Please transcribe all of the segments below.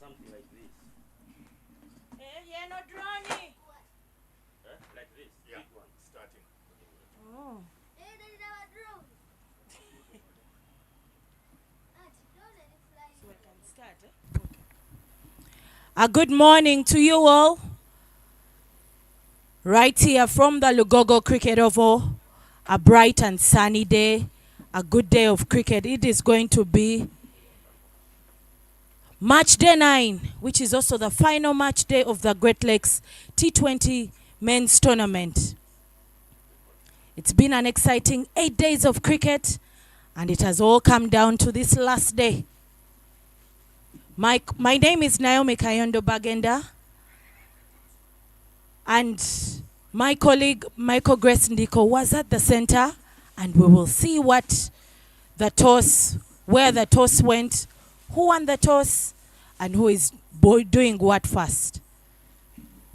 something like this. Yeah, not Ronnie. Like this. Yeah. Big one. Starting. Oh. So I can start. Okay. Good morning to you all. Right here from the Lugogo Cricket Oval. A bright and sunny day. A good day of cricket. It is going to be match day 9, which is also the final match day of the Great Lakes T20 men's tournament. It's been an exciting 8 days of cricket, and it has all come down to this last day. My name is Naomi Kayondo Bagenda, and my colleague Michael Grace Ndiko was at the center, and we will see where the toss went, who won the toss, and who is doing what first.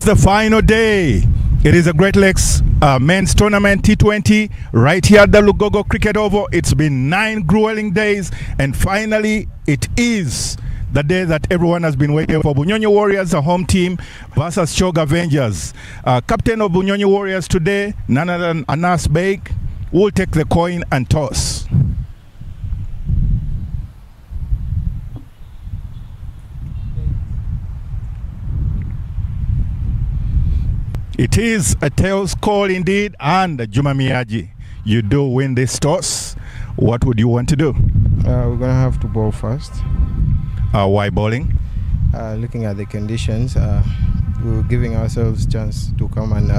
The final day. It is a Great Lakes men's tournament T20 right here at the Lugogo Cricket Oval. It's been 9 grueling days, and finally it is the day that everyone has been waiting for. Bunyonyi Warriors, a home team, versus Choga Avengers. Captain of Bunyonyi Warriors today, none other than Anas Beg, will take the coin and toss. It is a tails call indeed, and Juma Miyaji, you do win this toss. What would you want to do? We're going to have to bowl first. Why bowling? Looking at the conditions, we're giving ourselves chance to come and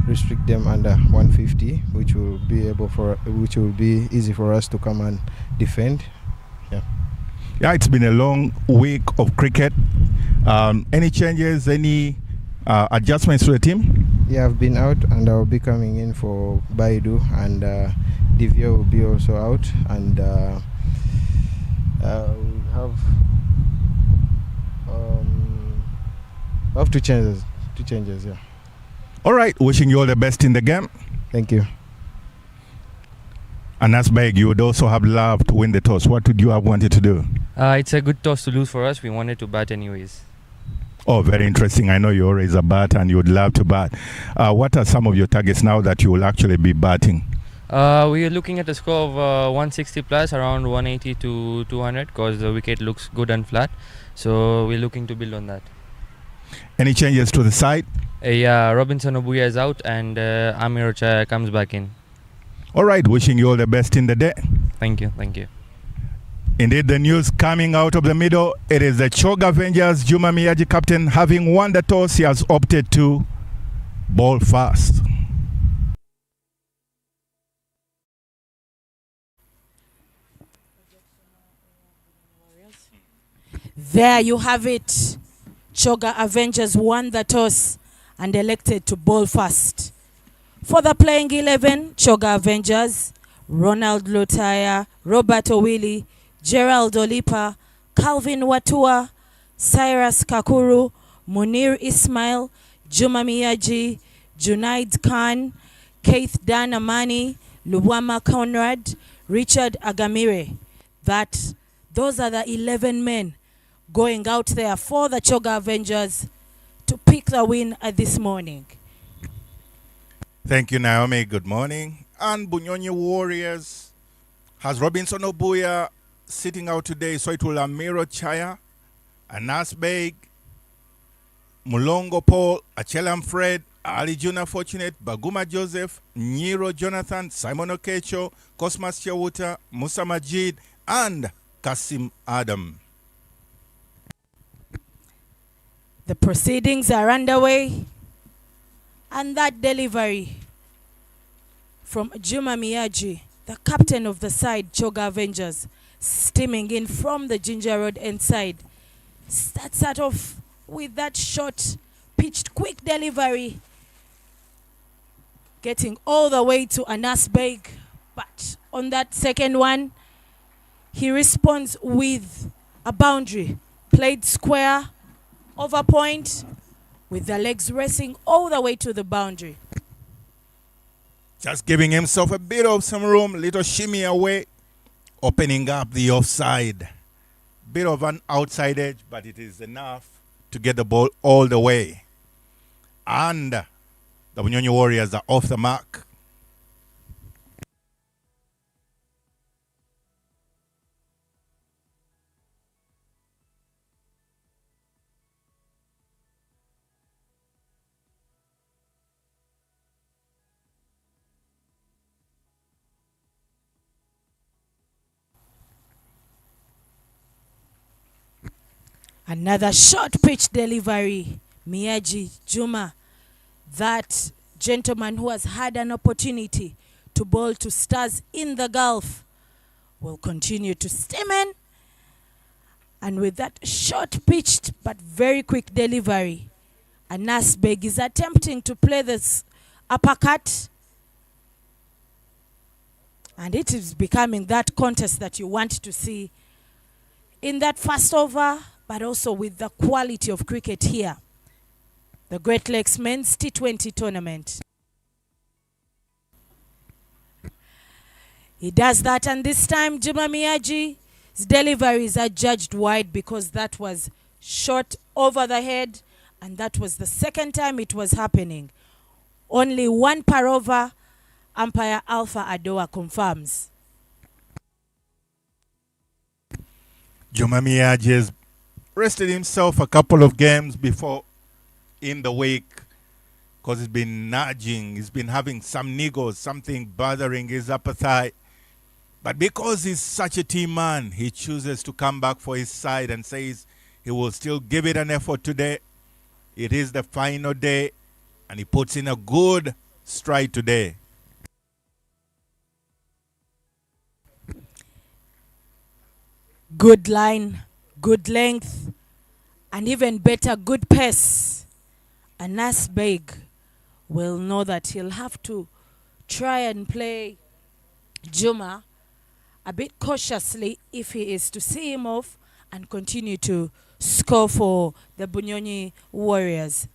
restrict them under 150, which will be easy for us to come and defend. Yeah, it's been a long week of cricket. Any changes, any adjustments to the team? Yeah, I've been out, and I'll be coming in for Baidu, and Divya will be also out, and we'll have two changes. Yeah. All right, wishing you all the best in the game. Thank you. And as Beg, you would also have loved to win the toss. What would you have wanted to do? It's a good toss to lose for us. We wanted to bat anyways. Oh, very interesting. I know you always a bat and you would love to bat. What are some of your targets now that you will actually be batting? We are looking at a score of 160 plus, around 180 to 200, because the wicket looks good and flat. So we're looking to build on that. Any changes to the side? Yeah, Robinson Obuya is out, and Amir Ochaya comes back in. All right, wishing you all the best in the day. Thank you. Indeed, the news coming out of the middle, it is the Choga Avengers, Juma Miyaji captain, having won the toss. He has opted to bowl first. There you have it. Choga Avengers won the toss and elected to bowl first. For the playing 11, Choga Avengers, Ronald Lotaya, Robert Owili, Gerald Olipa, Calvin Watua, Cyrus Kakuru, Munir Ismail, Juma Miyaji, Junaid Khan, Keith Danamani, Luwama Conrad, Richard Agamire. Those are the 11 men going out there for the Choga Avengers to pick the win this morning. Thank you, Naomi. Good morning. And Bunyonyi Warriors has Robinson Obuya sitting out today, so it will Amiro Chaya, Anas Beg, Mulongo Paul, Achelam Fred, Ali Juna Fortunate, Baguma Joseph, Nyiro Jonathan, Simon Okecho, Cosmas Chuta, Musa Majid, and Kasim Adam. The proceedings are underway, and that delivery from Juma Miyaji, the captain of the side, Choga Avengers, steaming in from the Ginger Road end side. Starts off with that short, pitched, quick delivery, getting all the way to Anas Beg. But on that second one, he responds with a boundary, played square, over point, with the legs racing all the way to the boundary. Just giving himself a bit of some room, little shimmy away, opening up the offside. Bit of an outside edge, but it is enough to get the ball all the way. And the Bunyonyi Warriors are off the mark. Another short pitch delivery. Miyaji Juma, that gentleman who has had an opportunity to bowl to stars in the Gulf, will continue to stem in. And with that short pitched but very quick delivery, Anas Beg is attempting to play this uppercut. And it is becoming that contest that you want to see in that first over, but also with the quality of cricket here. The Great Lakes Men's T20 tournament. He does that, and this time Juma Miyaji's deliveries are judged wide because that was shot over the head, and that was the second time it was happening. Only one per over, umpire Alpha Adoa confirms. Juma Miyaji has rested himself a couple of games before in the week because he's been nudging, he's been having some niggles, something bothering his upper thigh. But because he's such a team man, he chooses to come back for his side and says he will still give it an effort today. It is the final day, and he puts in a good stride today. Good line, good length, and even better, good pace. Anas Beg will know that he'll have to try and play Juma a bit cautiously if he is to see him off and continue to score for the Bunyonyi Warriors.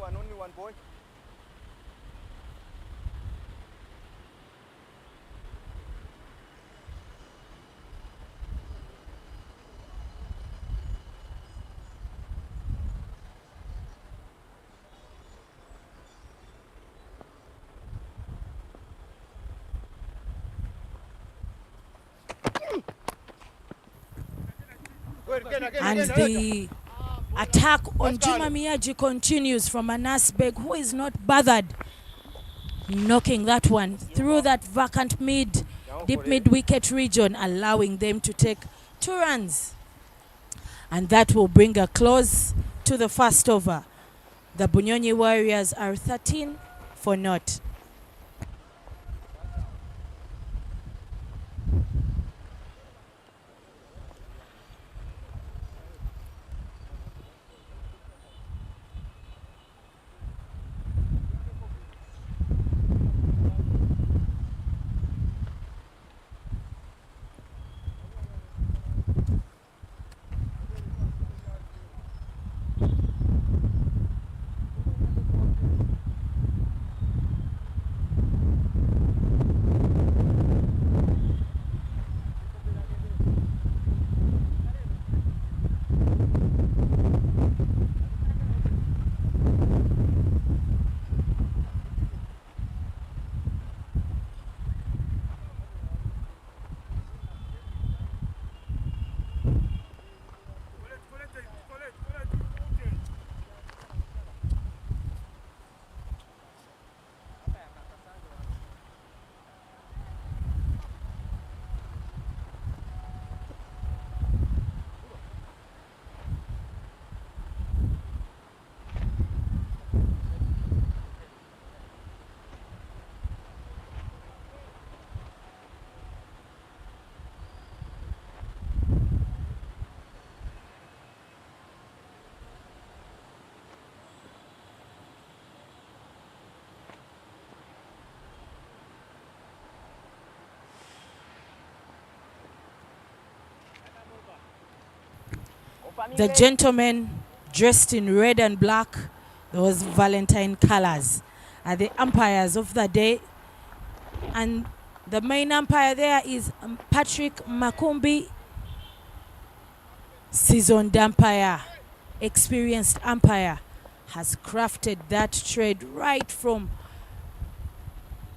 Only one, boy. And the attack on Juma Miyaji continues from Anas Beg, who is not bothered, knocking that one through that vacant deep mid wicket region, allowing them to take 2 runs. And that will bring a close to the first over. The Bunyonyi Warriors are 13 for naught. the gentlemen dressed in red and black, those Valentine colors, are the umpires of the day. And the main umpire there is Patrick Makumbi, seasoned umpire, experienced umpire, has crafted that trade right from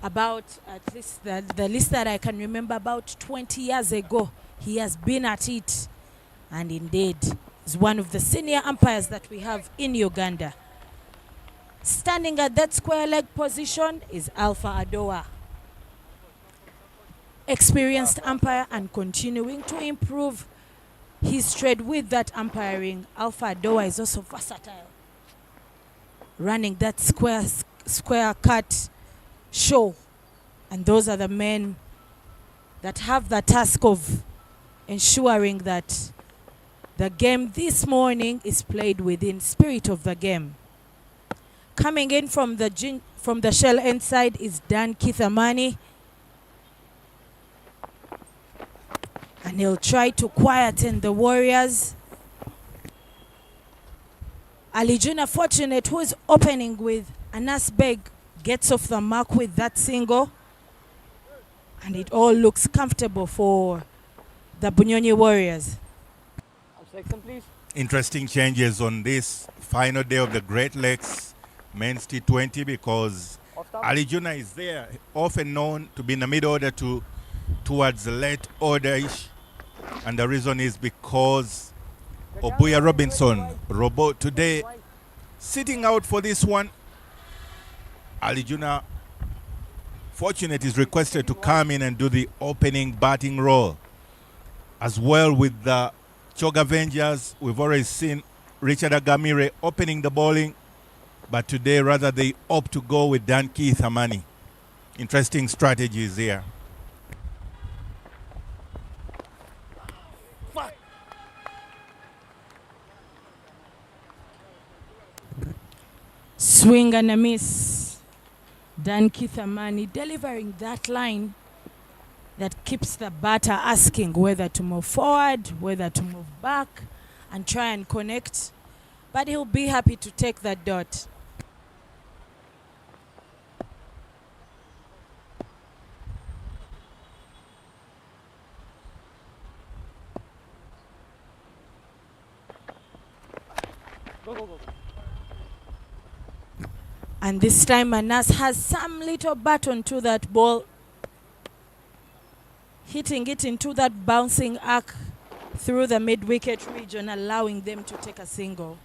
about, at least the list that I can remember, about 20 years ago. He has been at it, and indeed is one of the senior umpires that we have in Uganda. Standing at that square leg position is Alpha Adoa, experienced umpire and continuing to improve his trade with that umpiring. Alpha Adoa is also versatile, running that square cut show, and those are the men that have the task of ensuring that the game this morning is played within spirit of the game. Coming in from the shell end side is Dan Kithamani, and he'll try to quieten the Warriors. Ali Juna Fortunate, who is opening with Anas Beg, gets off the mark with that single, and it all looks comfortable for the Bunyonyi Warriors. Section, please. Interesting changes on this final day of the Great Lakes Men's T20, because Ali Juna is there, often known to be in the mid order towards the late order-ish, and the reason is because Obuya Robinson, Robo, today sitting out for this one. Ali Juna Fortunate is requested to come in and do the opening batting role. As well with the Choga Avengers, we've already seen Richard Agamire opening the bowling, but today rather they opt to go with Dan Keith Amani. Interesting strategies here. Swing and a miss. Dan Kithamani delivering that line that keeps the batter asking whether to move forward, whether to move back, and try and connect. But he'll be happy to take that dot. Go, go, go. And this time Anas has some little baton to that ball, hitting it into that bouncing arc through the mid-wicket region, allowing them to take a single.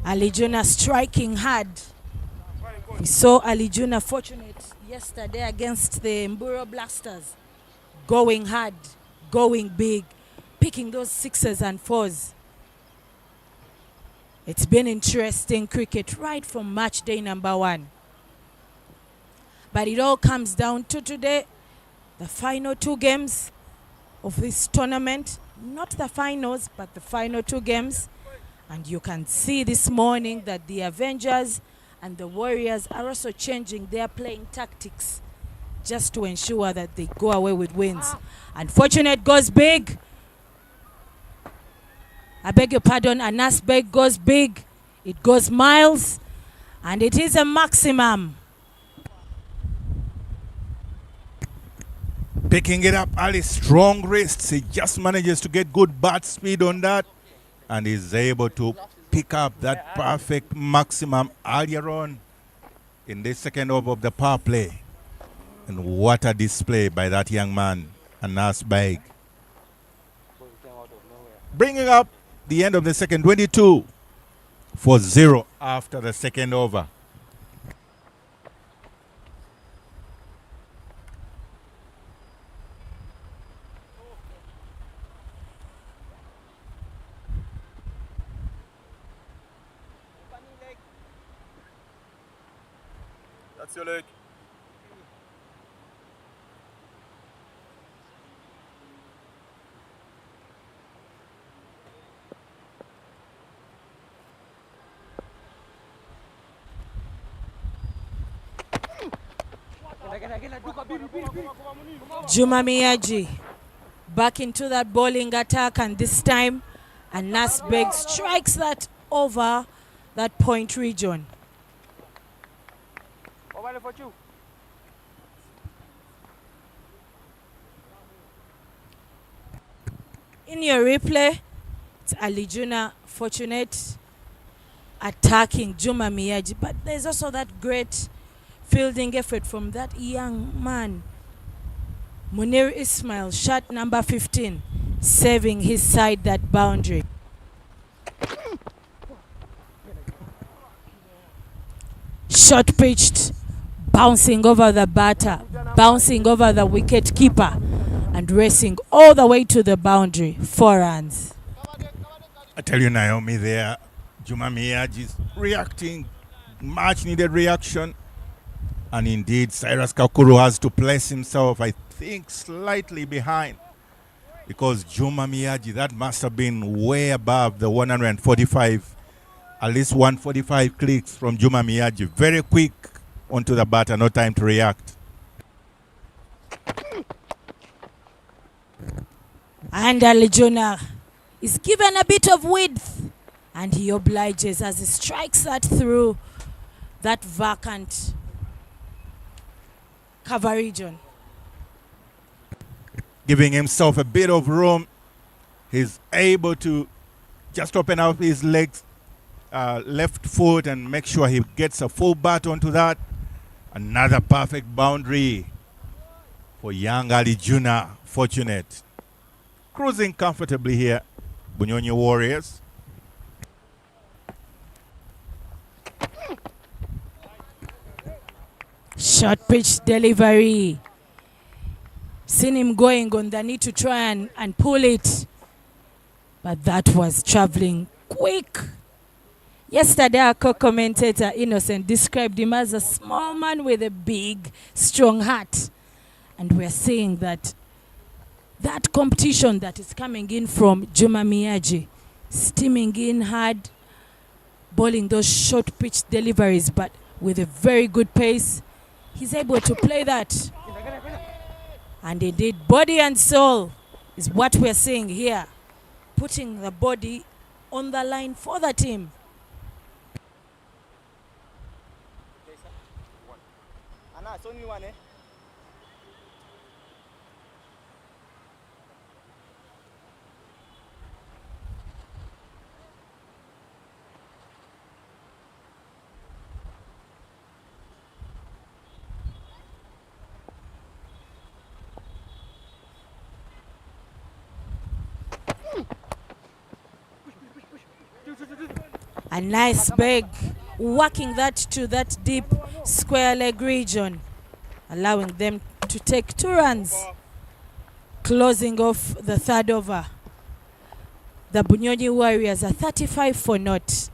Ali Juna striking hard. We saw Ali Juna Fortunate yesterday against the Mburo Blasters, going hard, going big, picking those sixes and fours. It's been interesting cricket right from match day number 1. But it all comes down to today, the final 2 games of this tournament. Not the finals, but the final 2 games. And you can see this morning that the Avengers and the Warriors are also changing their playing tactics just to ensure that they go away with wins. Unfortunate goes big. I beg your pardon, Anas Beg goes big. It goes miles. And it is a maximum. Picking it up, Ali, strong wrists. He just manages to get good bat speed on that, and is able to pick up that perfect maximum earlier on in the second over of the power play. And what a display by that young man, Anas Beg. Bringing up the end of the second, 22 for 0 after the second over. That's your leg. Juma Miyaji back into that bowling attack, and this time Anas Beg strikes that over that point region. In your replay, it's Ali Juna fortunate attacking Juma Miyaji, but there's also that great fielding effort from that young man, Munir Ismail, shot number 15, saving his side that boundary. Shot pitched, bouncing over the batter, bouncing over the wicket keeper, and racing all the way to the boundary. 4 runs. I tell you, Naomi, there, Juma Miyaji is reacting, much needed reaction. And indeed, Cyrus Kakuru has to place himself, I think, slightly behind. Because Juma Miyaji, that must have been way above the 145, at least 145 clicks from Juma Miyaji. Very quick onto the batter, no time to react. And Ali Juna is given a bit of width, and he obliges as he strikes that through that vacant cover region. Giving himself a bit of room. He's able to just open up his legs, left foot, and make sure he gets a full bat onto that. Another perfect boundary for young Ali Juna. Fortunate. Cruising comfortably here, Bunyonyi Warriors. Short pitch delivery. Seen him going on the knee to try and pull it, but that was traveling quick. Yesterday, our co-commentator Innocent described him as a small man with a big, strong heart. And we're seeing that competition that is coming in from Juma Miyaji, steaming in hard, bowling those short pitch deliveries, but with a very good pace. He's able to play that. And indeed, body and soul is what we're seeing here, putting the body on the line for the team. Anna, it's only one, eh? A nice bag, working that to that deep square leg region, allowing them to take 2 runs, closing off the third over. The Bunyonyi Warriors are 35 for naught.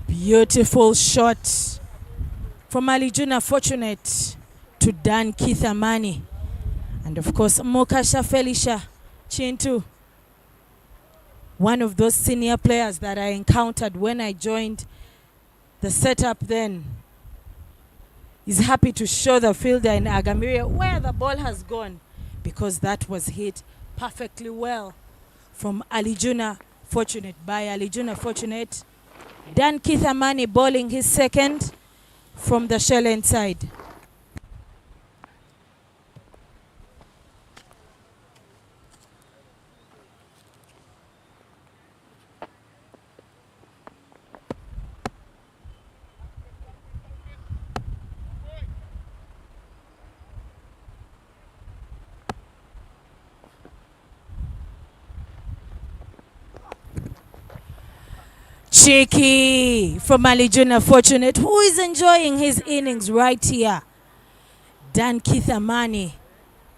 Beautiful shot from Ali Juna, fortunate to Dan Kithamani. And of course, Mokasha Felicia Chintu, one of those senior players that I encountered when I joined the setup then, is happy to show the fielder in Agamiria where the ball has gone, because that was hit perfectly well from Ali Juna Fortunate by Ali Juna Fortunate. Dan Kithamani bowling his second from the shell end side. Cheeky from Ali Juna Fortunate, who is enjoying his innings right here. Dan Kithamani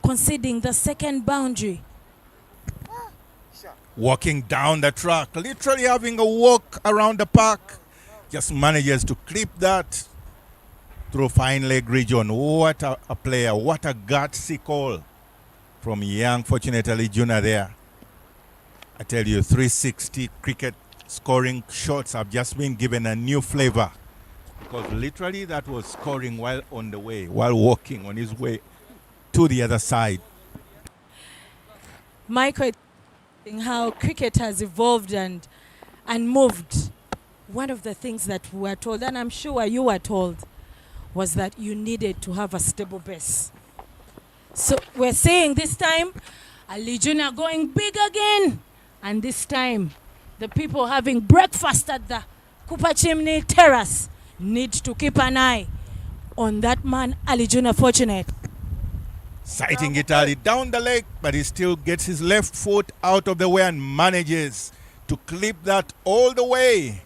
conceding the second boundary. Walking down the track, literally having a walk around the park. Just manages to clip that through fine leg region. What a player, what a gutsy call from young Fortunate Ali Juna there. I tell you, 360 cricket scoring shots have just been given a new flavor, because literally that was scoring while on the way, while walking on his way to the other side. Michael, how cricket has evolved and moved. One of the things that we were told, and I'm sure you were told, was that you needed to have a stable base. So we're saying this time, Ali Juna going big again, and this time the people having breakfast at the Cooper Chimney Terrace need to keep an eye on that man, Ali Juna Fortunate. Sighting it early down the leg, but he still gets his left foot out of the way and manages to clip that all the way.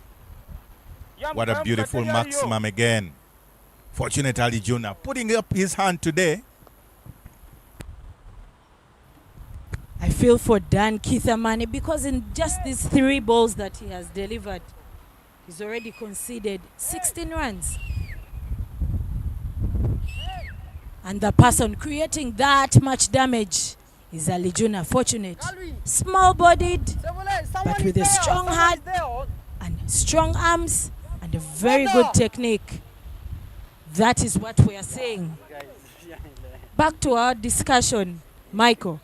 What a beautiful maximum again. Fortunate Ali Juna putting up his hand today. I feel for Dan Kithamani, because in just these 3 balls that he has delivered, he's already conceded 16 runs. And the person creating that much damage is Ali Juna Fortunate. Small-bodied, but with a strong heart and strong arms and a very good technique. That is what we are saying. Back to our discussion, Michael.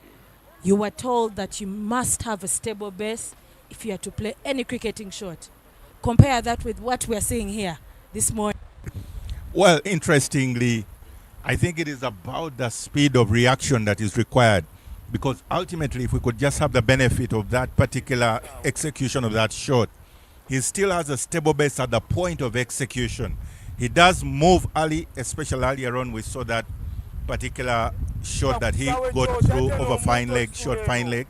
You were told that you must have a stable base if you are to play any cricketing shot. Compare that with what we are seeing here this morning. Well, interestingly, I think it is about the speed of reaction that is required, because ultimately if we could just have the benefit of that particular execution of that shot, he still has a stable base at the point of execution. He does move early, especially earlier on we saw that particular shot that he got through over fine leg, short fine leg.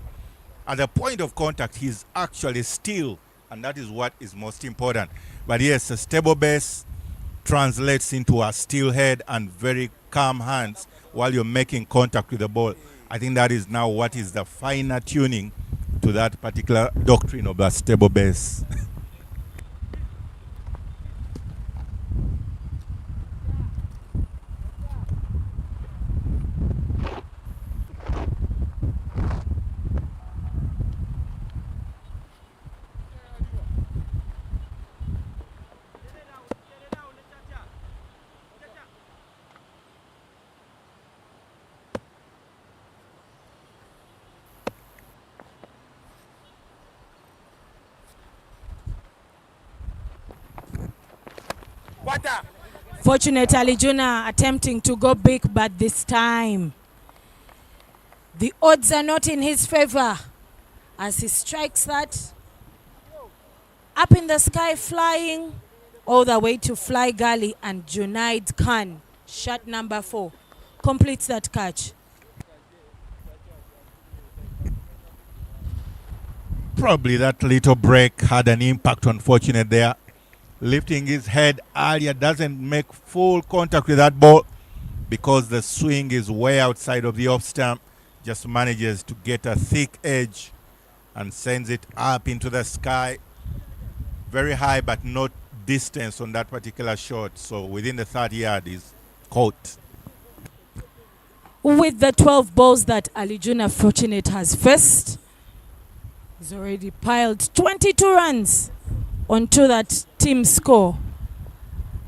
At the point of contact, he's actually still, and that is what is most important. But yes, a stable base translates into a still head and very calm hands while you're making contact with the ball. I think that is now what is the finer tuning to that particular doctrine of the stable base. Fortunate Ali Juna attempting to go big, but this time the odds are not in his favor as he strikes that up in the sky, flying all the way to Fly Gully, and Junaid Khan, shot number 4, completes that catch. Probably that little break had an impact on Fortunate there. Lifting his head earlier, doesn't make full contact with that ball because the swing is way outside of the off stump. Just manages to get a thick edge and sends it up into the sky. Very high, but not distance on that particular shot. So within the 30 yard is caught. With the 12 balls that Ali Juna Fortunate has faced, he's already piled 22 runs onto that team score.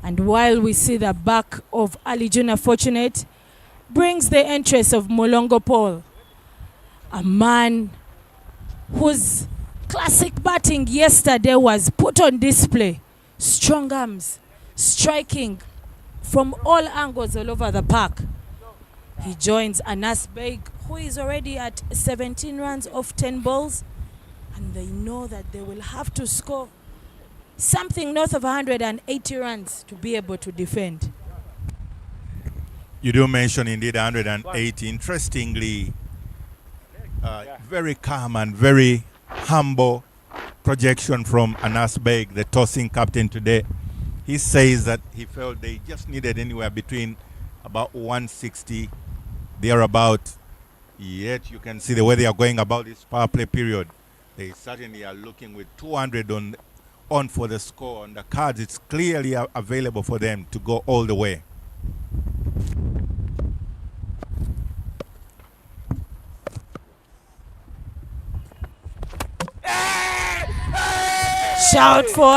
And while we see the back of Ali Juna Fortunate, brings the entrance of Molongo Paul, a man whose Classic batting yesterday was put on display. Strong arms, striking from all angles all over the park. He joins Anas Beg, who is already at 17 runs off 10 balls, and they know that they will have to score something north of 180 runs to be able to defend. You do mention indeed 180. Interestingly, very calm and very humble projection from Anas Beg, the tossing captain today. He says that he felt they just needed anywhere between about 160, thereabout. Yet you can see the way they are going about this power play period. They certainly are looking with 200 on for the score. On the cards, it's clearly available for them to go all the way. Shout for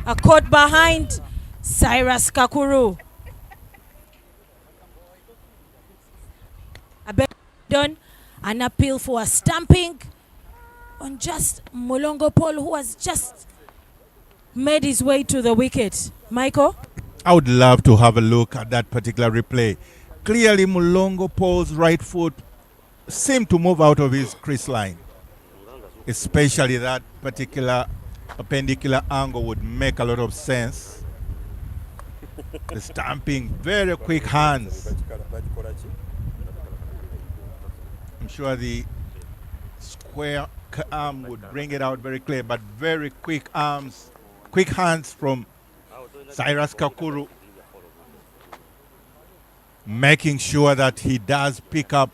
a caught behind Cyrus Kakuru. Done an appeal for a stamping on just Mulongo Paul, who has just made his way to the wicket. Michael? I would love to have a look at that particular replay. Clearly, Mulongo Paul's right foot seemed to move out of his crease line. Especially that particular appendicular angle would make a lot of sense. The stamping, very quick hands. I'm sure the square arm would bring it out very clear, but very quick arms, quick hands from Cyrus Kakuru, making sure that he does pick up.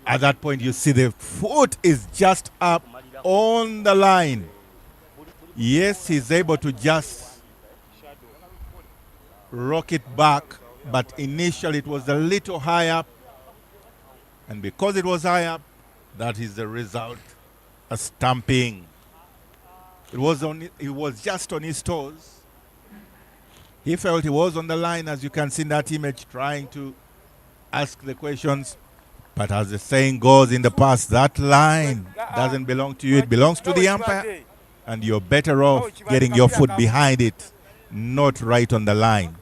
At that point, you see the foot is just up on the line. Yes, he's able to just rock it back, but initially it was a little high up. And because it was high up, that is the result, a stamping. It was just on his toes. He felt he was on the line, as you can see in that image, trying to ask the questions. But as the saying goes in the past, that line doesn't belong to you. It belongs to the umpire. And you're better off getting your foot behind it, not right on the line.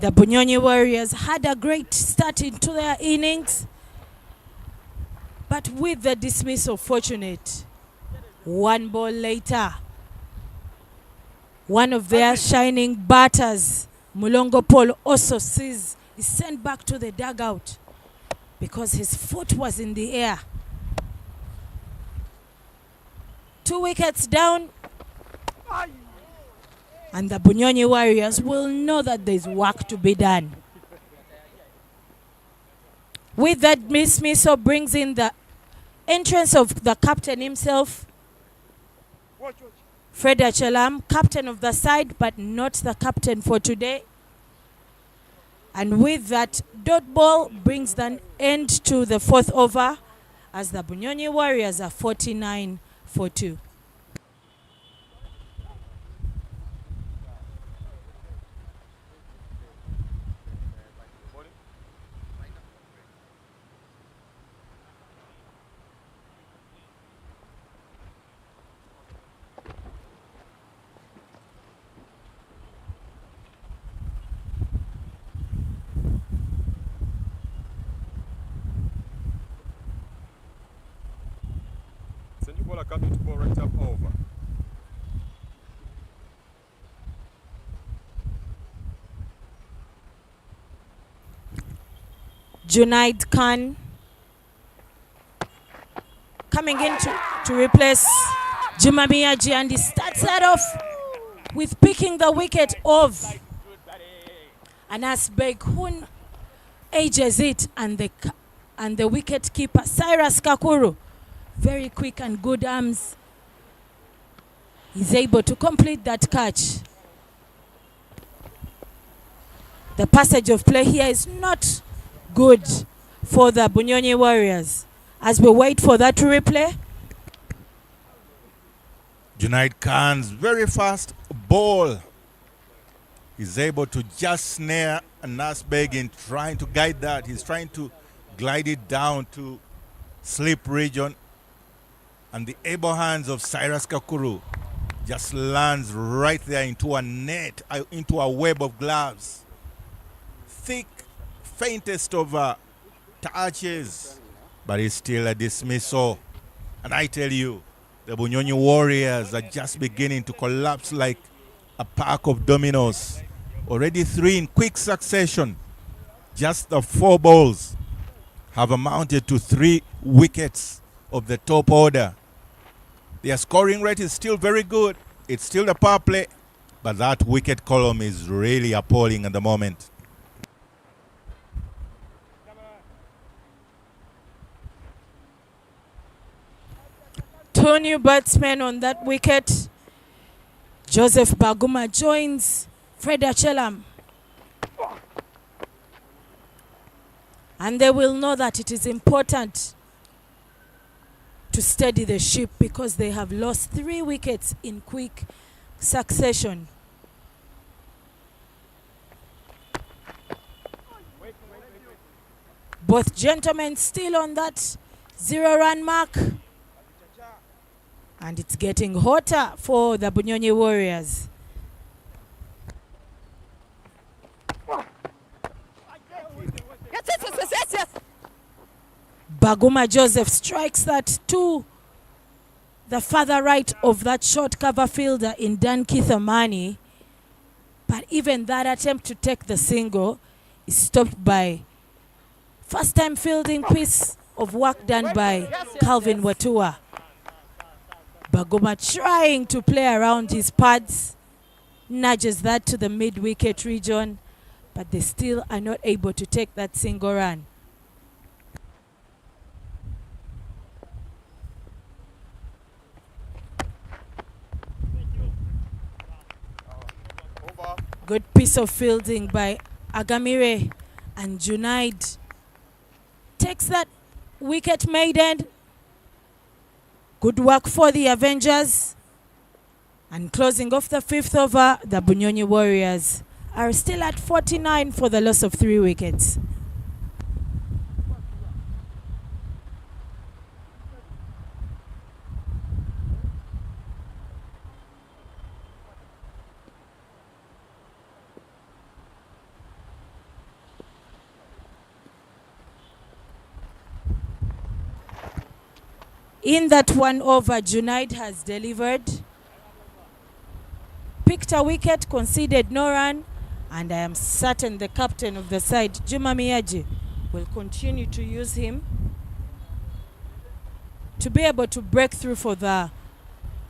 The Bunyonyi Warriors had a great start into their innings, but with the dismissal, fortunate. One ball later, one of their shining batters, Mulongo Paul, also is sent back to the dugout because his foot was in the air. 2 wickets down, and the Bunyonyi Warriors will know that there's work to be done. With that dismissal brings in the entrance of the captain himself, Fred Achelam, captain of the side, but not the captain for today. And with that, dot ball brings an end to the 4th over as the Bunyonyi Warriors are 49 for 2. Over. Junaid Khan coming in to replace Juma Miyaji, and he starts that off with picking the wicket of Anas Beg, who ages it, and the wicket keeper Cyrus Kakuru, very quick and good arms, is able to complete that catch. The passage of play here is not good for the Bunyonyi Warriors. As we wait for that replay, Junaid Khan's very fast ball is able to just snare Anas Beg in trying to guide that. He's trying to glide it down to slip region, and the able hands of Cyrus Kakuru just lands right there into a net, into a web of gloves. Thick, faintest of touches, but it's still a dismissal. And I tell you, the Bunyonyi Warriors are just beginning to collapse like a pack of dominoes. Already 3 in quick succession. Just the 4 balls have amounted to 3 wickets of the top order. Their scoring rate is still very good. It's still the power play, but that wicket column is really appalling at the moment. Two new batsmen on that wicket. Joseph Baguma joins Fred Achelam. And they will know that it is important to steady the ship because they have lost 3 wickets in quick succession. Both gentlemen still on that 0-run mark. And it's getting hotter for the Bunyonyi Warriors. Yes. Baguma Joseph strikes that to the further right of that short cover fielder in Dan Kithamani. But even that attempt to take the single is stopped by first time fielding piece of work done by Calvin Watua. Baguma trying to play around his pads, nudges that to the mid-wicket region, but they still are not able to take that single run. Good piece of fielding by Agamire, and Junaid takes that wicket maiden. Good work for the Avengers. And closing off the 5th over, the Bunyonyi Warriors are still at 49 for the loss of 3 wickets. In that 1 over, Junaid has delivered, picked a wicket, conceded no run, and I am certain the captain of the side, Juma Miyaji, will continue to use him to be able to break through for the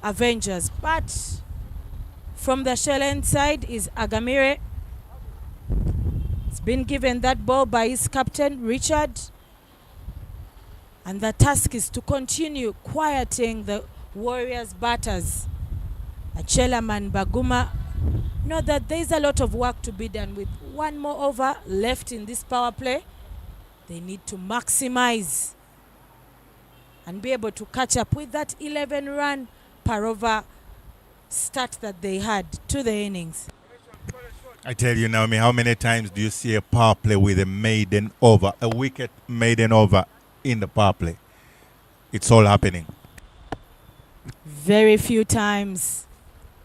Avengers. But from the Shell End side is Agamire. It's been given that ball by his captain, Richard. And the task is to continue quieting the Warriors' batters. Achelam and Baguma know that there is a lot of work to be done. With 1 more over left in this power play, they need to maximize and be able to catch up with that 11-run per over start that they had to the innings. I tell you, Naomi, how many times do you see a power play with a maiden over, a wicket maiden over in the power play? It's all happening. Very few times.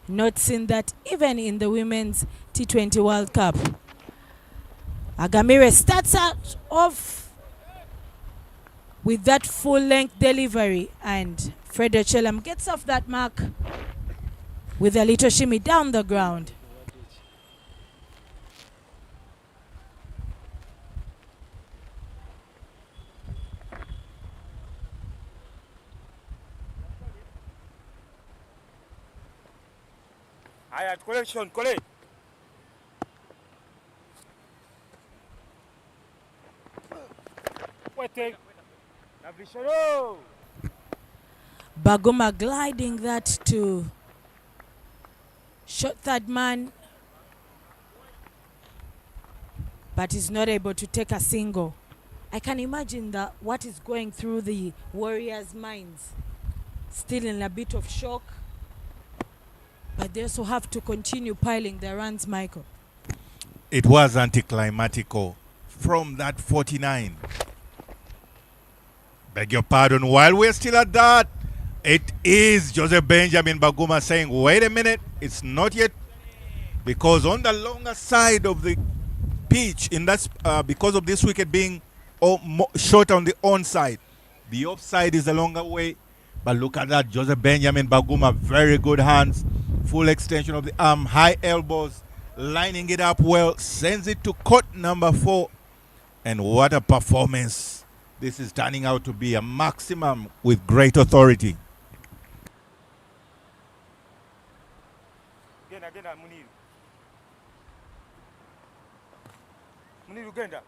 Not seen that even in the Women's T20 World Cup. Agamire starts out off with that full-length delivery, and Fred Achelam gets off that mark with a little shimmy down the ground. I had collection, collect. Baguma gliding that to short third man, but is not able to take a single. I can imagine that what is going through the Warriors' minds. Still in a bit of shock, but they also have to continue piling their runs, Michael. It was anticlimactical from that 49. Beg your pardon. While we're still at that, it is Joseph Benjamin Baguma saying, wait a minute, it's not yet, because on the longer side of the pitch, because of this wicket being short on the onside, the offside is the longer way. But look at that, Joseph Benjamin Baguma, very good hands, full extension of the arm, high elbows, lining it up well, sends it to court number 4. And what a performance. This is turning out to be a maximum with great authority. Genda Muniru genda.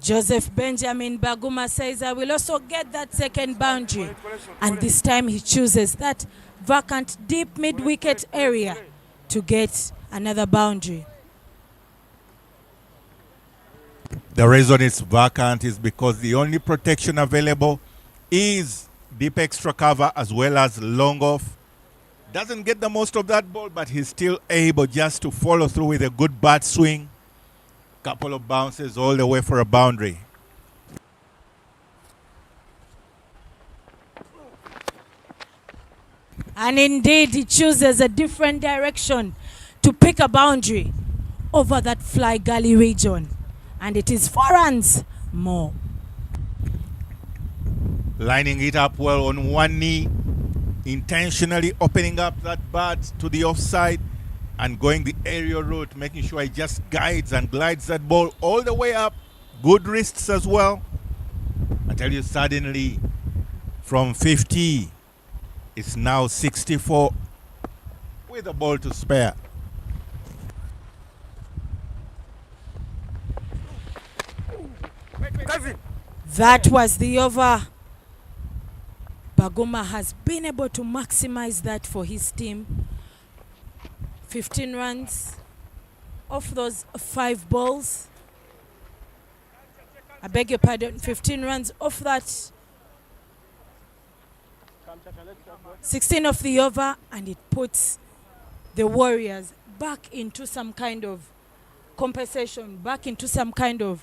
Joseph Benjamin Baguma says, I will also get that second boundary. And this time he chooses that vacant deep mid-wicket area to get another boundary. The reason it's vacant is because the only protection available is deep extra cover as well as long off. Doesn't get the most of that ball, but he's still able just to follow through with a good bat swing. Couple of bounces all the way for a boundary. And indeed, he chooses a different direction to pick a boundary over that fly gully region. And it is 4 runs more. Lining it up well on one knee, intentionally opening up that bat to the offside and going the aerial route, making sure he just guides and glides that ball all the way up. Good wrists as well. I tell you, suddenly from 50, it's now 64 with a ball to spare. That was the over. Baguma has been able to maximize that for his team. 15 runs off those 5 balls. I beg your pardon, 15 runs off that. 16 off the over, and it puts the Warriors back into some kind of compensation, back into some kind of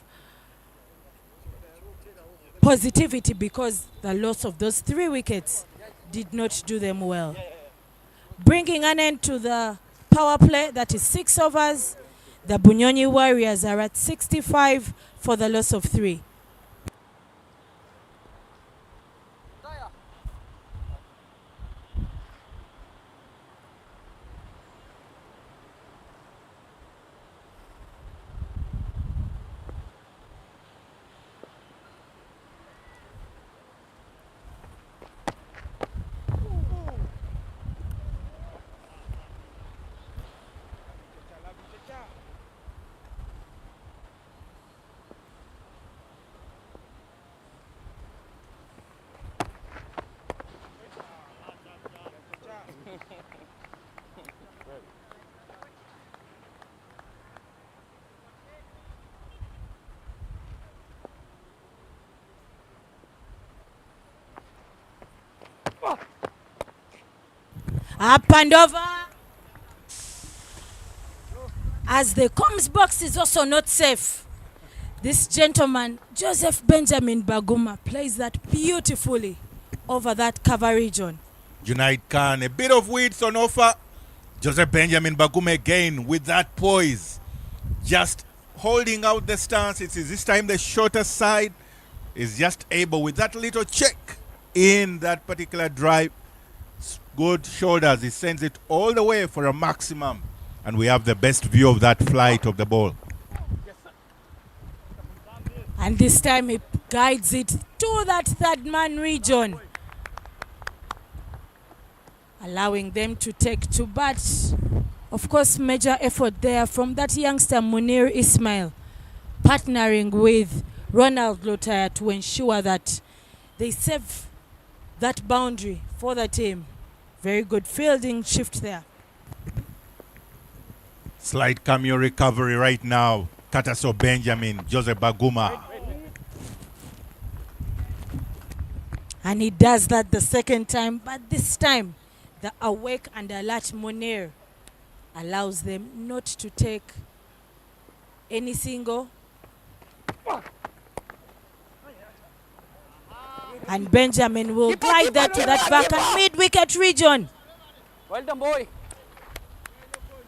positivity, because the loss of those 3 wickets did not do them well. Bringing an end to the power play, that is 6 overs. The Bunyonyi Warriors are at 65 for the loss of 3. Up and over. As the comms box is also not safe, this gentleman, Joseph Benjamin Baguma, plays that beautifully over that cover region. Junaid Khan, a bit of width on offer. Joseph Benjamin Baguma again with that poise, just holding out the stance. It is this time the shorter side is just able with that little check in that particular drive. Good shoulders, he sends it all the way for a maximum, and we have the best view of that flight of the ball. And this time he guides it to that third man region, allowing them to take to bat. Of course, major effort there from that youngster Munir Ismail, partnering with Ronald Lotaya to ensure that they save that boundary for the team. Very good fielding shift there. Slight cameo recovery right now. Kataso Benjamin, Joseph Baguma. And he does that the second time, but this time the awake and alert Moner allows them not to take any single. And Benjamin will glide that to that back and mid-wicket region. Well done, boy.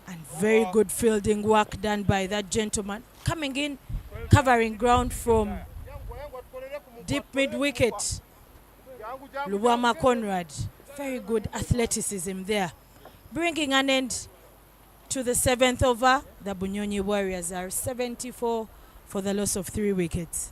And very good fielding work done by that gentleman. Coming in, covering ground from deep mid-wicket. Luwama Conrad. Very good athleticism there. Bringing an end to the 7th over. The Bunyonyi Warriors are 74 for the loss of 3 wickets.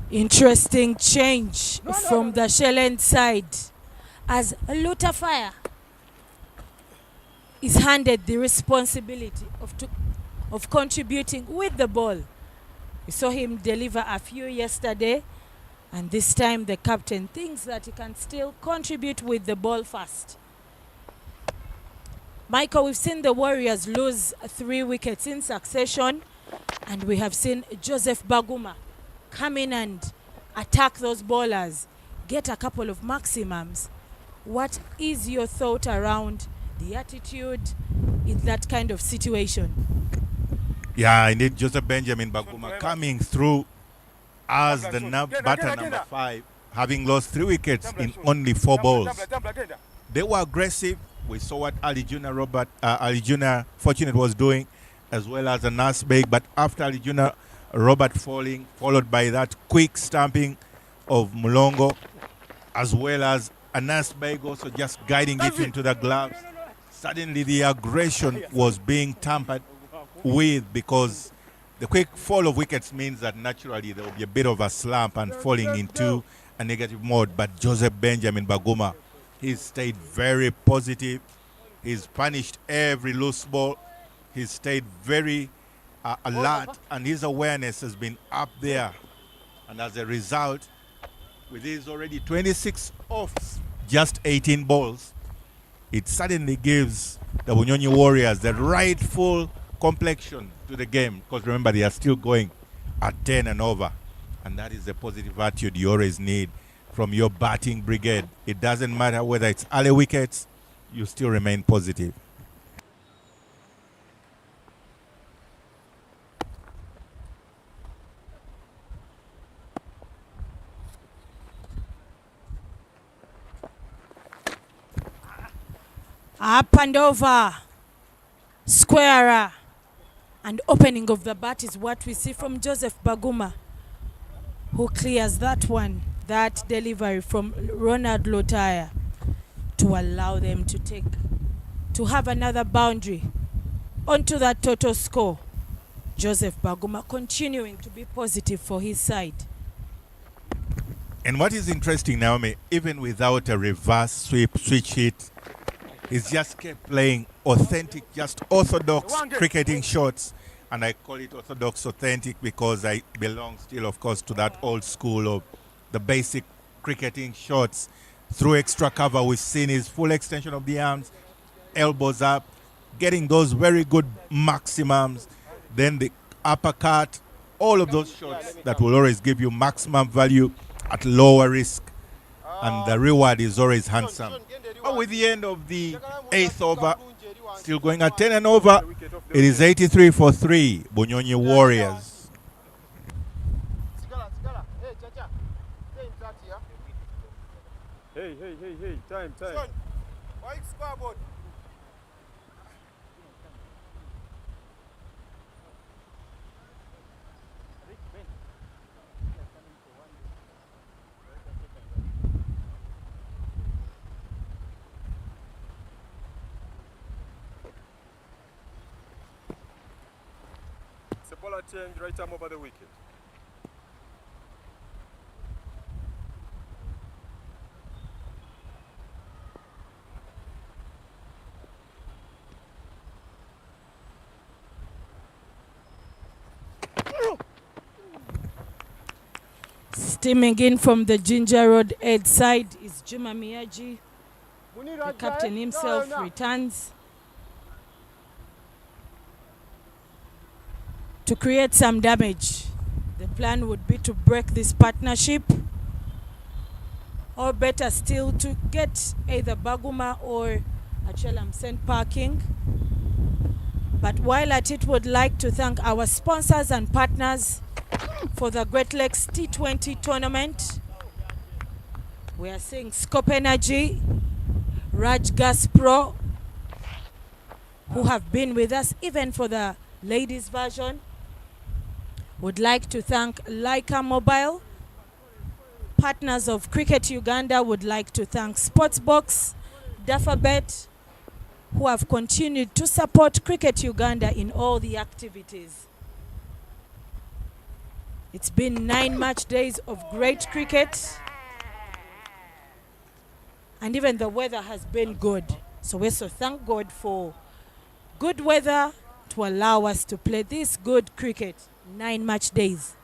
Interesting change from the Shell End side as Lutafire is handed the responsibility of contributing with the ball. We saw him deliver a few yesterday, and this time the captain thinks that he can still contribute with the ball first. Michael, we've seen the Warriors lose 3 wickets in succession, and we have seen Joseph Baguma come in and attack those bowlers, get a couple of maximums. What is your thought around the attitude in that kind of situation? Yeah, indeed, Joseph Benjamin Baguma coming through as the batter number 5, having lost 3 wickets in only 4 balls. They were aggressive. We saw what Ali Juna Fortunate was doing, as well as a Nasbeg. But after Ali Juna Robert falling, followed by that quick stamping of Mulongo, as well as a Nasbeg also just guiding it into the gloves. Suddenly the aggression was being tampered with, because the quick fall of wickets means that naturally there will be a bit of a slump and falling into a negative mode. But Joseph Benjamin Baguma, he's stayed very positive. He's punished every loose ball. He's stayed very alert, and his awareness has been up there. And as a result, with his already 26 offs, just 18 balls, it suddenly gives the Bunyonyi Warriors the rightful complexion to the game, because remember, they are still going at 10 and over, and that is the positive attitude you always need from your batting brigade. It doesn't matter whether it's early wickets, you still remain positive. Up and over, squarer, and opening of the bat is what we see from Joseph Baguma, who clears that one, that delivery from Ronald Lotaya, to allow them to have another boundary onto that total score. Joseph Baguma continuing to be positive for his side. And what is interesting, Naomi, even without a reverse sweep, switch hit, he's just kept playing authentic, just orthodox cricketing shots. And I call it orthodox authentic because I belong still, of course, to that old school of the basic cricketing shots. Through extra cover, we've seen his full extension of the arms, elbows up, getting those very good maximums, then the uppercut, all of those shots that will always give you maximum value at lower risk. And the reward is always handsome. But with the end of the 8th over, still going at 10 and over, it is 83 for 3, Bunyonyi Warriors. Hey, time. Bowler change, right arm over the wicket. Steaming in from the Ginger Road Ed side is Juma Miyaji. The captain himself returns to create some damage. The plan would be to break this partnership, or better still to get either Baguma or Achelam sent parking. But while at it, would like to thank our sponsors and partners for the Great Lakes T20 tournament. We are seeing Scope Energy, Raj Gas Pro, who have been with us even for the ladies version. Would like to thank Leica Mobile. Partners of Cricket Uganda would like to thank Sportsbox, Dafabet, who have continued to support Cricket Uganda in all the activities. It's been 9 match days of great cricket, and even the weather has been good. So we also thank God for good weather to allow us to play this good cricket. 9 match days.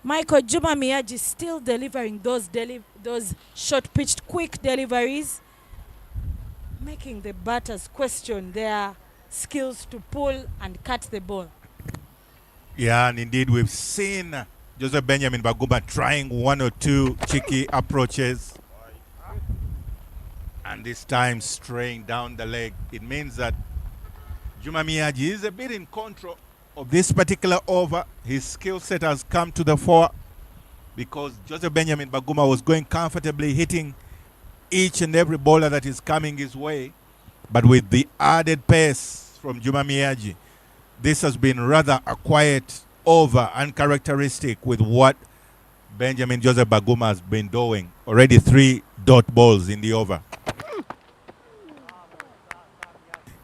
Michael Juma Miyaji still delivering those short-pitched quick deliveries, making the batters question their skills to pull and cut the ball. Yeah, and indeed we've seen Joseph Benjamin Baguma trying 1 or 2 cheeky approaches, and this time straying down the leg. It means that Juma Miyaji is a bit in control of this particular over. His skill set has come to the fore because Joseph Benjamin Baguma was going comfortably, hitting each and every bowler that is coming his way. But with the added pace from Juma Miyaji, this has been rather a quiet over, uncharacteristic with what Benjamin Joseph Baguma has been doing. Already 3 dot balls in the over.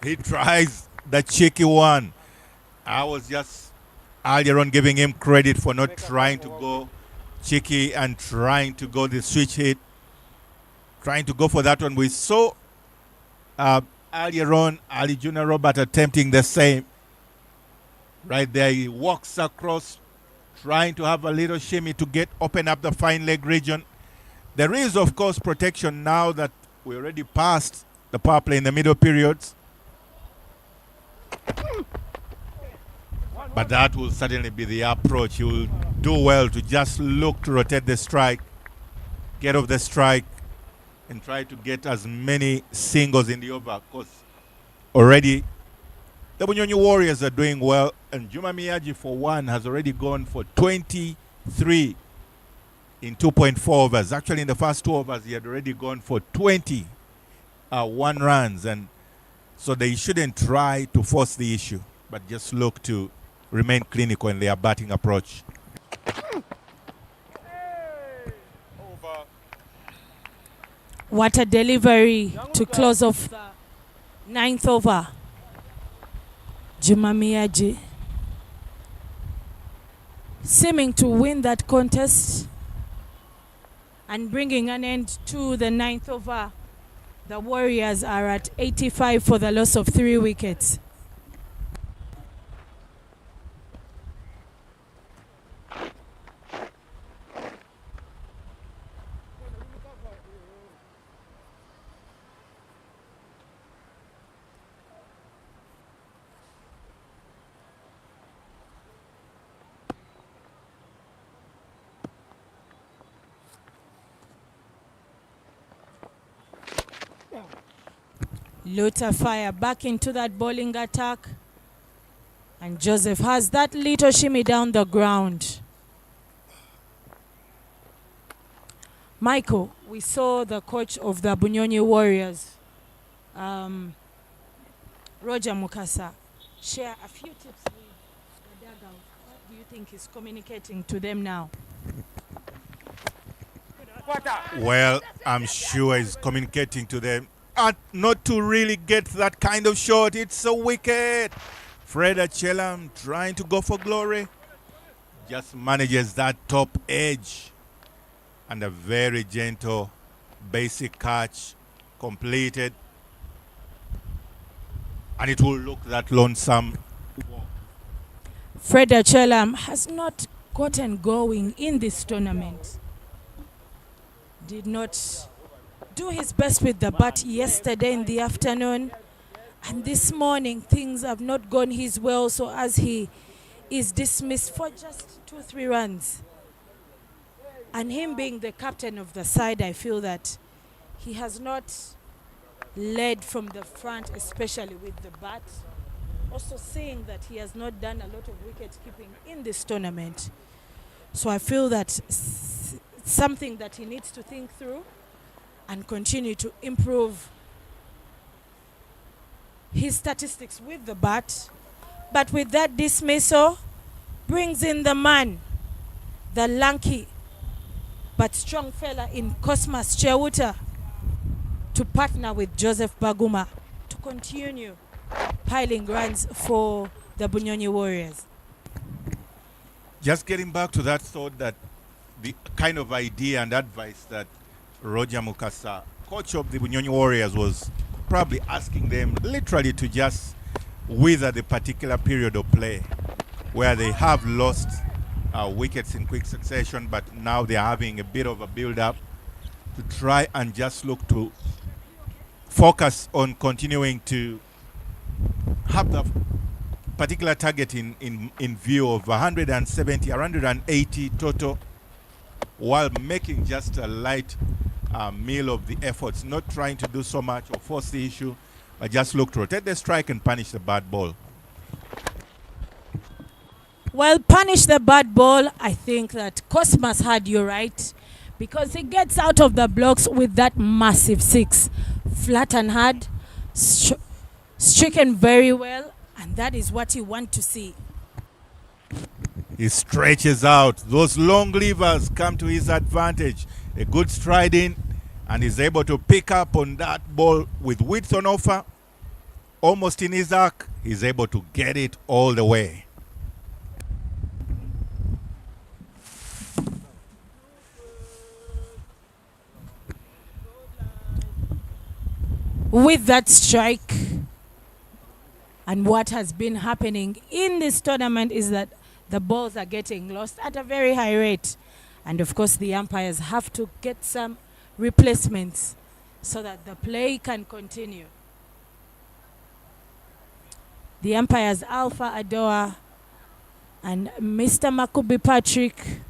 He tries the cheeky one. I was just earlier on giving him credit for not trying to go cheeky and trying to go the switch hit. Trying to go for that one. We saw earlier on Ali Juna Robert attempting the same. Right there, he walks across, trying to have a little shimmy to open up the fine leg region. There is, of course, protection now that we already passed the power play in the middle periods. But that will certainly be the approach. He will do well to just look to rotate the strike, get off the strike, and try to get as many singles in the over, because already the Bunyonyi Warriors are doing well, and Juma Miyaji, for one, has already gone for 23 in 2.4 overs. Actually, in the first 2 overs, he had already gone for 21 runs, and so they shouldn't try to force the issue, but just look to remain clinical in their batting approach. Over. What a delivery to close off the 9th over. Juma Miyaji seeming to win that contest and bringing an end to the 9th over. The Warriors are at 85 for the loss of 3 wickets. Luther fire back into that bowling attack, and Joseph has that little shimmy down the ground. Michael, we saw the coach of the Bunyonyi Warriors, Roger Mukasa, share a few tips with the dugout. What do you think he's communicating to them now? Well, I'm sure he's communicating to them not to really get that kind of shot. It's a wicket Fred Achelam trying to go for glory. Just manages that top edge. And a very gentle, basic catch completed. And it will look that lonesome. Fred Achelam has not gotten going in this tournament. Did not do his best with the bat yesterday in the afternoon. And this morning, things have not gone his way, so as he is dismissed for just 2-3 runs. And him being the captain of the side, I feel that he has not led from the front, especially with the bat. Also saying that he has not done a lot of wicket keeping in this tournament. So I feel that it's something that he needs to think through and continue to improve his statistics with the bat. But with that dismissal, brings in the man, the lanky but strong fella in Cosmas Chuta, to partner with Joseph Baguma to continue piling runs for the Bunyonyi Warriors. Just getting back to that thought, that the kind of idea and advice that Roger Mukasa, coach of the Bunyonyi Warriors, was probably asking them literally to just wither the particular period of play where they have lost wickets in quick succession, but now they're having a bit of a build-up to try and just look to focus on continuing to have the particular target in view of 170, 180 total, while making just a light meal of the efforts, not trying to do so much or force the issue, but just look to rotate the strike and punish the bad ball. Well, punish the bad ball, I think that Cosmas had you right, because he gets out of the blocks with that massive 6. Flat and hard, stricken very well, and that is what you want to see. He stretches out. Those long levers come to his advantage. A good striding, and he's able to pick up on that ball with width on offer. Almost in his arc, he's able to get it all the way. With that strike, and what has been happening in this tournament is that the balls are getting lost at a very high rate, and of course the umpires have to get some replacements so that the play can continue. The umpires Alpha Adoa and Mr. Makubi Patrick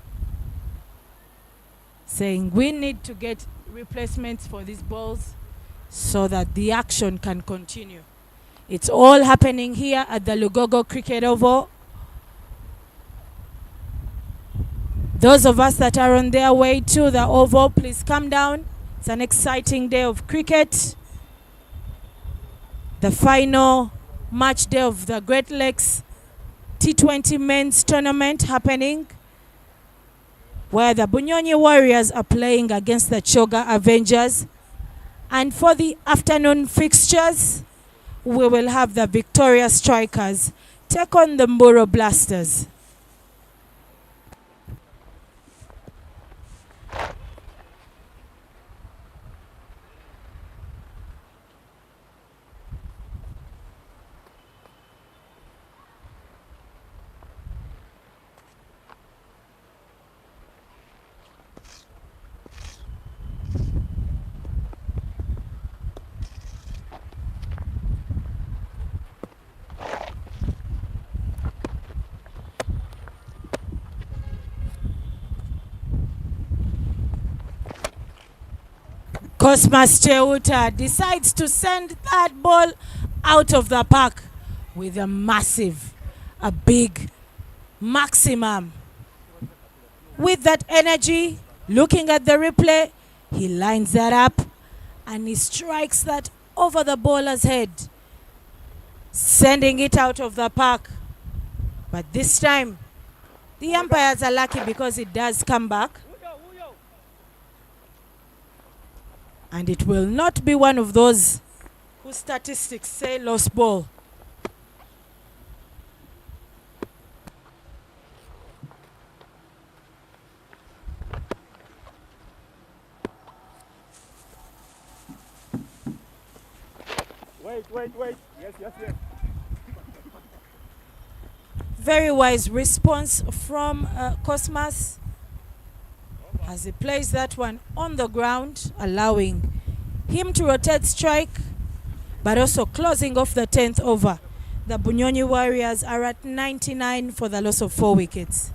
saying we need to get replacements for these balls so that the action can continue. It's all happening here at the Lugogo Cricket Oval. Those of us that are on their way to the Oval, please come down. It's an exciting day of cricket. The final match day of the Great Lakes T20 men's tournament happening, where the Bunyonyi Warriors are playing against the Choga Avengers. And for the afternoon fixtures, we will have the Victoria Strikers take on the Mburo Blasters. Cosmas Chuta decides to send that ball out of the park with a big maximum. With that energy, looking at the replay, he lines that up and he strikes that over the bowler's head, sending it out of the park. But this time, the umpires are lucky because it does come back. And it will not be one of those whose statistics say lost ball. Wait. Yes. Very wise response from Cosmas as he plays that one on the ground, allowing him to rotate strike, but also closing off the 10th over. The Bunyonyi Warriors are at 99 for the loss of 4 wickets.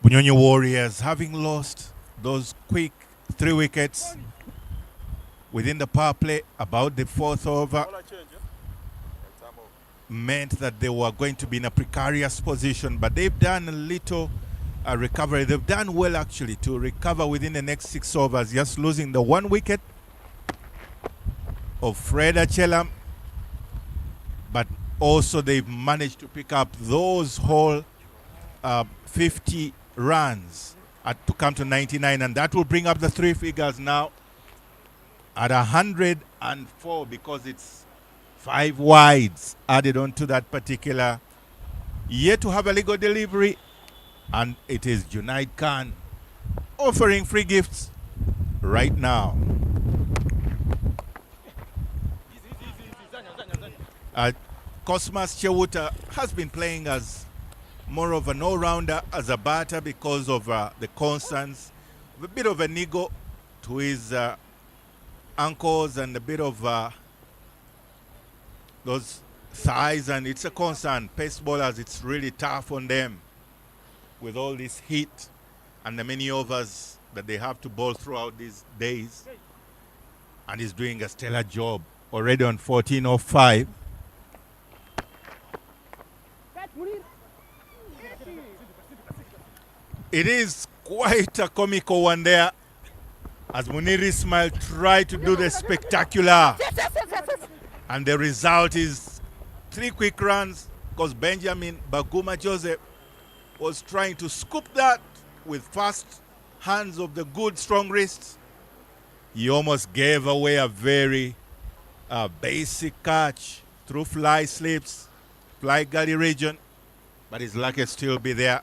Bunyonyi Warriors having lost those quick 3 wickets within the power play about the 4th over All I change, yeah? Right, time off. meant that they were going to be in a precarious position, but they've done a little recovery. They've done well actually to recover within the next 6 overs, just losing the 1 wicket of Fred Achelam, but also they've managed to pick up those whole 50 runs to come to 99, and that will bring up the 3 figures now at 104 because it's 5 wides added on to that particular. Yet to have a legal delivery, and it is Junaid Khan offering free gifts right now. Cosmas Chuta has been playing as more of an all-rounder as a batter because of the concerns, a bit of an ego to his ankles and a bit of those thighs, and it's a concern. Pace bowlers, it's really tough on them with all this heat and the many overs that they have to bowl throughout these days, and he's doing a stellar job already on 14:05. It is quite a comical one there as Munir Ismail tried to do the spectacular. And the result is 3 quick runs because Benjamin Baguma Joseph was trying to scoop that with fast hands of the good strong wrists. He almost gave away a very basic catch through fly slips, fly gully region, but his luck will still be there,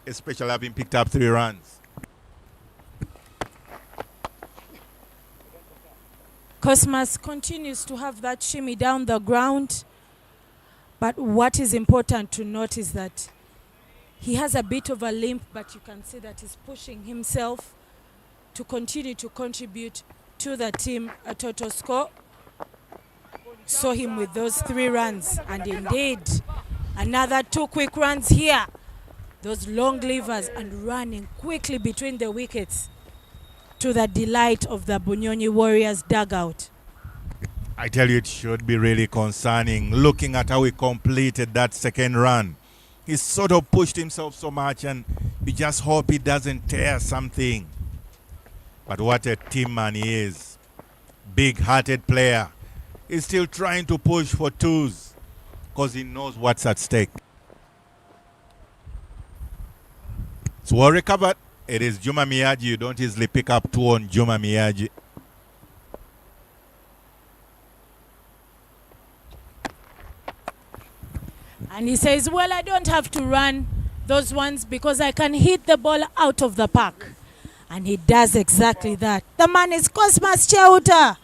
especially having picked up 3 runs. Cosmas continues to have that shimmy down the ground, but what is important to note is that he has a bit of a limp, but you can see that he's pushing himself to continue to contribute to the team a total score. Saw him with those 3 runs, and indeed another 2 quick runs here. Those long levers and running quickly between the wickets to the delight of the Bunyonyi Warriors dugout. I tell you, it should be really concerning looking at how he completed that second run. He sort of pushed himself so much, and you just hope he doesn't tear something. But what a team man he is. Big-hearted player. He's still trying to push for 2s because he knows what's at stake. It's well recovered. It is Juma Miyaji. You don't easily pick up 2 on Juma Miyaji. And he says, well, I don't have to run those ones because I can hit the ball out of the park. And he does exactly that. The man is Cosmas Chuta,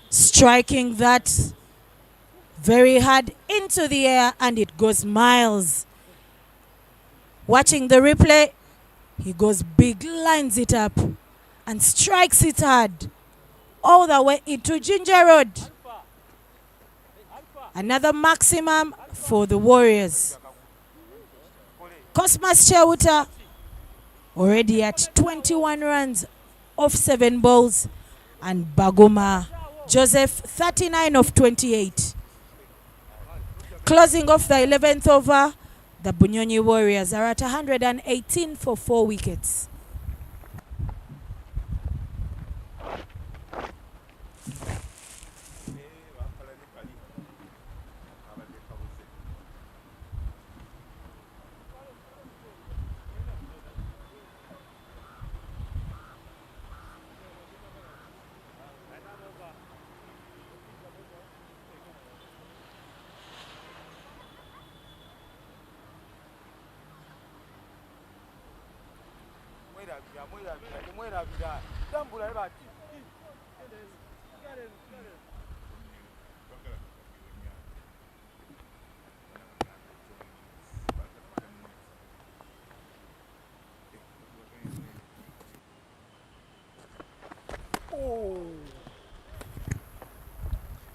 striking that very hard into the air, and it goes miles. Watching the replay, he goes big, lines it up, and strikes it hard all the way into Ginger Road. Another maximum for the Warriors. Cosmas Chuta already at 21 runs off 7 balls, and Baguma Joseph 39 of 28. Closing off the 11th over, the Bunyonyi Warriors are at 118 for 4 wickets.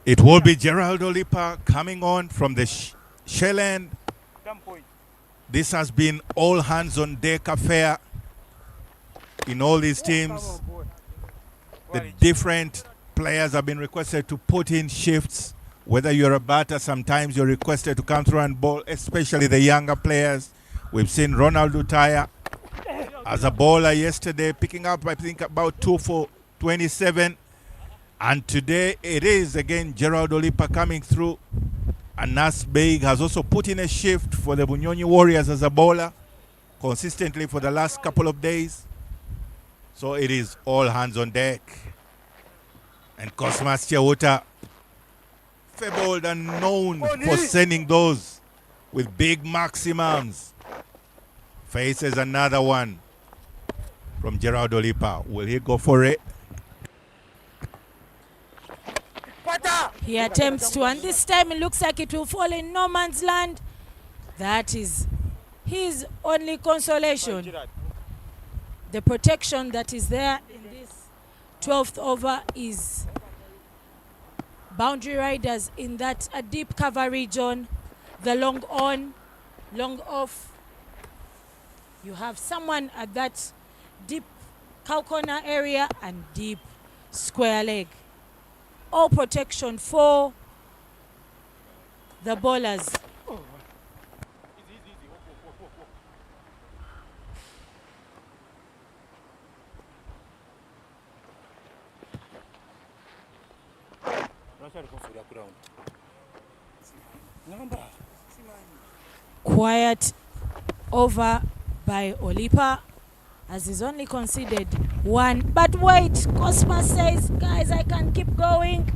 It will be Gerald Olipa coming on from the shell end. This has been all hands on deck affair in all these teams. The different players have been requested to put in shifts. Whether you're a batter, sometimes you're requested to come through and bowl, especially the younger players. We've seen Ronald Utaya as a bowler yesterday, picking up, I think, about 2 for 27. And today it is again Gerald Olipa coming through. And Nas Beig has also put in a shift for the Bunyonyi Warriors as a bowler consistently for the last couple of days. So it is all hands on deck. And Cosmas Chuta, fabled and known for sending those with big maximums, faces another one from Gerald Olipa. Will he go for it? He attempts to, and this time it looks like it will fall in no man's land. That is his only consolation. The protection that is there in this 12th over is boundary riders in that a deep cover region, the long on, long off. You have someone at that deep cow corner area and deep square leg. All protection for the bowlers. Quiet over by Olipa, as he's only conceded one. But wait, Cosmas says, guys, I can keep going.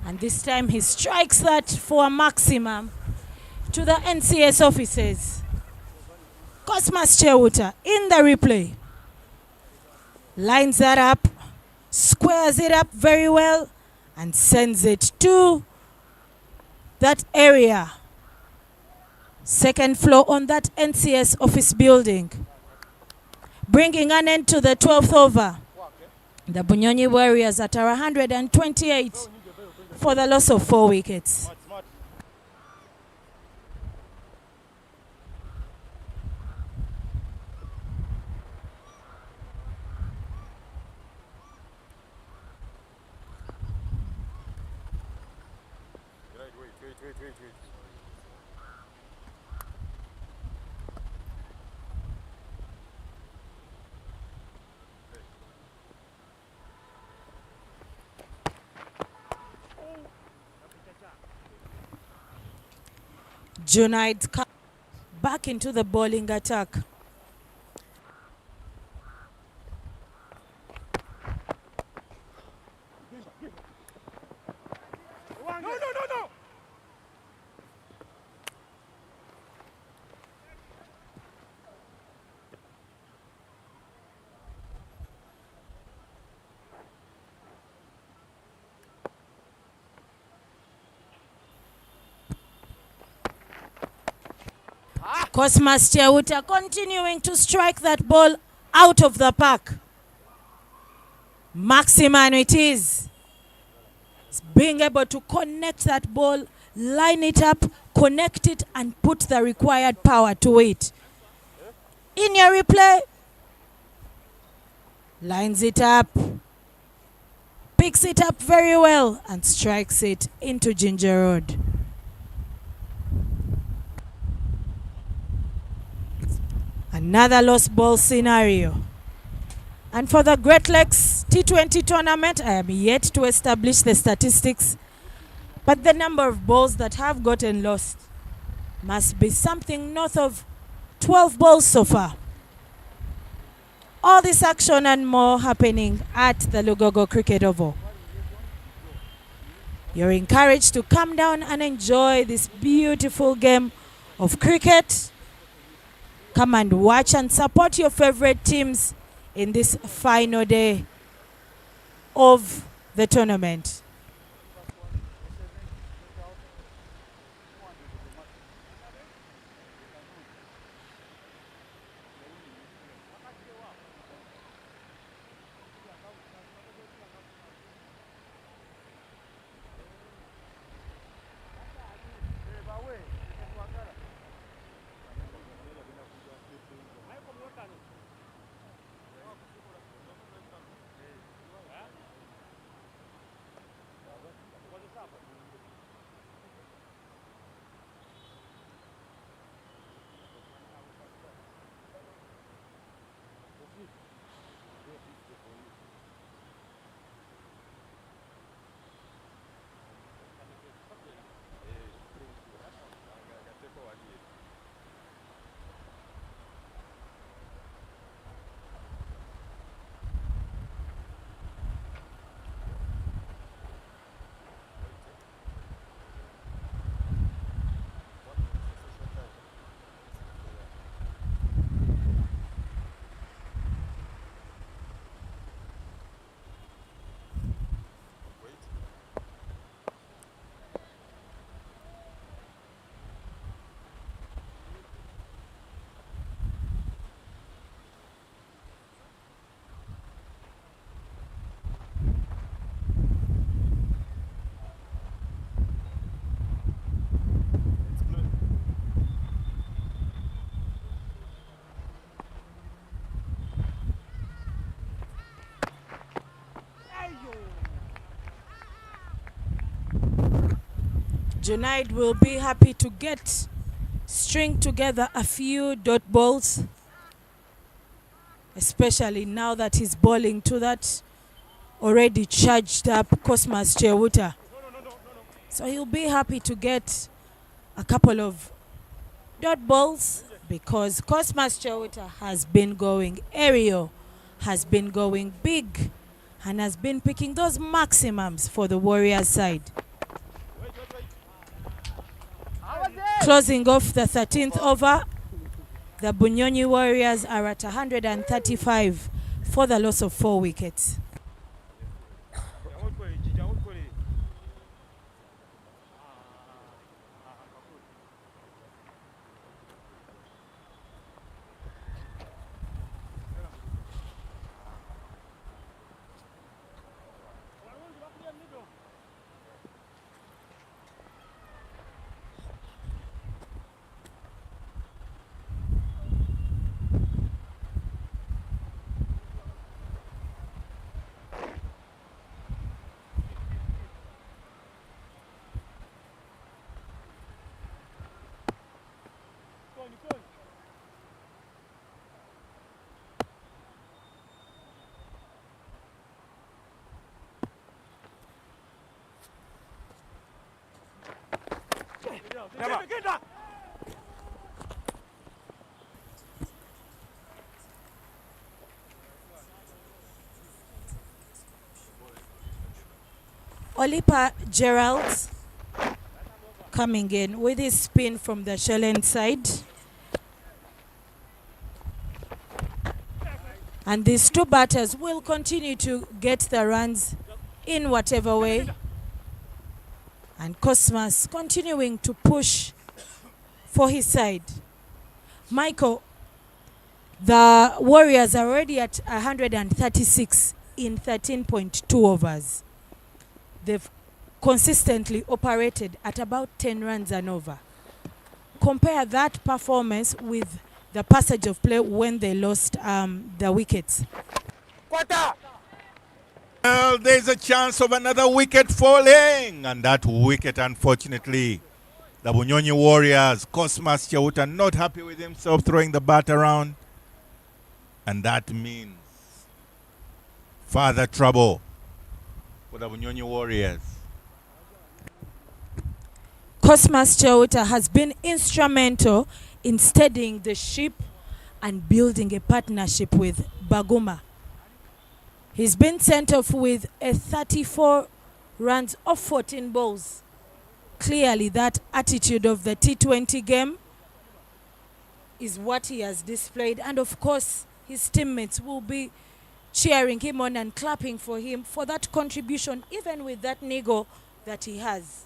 And this time he strikes that for a maximum to the NCS officers. Cosmas Chuta in the replay. Lines that up, squares it up very well, and sends it to that area. Second floor on that NCS office building. Bringing an end to the 12th over. The Bunyonyi Warriors at 128 for the loss of 4 wickets. Wait. Juna back into the bowling attack. No. Cosmas Chuta continuing to strike that ball out of the park. Maximum it is. It's being able to connect that ball, line it up, connect it, and put the required power to it. In your replay, lines it up, picks it up very well, and strikes it into Ginger Road. Another lost ball scenario. And for the Great Lakes T20 tournament, I am yet to establish the statistics, but the number of balls that have gotten lost must be something north of 12 balls so far. All this action and more happening at the Lugogo Cricket Oval. You're encouraged to come down and enjoy this beautiful game of cricket. Come and watch and support your favorite teams in this final day of the tournament. Junaid will be happy to string together a few dot balls, especially now that he's bowling to that already charged up Cosmas Chuta. So he'll be happy to get a couple of dot balls because Cosmas Chuta has been going aerial, has been going big, and has been picking those maximums for the Warriors side. Closing off the 13th over, the Bunyonyi Warriors are at 135 for the loss of 4 wickets. Olipa Gerald coming in with his spin from the shell end side. And these two batters will continue to get the runs in whatever way. And Cosmas continuing to push for his side. Michael, the Warriors are already at 136 in 13.2 overs. They've consistently operated at about 10 runs and over. Compare that performance with the passage of play when they lost the wickets. Well, there's a chance of another wicket falling. And that wicket, unfortunately, the Bunyonyi Warriors, Cosmas Chuta, not happy with himself throwing the bat around. And that means further trouble for the Bunyonyi Warriors. Cosmas Chuta has been instrumental in steadying the ship and building a partnership with Baguma. He's been sent off with a 34 runs off 14 balls. Clearly that attitude of the T20 game is what he has displayed, and of course his teammates will be cheering him on and clapping for him for that contribution, even with that niggle that he has.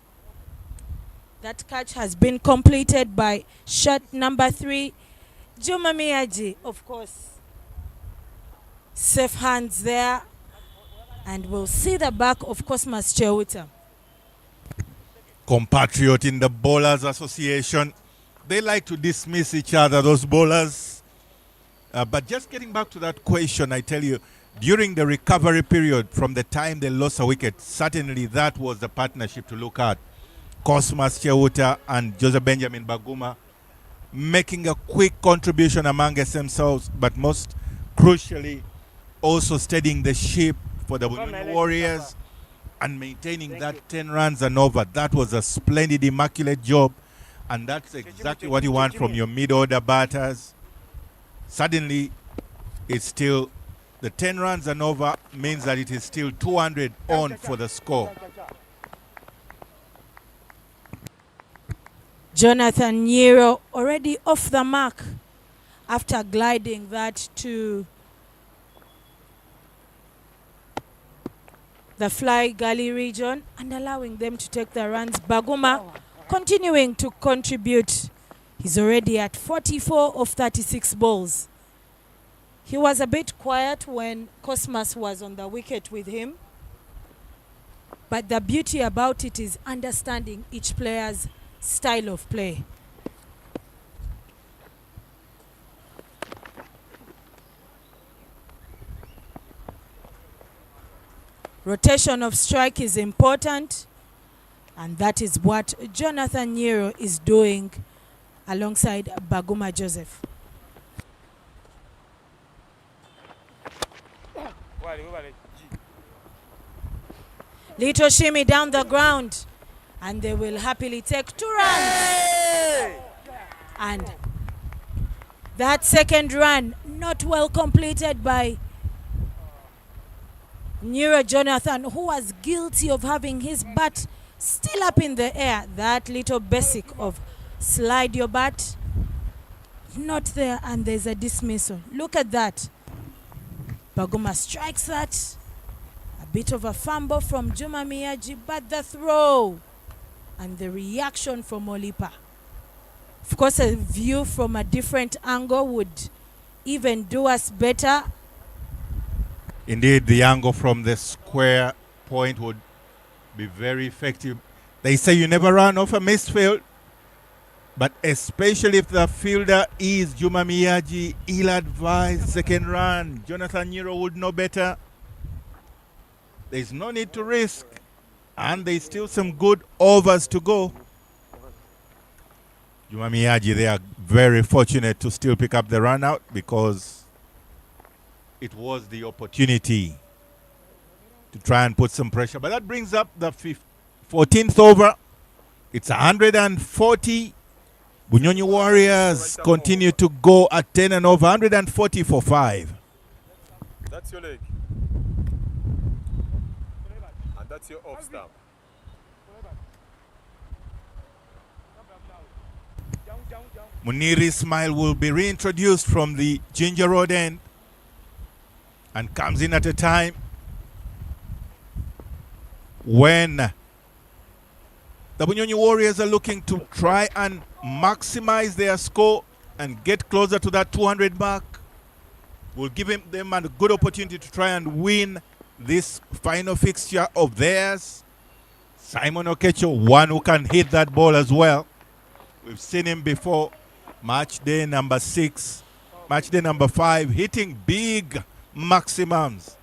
That catch has been completed by shot number 3, Juma Miyaji, of course. Safe hands there. And we'll see the back of Cosmas Chuta. Compatriot in the Bowlers Association. They like to dismiss each other, those bowlers. But just getting back to that question, I tell you, during the recovery period from the time they lost a wicket, certainly that was the partnership to look at. Cosmas Chuta and Joseph Benjamin Baguma making a quick contribution amongst themselves, but most crucially also steadying the ship for the Bunyonyi Warriors and maintaining that 10 runs and over. That was a splendid, immaculate job, and that's exactly what you want from your mid-order batters. Suddenly, it's still the 10 runs and over means that it is still 200 on for the score. Jonathan Nyiro already off the mark after gliding that to the fly gully region and allowing them to take the runs. Baguma continuing to contribute. He's already at 44 of 36 balls. He was a bit quiet when Cosmas was on the wicket with him. But the beauty about it is understanding each player's style of play. Rotation of strike is important, and that is what Jonathan Nyiro is doing alongside Baguma Joseph. Little shimmy down the ground, and they will happily take 2 runs. And that second run not well completed by Nyiro Jonathan, who was guilty of having his bat still up in the air. That little basic of slide your bat, not there, and there's a dismissal. Look at that. Baguma strikes that. A bit of a fumble from Juma Miyaji, but the throw and the reaction from Olipa. Of course, a view from a different angle would even do us better. Indeed, the angle from the square point would be very effective. They say you never run off a misfield, but especially if the fielder is Juma Miyaji, ill-advised second run. Jonathan Nyiro would know better. There's no need to risk, and there's still some good overs to go. Juma Miyaji, they are very fortunate to still pick up the run out because it was the opportunity to try and put some pressure. But that brings up the 14th over. It's 140. Bunyonyi Warriors continue to go at 10 and over. 140 for 5. That's your leg. And that's your off stamp. Munir Ismail will be reintroduced from the Ginger Road end and comes in at a time when the Bunyonyi Warriors are looking to try and maximize their score and get closer to that 200 mark. Will give them a good opportunity to try and win this final fixture of theirs. Simon Okecho, one who can hit that ball as well. We've seen him before. Match day number 6, match day number 5, hitting big maximums.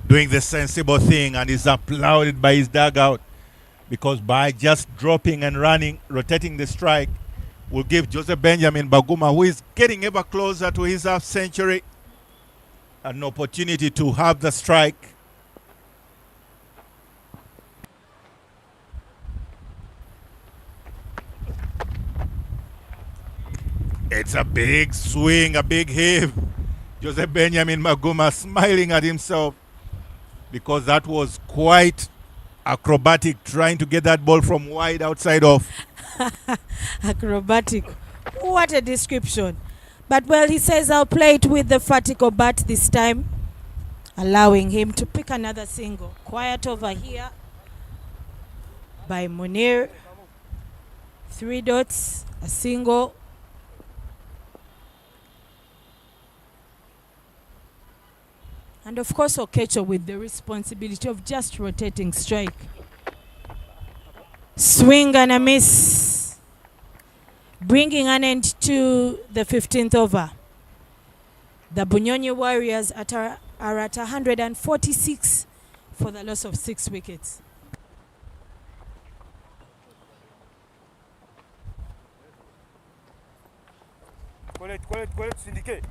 Doing the sensible thing, and is applauded by his dugout, because by just dropping and running, rotating the strike, will give Joseph Benjamin Baguma, who is getting ever closer to his half century, an opportunity to have the strike. It's a big swing, a big heave. Joseph Benjamin Baguma smiling at himself because that was quite acrobatic trying to get that ball from wide outside off. Acrobatic. What a description. But well, he says I'll play it with the vertical bat this time, allowing him to pick another single. Quiet over here by Munir. 3 dots, a single. And of course Okecho with the responsibility of just rotating strike. Swing and a miss, bringing an end to the 15th over. The Bunyonyi Warriors are at 146 for the loss of 6 wickets. Colette, syndiqué.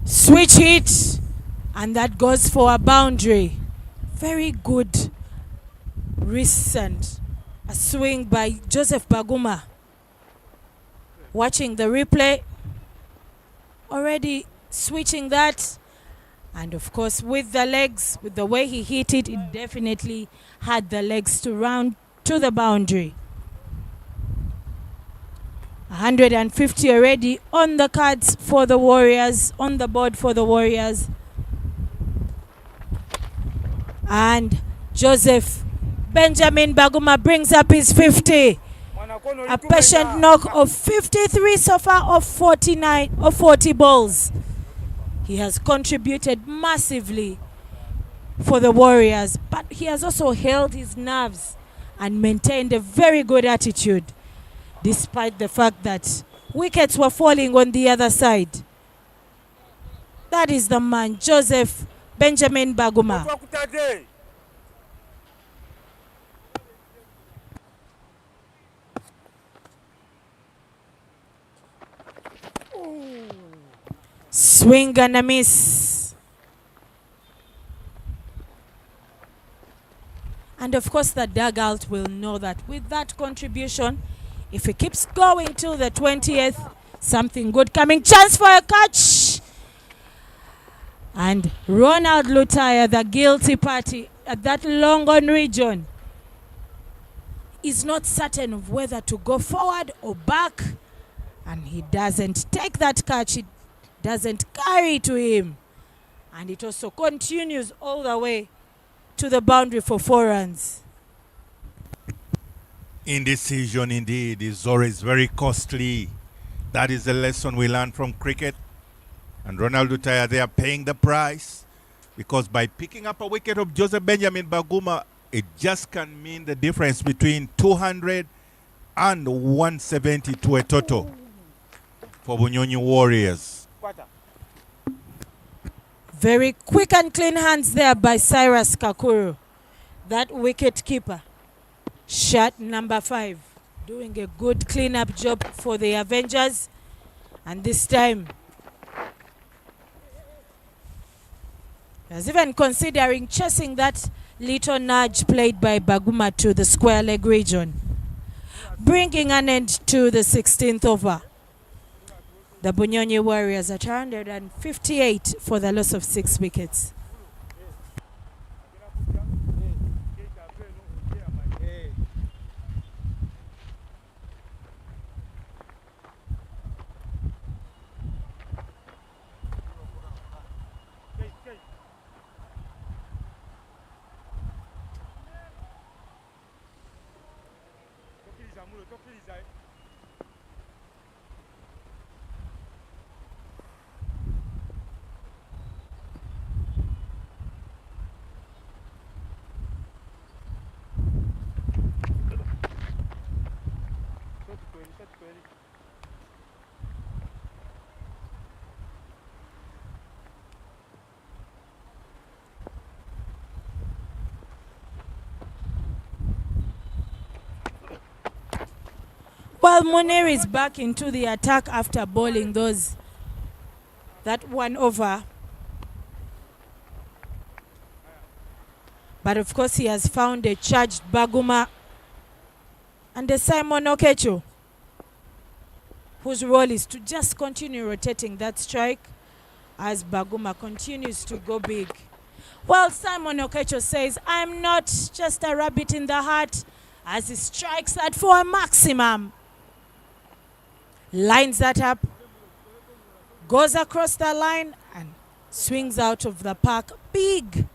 Switch hit, and that goes for a boundary. Very good recent. A swing by Joseph Baguma. Watching the replay, already switching that, and of course with the legs, with the way he hit it, it definitely had the legs to round to the boundary. 150 already on the cards for the Warriors, on the board for the Warriors. And Joseph Benjamin Baguma brings up his 50. A patient knock of 53 so far of 40 balls. He has contributed massively for the Warriors, but he has also held his nerves and maintained a very good attitude, despite the fact that wickets were falling on the other side. That is the man, Joseph Benjamin Baguma. Swing and a miss. And of course the dugout will know that with that contribution, if he keeps going till the 20th, something good coming. Chance for a catch. And Ronald Lutaya, the guilty party at that long on region, is not certain of whether to go forward or back. And he doesn't take that catch. It doesn't carry to him. And it also continues all the way to the boundary for 4 runs. Indecision indeed is always very costly. That is the lesson we learn from cricket. And Ronald Lutaya, they are paying the price, because by picking up a wicket of Joseph Benjamin Baguma, it just can mean the difference between 200 and 170 to a total for Bunyonyi Warriors. Very quick and clean hands there by Cyrus Kakuru, that wicket keeper. Shot number 5, doing a good clean-up job for the Avengers. And this time, was even considering chasing that little nudge played by Baguma to the square leg region, bringing an end to the 16th over. The Bunyonyi Warriors at 158 for the loss of 6 wickets. Well, Munir is back into the attack after bowling that one over. But of course he has found a charged Baguma and a Simon Okecho, whose role is to just continue rotating that strike as Baguma continues to go big. Well, Simon Okecho says, I'm not just a rabbit in the hat, as he strikes that for a maximum. Lines that up, goes across the line and swings out of the park big.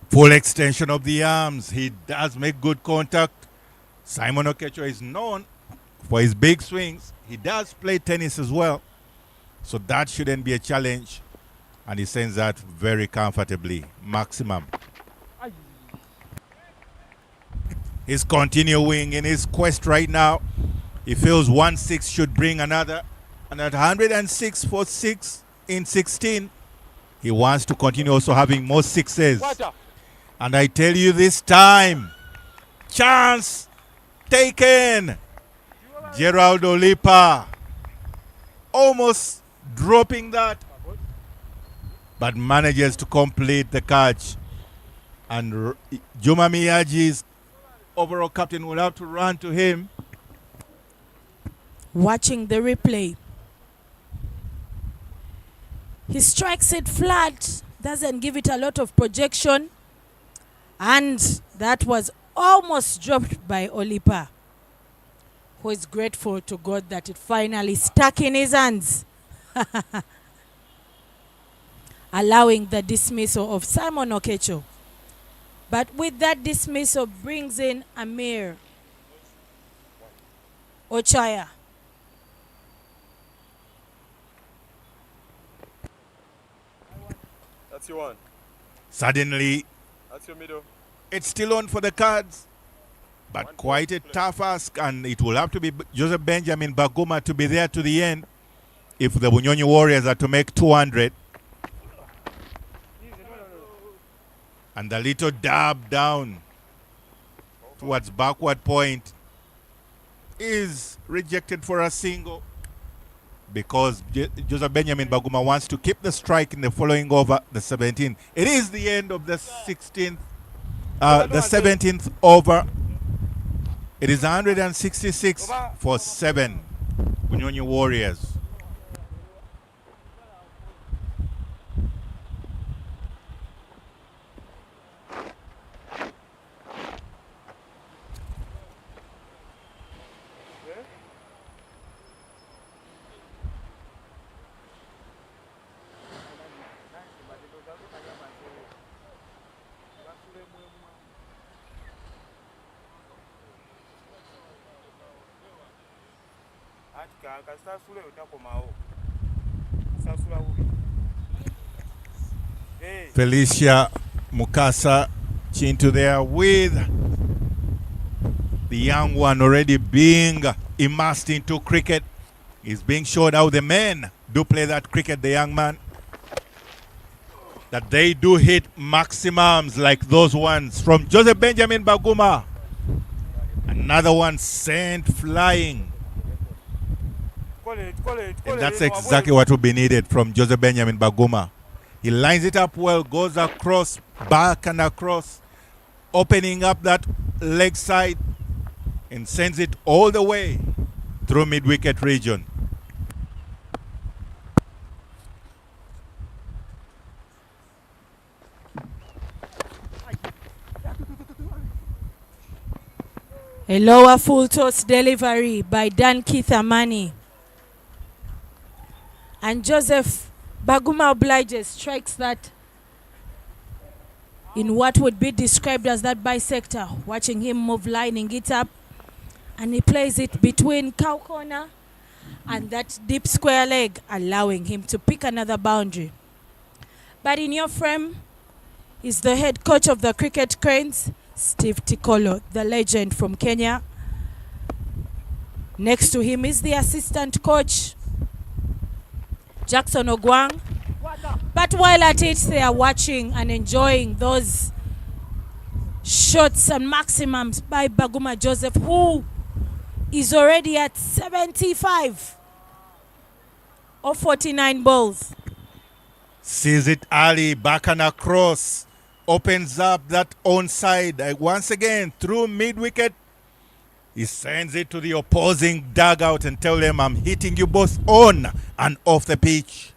Full extension of the arms. He does make good contact. Simon Okecho is known for his big swings. He does play tennis as well, so that shouldn't be a challenge. And he sends that very comfortably. Maximum. He's continuing in his quest right now. He feels 1-6 should bring another. And at 106 for 6 in 16, he wants to continue also having more sixes. And I tell you this time, chance taken. Gerald Olipa almost dropping that, but manages to complete the catch. And Juma Miyaji's overall captain will have to run to him. Watching the replay, he strikes it flat, doesn't give it a lot of projection, and that was almost dropped by Olipa, who is grateful to God that it finally stuck in his hands, allowing the dismissal of Simon Okecho. But with that dismissal brings in Amir Ochaya. That's your one. Suddenly, That's your middle. it's still on for the Cards, but quite a tough ask, and it will have to be Joseph Benjamin Baguma to be there to the end if the Bunyonyi Warriors are to make 200. And the little dab down towards backward point is rejected for a single, because Joseph Benjamin Baguma wants to keep the strike in the following over, the 17th. It is the end of the 16th, the 17th over. It is 166 for 7 Bunyonyi Warriors. Felicia Mukasa Chintu there with the young one already being immersed into cricket. He's being showed how the men do play that cricket, the young man. That they do hit maximums like those ones from Joseph Benjamin Baguma. Another one sent flying. And that's exactly what will be needed from Joseph Benjamin Baguma. He lines it up well, goes across, back and across, opening up that leg side and sends it all the way through mid-wicket region. A lower full toss delivery by Dan Kithamani. And Joseph Baguma obliges, strikes that in what would be described as that bisector. Watching him move, lining it up. And he plays it between cow corner and that deep square leg, allowing him to pick another boundary. But in your frame is the head coach of the Cricket Cranes, Steve Tikolo, the legend from Kenya. Next to him is the assistant coach, Jackson Ogwang. But while at it, they are watching and enjoying those shots and maximums by Baguma Joseph, who is already at 75 of 49 balls. Sees it early, back and across. Opens up that onside. Once again, through mid-wicket. He sends it to the opposing dugout and tells them, I'm hitting you both on and off the pitch.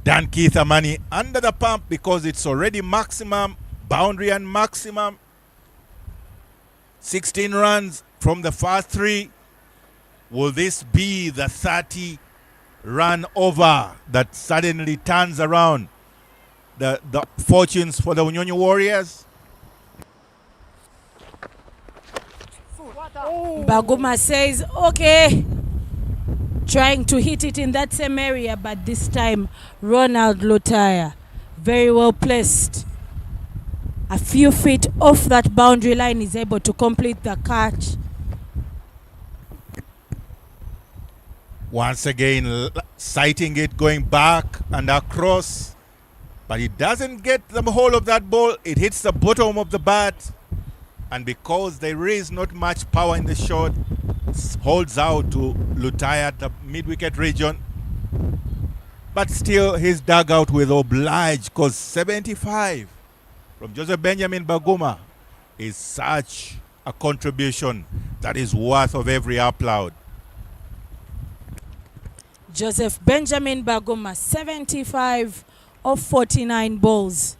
Dan Keith Amani under the pump because it's already maximum, boundary and maximum. 16 runs from the first three. Will this be the 30 run over that suddenly turns around the fortunes for the Unyonyi Warriors? Baguma says, okay, trying to hit it in that same area, but this time Ronald Lotaya, very well placed, a few feet off that boundary line, is able to complete the catch. Once again, sighting it, going back and across, but it doesn't get the whole of that ball. It hits the bottom of the bat, and because there is not much power in the shot, holds out to Lutaya at the mid-wicket region. But still, his dugout will oblige, because 75 from Joseph Benjamin Baguma is such a contribution that is worth of every applaud. Joseph Benjamin Baguma, 75 of 49 balls.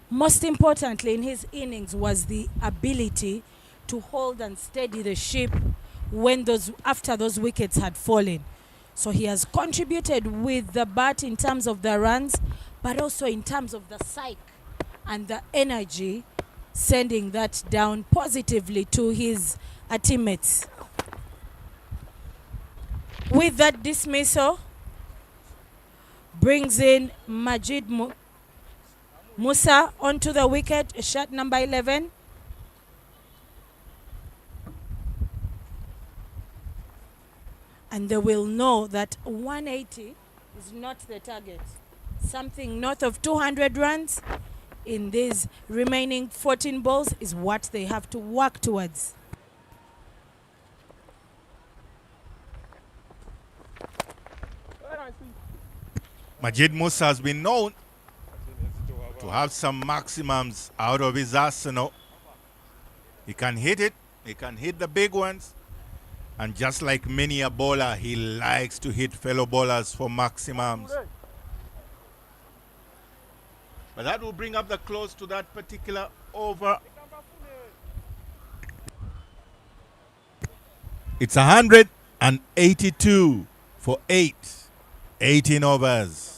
Most importantly in his innings was the ability to hold and steady the ship when after those wickets had fallen. So he has contributed with the bat in terms of the runs, but also in terms of the psyche and the energy, sending that down positively to his teammates. With that dismissal, brings in Majid Musa onto the wicket, shot number 11. And they will know that 180 is not the target. Something north of 200 runs in these remaining 14 balls is what they have to work towards. Majid Musa has been known to have some maximums out of his arsenal. He can hit it, he can hit the big ones, and just like many a bowler, he likes to hit fellow bowlers for maximums. But that will bring up the close to that particular over. It's 182 for 18 overs.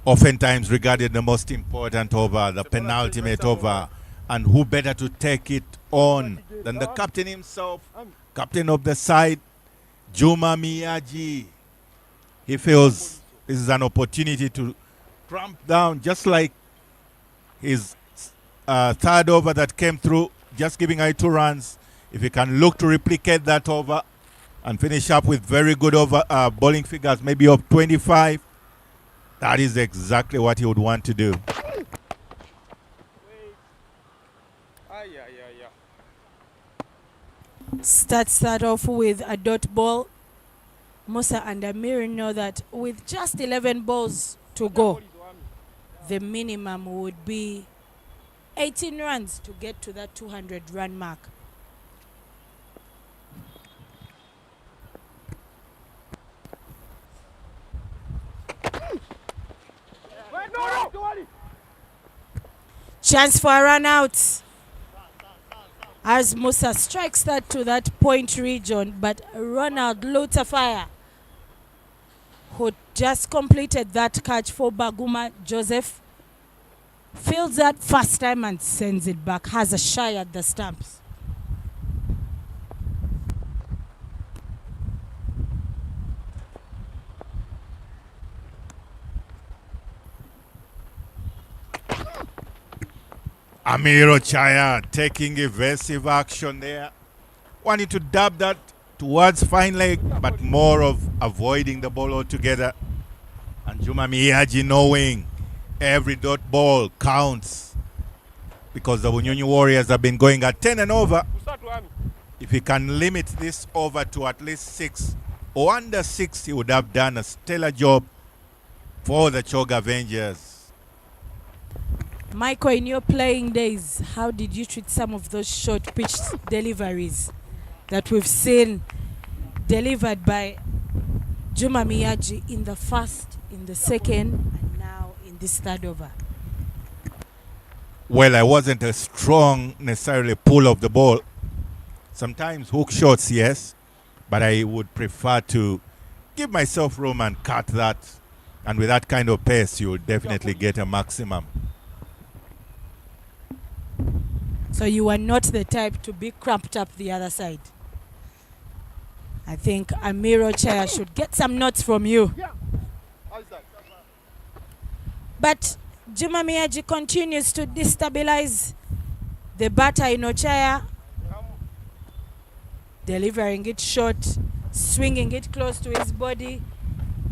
Oftentimes regarded the most important over, the penultimate over, and who better to take it on than the captain himself, captain of the side, Juma Miyaji. He feels this is an opportunity to cramp down, just like his third over that came through, just giving away 2 runs. If he can look to replicate that over and finish up with very good over bowling figures, maybe of 25, that is exactly what he would want to do. Starts that off with a dot ball. Musa and Amir know that with just 11 balls to go, the minimum would be 18 runs to get to that 200 run mark. Chance for a run out as Musa strikes that to that point region, but Ronald Lutafire, who just completed that catch for Baguma Joseph, fields that first time and sends it back, has a shy at the stumps. Amiro Chaya taking evasive action there. Wanting to dab that towards fine leg, but more of avoiding the ball altogether. And Juma Miyaji knowing every dot ball counts. because the Bunyonyi Warriors have been going at 10 and over. Usatu wami. If he can limit this over to at least 6 or under 6, he would have done a stellar job for the Choga Avengers. Michael, in your playing days, how did you treat some of those short pitch deliveries that we've seen delivered by Juma Miyaji in the first, in the second, and now in this third over? Well, I wasn't a strong necessarily pull of the ball. Sometimes hook shots, yes, but I would prefer to give myself room and cut that. And with that kind of pace, you would definitely get a maximum. So you are not the type to be cramped up the other side. I think Amiro Chaya should get some notes from you. But Juma Miyaji continues to destabilize the batter in Ochaya, delivering it short, swinging it close to his body,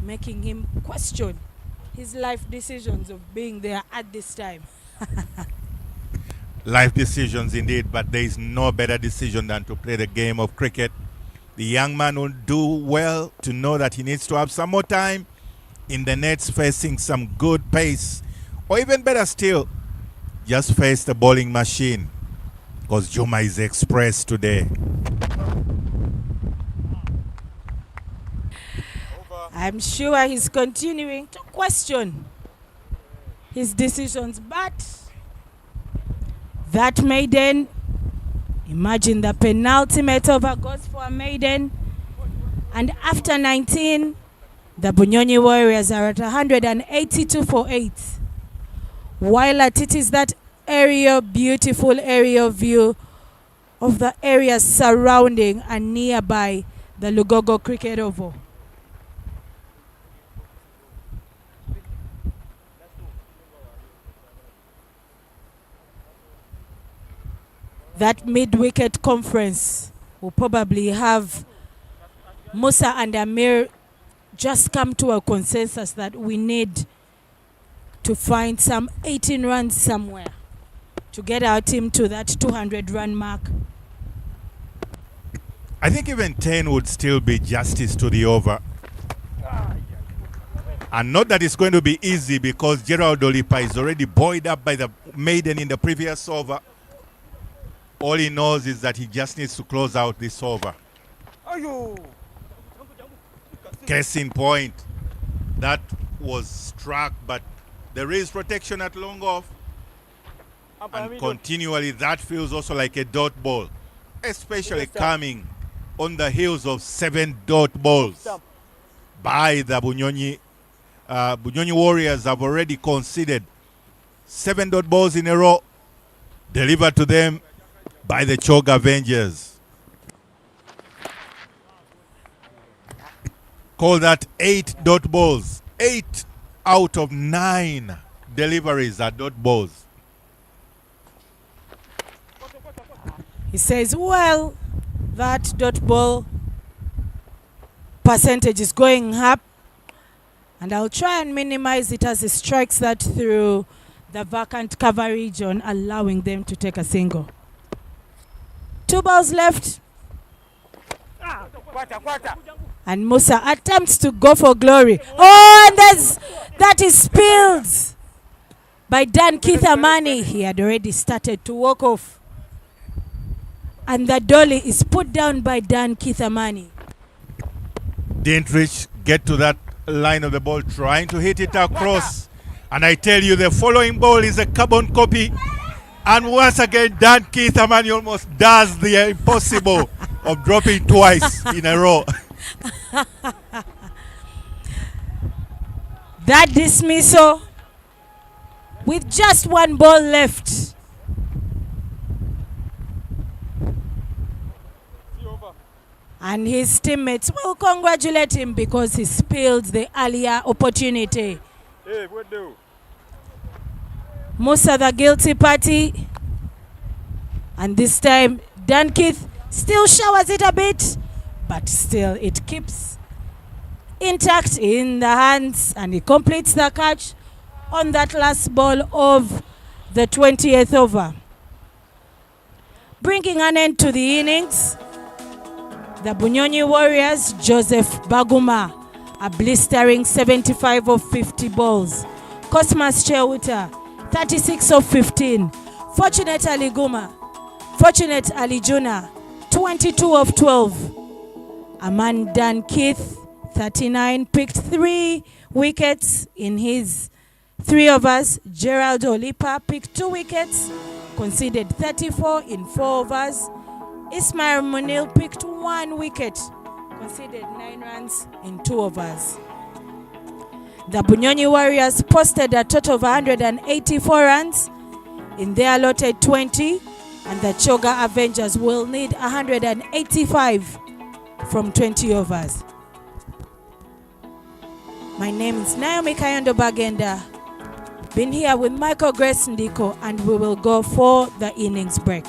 making him question his life decisions of being there at this time. Life decisions indeed, but there is no better decision than to play the game of cricket. The young man will do well to know that he needs to have some more time in the nets facing some good pace. Or even better still, just face the bowling machine, because Juma is express today. I'm sure he's continuing to question his decisions, but that maiden, imagine the penultimate over goes for a maiden, and after 19, the Bunyonyi Warriors are at 182 for 8. While it is that beautiful aerial view of the areas surrounding and nearby the Lugogo cricket oval. That mid-wicket conference will probably have Musa and Amir just come to a consensus that we need to find some 18 runs somewhere to get our team to that 200-run mark. I think even 10 would still be justice to the over. And not that it's going to be easy, because Gerald Olipa is already buoyed up by the maiden in the previous over. All he knows is that he just needs to close out this over. Case in point, that was struck, but there is protection at long off. And continually, that feels also like a dot ball, especially coming on the heels of 7 dot balls by the Bunyonyi. Bunyonyi Warriors have already conceded 7 dot balls in a row, delivered to them by the Choga Avengers. Call that 8 dot balls. 8 out of 9 deliveries are dot balls. He says, well, that dot ball percentage is going up, and I'll try and minimize it as he strikes that through the vacant cover region, allowing them to take a single. 2 balls left. And Musa attempts to go for glory. Oh, and that is spilled by Dan Keith Amani. He had already started to walk off. And the dolly is put down by Dan Keith Amani. Didn't reach, get to that line of the ball, trying to hit it across. And I tell you, the following ball is a carbon copy. And once again, Dan Keith Amani almost does the impossible of dropping twice in a row. That dismissal with just 1 ball left. And his teammates will congratulate him because he spilled the earlier opportunity. Hey, what do? Musa the guilty party. And this time, Dan Keith still showers it a bit, but still it keeps intact in the hands, and he completes the catch on that last ball of the 20th over. Bringing an end to the innings, the Bunyonyi Warriors, Joseph Baguma, a blistering 75 of 50 balls. Cosmas Chuta, 36 of 15. Fortunate Ali Juna, 22 of 12. Amandan Keith, 39, picked 3 wickets in his 3 overs. Gerald Olipa picked 2 wickets, conceded 34 in 4 overs. Ismail Munil picked 1 wicket, conceded 9 runs in 2 overs. The Bunyonyi Warriors posted a total of 184 runs in their allotted 20, and the Choga Avengers will need 185 from 20 overs. My name is Naomi Kayondo Bagenda. Been here with Michael Grace Ndiko, and we will go for the innings break.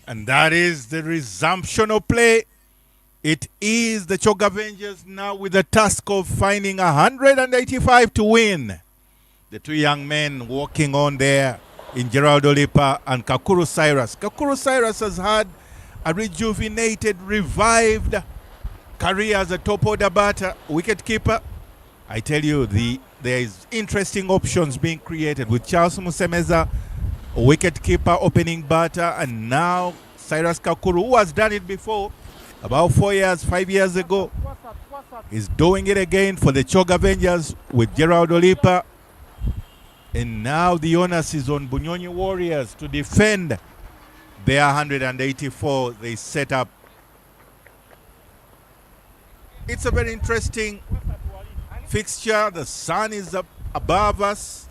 And that is the resumption of play. It is the Choga Avengers now with the task of finding 185 to win. The two young men walking on there in Gerald Olipa and Kakuru Cyrus. Kakuru Cyrus has had a rejuvenated, revived career as a top order batter, wicket keeper. I tell you, there is interesting options being created with Charles Musemeza, wicket keeper, opening batter, and now Cyrus Kakuru, who has done it before, about 5 years ago, is doing it again for the Choga Avengers with Gerald Olipa. And now the onus is on Bunyonyi Warriors to defend their 184 they set up. It's a very interesting fixture. The sun is up above us.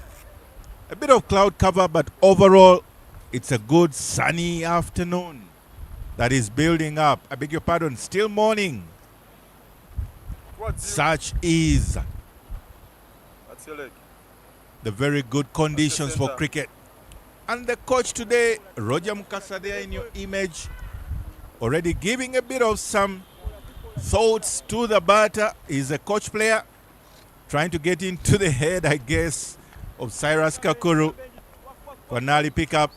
A bit of cloud cover, but overall, it's a good sunny afternoon that is building up. I beg your pardon, still morning. Such is That's your leg. the very good conditions for cricket. And the coach today, Roger Mukasa there in your image, already giving a bit of some thoughts to the batter. He's a coach player, trying to get into the head, I guess, of Cyrus Kakuru for an early pickup.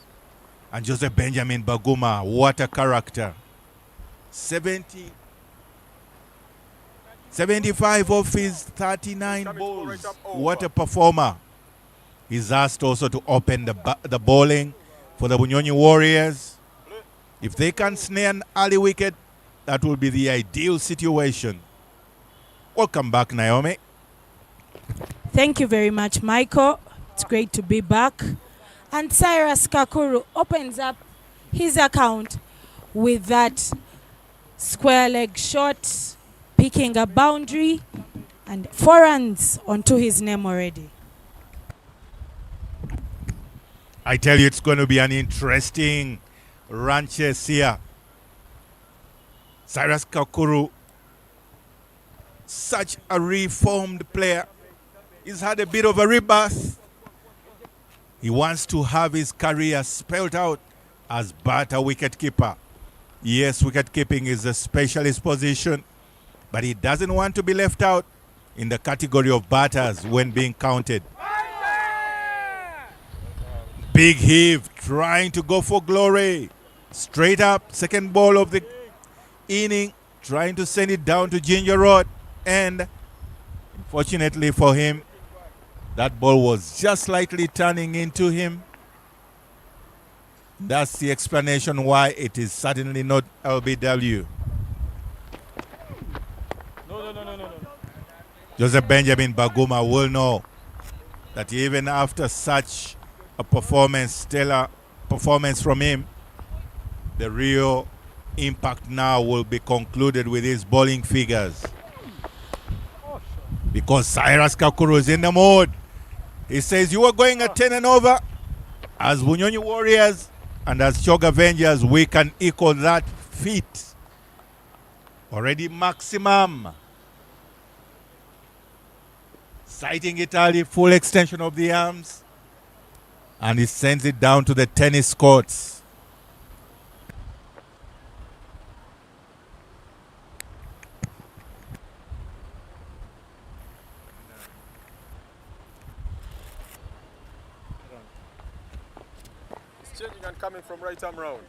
And Joseph Benjamin Baguma, what a character. 75 of his 39 balls. What a performer. He's asked also to open the bowling for the Bunyonyi Warriors. If they can snare an early wicket, that will be the ideal situation. Welcome back, Naomi. Thank you very much, Michael. It's great to be back. And Cyrus Kakuru opens up his account with that square leg shot, picking a boundary, and 4 runs onto his name already. I tell you, it's going to be an interesting run chase here. Cyrus Kakuru, such a reformed player. He's had a bit of a rebirth. He wants to have his career spelled out as batter wicketkeeper. Yes, wicketkeeping is a specialist position, but he doesn't want to be left out in the category of batters when being counted. Big heave, trying to go for glory. Straight up, second ball of the inning, trying to send it down to Ginger Road. And unfortunately for him, that ball was just slightly turning into him. That's the explanation why it is certainly not LBW. No. Joseph Benjamin Baguma will know that even after such a performance, stellar performance from him, the real impact now will be concluded with his bowling figures. Because Cyrus Kakuru is in the mood. He says, you are going at 10 and over. As Bunyonyi Warriors and as Choga Avengers, we can equal that feat. Already maximum. Sighting it early, full extension of the arms. And he sends it down to the tennis courts. It's changing and coming from right arm round.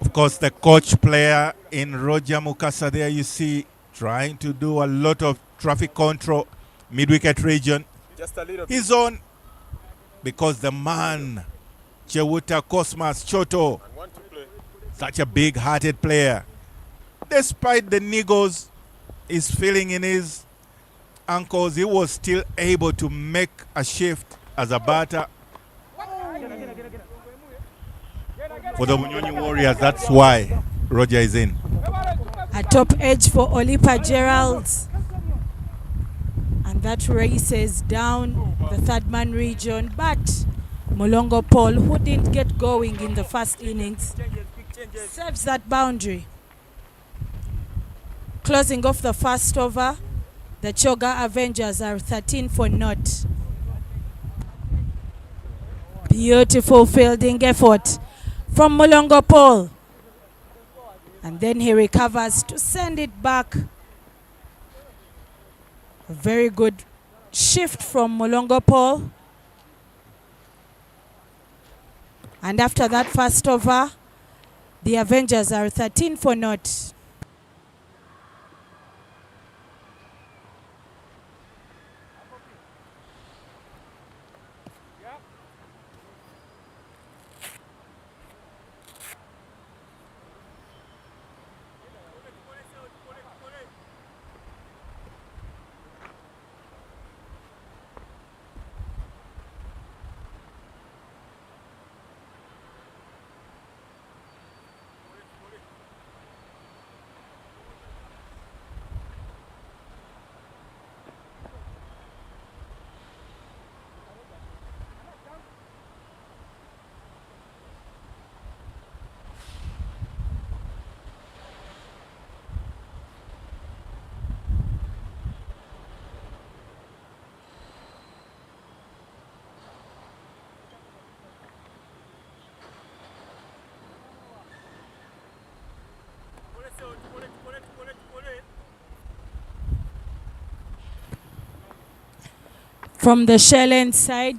Of course, the coach player in Roger Mukasa there, you see, trying to do a lot of traffic control, mid-wicket region. Just a little bit. He's on because the man, Chewuta Cosmas Chuta, And want to play. such a big-hearted player. Despite the niggles he's feeling in his ankles, he was still able to make a shift as a batter for the Bunyonyi Warriors. That's why Roger is in. A top edge for Olipa Gerald. And that races down the third man region. But Molongo Paul, who didn't get going in the first innings. Serves that boundary. Closing off the first over, the Choga Avengers are 13 for naught. Beautiful fielding effort from Mulongo Paul. And then he recovers to send it back. A very good shift from Mulongo Paul. And after that first over, the Avengers are 13 for naught. From the Shellen side,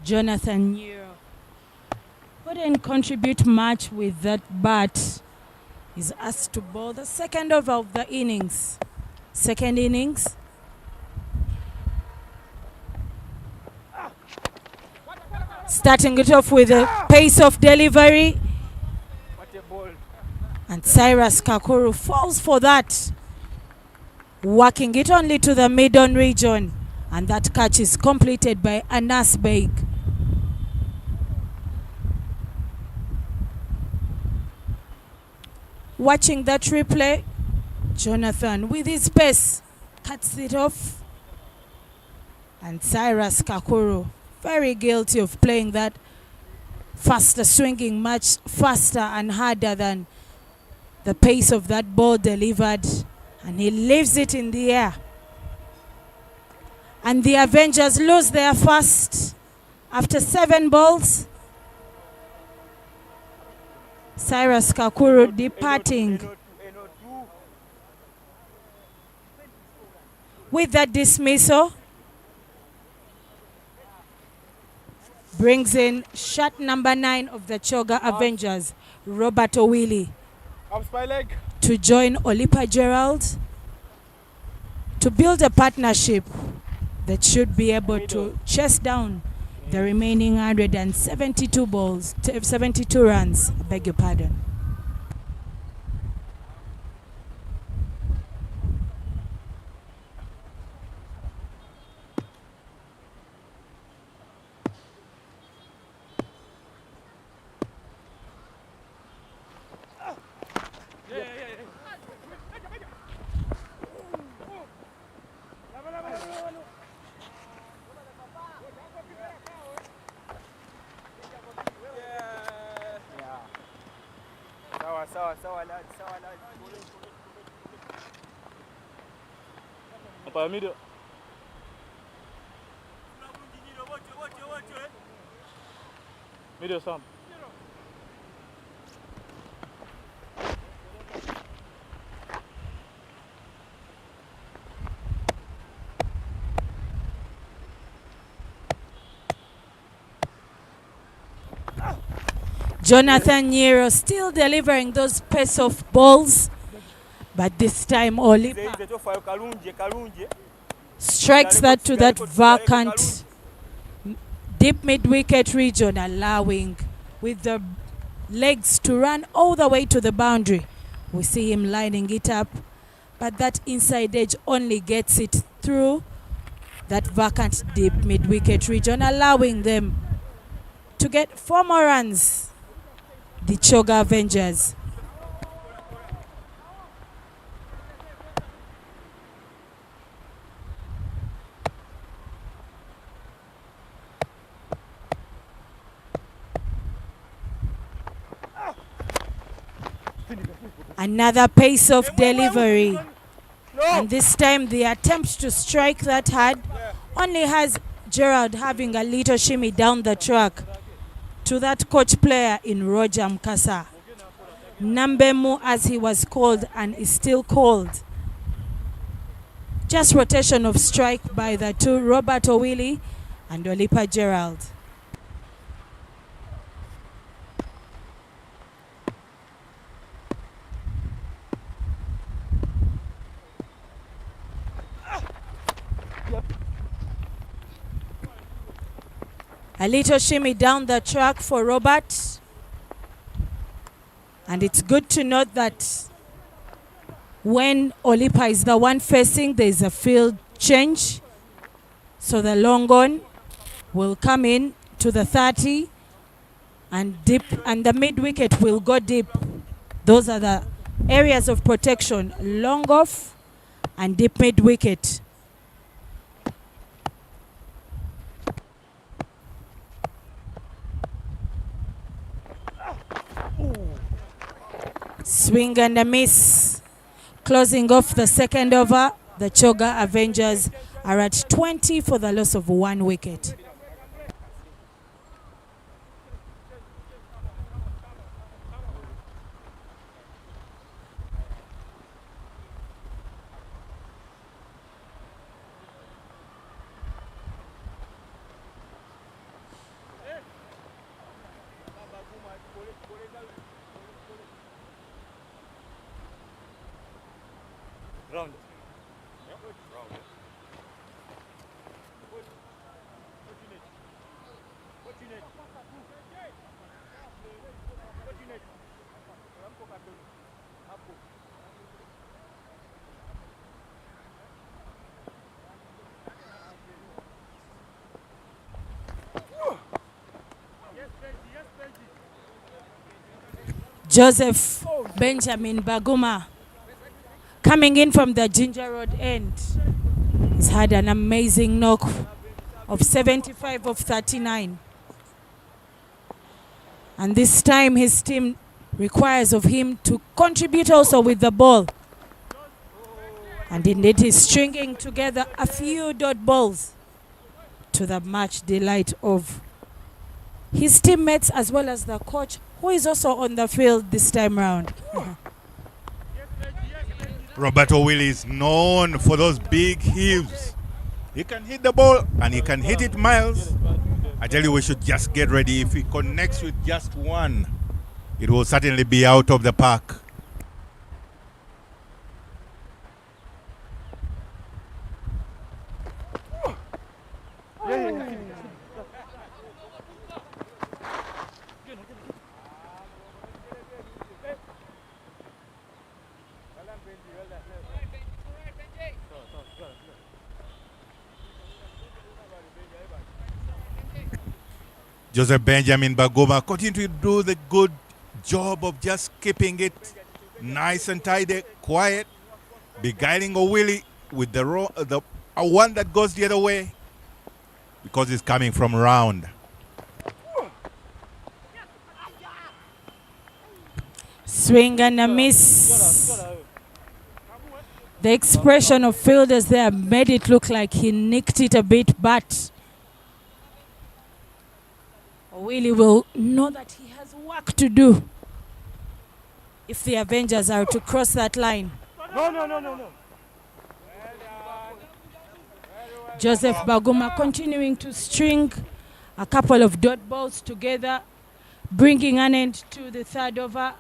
Jonathan Nero couldn't contribute much with that bat. He's asked to bowl the second over of the innings. Second innings. Starting it off with a pace of delivery. And Cyrus Kakuru falls for that. Working it only to the mid-on region. And that catch is completed by Anas Beig. Watching that replay, Jonathan with his pace cuts it off. And Cyrus Kakuru, very guilty of playing that faster, swinging much faster and harder than the pace of that ball delivered. And he leaves it in the air. And the Avengers lose their first after 7 balls. Cyrus Kakuru departing with that dismissal. Brings in shot number 9 of the Choga Avengers, Robert Owili, to join Olipa Gerald to build a partnership that should be able to chase down the remaining 172 balls, 72 runs, I beg your pardon. Umpire middle. Middle Sam. Jonathan Nero still delivering those pace of balls, but this time Olipa strikes that to that vacant deep mid-wicket region, allowing with the legs to run all the way to the boundary. We see him lining it up, but that inside edge only gets it through that vacant deep mid-wicket region, allowing them to get 4 more runs. The Choga Avengers. Another pace of delivery. And this time the attempt to strike that hard only has Gerald having a little shimmy down the track to that coach player in Roger Mkasa. Nambemu, as he was called and is still called. Just rotation of strike by the two, Robert Owili and Olipa Gerald. A little shimmy down the track for Robert. And it's good to note that when Olipa is the one facing, there is a field change. So the long on will come in to the 30 and deep, and the mid wicket will go deep. Those are the areas of protection: long off and deep mid wicket. Swing and a miss. Closing off the second over, the Choga Avengers are at 20 for the loss of 1 wicket. Round. Joseph Benjamin Baguma, coming in from the Ginger Road end, he's had an amazing knock of 75 of 39. And this time his team requires of him to contribute also with the ball. And indeed he's stringing together a few dot balls to the much delight of his teammates as well as the coach, who is also on the field this time round. Roberto Willie is known for those big heaves. He can hit the ball and he can hit it miles. I tell you, we should just get ready. If he connects with just one, it will certainly be out of the park. Joseph Benjamin Baguma continue to do the good job of just keeping it nice and tidy, quiet, beguiling O'Willie with the one that goes the other way because it's coming from round. Swing and a miss. The expression of fielders there made it look like he nicked it a bit, but Willie will know that he has work to do if the Avengers are to cross that line. No. Joseph Baguma continuing to string a couple of dot balls together, bringing an end to the third over.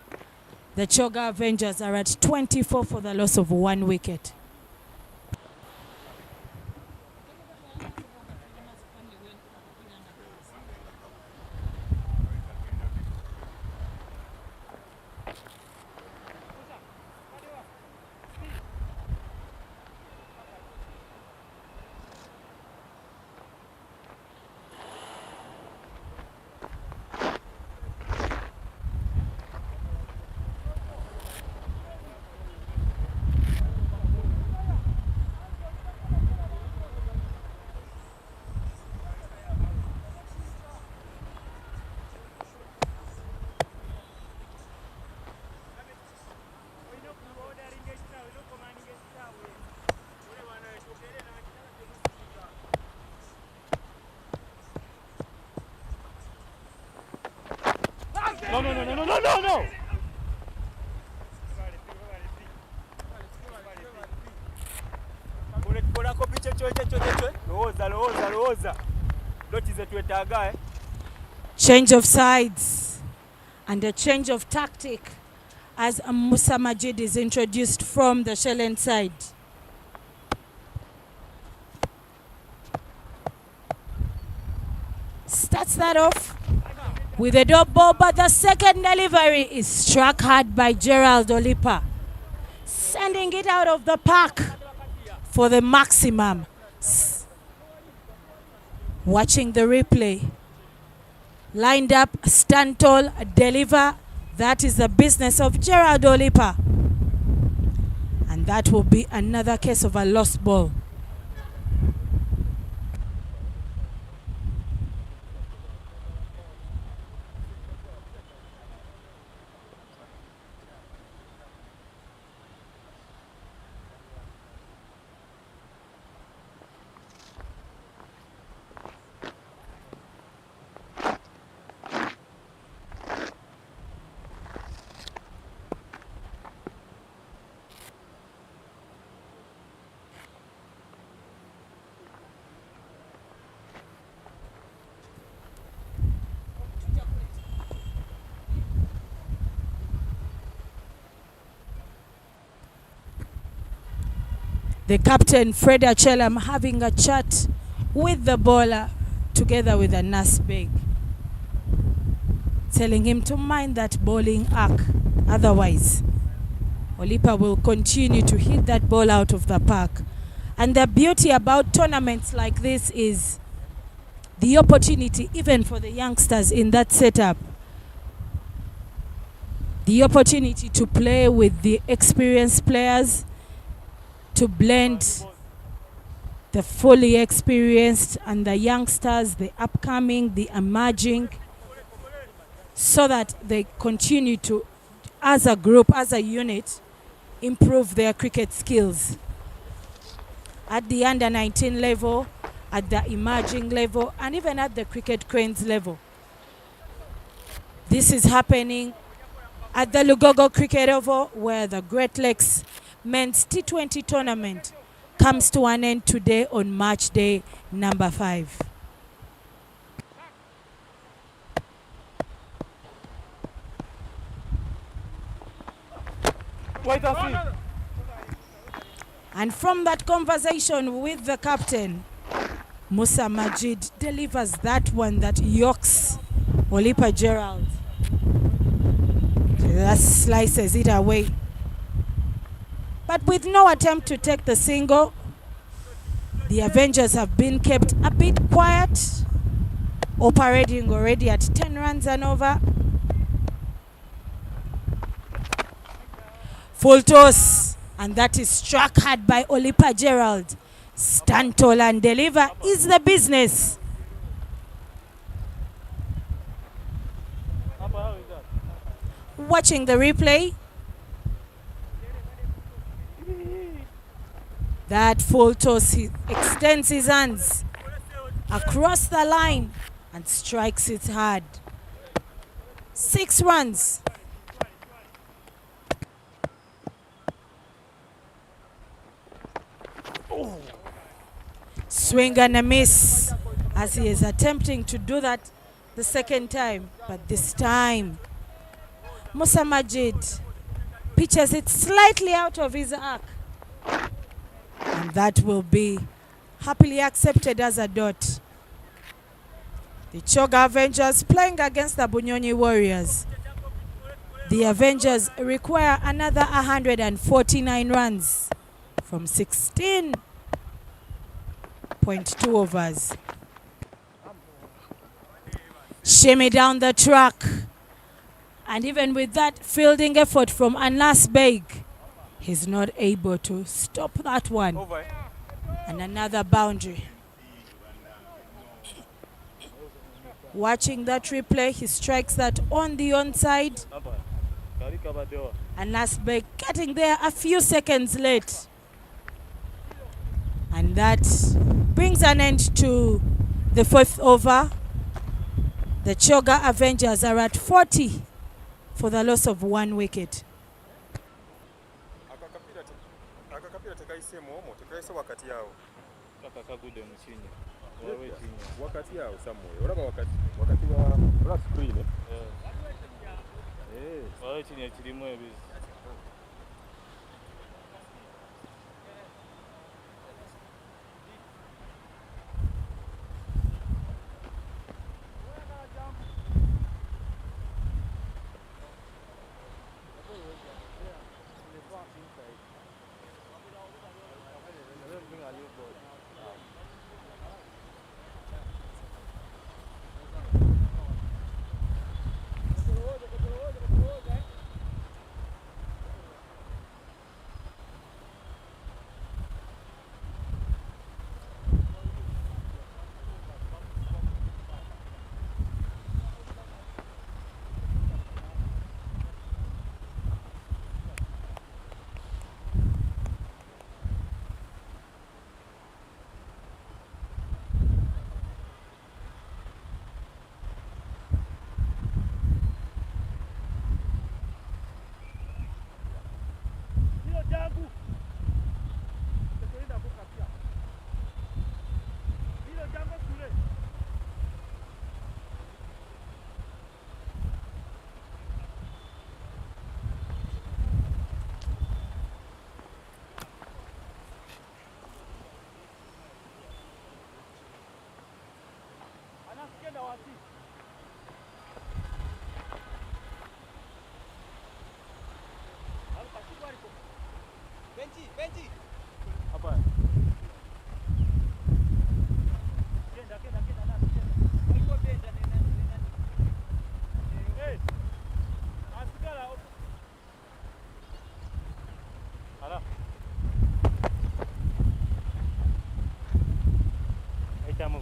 The Choga Avengers are at 24 for the loss of 1 wicket. No, no, no, no, no, no, no, no. Kolako picha chochote. Lowooza. Lotize twetaaga. Change of sides and a change of tactic as Musa Majid is introduced from the shell end side. Starts that off with a dot ball, but the second delivery is struck hard by Gerald Olipa, sending it out of the park for the maximum. Watching the replay. Lined up, stand tall, deliver. That is the business of Gerald Olipa. And that will be another case of a lost ball. The captain, Fred Achelam, having a chat with the bowler together with a nurse bag, telling him to mind that bowling arc. Otherwise, Olipa will continue to hit that ball out of the park. And the beauty about tournaments like this is the opportunity, even for the youngsters in that setup, the opportunity to play with the experienced players, to blend the fully experienced and the youngsters, the upcoming, the emerging, so that they continue to, as a group, as a unit, improve their cricket skills at the under 19 level, at the emerging level, and even at the cricket cranes level. This is happening at the Lugogo Cricket Oval, where the Great Lakes Men's T20 tournament comes to an end today on March Day number 5. Wait and see. And from that conversation with the captain, Musa Majid delivers that one that yokes Olipa Gerald. That slices it away. But with no attempt to take the single, the Avengers have been kept a bit quiet, operating already at 10 runs and over. Full toss, and that is struck hard by Olipa Gerald. Stand tall and deliver is the business. Watching the replay, that full toss, he extends his hands across the line and strikes it hard. 6 runs. Swing and a miss, as he is attempting to do that the second time, but this time Musa Majid pitches it slightly out of his arc, and that will be happily accepted as a dot. The Choga Avengers playing against the Bunyonyi Warriors. The Avengers require another 149 runs from 16.2 overs. Shimmy down the track, and even with that fielding effort from Anas Beg, he's not able to stop that one. Over. And another boundary. Watching that replay, he strikes that on the onside. And Nasbek getting there a few seconds late. And that brings an end to the 4th over. The Choga Avengers are at 40 for the loss of 1 wicket. akakapira tekaise momo tekaise wakati yao Kakakagude mchinyi. wakati yao somewhere olaba wakati wa screen Wawe chini ya kirimu ebizi.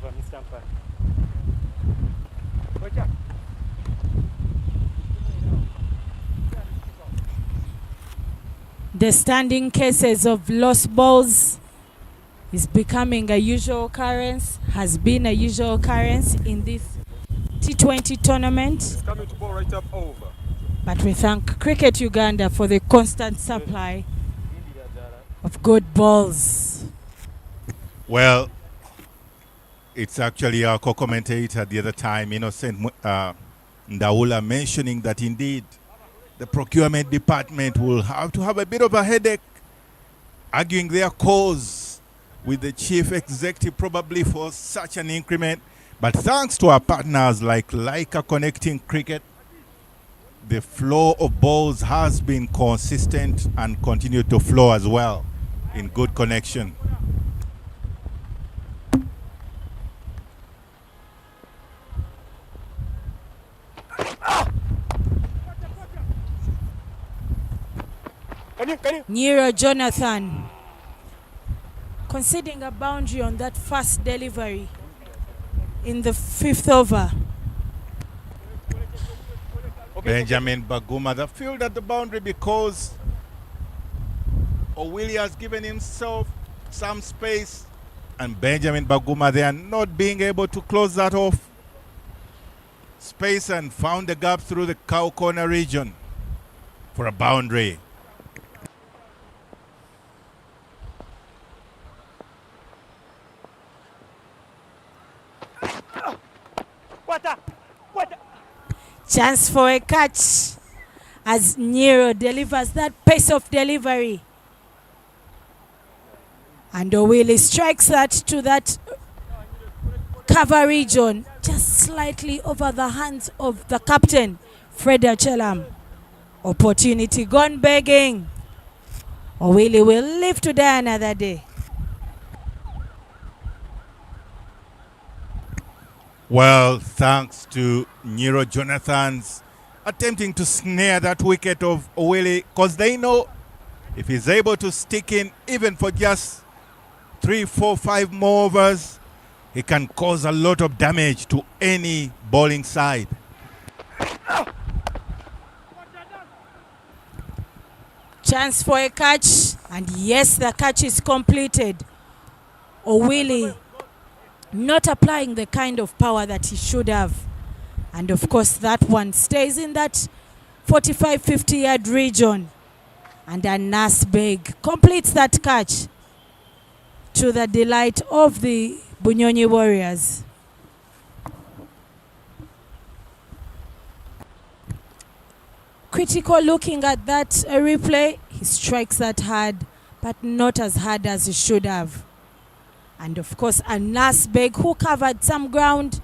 Mr. Umpire. The standing cases of lost balls is becoming a usual occurrence, has been a usual occurrence in this T20 tournament. It's coming to ball right up over. But we thank Cricket Uganda for the constant supply of good balls. Well, it's actually our co-commentator the other time, Innocent Ndaula, mentioning that indeed the procurement department will have to have a bit of a headache arguing their cause with the chief executive probably for such an increment. But thanks to our partners like Leica Connecting Cricket, the flow of balls has been consistent and continued to flow as well in good connection. Nero Jonathan conceding a boundary on that first delivery in the 5th over. Benjamin Baguma, the field at the boundary because O'Willie has given himself some space, and Benjamin Baguma, they are not being able to close that off space and found the gap through the cow corner region for a boundary. Chance for a catch as Nero delivers that pace of delivery. And O'Willie strikes that to that cover region, just slightly over the hands of the captain, Fred Achelam. Opportunity gone begging. O'Willie will live to die another day. Well, thanks to Nero Jonathan's attempting to snare that wicket of O'Willie, because they know if he's able to stick in even for just 3, 4, 5 more overs, he can cause a lot of damage to any bowling side. Chance for a catch, and yes, the catch is completed. O'Willie not applying the kind of power that he should have. And of course that one stays in that 45-50 yard region. And a Nasbeg completes that catch to the delight of the Bunyonyi Warriors. Critical looking at that replay. He strikes that hard, but not as hard as he should have. And of course, a Nasbeg, who covered some ground,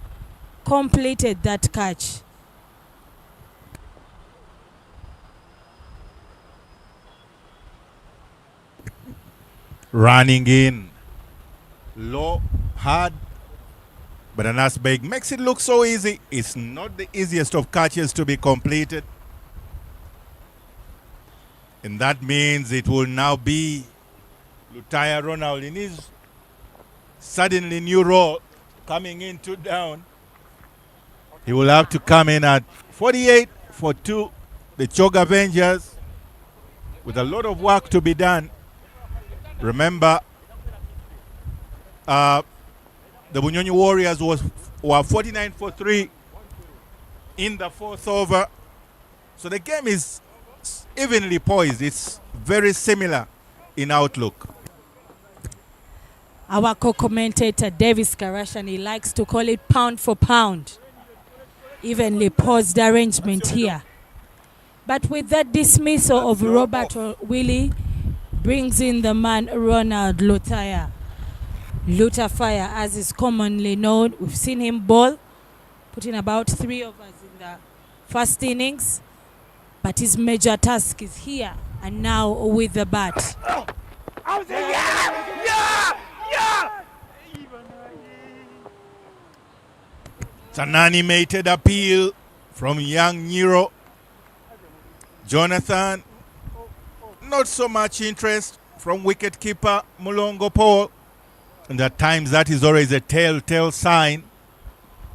completed that catch. Running in low, hard, but a Nasbeg makes it look so easy. It's not the easiest of catches to be completed. And that means it will now be Lutaya Ronald in his suddenly new role, coming into down. He will have to come in at 48 for 2. The Choga Avengers with a lot of work to be done. Remember, the Bunyonyi Warriors were 49 for 3 in the 4th over. So the game is evenly poised. It's very similar in outlook. Our co-commentator Davis Karashan, he likes to call it pound for pound. Evenly paused arrangement here. But with that dismissal of Robert Willie, brings in the man Ronald Lutaya. Lutafire, as is commonly known. We've seen him bowl, putting about 3 overs in the first innings. But his major task is here and now with the bat. It's an animated appeal from young Nero. Jonathan, not so much interest from wicketkeeper Mulongo Paul. And at times that is always a telltale sign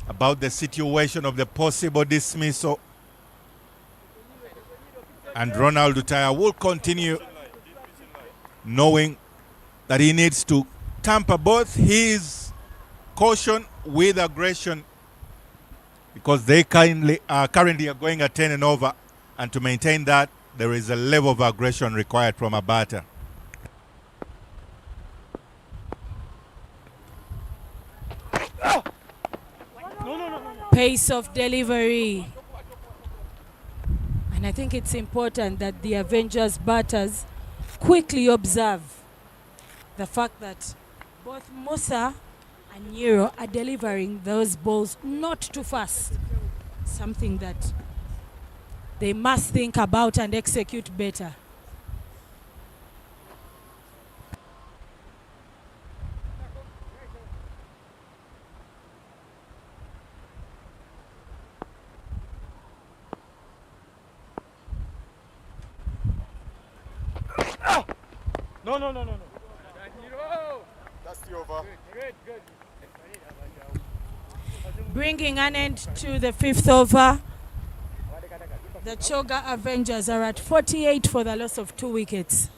about the situation of the possible dismissal. And Ronald Lutaya will continue knowing that he needs to tamper both his caution with aggression, because they currently are going at 10 and over, and to maintain that, there is a level of aggression required from a batter. Pace of delivery. And I think it's important that the Avengers batters quickly observe the fact that both Musa and Nero are delivering those balls not too fast. Something that they must think about and execute better. No. That's the over. Good. Bringing an end to the 5th over. The Choga Avengers are at 48 for the loss of 2 wickets.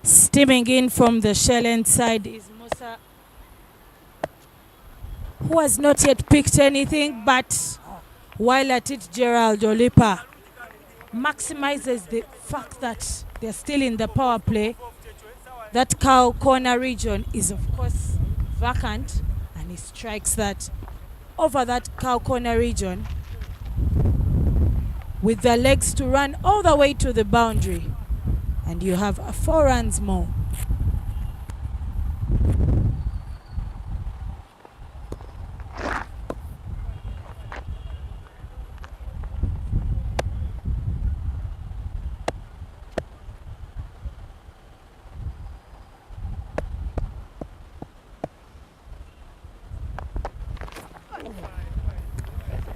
Steaming in from the shell end side is Musa, who has not yet picked anything, but while at it, Gerald Olipa maximizes the fact that they're still in the power play. That cow corner region is of course vacant, and he strikes that over that cow corner region with the legs to run all the way to the boundary, and you have 4 runs more.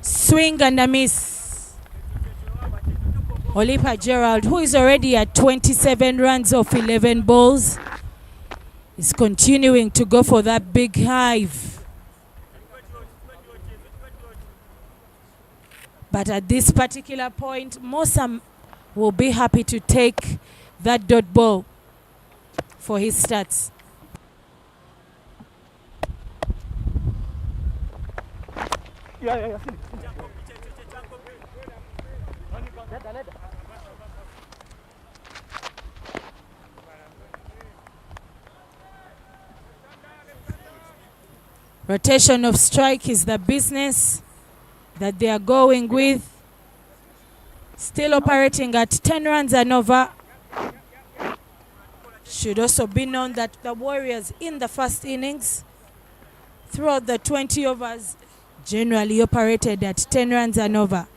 Swing and a miss. Olipa Gerald, who is already at 27 runs off 11 balls, is continuing to go for that big hive. But at this particular point, Mosam will be happy to take that dot ball for his stats. Yeah. Rotation of strike is the business that they are going with. Still operating at 10 runs and over. Should also be known that the Warriors in the first innings, throughout the 20 overs, generally operated at 10 runs and over.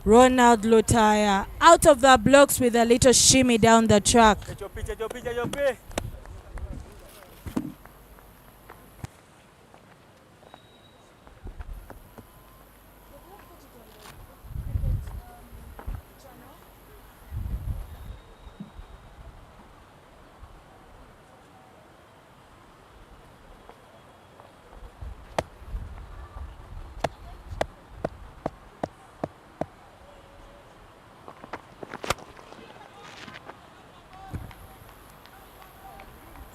Ronald Lutaya out of the blocks with a little shimmy down the track.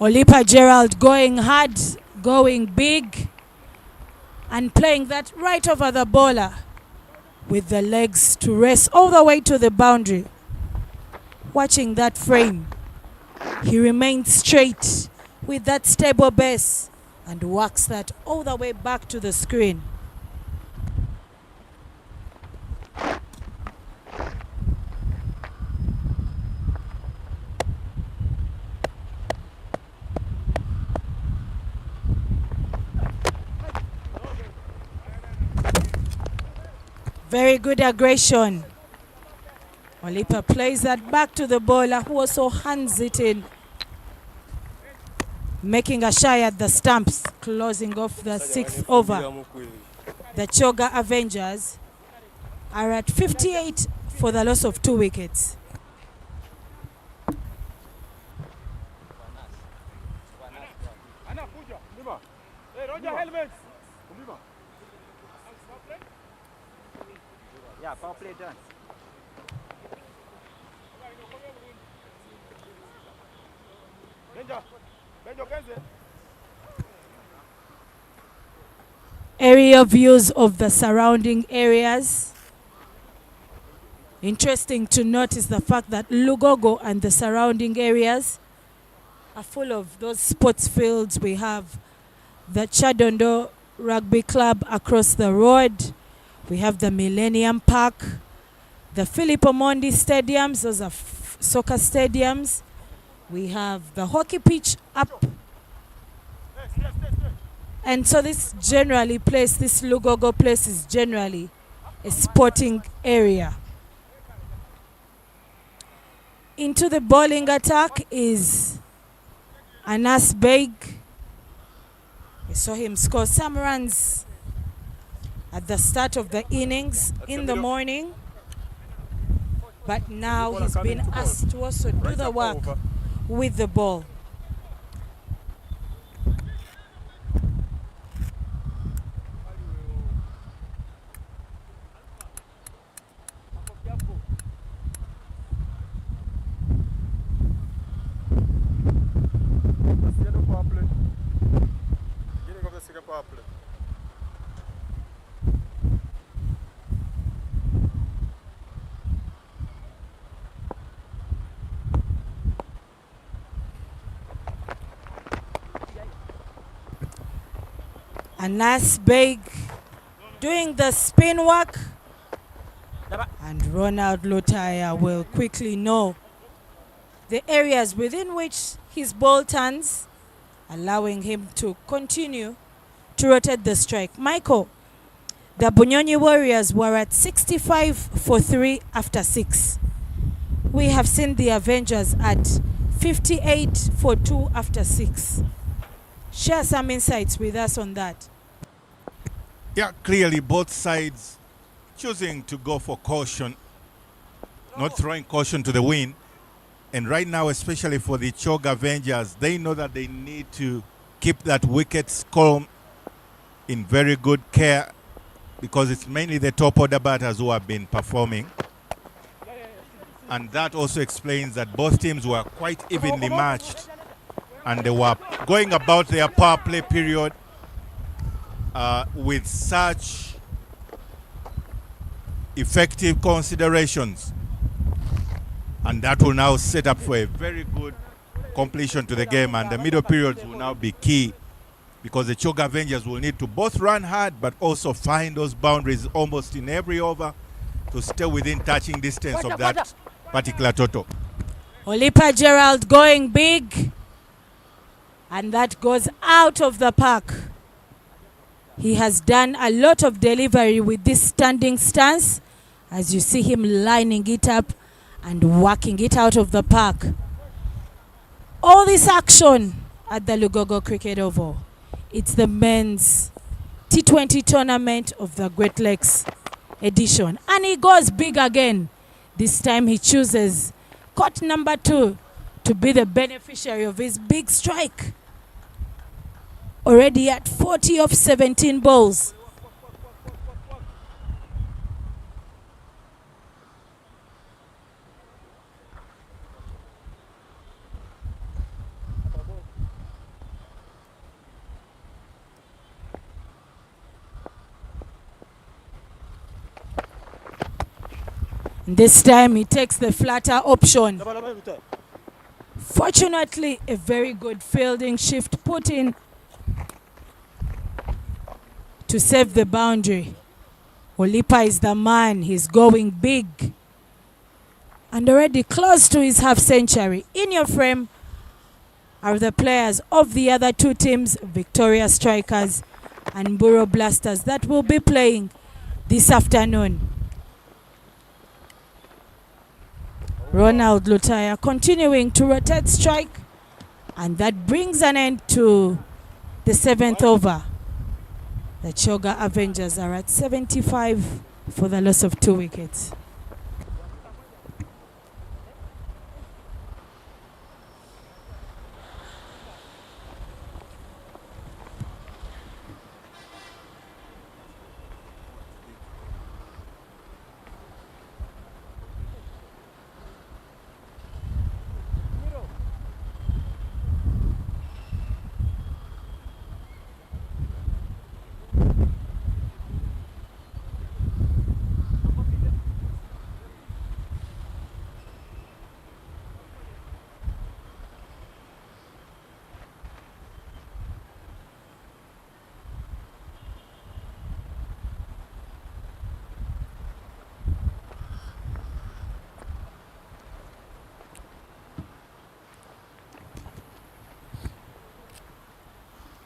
Olipa Gerald going hard, going big, and playing that right over the bowler with the legs to race all the way to the boundary. Watching that frame, he remains straight with that stable base and works that all the way back to the screen. Very good aggression. Olipa plays that back to the bowler, who also hands it in, making a shy at the stumps, closing off the 6th over. The Choga Avengers are at 58 for the loss of 2 wickets. Yeah, power play done. Area views of the surrounding areas. Interesting to notice the fact that Lugogo and the surrounding areas are full of those sports fields. We have the Chadondo Rugby Club across the road. We have the Millennium Park, the Philip Omondi stadiums, those are soccer stadiums. We have the hockey pitch up. And so this Lugogo place is generally a sporting area. Into the bowling attack is Anas Beg. We saw him score some runs at the start of the innings in the morning, but now he's been asked to also do the work with the ball. Powerplay. Anas Beg doing the spin work, and Ronald Lotaya will quickly know the areas within which his ball turns, allowing him to continue to rotate the strike. Michael, the Bunyonyi Warriors were at 65 for 3 after 6. We have seen the Avengers at 58 for 2 after 6. Share some insights with us on that. Yeah, clearly both sides choosing to go for caution, not throwing caution to the wind. And right now, especially for the Chog Avengers, they know that they need to keep that wickets column in very good care, because it's mainly the top order batters who have been performing. And that also explains that both teams were quite evenly matched, and they were going about their power play period with such effective considerations. And that will now set up for a very good completion to the game, and the middle periods will now be key, because the Chog Avengers will need to both run hard but also find those boundaries almost in every over to stay within touching distance of that particular total. Olipa Gerald going big, and that goes out of the park. He has done a lot of delivery with this standing stance, as you see him lining it up and working it out of the park. All this action at the Lugogo Cricket Oval. It's the men's T20 tournament of the Great Lakes edition. And he goes big again. This time he chooses court number 2 to be the beneficiary of his big strike. Already at 40 of 17 balls. This time he takes the flatter option. Fortunately, a very good fielding shift put in to save the boundary. Olipa is the man. He's going big. And already close to his half century. In your frame are the players of the other two teams, Victoria Strikers and Buro Blasters, that will be playing this afternoon. Ronald Lutaya continuing to rotate strike, and that brings an end to the 7th over. The Choga Avengers are at 75 for the loss of 2 wickets.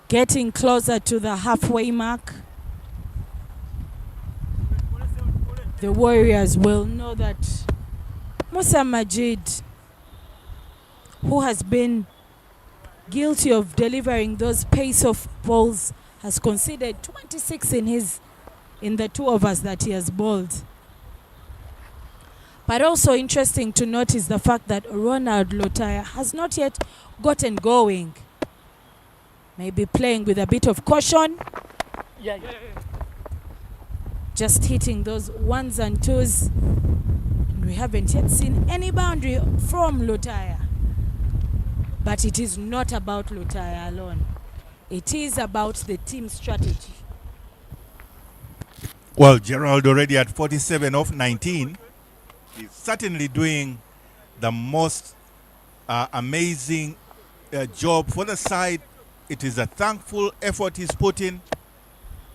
Getting closer to the halfway mark. The Warriors will know that Musa Majid, who has been guilty of delivering those pace-off balls, has conceded 26 in the 2 overs that he has bowled. But also interesting to notice the fact that Ronald Lotaya has not yet gotten going. Maybe playing with a bit of caution. Just hitting those 1s and 2s. And we haven't yet seen any boundary from Lotaya. But it is not about Lotaya alone. It is about the team strategy. Well, Gerald already at 47 off 19. He's certainly doing the most amazing job for the side. It is a thankful effort he's put in,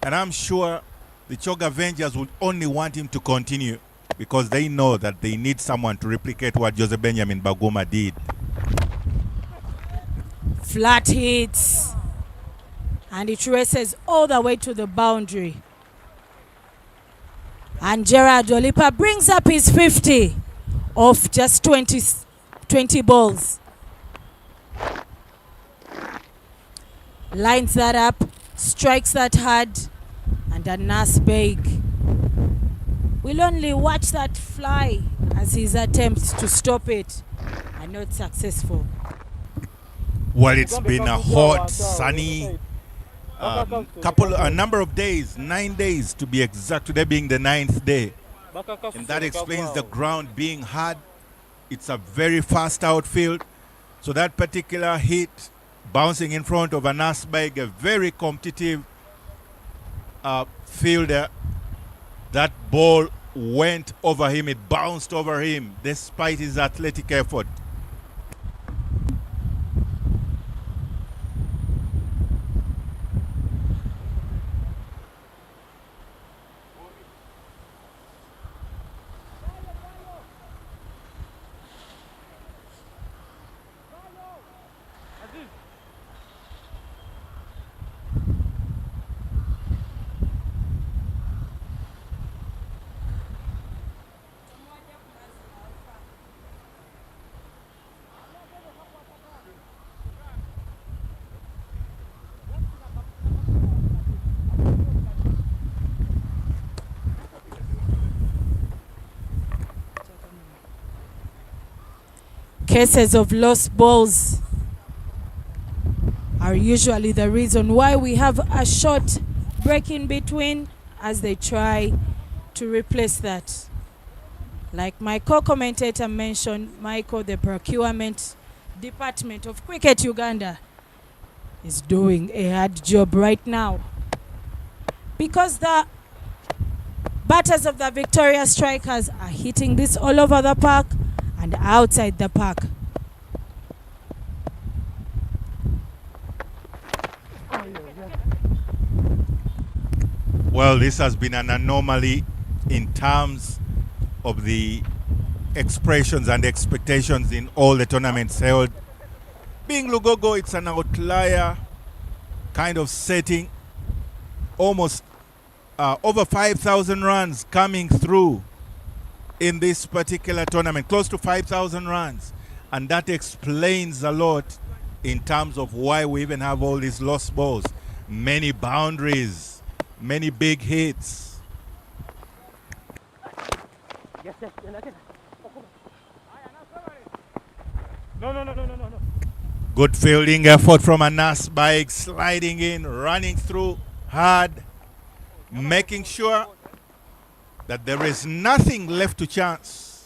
and I'm sure the Choga Avengers would only want him to continue because they know that they need someone to replicate what Jose Benjamin Baguma did. Flat hits, and it races all the way to the boundary. And Gerard Olipa brings up his 50 off just 20 balls. Lines that up, strikes that hard, and a nice bag. We'll only watch that fly as his attempts to stop it are not successful. Well, it's been a hot, sunny a number of days, 9 days to be exact, today being the 9th day. And that explains the ground being hard. It's a very fast outfield. So that particular hit, bouncing in front of Anas Baig, a very competitive fielder, that ball went over him, it bounced over him despite his athletic effort. Cases of lost balls are usually the reason why we have a short break in between as they try to replace that. Like my co-commentator mentioned, Michael, the procurement department of Cricket Uganda is doing a hard job right now because the batters of the Victoria Strikers are hitting this all over the park and outside the park. Well, this has been an anomaly in terms of the expressions and expectations in all the tournaments held. Being Lugogo, it's an outlier kind of setting. Almost over 5,000 runs coming through in this particular tournament, close to 5,000 runs. And that explains a lot in terms of why we even have all these lost balls. Many boundaries, many big hits. No. Good fielding effort from Anas Baig, sliding in, running through hard, making sure that there is nothing left to chance.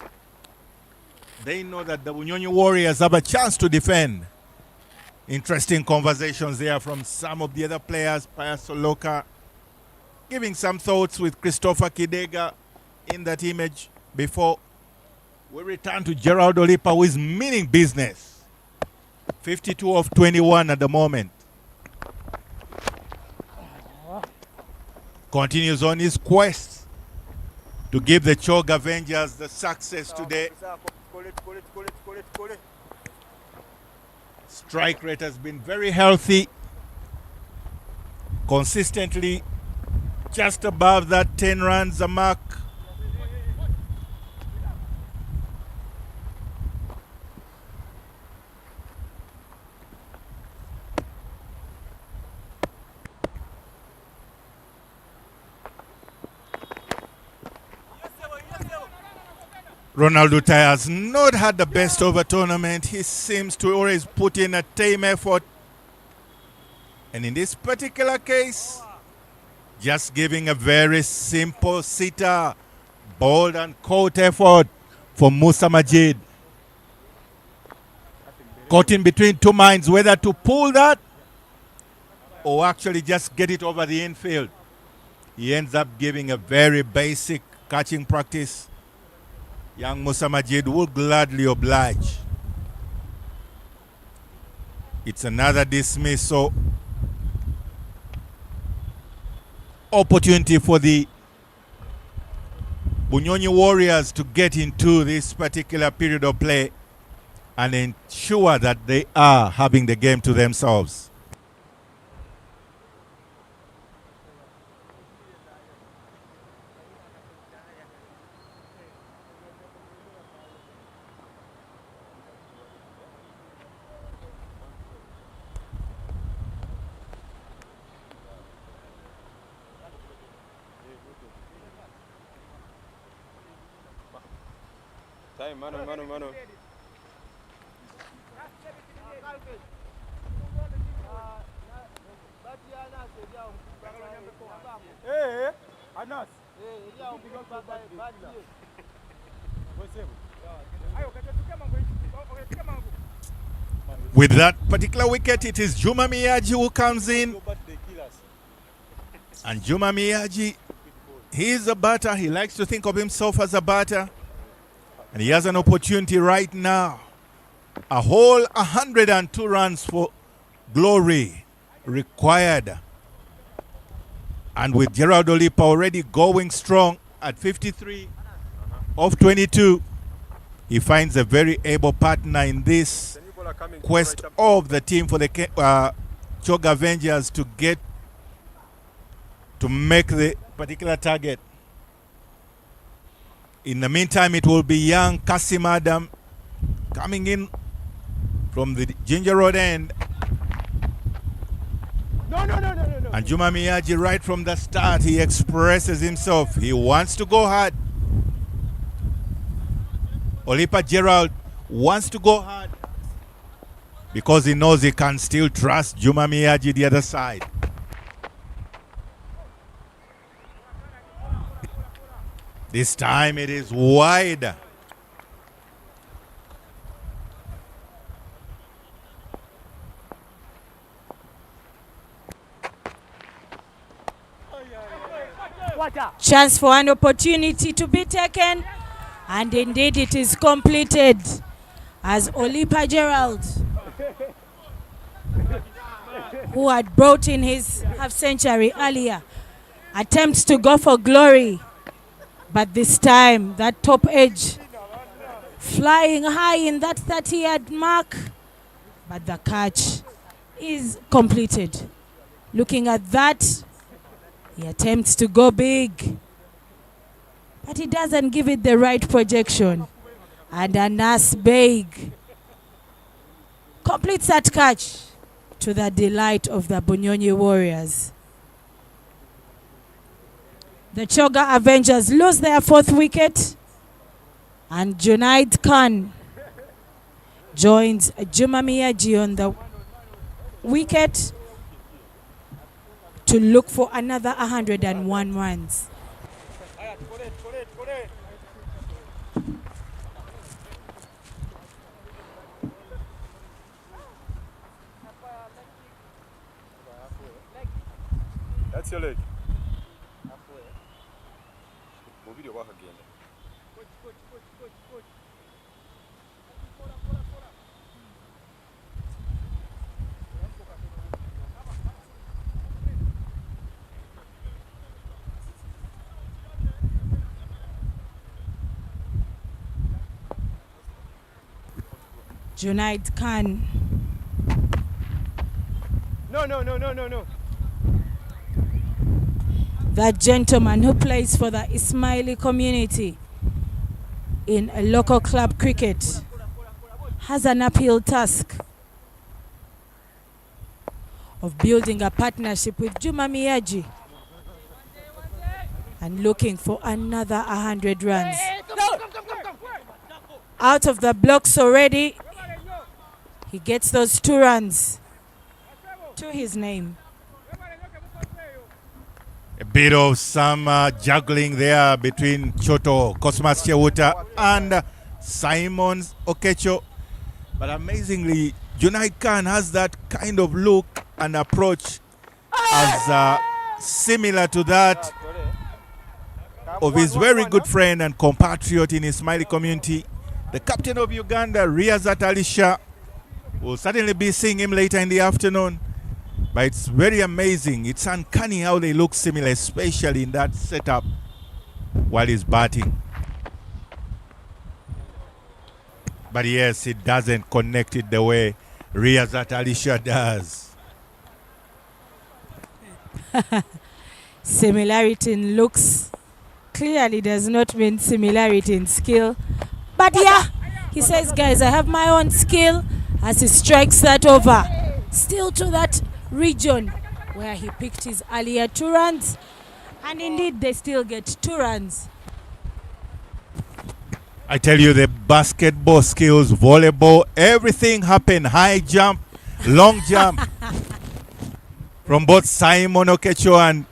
They know that the Bunyonyi Warriors have a chance to defend. Interesting conversations there from some of the other players. Pius Soloka giving some thoughts with Christopher Kidega in that image before we return to Gerald Olipa, who is meaning business. 52 of 21 at the moment. Continues on his quest to give the Chog Avengers the success today. Strike rate has been very healthy, consistently just above that 10 runs a mark. Ronaldo Tai has not had the best of a tournament. He seems to always put in a tame effort. And in this particular case, just giving a very simple sitter, bold and caught effort for Musa Majid. Caught in between two minds whether to pull that or actually just get it over the infield. He ends up giving a very basic catching practice. Young Musa Majid will gladly oblige. It's another dismissal. Opportunity for the Bunyonyi Warriors to get into this particular period of play and ensure that they are having the game to themselves. Time, mano. Hey, Anas. With that particular wicket, it is Juma Miyaji who comes in. And Juma Miyaji, he is a batter. He likes to think of himself as a batter. And he has an opportunity right now. A whole 102 runs for glory required. And with Gerald Olipa already going strong at 53 of 22, he finds a very able partner in this quest of the team for the Choga Avengers to make the particular target. In the meantime, it will be young Kasim Adam coming in from the Ginger Road end. No. And Juma Miyaji, right from the start, he expresses himself. He wants to go hard. Olipa Gerald wants to go hard because he knows he can still trust Juma Miyaji the other side. This time it is wide. Chance for an opportunity to be taken, and indeed it is completed as Olipa Gerald, who had brought in his half century earlier, attempts to go for glory, but this time that top edge flying high in that 30-yard mark, but the catch is completed. Looking at that, he attempts to go big, but he doesn't give it the right projection. And Anas Beg completes that catch to the delight of the Bunyonyi Warriors. The Choga Avengers lose their 4th wicket, and Junaid Khan joins Juma Miyaji on the wicket to look for another 101 runs. That's your leg. Move your back again. Junaid Khan. No. That gentleman who plays for the Ismaili community in a local club cricket has an uphill task of building a partnership with Juma Miyaji and looking for another 100 runs. Out of the blocks already, he gets those 2 runs to his name. A bit of some juggling there between Choto, Cosmas Chuta, and Simon Okecho. But amazingly, Junaid Khan has that kind of look and approach as similar to that of his very good friend and compatriot in his Smiley community, the captain of Uganda, Riazat Alisha. We'll certainly be seeing him later in the afternoon. But it's very amazing. It's uncanny how they look similar, especially in that setup while he's batting. But yes, it doesn't connect it the way Riazat Alisha does. Similarity in looks clearly does not mean similarity in skill. But yeah, he says, guys, I have my own skill, as he strikes that over. Still to that region where he picked his earlier 2 runs. And indeed, they still get 2 runs. I tell you, the basketball skills, volleyball, everything happened. High jump, long jump. From both Simon Okecho and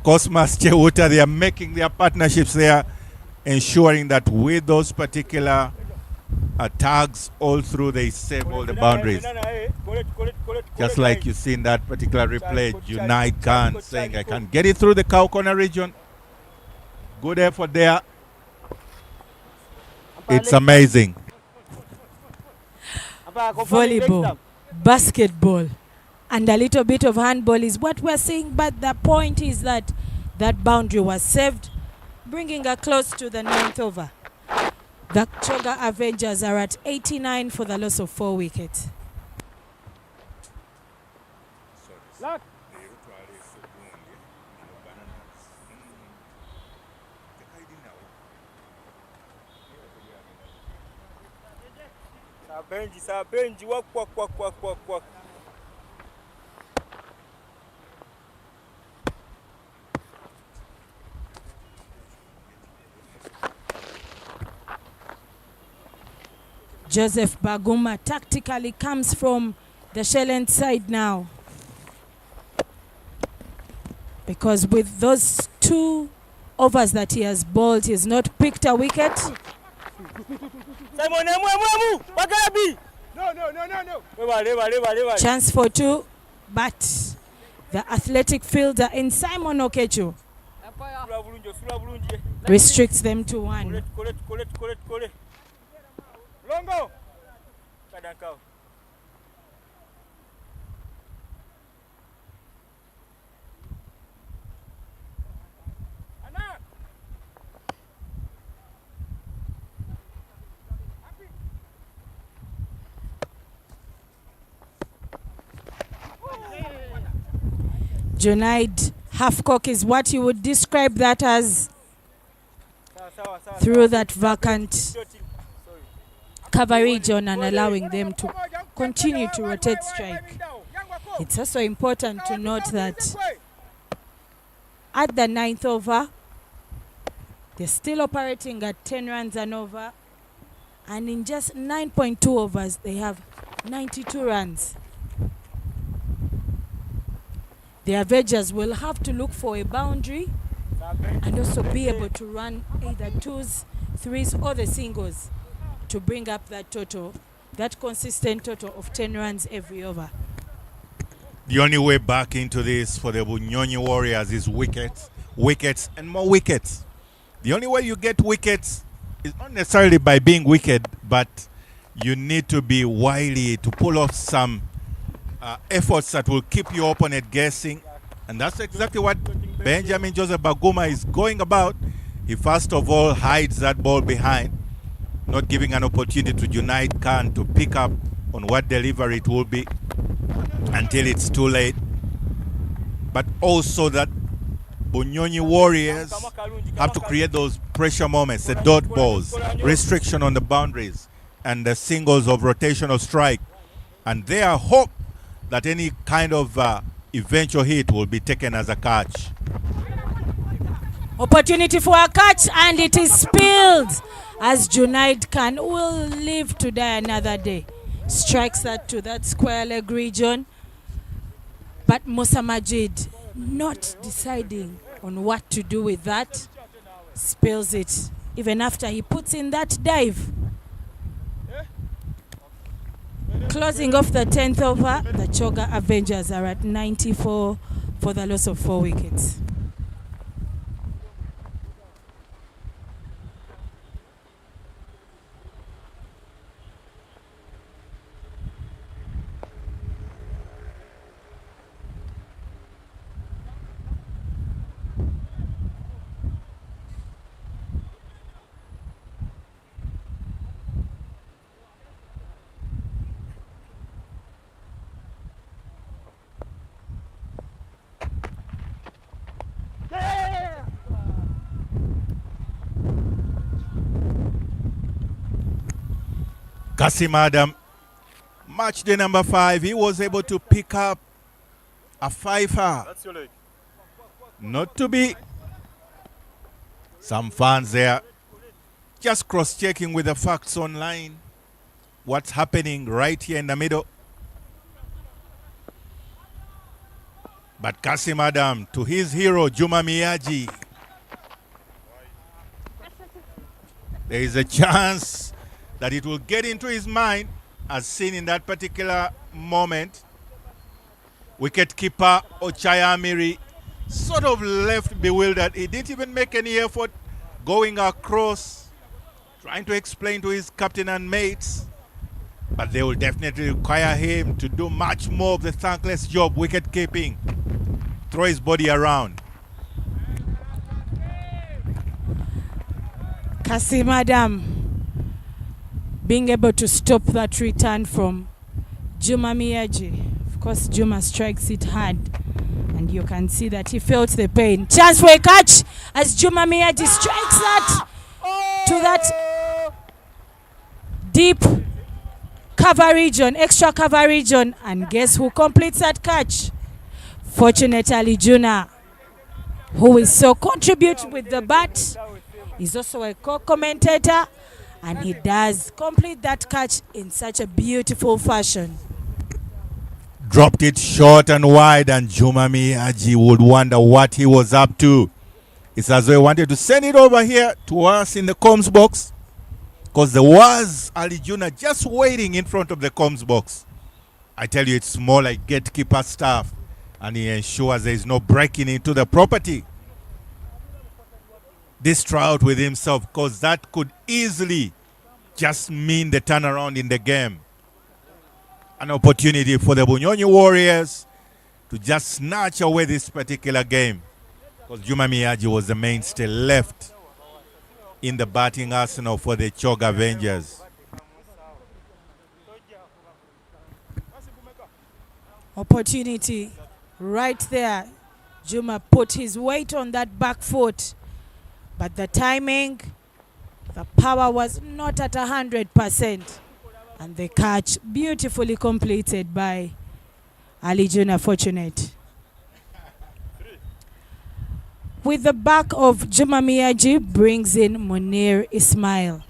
Cosmas Chuta, they are making their partnerships there, ensuring that with those particular tags all through, they save all the boundaries. Just like you see in that particular replay, Juna Khan saying, I can get it through the cow corner region. Good effort there. It's amazing. Volleyball, basketball, and a little bit of handball is what we're seeing, but the point is that that boundary was saved, bringing her close to the 9th over. The Choga Avengers are at 89 for the loss of 4 wickets. Benji, walk. Joseph Baguma tactically comes from the shell-end side now, because with those 2 overs that he has bowled, he has not picked a wicket. No. Chance for 2, but the athletic fielder in Simon Okecho restricts them to 1. Longo. Junaid half-cock is what you would describe that as, through that vacant cover region and allowing them to continue to rotate strike. It's also important to note that at the 9th over, they're still operating at 10 runs and over, and in just 9.2 overs, they have 92 runs. The Avengers will have to look for a boundary and also be able to run either 2s, 3s, or the singles to bring up that total, that consistent total of 10 runs every over. The only way back into this for the Bunyonyi Warriors is wickets, and more wickets. The only way you get wickets is not necessarily by being wicked, but you need to be wily to pull off some efforts that will keep your opponent guessing. And that's exactly what Benjamin Joseph Baguma is going about. He first of all hides that ball behind, not giving an opportunity to Junaid Khan to pick up on what delivery it will be until it's too late. But also that Bunyonyi Warriors have to create those pressure moments, the dot balls, restriction on the boundaries, and the singles of rotational strike. And they are hope that any kind of eventual hit will be taken as a catch. Opportunity for a catch, and it is spilled as Junaid Khan will live to die another day. Strikes that to that square leg region. But Musa Majid not deciding on what to do with that, spills it even after he puts in that dive. Closing off the 10th over, the Choga Avengers are at 94 for the loss of 4 wickets. Kasim Adam, match day number 5, he was able to pick up a 5-er. That's your leg. Not to be. Some fans there just cross-checking with the facts online. What's happening right here in the middle. But Kasim Adam, to his hero, Juma Miyaji. There is a chance that it will get into his mind, as seen in that particular moment. Wicketkeeper Ochaya Amiri sort of left bewildered. He didn't even make any effort going across, trying to explain to his captain and mates. But they will definitely require him to do much more of the thankless job, wicket keeping. Throw his body around. Kasim Adam being able to stop that return from Juma Miyaji. Of course, Juma strikes it hard, and you can see that he felt the pain. Chance for a catch as Juma Miyaji strikes that to that deep cover region, extra cover region, and guess who completes that catch? Fortunately, Juna, who is so contribute with the bat, is also a co-commentator, and he does complete that catch in such a beautiful fashion. Dropped it short and wide, and Juma Miyaji would wonder what he was up to. It's as though he wanted to send it over here to us in the comms box, because there was Ali Juna just waiting in front of the comms box. I tell you, it's more like gatekeeper staff, and he ensures there is no breaking into the property. This trout with himself, because that could easily just mean the turnaround in the game. An opportunity for the Bunyonyi Warriors to just snatch away this particular game, because Juma Miyaji was the mainstay left in the batting arsenal for the Choga Avengers. Opportunity right there. Juma put his weight on that back foot, but the timing, the power was not at 100%, and the catch beautifully completed by Ali Juna Fortunate. With the back of Juma Miyaji brings in Munir Ismail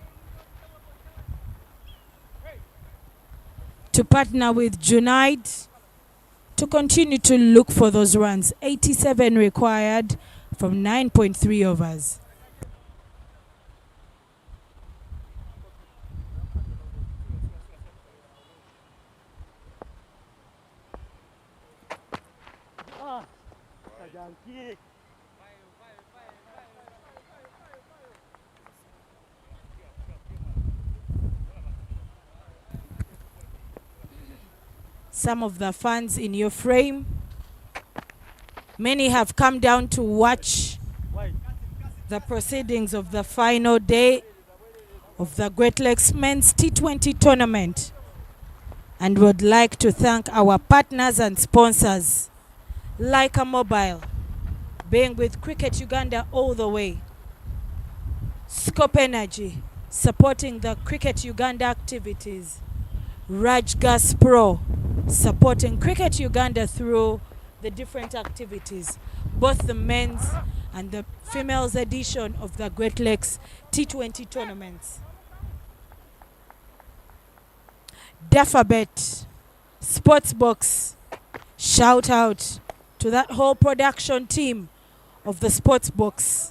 to partner with Junaid to continue to look for those runs. 87 required from 9.3 overs. Some of the fans in your frame, many have come down to watch the proceedings of the final day of the Great Lakes Men's T20 tournament, and would like to thank our partners and sponsors, Leica Mobile, being with Cricket Uganda all the way, Scope Energy, supporting the Cricket Uganda activities, Raj Gas Pro, supporting Cricket Uganda through the different activities, both the men's and the females edition of the Great Lakes T20 tournaments. Dafabet, Sportsbox, shout out to that whole production team of the Sportsbox.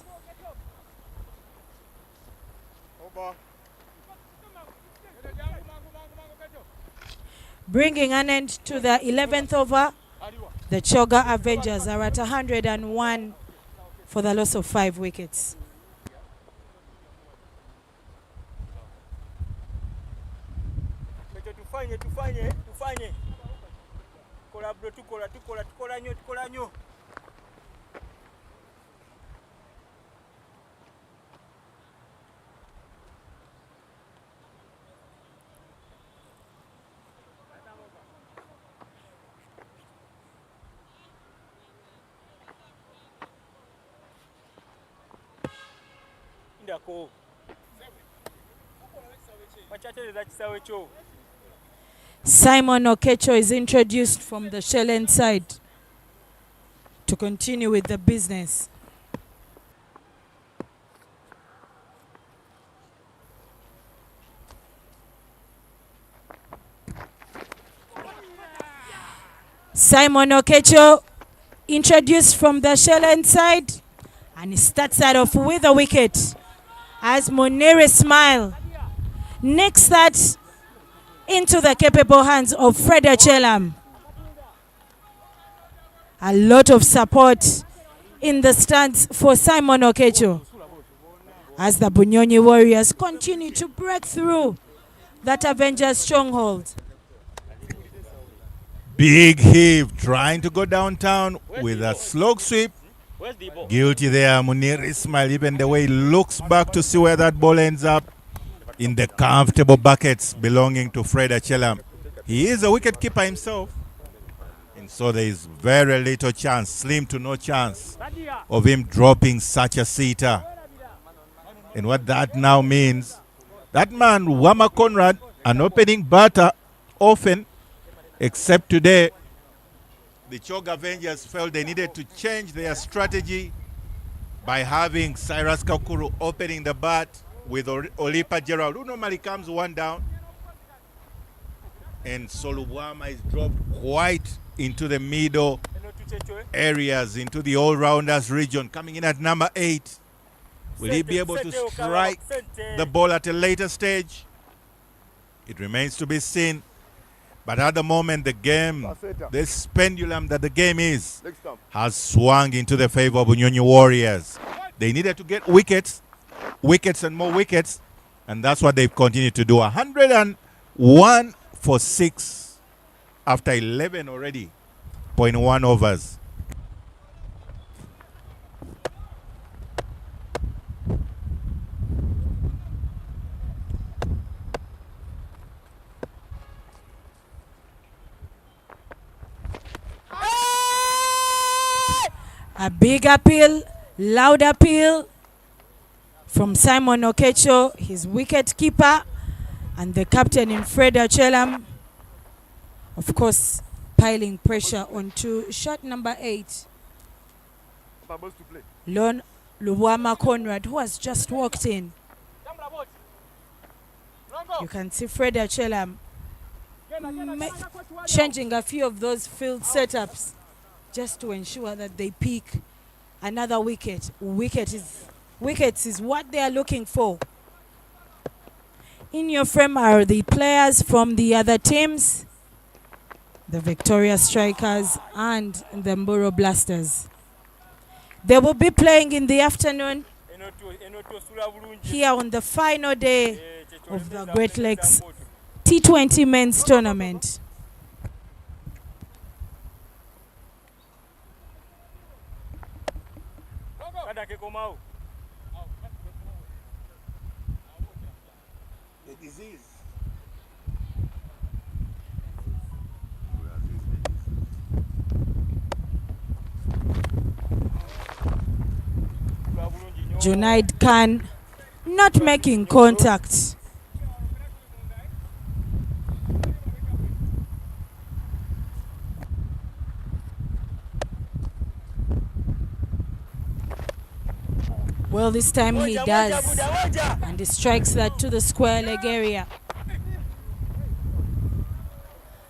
Bringing an end to the 11th over, The Choga Avengers are at 101 for the loss of 5 wickets. Tufanye. Kola bro, tukola nyo. Ndako. Wachateleza kisawe cho. Simon Okecho is introduced from the shell end side to continue with the business. Simon Okecho introduced from the shell end side, and he starts that off with a wicket as Muniri Smile nicks that into the capable hands of Fred Chelam. A lot of support in the stands for Simon Okecho as the Bunyonyi Warriors continue to break through that Avengers stronghold. Big heave, trying to go downtown with a slog sweep. Guilty there, Munir Ismail, even the way he looks back to see where that ball ends up in the comfortable buckets belonging to Fred Chelam. He is a wicket keeper himself, and so there is very little chance, slim to no chance, of him dropping such a seater. And what that now means, that man, Wama Conrad, an opening batter often, except today, the Choga Avengers felt they needed to change their strategy by having Cyrus Kakuru opening the bat with Olipa Gerald, who normally comes one down. And Solubuama is dropped quite into the middle areas, into the all-rounders region, coming in at number 8. Will he be able to strike the ball at a later stage? It remains to be seen. But at the moment, the game, this pendulum that the game is, has swung into the favor of Bunyonyi Warriors. They needed to get wickets and more wickets, and that's what they've continued to do. 101 for 6 after 11 already, 0.1 overs. A big appeal, loud appeal from Simon Okecho, his wicket keeper, and the captain in Fred Chelam. Of course, piling pressure onto shot number 8. Lon Luwama Conrad, who has just walked in. You can see Fred Chelam changing a few of those field setups just to ensure that they pick another wicket. Wickets is what they are looking for. In your frame are the players from the other teams, the Victoria Strikers and the Mburo Blasters. They will be playing in the afternoon here on the final day of the Great Lakes T20 Men's Tournament. The disease. Junaid Khan not making contact. Well, this time he does, and he strikes that to the square leg area,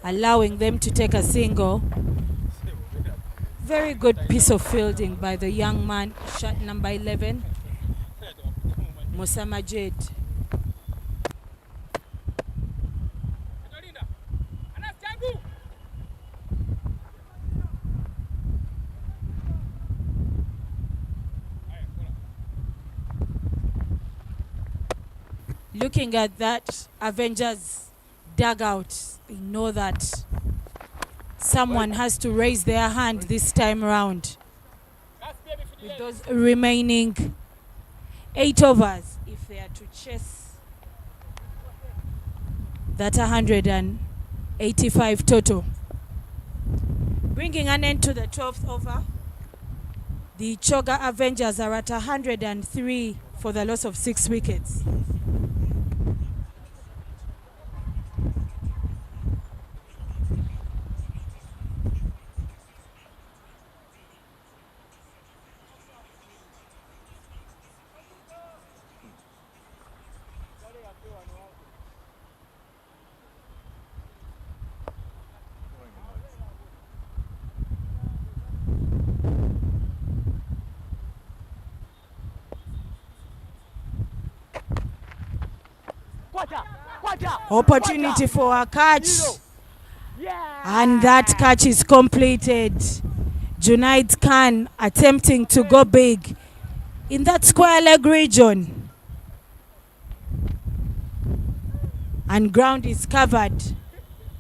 allowing them to take a single. Very good piece of fielding by the young man, shot number 11, Musa Majid. Looking at that Avengers dugout, we know that someone has to raise their hand this time round. With those remaining 8 overs, if they are to chase that 185 total. Bringing an end to the 12th over, the Choga Avengers are at 103 for the loss of 6 wickets. Opportunity for a catch, and that catch is completed. Junaid Khan attempting to go big in that square leg region, and ground is covered.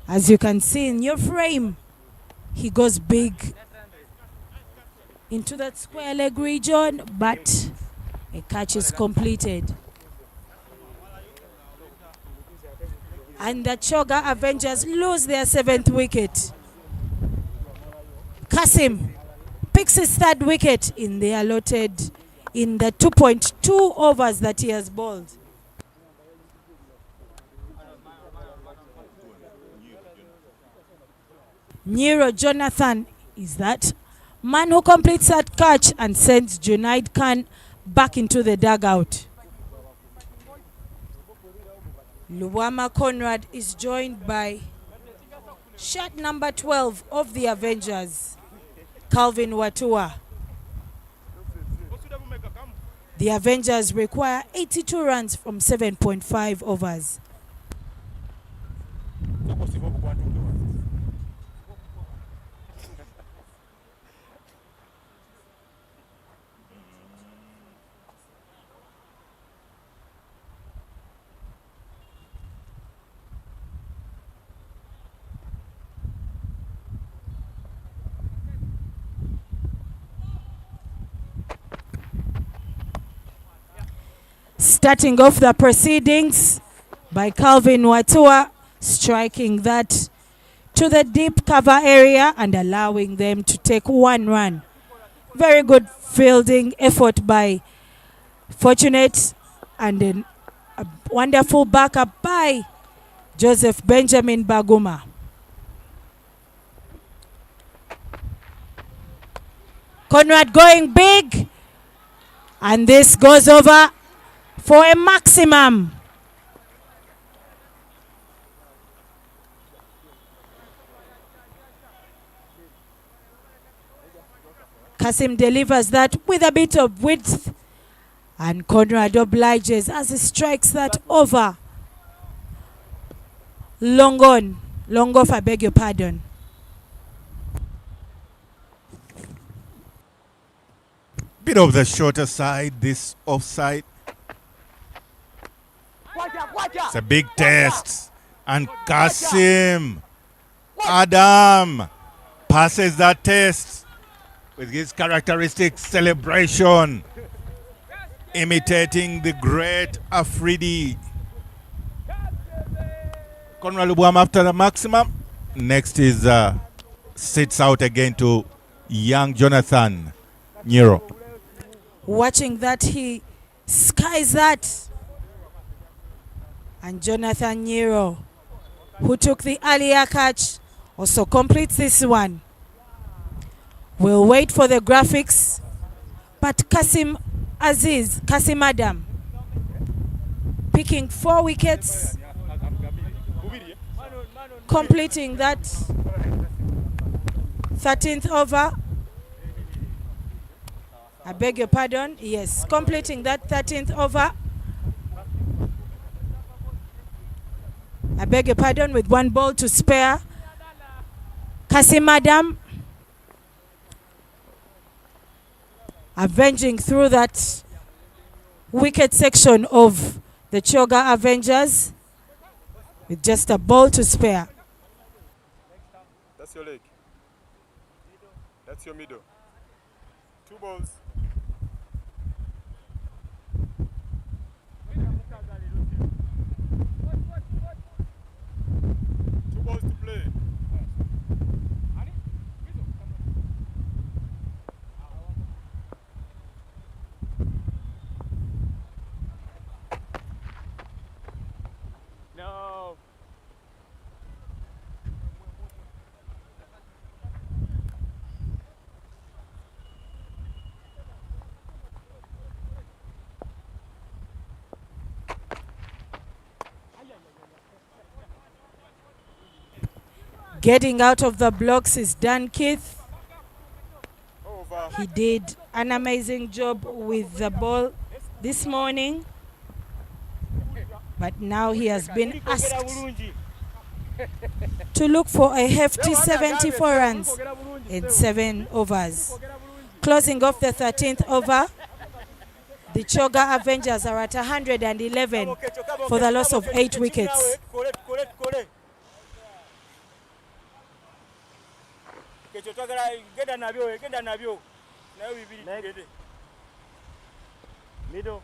As you can see in your frame, he goes big into that square leg region, but a catch is completed. And the Choga Avengers lose their 7th wicket. Kasim picks his 3rd wicket in the allotted, in the 2.2 overs that he has bowled. Nero Jonathan is that man who completes that catch and sends Junaid Khan back into the dugout. Luwama Conrad is joined by shot number 12 of the Avengers, Calvin Watua. The Avengers require 82 runs from 7.5 overs. Starting off the proceedings by Calvin Watua, striking that to the deep cover area and allowing them to take 1 run. Very good fielding effort by Fortunate, and then a wonderful backup by Joseph Benjamin Baguma. Conrad going big, and this goes over for a maximum. Kasim delivers that with a bit of width, and Conrad obliges as he strikes that over. Long off, I beg your pardon. Bit of the shorter side, this offside. It's a big test, and Kasim Adam passes that test with his characteristic celebration, imitating the great Afridi. Conrad Lubuam after the maximum. Next is sits out again to young Jonathan Nero. Watching that, he skies that. And Jonathan Nero, who took the earlier catch, also completes this one. We'll wait for the graphics, but Kasim Adam, picking 4 wickets, completing that 13th over. I beg your pardon, yes, completing that 13th over. I beg your pardon, with 1 ball to spare. Kasim Adam avenging through that wicket section of The Choga Avengers with just a ball to spare. That's your leg. That's your middle. 2 balls. 2 balls to play. No. Getting out of the blocks is Dan Keith. Over. He did an amazing job with the ball this morning, but now he has been asked to look for a hefty 74 runs in 7 overs. Closing off the 13th over, the Choga Avengers are at 111 for the loss of 8 wickets. Middle.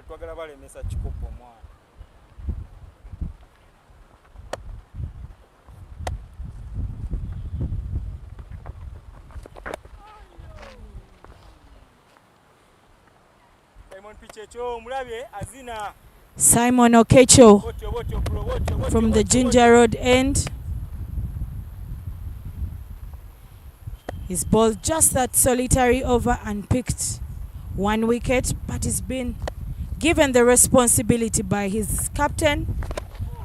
Twagala balemesa kikopo mwana. Simon Pichecho mulabye azina. Simon Okecho from the Ginger Road end. He's bowled just that solitary over and picked 1 wicket, but he's been given the responsibility by his captain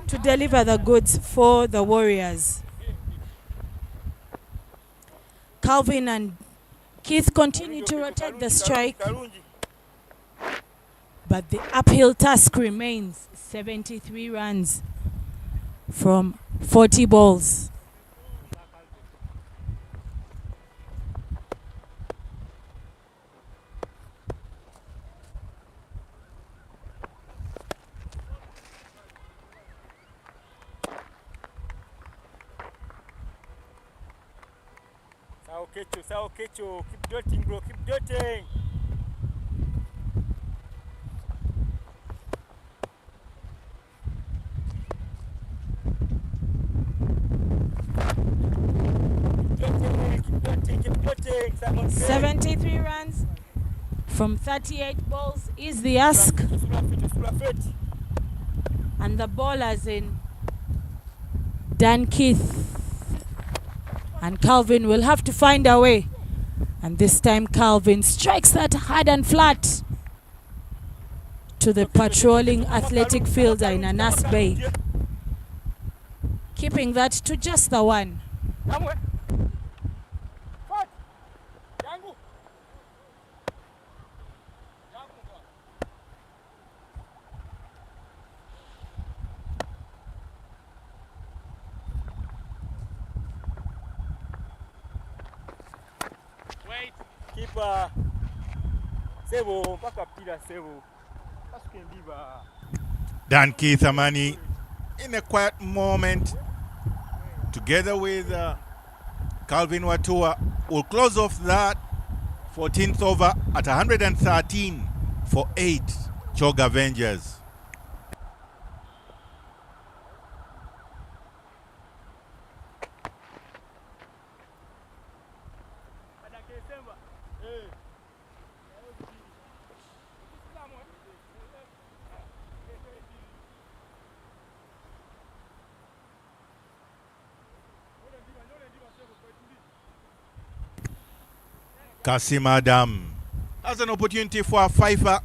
to deliver the goods for the Warriors. Calvin and Keith continue to rotate the strike, but the uphill task remains. 73 runs from 40 balls. Sao Kecho, keep dotting, bro, keep dotting. Keep dotting. 73 runs from 38 balls is the ask. And the bowlers in Dan Keith and Calvin will have to find a way. And this time Calvin strikes that hard and flat to the patrolling athletic fielder in Anas Bay, keeping that to just the 1. Keeper Sebo mpaka pila Sebo. Pasukembiba. Dan Keith Amani in a quiet moment together with Calvin Watua will close off that 14th over at 113 for 8 Choga Avengers. Kasim Adam has an opportunity for a fifer.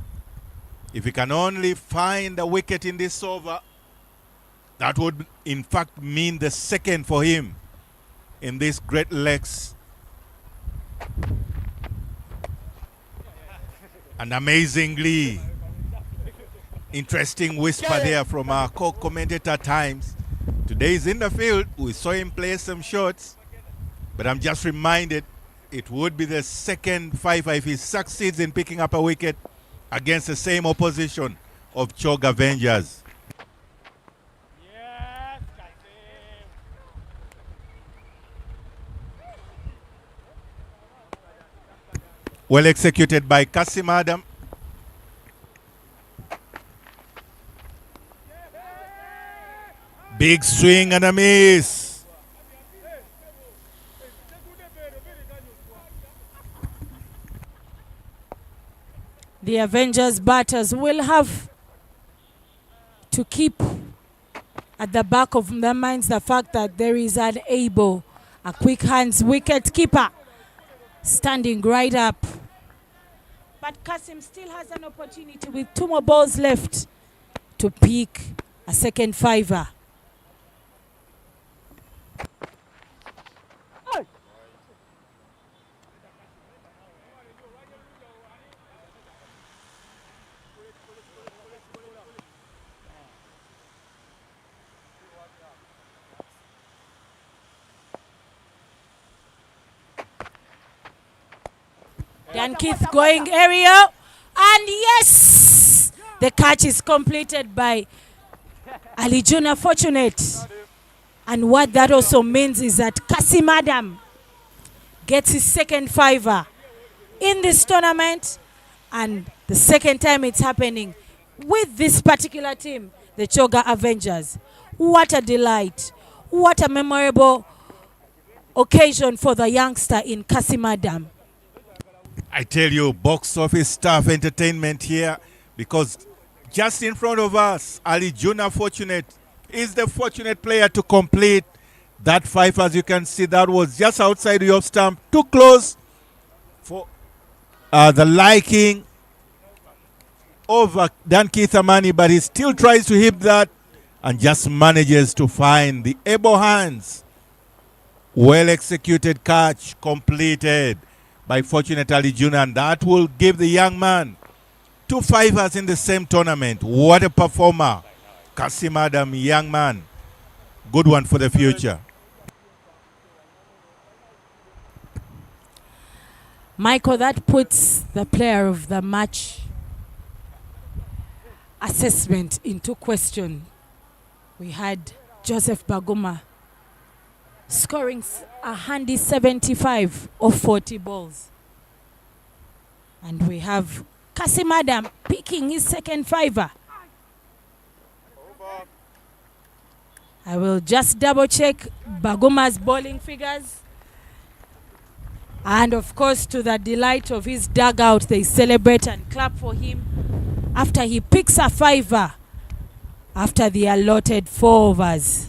If he can only find a wicket in this over, that would in fact mean the second for him in this Great Lakes. And amazingly, interesting whisper there from our co-commentator Times. Today he's in the field. We saw him play some shots, but I'm just reminded it would be the second fiver if he succeeds in picking up a wicket against the same opposition of Chog Avengers. Yes, Kasim. Well executed by Kasim Adam. Big swing and a miss. The Avengers batters will have to keep at the back of their minds the fact that there is a quick hands wicket keeper standing right up. But Kasim still has an opportunity with 2 more balls left to pick a second fiver. Dan Keith going aerial, and yes, the catch is completed by Ali Juna, fortunate. And what that also means is that Kasim Adam gets his second fiver in this tournament, and the second time it's happening with this particular team, the Choga Avengers. What a delight, what a memorable occasion for the youngster in Kasim Adam. I tell you, box office staff entertainment here, because just in front of us, Ali Juna fortunate is the fortunate player to complete that five. As you can see, that was just outside the off stump, too close for the liking of Dan Keith Amani, but he still tries to hit that and just manages to find the able hands. Well executed catch completed by fortunate Ali Juna, and that will give the young man 2 fivers in the same tournament. What a performer. Kasim Adam, young man. Good one for the future. Michael, that puts the player of the match assessment into question. We had Joseph Baguma scoring a handy 75 of 40 balls. And we have Kasim Adam picking his second fiver. I will just double check Baguma's bowling figures. And of course, to the delight of his dugout, they celebrate and clap for him after he picks a fiver after the allotted 4 overs.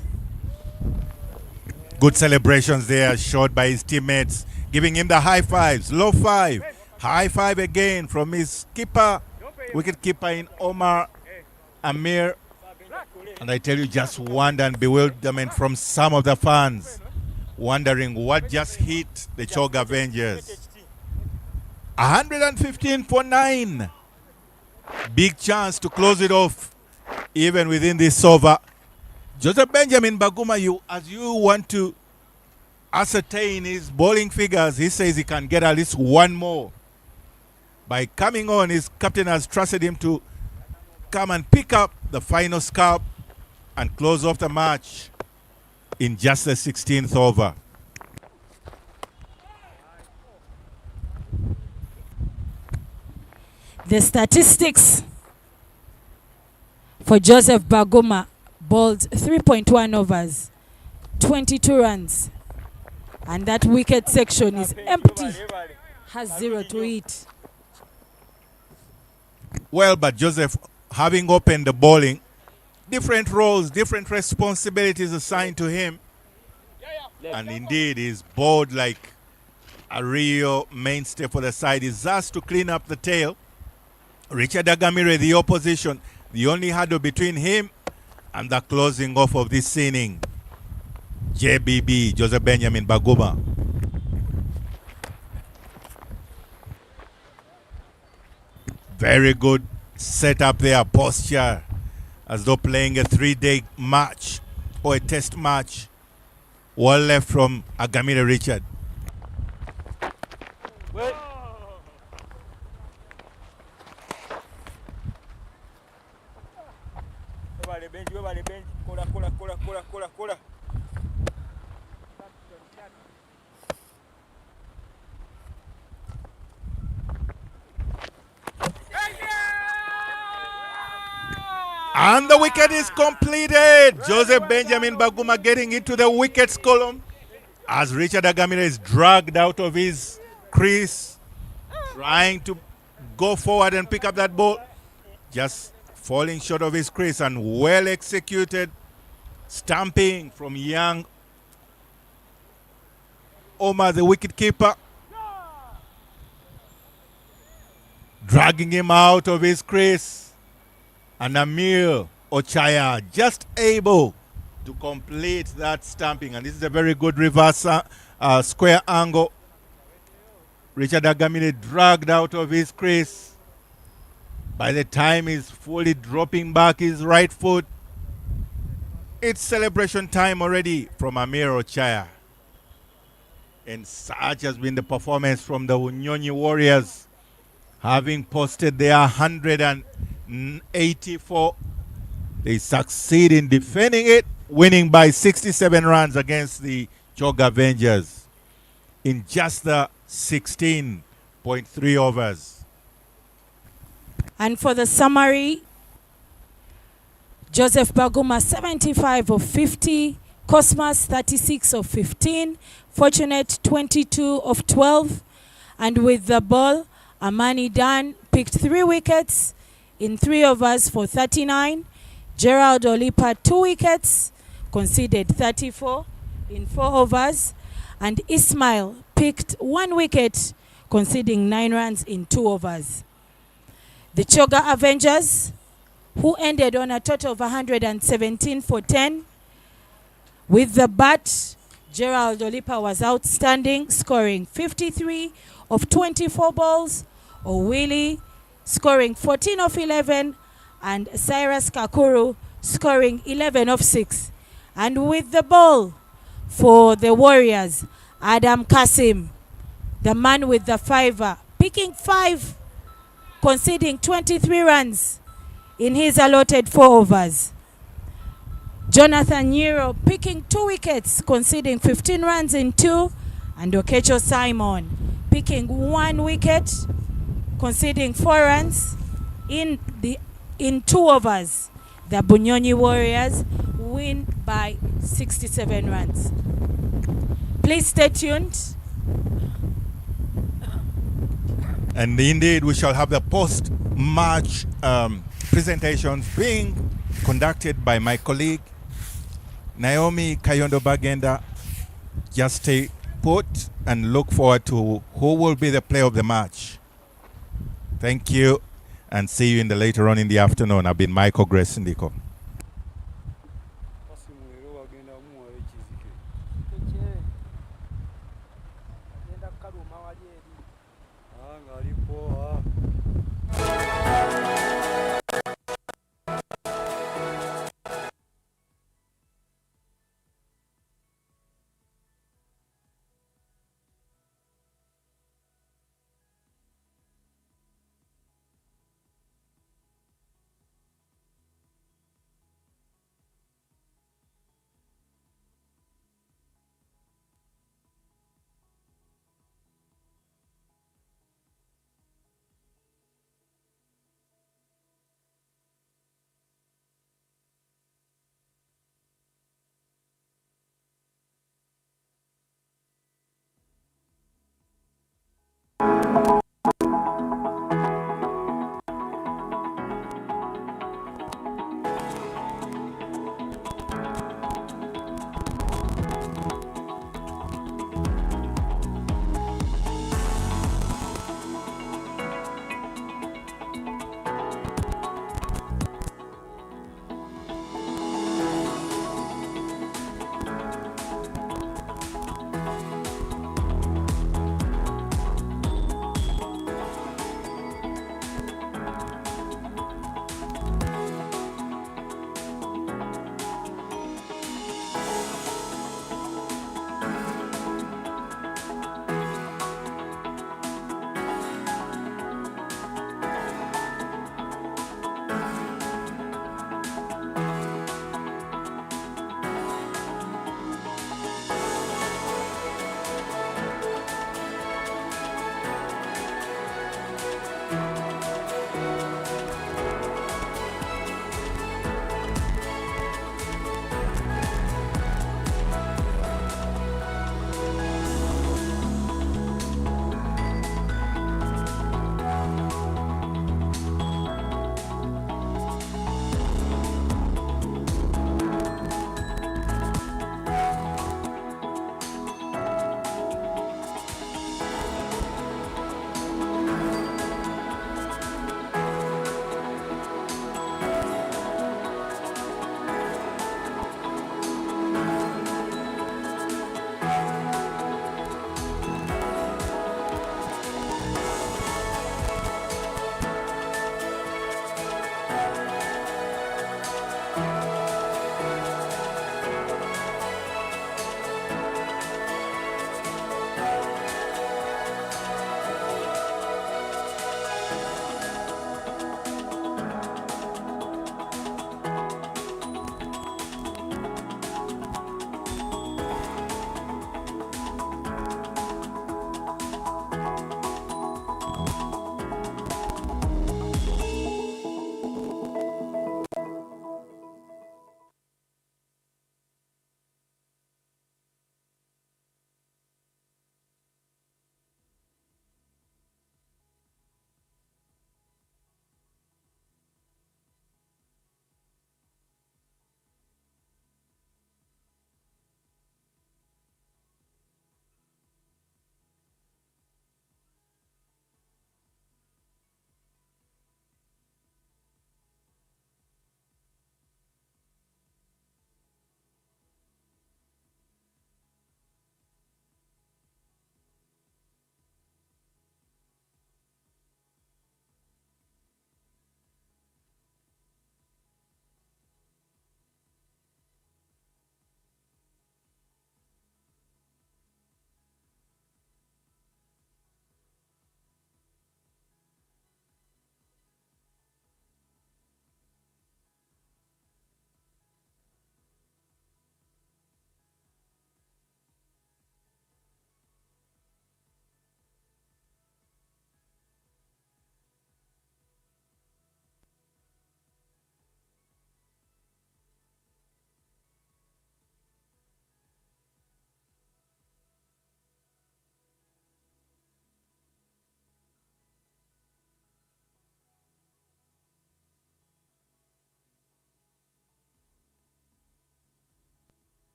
Good celebrations there, shot by his teammates, giving him the high fives. Low five, high five again from his keeper, wicket keeper in Omar Amir. And I tell you, just wonder and bewilderment from some of the fans, wondering what just hit the Chog Avengers. 115 for 9. Big chance to close it off, even within this over. Joseph Benjamin Baguma, as you want to ascertain his bowling figures, he says he can get at least 1 more. By coming on, his captain has trusted him to come and pick up the final scalp and close off the match in just the 16th over. The statistics for Joseph Baguma: bowled 3.1 overs, 22 runs, and that wicket section is empty, has 0 to it. Well, but Joseph, having opened the bowling, different roles, different responsibilities assigned to him, and indeed he's bowled like a real mainstay for the side. He's asked to clean up the tail. Richard Agamire, the opposition, the only hurdle between him and the closing off of this inning. JBB, Joseph Benjamin Baguma. Very good setup there, posture, as though playing a 3-day match or a test match. Well left from Agamire Richard. And the wicket is completed. Joseph Benjamin Baguma getting into the wickets column as Richard Agamire is dragged out of his crease, trying to go forward and pick up that ball. Just falling short of his crease, and well executed stamping from young Omar, the wicketkeeper, dragging him out of his crease. And Amir Ochaya just able to complete that stamping. And this is a very good reverse square angle. Richard Agamile dragged out of his crease. By the time he's fully dropping back his right foot, it's celebration time already from Amir Ochaya. And such has been the performance from the Unyonyi Warriors, having posted their 184. They succeed in defending it, winning by 67 runs against the Choga Avengers in just the 16.3 overs. And for the summary, Joseph Baguma 75 of 50, Cosmas 36 of 15, Fortunate 22 of 12, and with the ball, Amani Dan picked 3 wickets in 3 overs for 39. Gerald Olipa 2 wickets, conceded 34 in 4 overs, and Ismail picked 1 wicket, conceding 9 runs in 2 overs. The Choga Avengers, who ended on a total of 117 for 10. With the bat, Gerald Olipa was outstanding, scoring 53 of 24 balls, Owili scoring 14 of 11, and Cyrus Kakuru scoring 11 of 6. And with the ball for the Warriors, Adam Kasim, the man with the fiver, picking 5, conceding 23 runs in his allotted 4 overs. Jonathan Nyiro picking 2 wickets, conceding 15 runs in 2, and Okecho Simon picking 1 wicket, conceding 4 runs in 2 overs. The Bunyonyi Warriors win by 67 runs. Please stay tuned. And indeed, we shall have the post-match presentations being conducted by my colleague, Naomi Kayondo Bagenda. Just stay put and look forward to who will be the player of the match. Thank you, and see you later on in the afternoon. I've been Michael Grace Ndiko.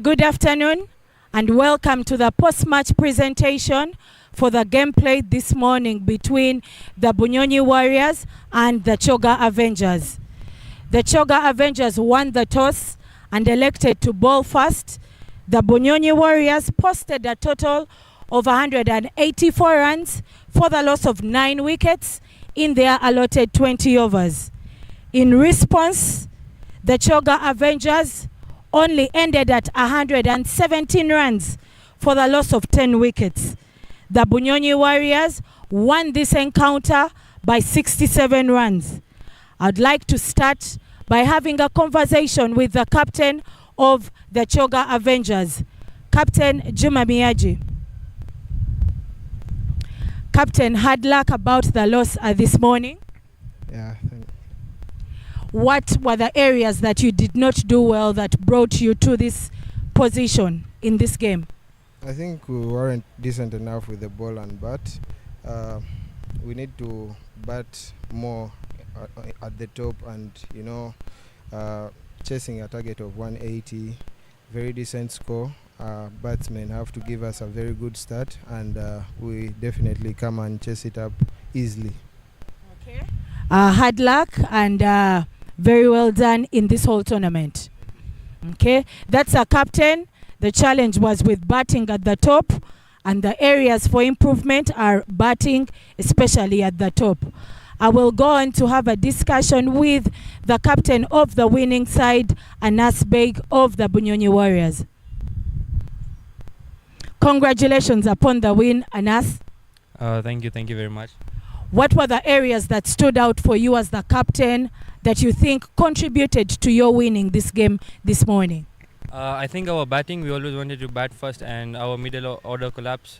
Good afternoon and welcome to the post-match presentation for the game played this morning between the Bunyonyi Warriors and the Choga Avengers. The Choga Avengers won the toss and elected to bowl first. The Bunyonyi Warriors posted a total of 184 runs for the loss of 9 wickets in their allotted 20 overs. In response, the Choga Avengers only ended at 117 runs for the loss of 10 wickets. The Bunyonyi Warriors won this encounter by 67 runs. I'd like to start by having a conversation with the captain of the Choga Avengers, Captain Juma Miyaji. Captain, hard luck about the loss this morning. Yeah. What were the areas that you did not do well that brought you to this position in this game? I think we weren't decent enough with the ball and bat. We need to bat more at the top and, chasing a target of 180. Very decent score. Batsmen have to give us a very good start and we definitely come and chase it up easily. Okay. Hard luck and very well done in this whole tournament. Okay, that's a captain. The challenge was with batting at the top and the areas for improvement are batting, especially at the top. I will go on to have a discussion with the captain of the winning side, Anas Beg of the Bunyonyi Warriors. Congratulations upon the win, Anas. Thank you very much. What were the areas that stood out for you as the captain that you think contributed to your winning this game this morning? I think our batting, we always wanted to bat first, and our middle order collapse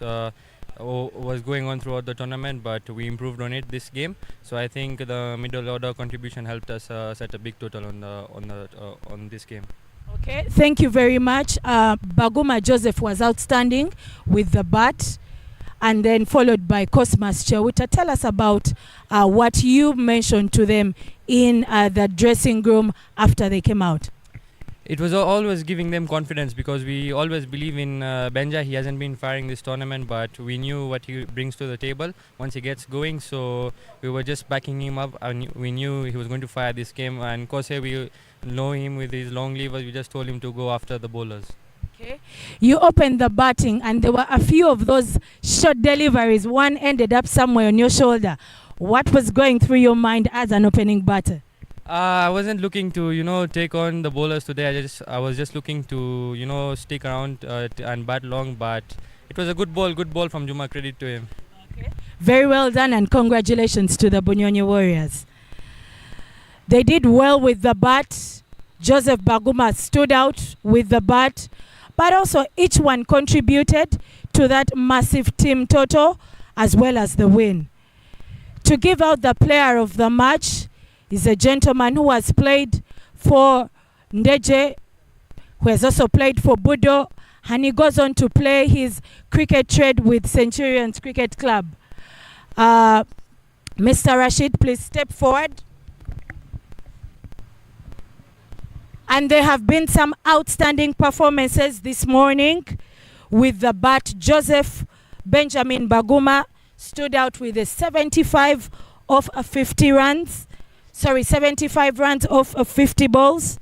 was going on throughout the tournament, but we improved on it this game. So I think the middle order contribution helped us set a big total on this game. Okay, thank you very much. Baguma Joseph was outstanding with the bat, and then followed by Cosmas Chuta. Tell us about what you mentioned to them in the dressing room after they came out. It was always giving them confidence because we always believe in Benja. He hasn't been firing this tournament, but we knew what he brings to the table once he gets going. So we were just backing him up, and we knew he was going to fire this game. And Kose, we know him with his long levers. We just told him to go after the bowlers. Okay. You opened the batting and there were a few of those short deliveries. One ended up somewhere on your shoulder. What was going through your mind as an opening batter? I wasn't looking to, take on the bowlers today. I was just looking to, stick around and bat long. But it was a good ball from Juma. Credit to him. Okay. Very well done and congratulations to the Bunyonyi Warriors. They did well with the bat. Joseph Baguma stood out with the bat. But also each one contributed to that massive team total as well as the win. To give out the player of the match is a gentleman who has played for Ndeje, who has also played for Budo, and he goes on to play his cricket trade with Centurions Cricket Club. Mr. Rashid, please step forward. And there have been some outstanding performances this morning with the bat. Joseph Benjamin Baguma stood out with a 75 off of 50 runs. 75 runs off of 50 balls.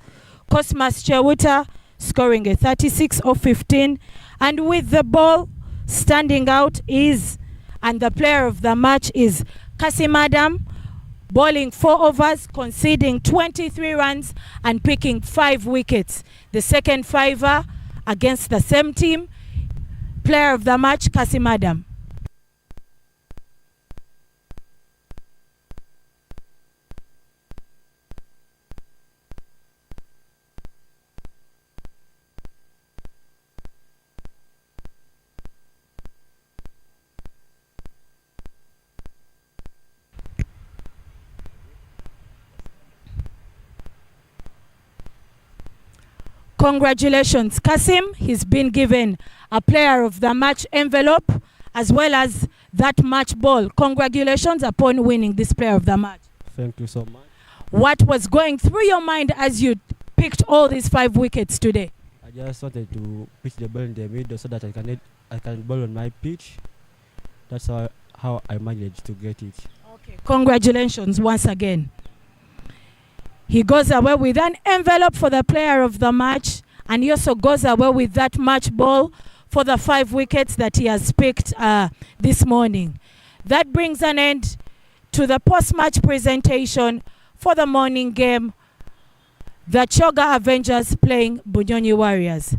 Cosmas Chuta scoring a 36 off 15. And with the ball standing out and the player of the match is Kasim Adam, bowling 4 overs, conceding 23 runs and picking 5 wickets. The second fiver against the same team. Player of the match, Kasim Adam. Congratulations, Kasim. He's been given a player of the match envelope as well as that match ball. Congratulations upon winning this player of the match. Thank you so much. What was going through your mind as you picked all these 5 wickets today? I just wanted to pitch the ball in the middle so that I can ball on my pitch. That's how I managed to get it. Okay. Congratulations once again. He goes away with an envelope for the player of the match, and he also goes away with that match ball for the 5 wickets that he has picked this morning. That brings an end to the post-match presentation for the morning game. The Choga Avengers playing Bunyonyi Warriors.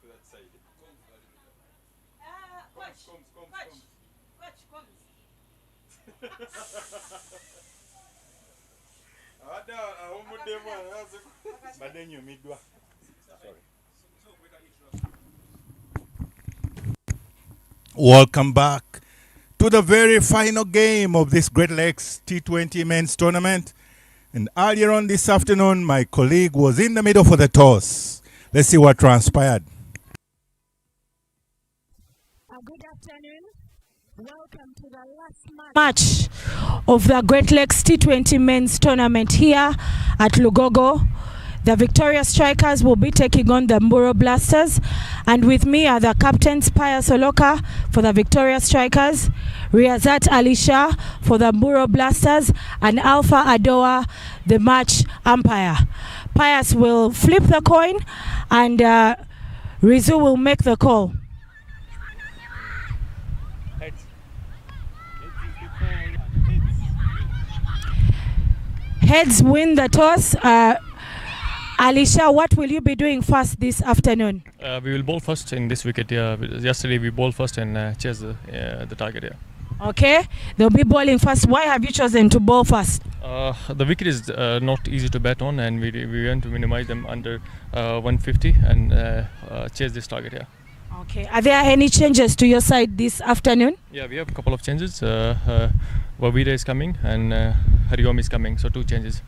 to that side. Welcome back to the very final game of this Great Lakes T20 men's tournament. And earlier on this afternoon, my colleague was in the middle for the toss. Let's see what transpired. Good afternoon. Welcome to the last match of the Great Lakes T20 men's tournament here at Lugogo. The Victoria Strikers will be taking on the Mburo Blasters. And with me are the captains, Paya Soloka for the Victoria Strikers, Riazat Alisha for the Mburo Blasters, and Alpha Adoa, the match umpire. Pius will flip the coin and Rizu will make the call. Heads win the toss. Alisha, what will you be doing first this afternoon? We will bowl first in this wicket. Yesterday we bowled first and chased the target. Okay, they'll be bowling first. Why have you chosen to bowl first? The wicket is not easy to bat on, and we want to minimize them under 150 and chase this target here. Okay, are there any changes to your side this afternoon? Yeah, we have a couple of changes. Wabira is coming and Hariom is coming, so 2 changes.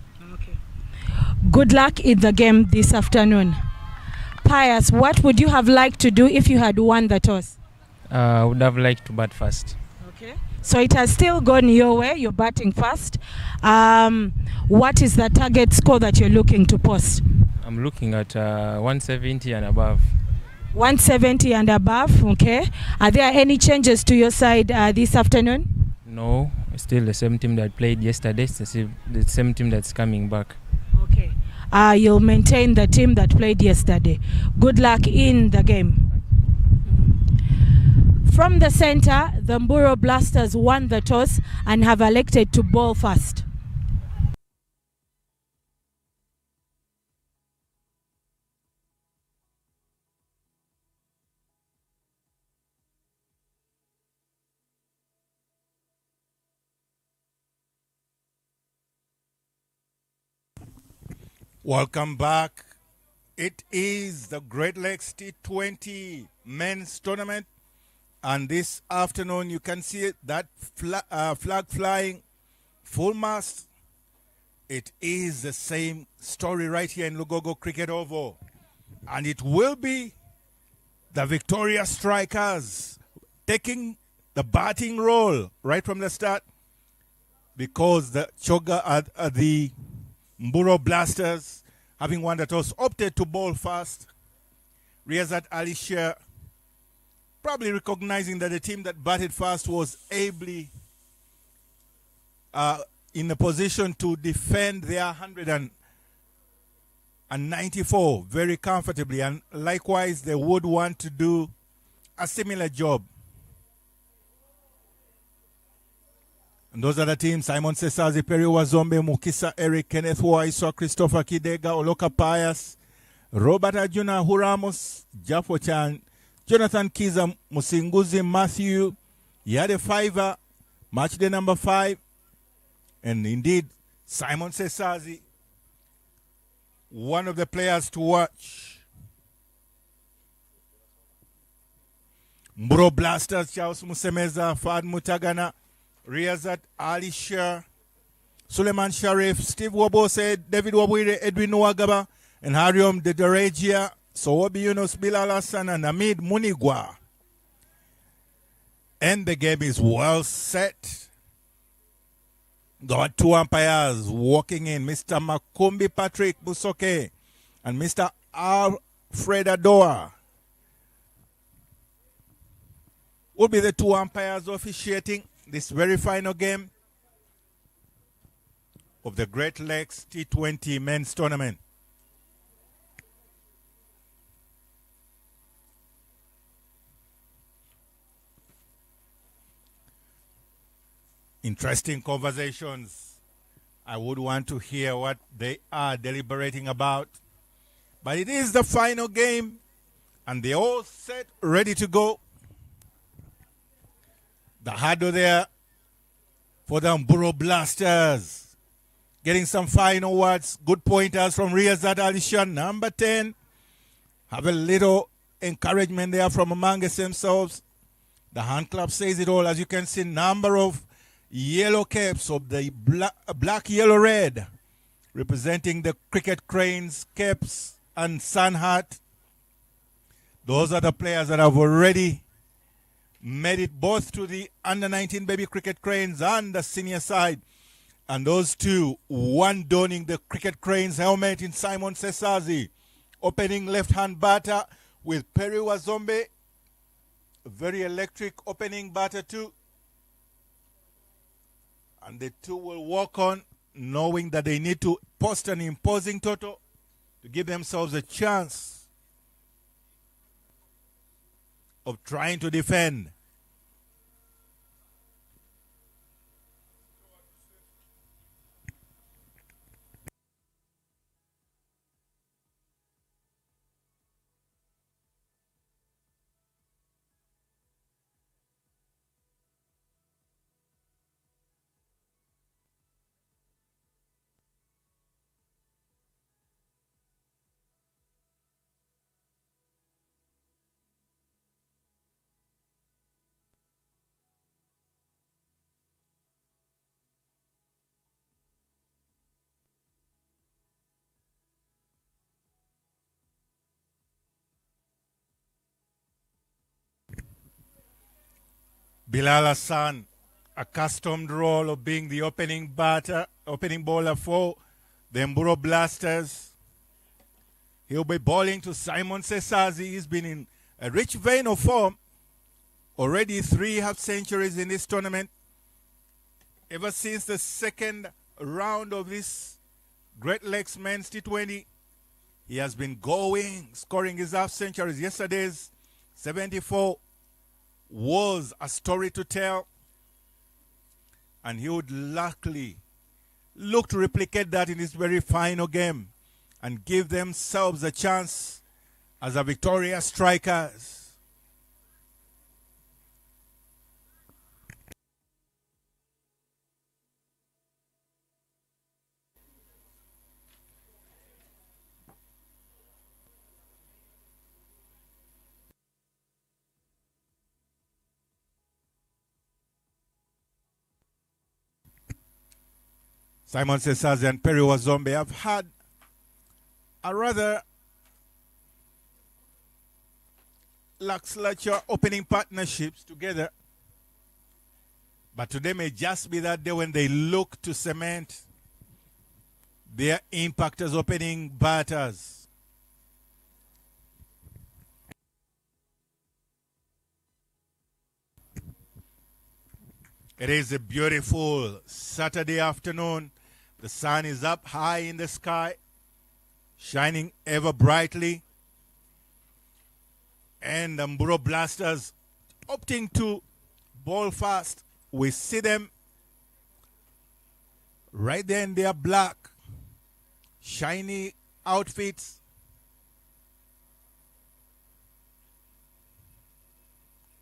Good luck in the game this afternoon. Pius, what would you have liked to do if you had won the toss? I would have liked to bat first. Okay. So it has still gone your way. You're batting first. What is the target score that you're looking to post? I'm looking at 170 and above. 170 and above, okay. Are there any changes to your side this afternoon? No, it's still the same team that played yesterday. It's the same team that's coming back. Okay. You'll maintain the team that played yesterday. Good luck in the game. From the center, the Mburo Blasters won the toss and have elected to bowl first. Welcome back. It is the Great Lakes T20 men's tournament. And this afternoon, you can see that flag flying full mast. It is the same story right here in Lugogo Cricket Oval. And it will be the Victoria Strikers taking the batting role right from the start, because the the Mburo Blasters, having won the toss, opted to bowl first. Riazat Alisha, probably recognizing that the team that batted first was ably in a position to defend their 194 very comfortably, and likewise they would want to do a similar job. And those are the teams: Simon Cesazi, Perry Wazombe, Mukisa Eric, Kenneth Waiswa, Christopher Kidega, Oloka Pius, Robert Juna Huramos, Jafo Chan, Jonathan Kiza, Musinguzi Matthew, Yade Fiver, match day number 5, and indeed Simon Cesazi, one of the players to watch. Mburo Blasters, Charles Musemeza, Fad Mutagana, Riazat Alisha, Suleiman Sharif, Steve Wabose, David Wabwire, Edwin Nwagaba, and Hariom de Deregia, Sowabi Yunus, Bilal Hassan, and Hamid Munigwa. And the game is well set. Got 2 umpires walking in, Mr. Makumbi Patrick Busoke and Mr. Alfred Adoa will be the 2 umpires officiating this very final game of the Great Lakes T20 men's tournament. Interesting conversations. I would want to hear what they are deliberating about. But it is the final game And they're all set, ready to go. The huddle there for the Mburo Blasters. Getting some final words, good pointers from Riyazat Alishan, number 10. Have a little encouragement there from among themselves. The hand club says it all. As you can see, number of yellow caps of the black, yellow, red, representing the cricket cranes, caps, and sun hat. Those are the players that have already made it both to the under-19 baby cricket cranes and the senior side. And those two, one donning the cricket cranes helmet in Simon Cesazi, opening left-hand batter with Perry Wazombe, very electric opening batter too. And the two will walk on, knowing that they need to post an imposing total to give themselves a chance of trying to defend. Bilal Hassan, accustomed role of being the opening bowler for the Mburo Blasters. He'll be bowling to Simon Cesazi. He's been in a rich vein of form. Already 3 half centuries in this tournament. Ever since the second round of this Great Lakes Men's T20, he has been going, scoring his half centuries. Yesterday's 74 was a story to tell, and he would luckily look to replicate that in his very final game and give themselves a chance as a victorious strikers. Simon Cesazi and Perry Wazombe have had a rather lackluster opening partnerships together. But today may just be that day when they look to cement their impact as opening batters. It is a beautiful Saturday afternoon. The sun is up high in the sky, shining ever brightly. And the Mburo Blasters opting to bowl fast. We see them right there in their black, shiny outfits.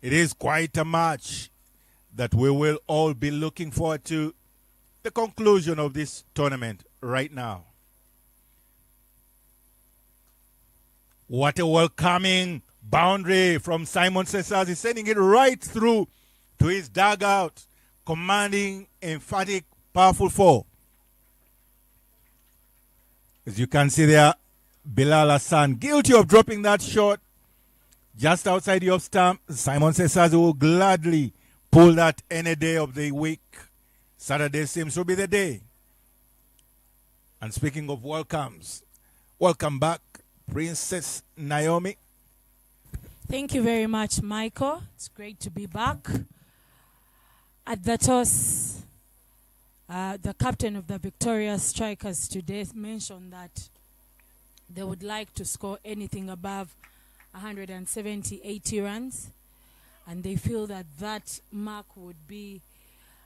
It is quite a match that we will all be looking forward to the conclusion of this tournament right now. What a welcoming boundary from Simon Cesazi, sending it right through to his dugout, commanding emphatic, powerful 4. As you can see there, Bilal Hassan, guilty of dropping that shot just outside the off stump. Simon Cesazi will gladly pull that any day of the week. Saturday seems to be the day. And speaking of welcomes, welcome back, Princess Naomi. Thank you very much, Michael. It's great to be back. At the toss, the captain of the Victoria Strikers today mentioned that they would like to score anything above 170, 80 runs. And they feel that that mark would be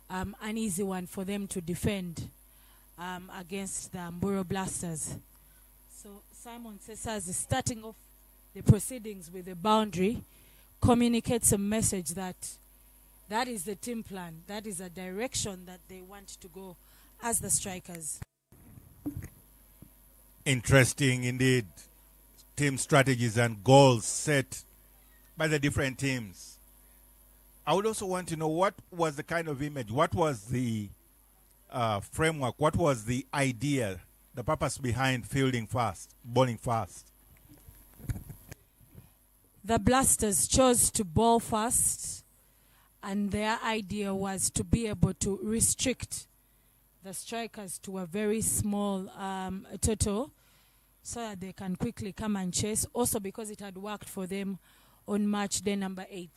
an easy one for them to defend against the Mburo Blasters. So Simon Cesazi is starting off the proceedings with the boundary communicates a message that that is the team plan, that is a direction that they want to go as the strikers. Interesting indeed. Team strategies and goals set by the different teams. I would also want to know what was the kind of image, what was the framework, what was the idea, the purpose behind fielding fast, bowling fast? The Blasters chose to bowl fast, and their idea was to be able to restrict the strikers to a very small total so that they can quickly come and chase. Also because it had worked for them on match day number 8.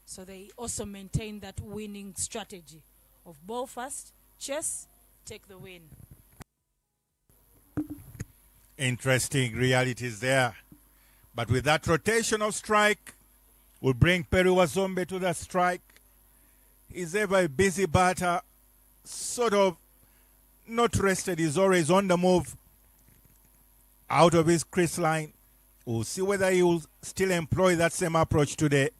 So they also maintained that winning strategy of bowl fast, chase, take the win. Interesting realities there. But with that rotational strike, we'll bring Peruwa Zombe to the strike. He's ever a busy batter, sort of not rested. He's always on the move, out of his crease line. We'll see whether he will still employ that same approach today.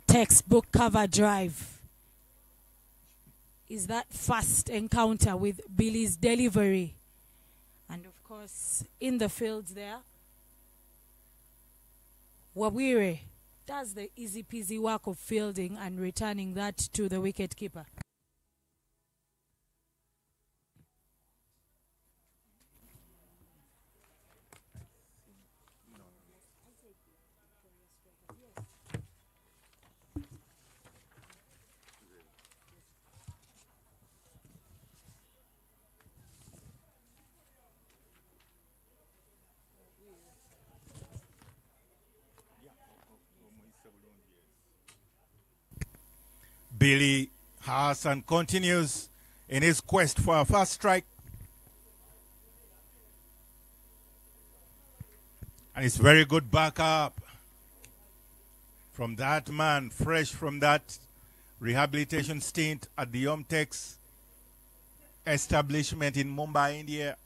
Textbook cover drive is that first encounter with Billy's delivery. And of course, in the fields there, Wawire does the easy peasy work of fielding and returning that to the wicket keeper. Billy Hassan continues in his quest for a first strike. And it's very good backup from that man, fresh from that rehabilitation stint at the Omtex establishment in Mumbai, India.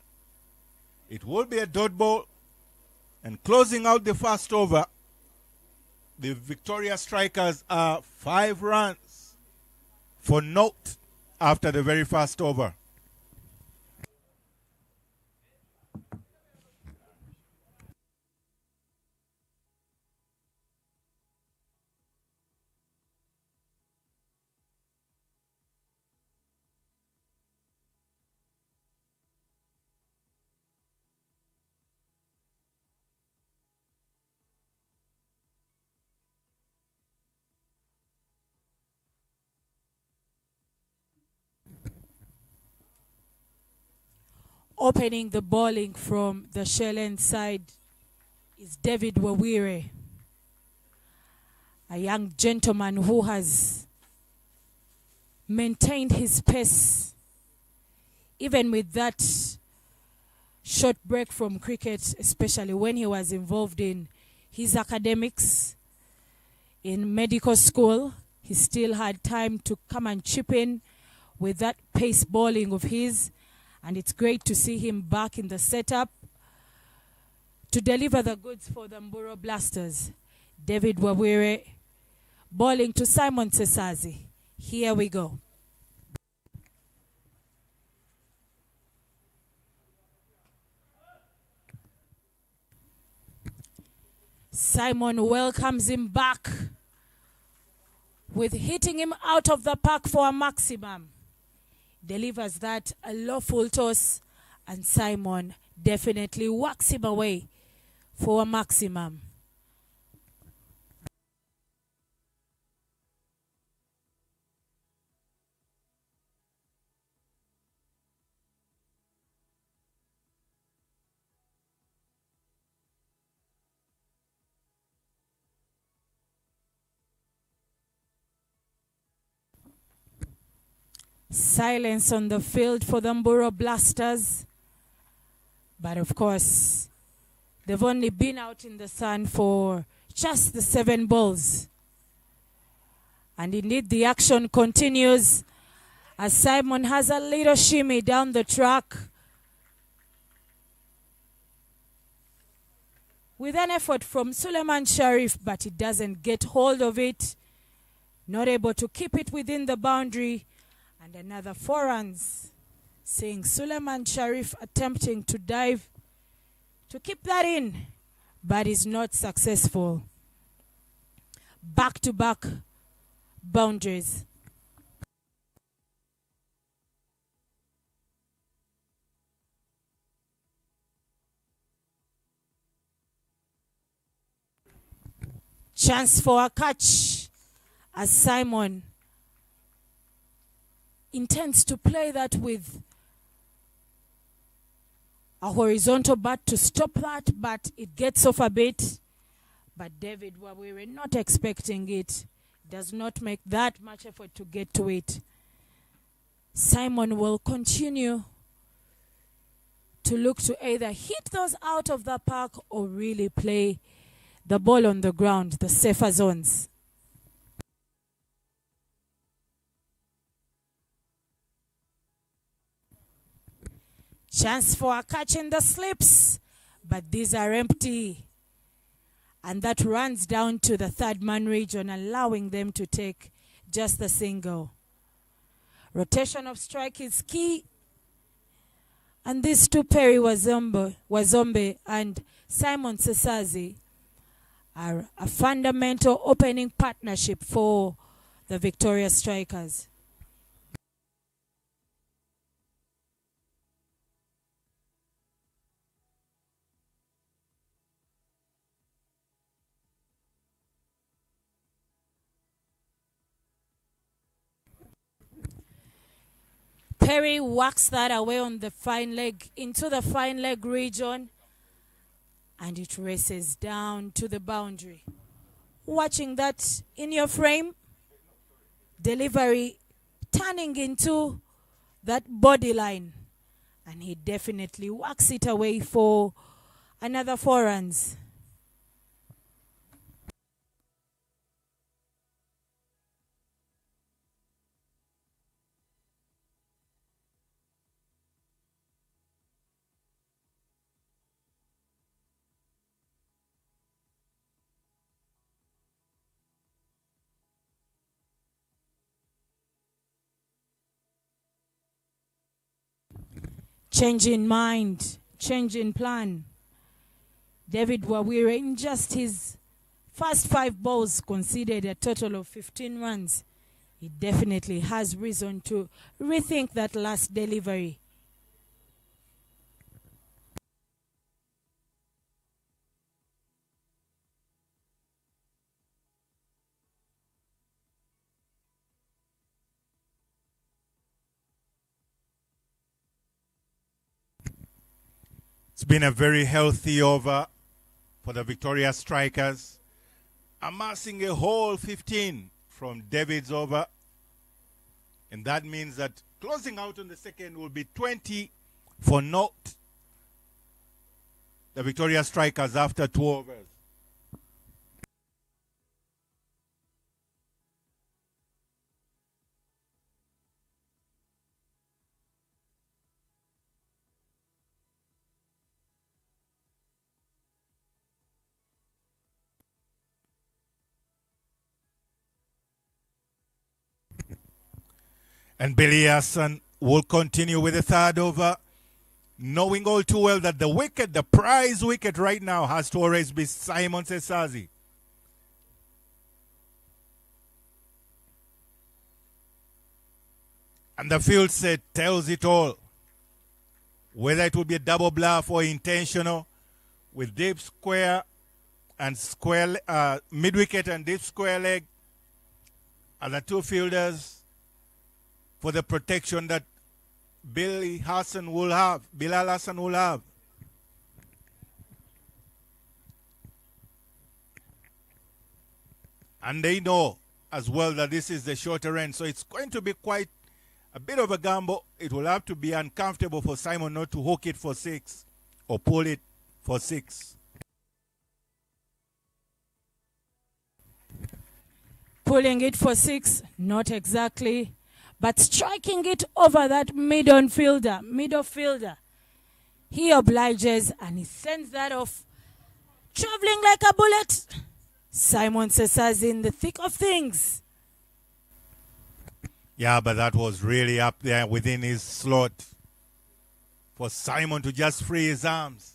It will be a dot ball. And closing out the first over, the Victoria Strikers are 5 runs for naught after the very first over. Opening the bowling from the Shell End side is David Wawire, a young gentleman who has maintained his pace even with that short break from cricket, especially when he was involved in his academics in medical school. He still had time to come and chip in with that pace bowling of his. And it's great to see him back in the setup to deliver the goods for the Mburo Blasters. David Wawire bowling to Simon Cesazi. Here we go. Simon welcomes him back with hitting him out of the park for a maximum. Delivers that a lawful toss, and Simon definitely whacks him away for a maximum. Silence on the field for the Mburo Blasters. But of course, they've only been out in the sun for just the 7 balls. And indeed, the action continues as Simon has a little shimmy down the track. With an effort from Suleiman Sharif, but he doesn't get hold of it. Not able to keep it within the boundary. And another 4 runs. Seeing Suleiman Sharif attempting to dive to keep that in, but is not successful. Back-to-back boundaries. Chance for a catch as Simon intends to play that with a horizontal bat to stop that, but it gets off a bit. But David Wawire, not expecting it, does not make that much effort to get to it. Simon will continue to look to either hit those out of the park or really play the ball on the ground, the safer zones. Chance for a catch in the slips, but these are empty. And that runs down to the third man region, allowing them to take just the single. Rotation of strike is key. And these two, Perry Wazombe and Simon Cesazi, are a fundamental opening partnership for the Victoria Strikers. Perry whacks that away on the fine leg, into the fine leg region, and it races down to the boundary. Watching that in your frame, delivery turning into that body line, and he definitely whacks it away for another 4 runs. Change in mind, change in plan. David Wawire, in just his first 5 balls, conceded a total of 15 runs. He definitely has reason to rethink that last delivery. It's been a very healthy over for the Victoria Strikers, amassing a whole 15 from David's over. And that means that closing out on the second will be 20 for naught. The Victoria Strikers after 2 overs. And Billy Hassan will continue with the 3rd over, knowing all too well that the wicket, the prize wicket right now, has to always be Simon Cesazi. And the field set tells it all. Whether it will be a double bluff or intentional, with deep square and square, mid-wicket and deep square leg are the 2 fielders for the protection that Bilal Hassan will have. And they know as well that this is the shorter end, so it's going to be quite a bit of a gamble. It will have to be uncomfortable for Simon not to hook it for 6 or pull it for 6. Pulling it for 6, not exactly. but striking it over that middle fielder. He obliges and he sends that off, traveling like a bullet. Simon Cesazi in the thick of things. Yeah, but that was really up there within his slot for Simon to just free his arms.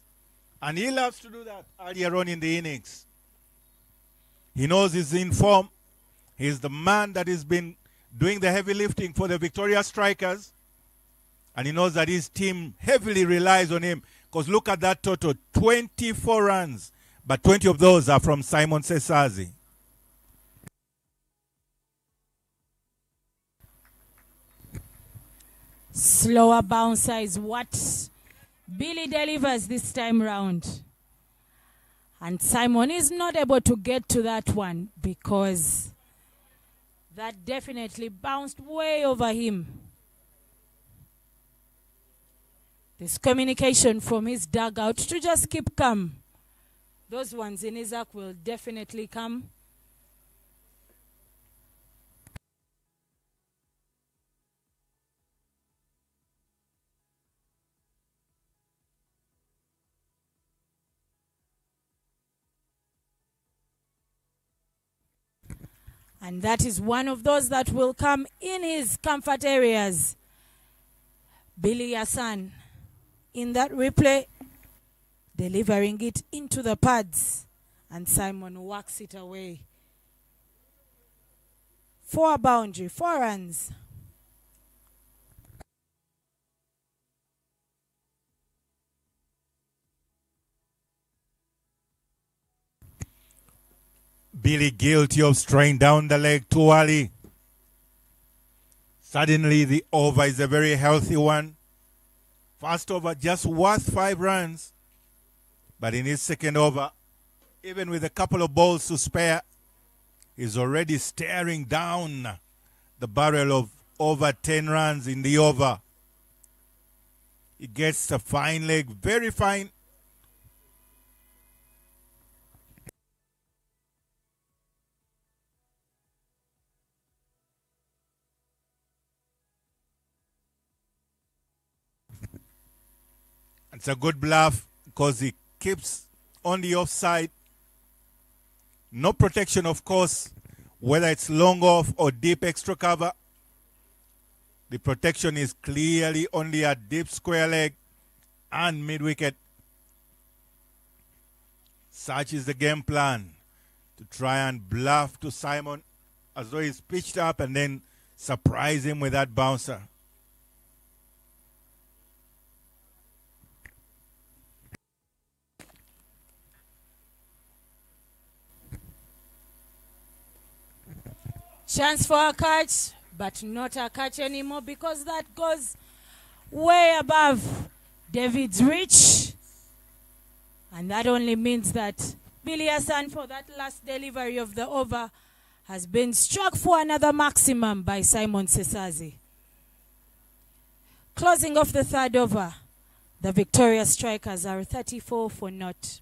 And he loves to do that earlier on in the innings. He knows he's in form. He's the man that has been doing the heavy lifting for the Victoria Strikers. And he knows that his team heavily relies on him. Because look at that total, 24 runs. But 20 of those are from Simon Cesazi. Slower bouncer is what Billy delivers this time round. And Simon is not able to get to that one because that definitely bounced way over him. This communication from his dugout to just keep calm. Those ones in Isaac will definitely come. And that is one of those that will come in his comfort areas. Billy Hassan in that replay, delivering it into the pads, and Simon whacks it away. 4 boundary, 4 runs. Billy guilty of straying down the leg too early. Suddenly the over is a very healthy one. First over just worth 5 runs. But in his second over, even with a couple of balls to spare, he's already staring down the barrel of over 10 runs in the over. He gets a fine leg, very fine. It's a good bluff because he keeps on the offside. No protection, of course, whether it's long off or deep extra cover. The protection is clearly only a deep square leg and mid-wicket. Such is the game plan, to try and bluff to Simon as though he's pitched up and then surprise him with that bouncer. Chance for a catch, but not a catch anymore because that goes way above David's reach. And that only means that Billy Hassan, for that last delivery of the over, has been struck for another maximum by Simon Cesazi. Closing off the third over, the Victoria Strikers are 34 for naught.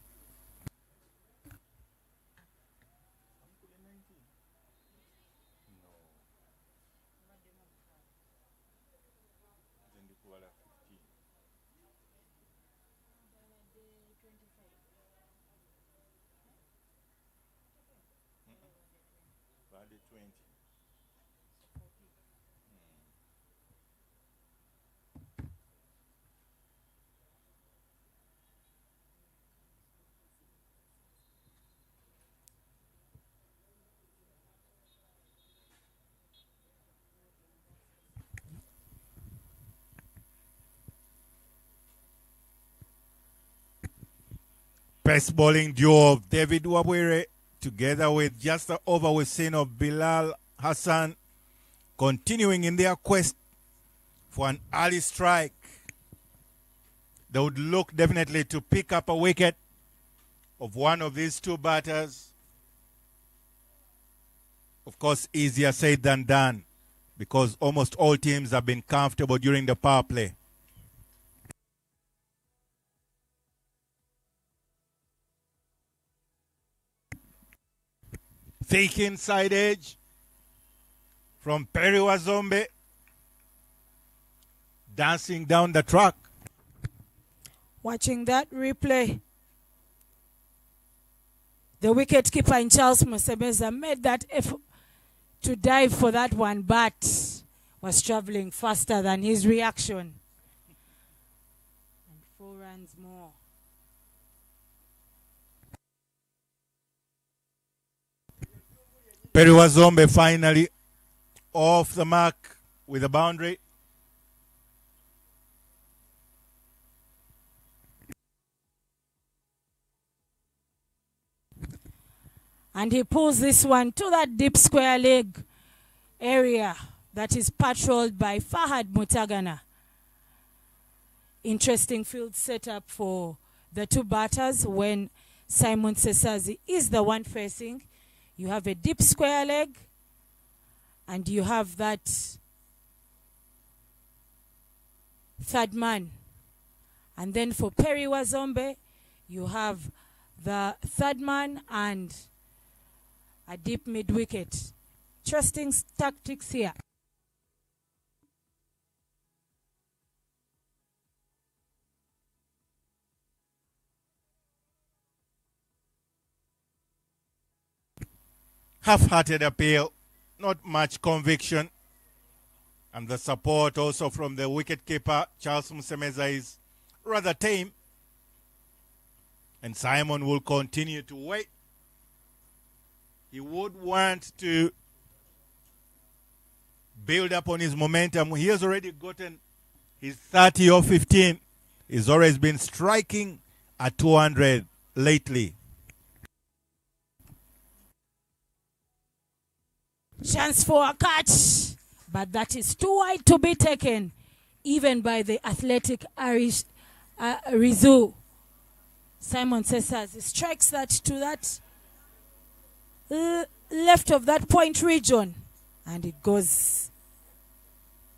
Best bowling duo of David Wabwere together with just the over we've seen of Bilal Hassan, continuing in their quest for an early strike. They would look definitely to pick up a wicket of one of these two batters. Of course, easier said than done because almost all teams have been comfortable during the power play. Thick inside edge from Perry Wazombe. dancing down the track. Watching that replay, the wicketkeeper in Charles Musebeza made that effort to dive for that one, but was traveling faster than his reaction. And 4 runs more. Periwazombe finally off the mark with a boundary. And he pulls this one to that deep square leg area that is patrolled by Fahad Mutagana. Interesting field setup for the two batters when Simon Cesazi is the one facing. You have a deep square leg and you have that third man. And then for Periwazombe, you have the third man and a deep mid-wicket. Interesting tactics here. Half-hearted appeal, not much conviction. And the support also from the wicketkeeper, Charles Musemeza, is rather tame. And Simon will continue to wait. He would want to build up on his momentum. He has already gotten his 30 or 15. He's always been striking at 200 lately. Chance for a catch, but that is too wide to be taken, even by the athletic Irish Rizu. Simon Cesazi strikes that to that left of that point region, and it goes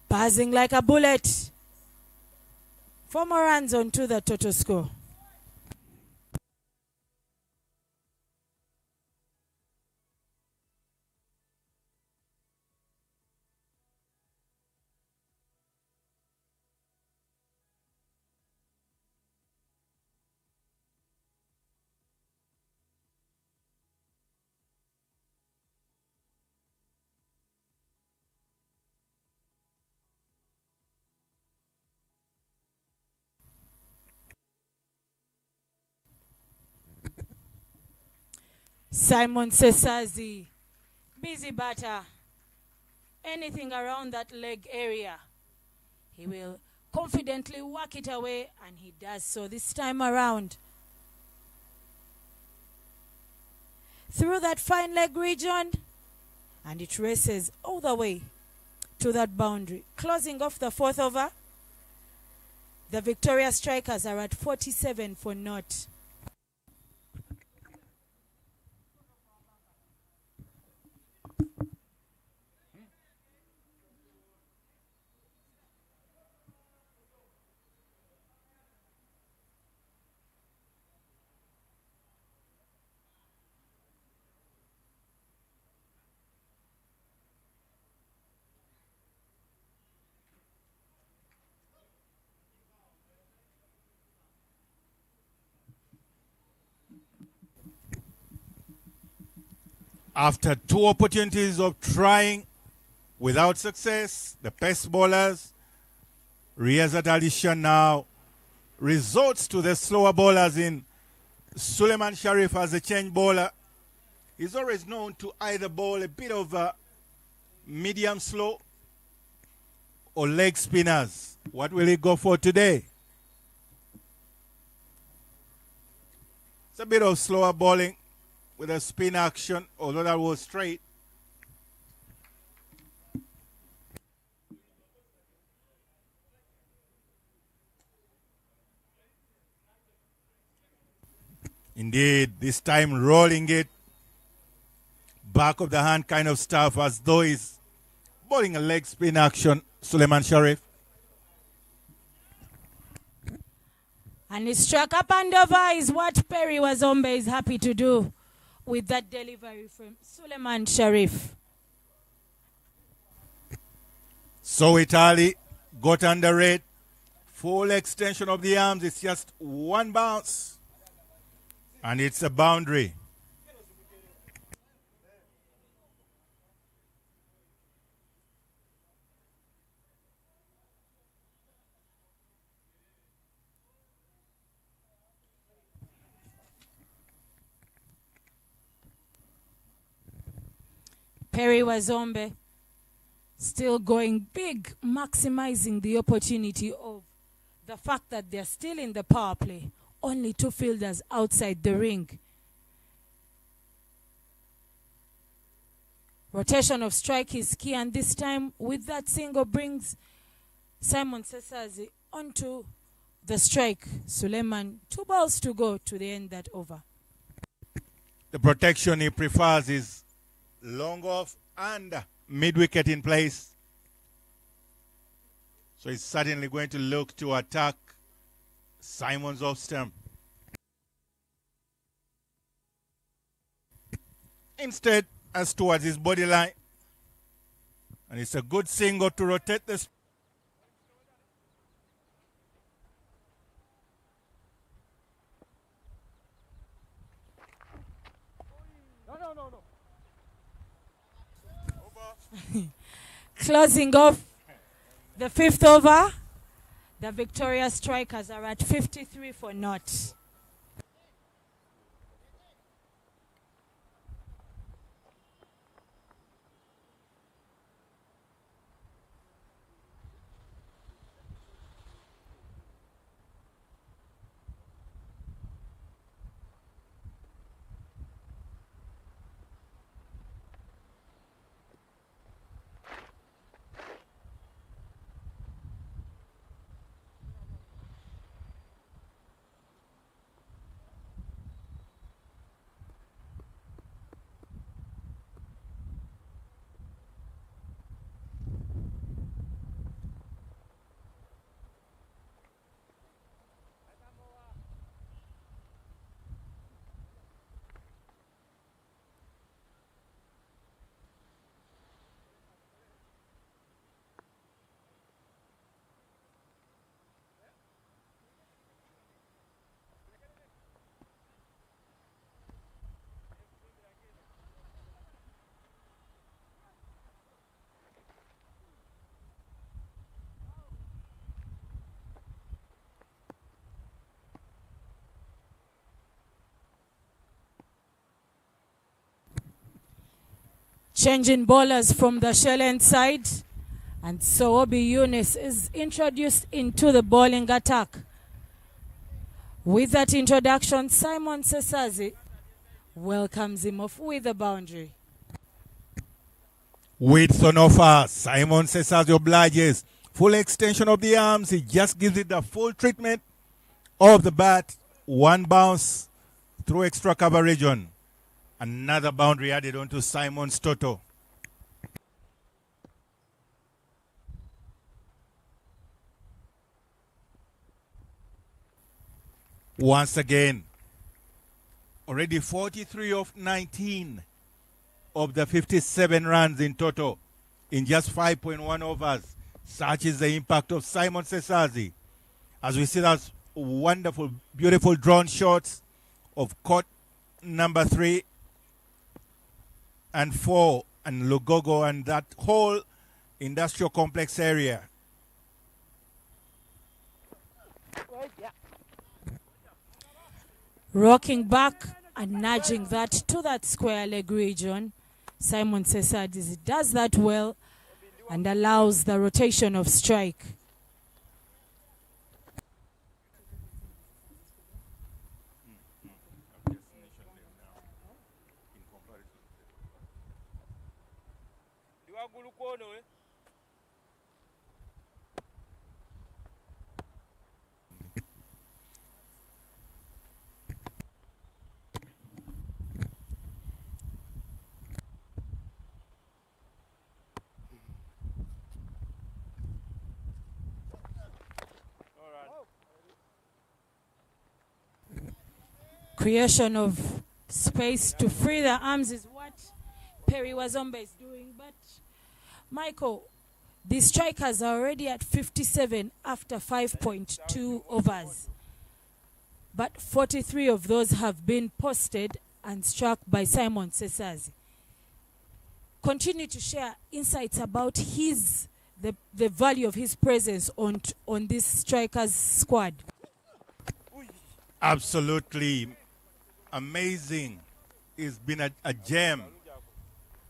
buzzing like a bullet. 4 more runs onto the total score. Simon Cesazi, busy batter. Anything around that leg area, he will confidently work it away, and he does so this time around. Through that fine leg region, and it races all the way to that boundary. Closing off the 4th over, the Victoria Strikers are at 47 for naught. After 2 opportunities of trying without success, the pace bowlers, Riyazat Ali Shah now resorts to the slower bowlers in Suleiman Sharif as a change bowler. He's always known to either bowl a bit of medium slow or leg spinners. What will he go for today? It's a bit of slower bowling with a spin action, although that was straight. Indeed, this time rolling it back of the hand kind of stuff, as though he's bowling a leg spin action, Suleiman Sharif. And he struck up and over is what Periwazombe is happy to do with that delivery from Suleiman Sharif. So Italy got under it. Full extension of the arms. It's just one bounce. And it's a boundary. Perry Wazombe still going big, maximizing the opportunity of the fact that they're still in the power play. Only 2 fielders outside the ring. Rotation of strike is key, and this time with that single brings Simon Cesazi onto the strike. Suleiman, 2 balls to go to the end that over. The protection he prefers is long off and mid-wicket in place. So he's certainly going to look to attack Simon's off stump. Instead, as towards his body line. And it's a good single to rotate this. Closing off the 5th over, the Victoria strikers are at 53 for naught. Changing bowlers from the shell end side. And so Obi Yunus is introduced into the bowling attack. With that introduction, Simon Cesazi welcomes him off with a boundary. With Sonofa, Simon Cesazi obliges. Full extension of the arms. He just gives it the full treatment of the bat. 1 bounce through extra cover region. Another boundary added onto Simon's Toto. Once again, already 43 of 19 of the 57 runs in total in just 5.1 overs. Such is the impact of Simon Cesazi. As we see those wonderful, beautiful drawn shots of court number 3 and 4 and Lugogo and that whole industrial complex area. Rocking back and nudging that to that square leg region. Simon Cesazi does that well and allows the rotation of strike. Creation of space to free the arms is what Perry Wazombe is doing. But Michael, The strikers are already at 57 after 5.2 overs. But 43 of those have been posted and struck by Simon Cesazi. Continue to share insights about the value of his presence on this strikers squad. Absolutely amazing. He's been a gem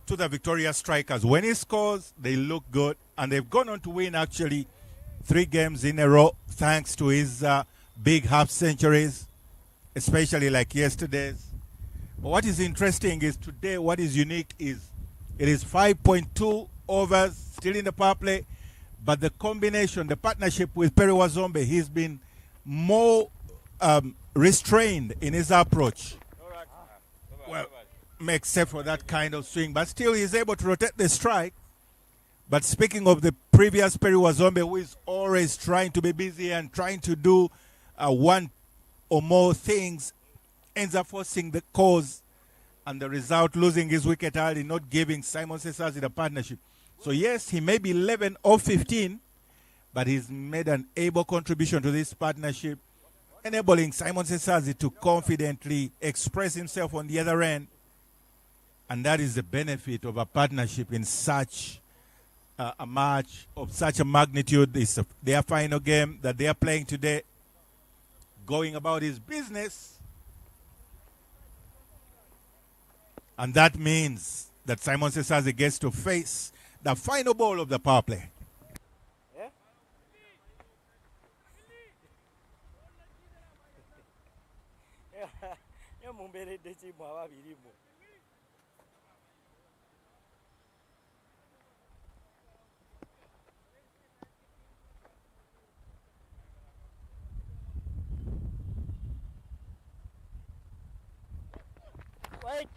to the Victoria Strikers. When he scores, they look good, and they've gone on to win actually 3 games in a row thanks to his big half centuries, especially like yesterday's. But what is interesting is today, what is unique is it is 5.2 overs, still in the power play, but the combination, the partnership with Perry Wazombe, he's been more restrained in his approach. Well, except for that kind of swing, but still he's able to rotate the strike. But speaking of the previous Perry Wazombe, who is always trying to be busy and trying to do one or more things, ends up forcing the cause, and the result losing his wicket early, not giving Simon Cesazi the partnership. So yes, he may be 11 or 15, but he's made an able contribution to this partnership, enabling Simon Cesazi to confidently express himself on the other end. And that is the benefit of a partnership in such a match of such a magnitude. It's their final game that they are playing today. Going about his business. And that means that Simon Cesazi gets to face the final ball of the power play. Wait.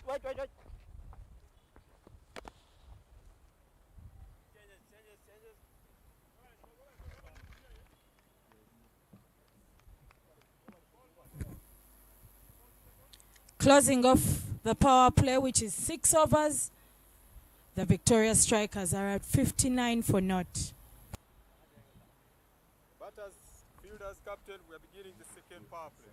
Closing off the power play, which is 6 overs, the Victoria Strikers are at 59 for naught. Batters, fielders, captain, we are beginning the second power play.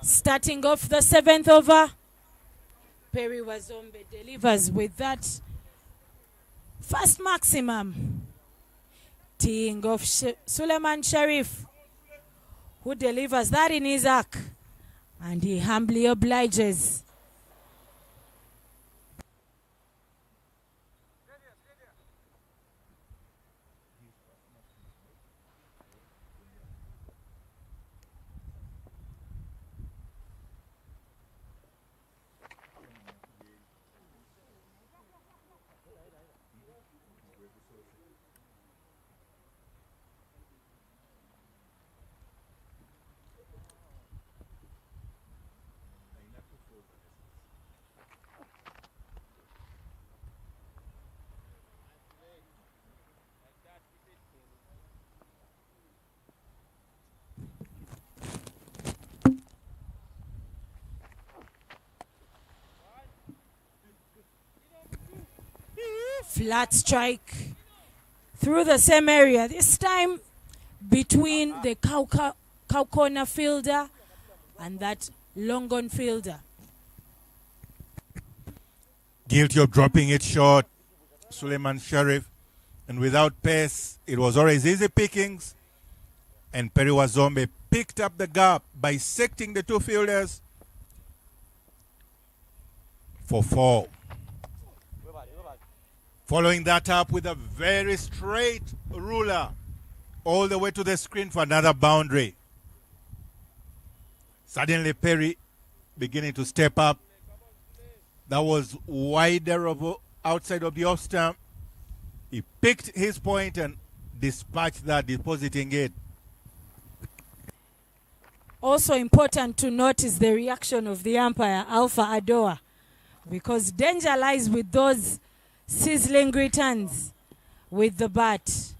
Starting off the 7th over, Perry Wazombe delivers with that first maximum. Teeing off Suleiman Sharif, who delivers that in his arc, and he humbly obliges. Flat strike through the same area, this time between the cow corner fielder and that long on fielder. Guilty of dropping it short, Suleiman Sharif. And without pace, it was always easy pickings. And Perry Wazombe picked up the gap, bisecting the 2 fielders for 4. Following that up with a very straight ruler all the way to the screen for another boundary. Suddenly Perry beginning to step up. That was wider outside of the off stump. He picked his point and dispatched that, depositing it. Also important to note is the reaction of the umpire, Alpha Adoa, because danger lies with those sizzling returns with the bat.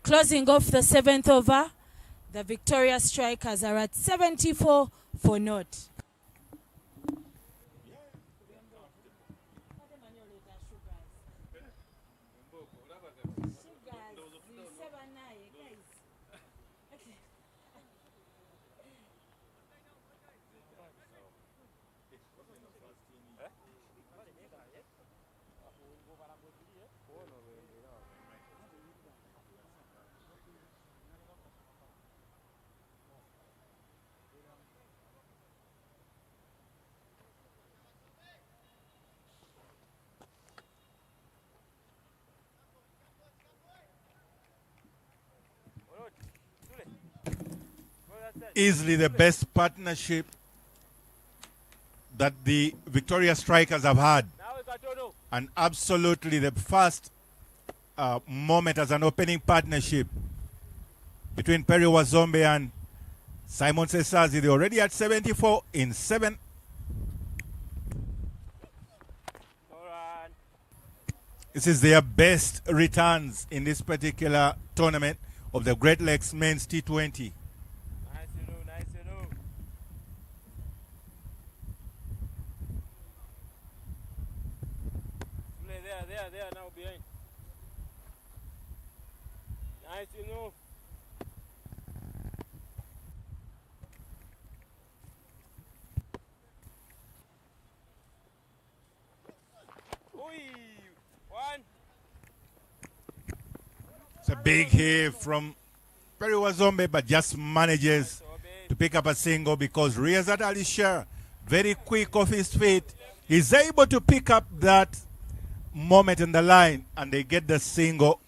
Closing off the 7th over, the Victoria Strikers are at 74 for naught. Easily the best partnership that the Victoria Strikers have had, and absolutely the first moment as an opening partnership between Perry Wazombe and Simon Cesazi. They're already at 74 in 7. This is their best returns in this particular tournament of the Great Lakes Men's T20. There now behind. Nice, you know. One. It's a big hit from Perry Wazombe, but just manages to pick up a single because Riazat Alisher, very quick off his feet, he's able to pick up that moment in the line and they get the single.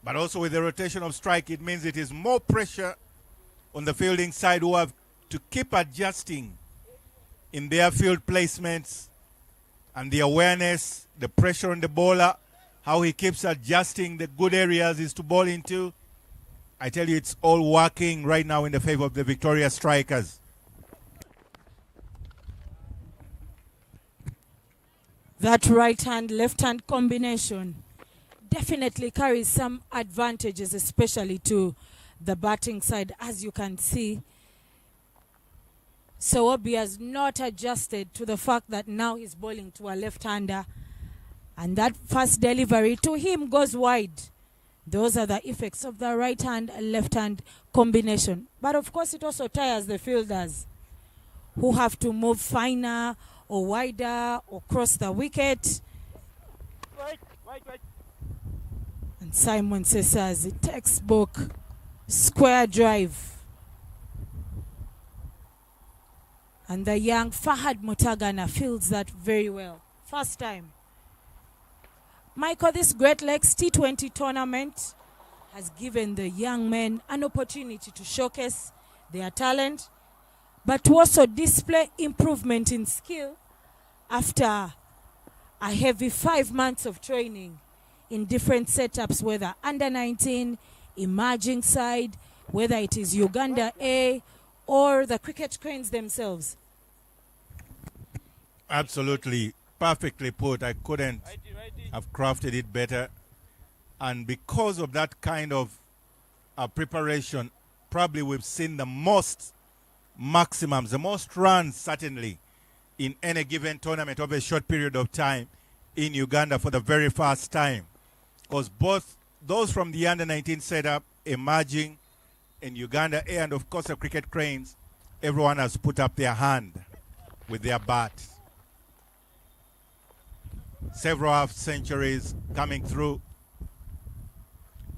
But also with the rotation of strike, it means it is more pressure on the fielding side, who have to keep adjusting in their field placements and the awareness, the pressure on the bowler, how he keeps adjusting the good areas is to bowl into. I tell you, it's all working right now in the favor of the Victoria Strikers. That right-hand, left-hand combination definitely carries some advantages, especially to the batting side. As you can see, Sowobi has not adjusted to the fact that now he's bowling to a left-hander, and that first delivery to him goes wide. Those are the effects of the right-hand and left-hand combination. But of course, it also tires the fielders who have to move finer or wider or cross the wicket. Right. And Simon Cesazi, textbook square drive. And the young Fahad Mutagana fields that very well. First time. Michael, this Great Lakes T20 tournament has given the young men an opportunity to showcase their talent, but to also display improvement in skill after a heavy 5 months of training in different setups, whether under 19, emerging side, whether it is Uganda A or the cricket cranes themselves. Absolutely, perfectly put. I couldn't have crafted it better. And because of that kind of preparation, probably we've seen the most maximums, the most runs certainly in any given tournament over a short period of time in Uganda for the very first time. Because both those from the under-19 setup, emerging in Uganda A, and of course the cricket cranes, everyone has put up their hand with their bat. Several half centuries coming through.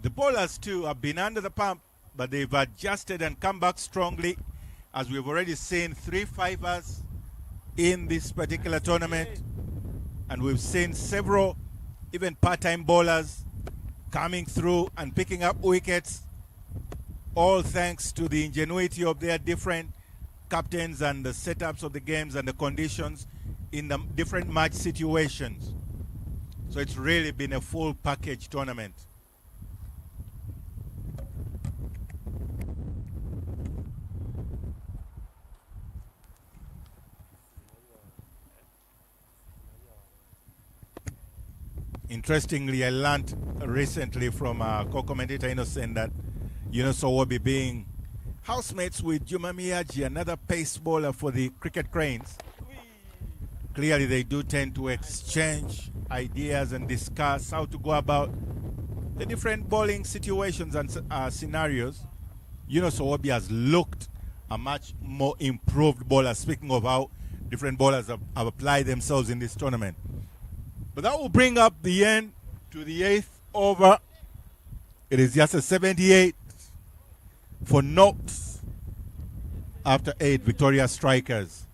The bowlers too have been under the pump, but they've adjusted and come back strongly, as we've already seen 3 fivers in this particular tournament, and we've seen several even part-time bowlers coming through and picking up wickets, all thanks to the ingenuity of their different captains and the setups of the games and the conditions in the different match situations. So it's really been a full package tournament. Interestingly, I learned recently from co-commentator Innocent that Sowobi being housemates with Juma Miyaji, another pace bowler for the cricket cranes. Clearly, they do tend to exchange ideas and discuss how to go about the different bowling situations and scenarios. Sowobi has looked a much more improved bowler, speaking of how different bowlers have applied themselves in this tournament. But that will bring up the end to the 8th over. It is just a 78 for naught after 8 Victoria strikers.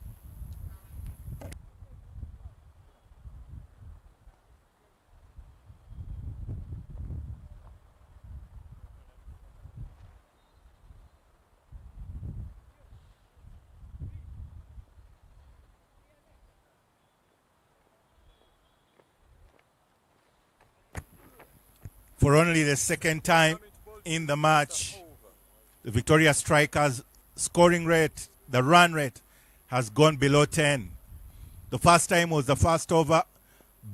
For only the second time in the match, the Victoria strikers' scoring rate, the run rate, has gone below 10. The first time was the first over.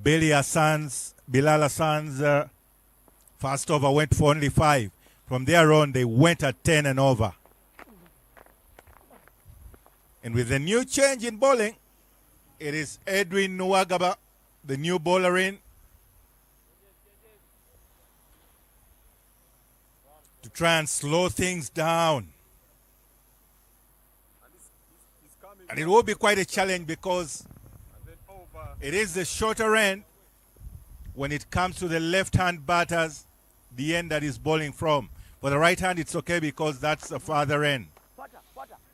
Bilal Hassan's first over went for only 5. From there on, they went at 10 and over. And with the new change in bowling, it is Edwin Nwagaba, the new bowler in, to try and slow things down. And it will be quite a challenge because it is the shorter end when it comes to the left-hand batters, the end that is bowling from. For the right hand, it's okay because that's the farther end.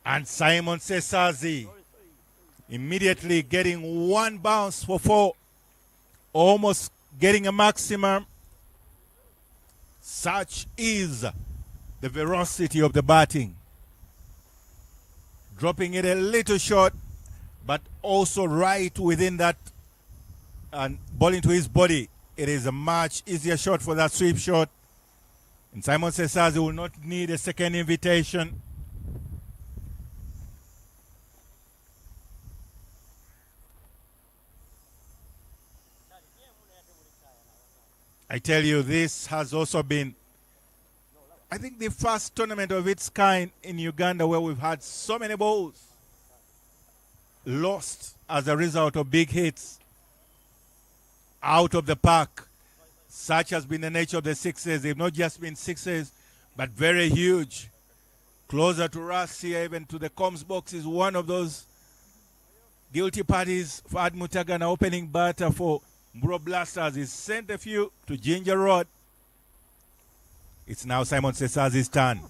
And Simon Cesazi immediately getting 1 bounce for 4, almost getting a maximum. Such is the ferocity of the batting. Dropping it a little short, but also right within that and bowling to his body. It is a much easier shot for that sweep shot. And Simon Cesazi will not need a second invitation. I tell you, this has also been, I think, the first tournament of its kind in Uganda where we've had so many balls lost as a result of big hits out of the park. Such has been the nature of the sixes. They've not just been sixes, but very huge. Closer to us here, even to the comms box, is one of those guilty parties. Fad Mutagana, opening batter for Mburo Blasters, is sent a few to Ginger Road. It's now Simon Cesazi's turn.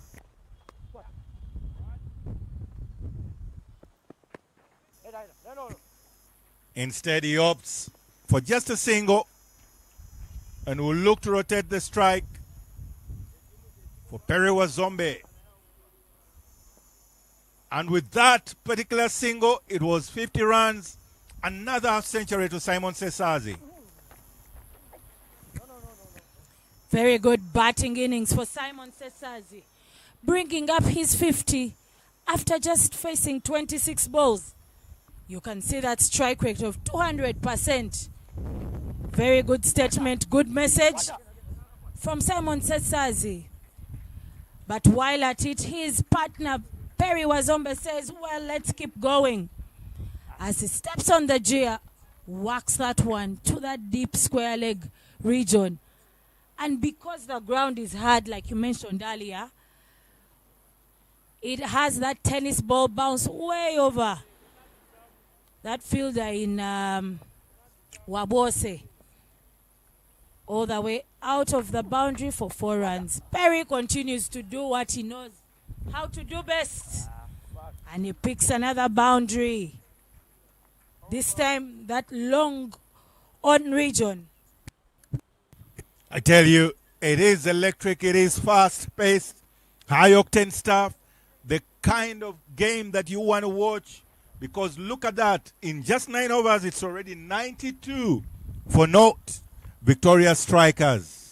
Instead, he opts for just a single and will look to rotate the strike for Periwa Zombe. And with that particular single, it was 50 runs, another half century to Simon Cesazi. Very good batting innings for Simon Cesazi, bringing up his 50 after just facing 26 balls. You can see that strike rate of 200%. Very good statement, good message from Simon Cesazi. But while at it, his partner Perry Wazombe says, well, let's keep going. As he steps on the gear, whacks that one to that deep square leg region. And because the ground is hard, like you mentioned earlier, it has that tennis ball bounce way over that fielder in Wabose, all the way out of the boundary for 4 runs. Perry continues to do what he knows how to do best, and he picks another boundary. This time, that long on region. I tell you, it is electric, it is fast-paced, high-octane stuff, the kind of game that you want to watch, because look at that. In just 9 overs, it's already 92 for naught Victoria strikers.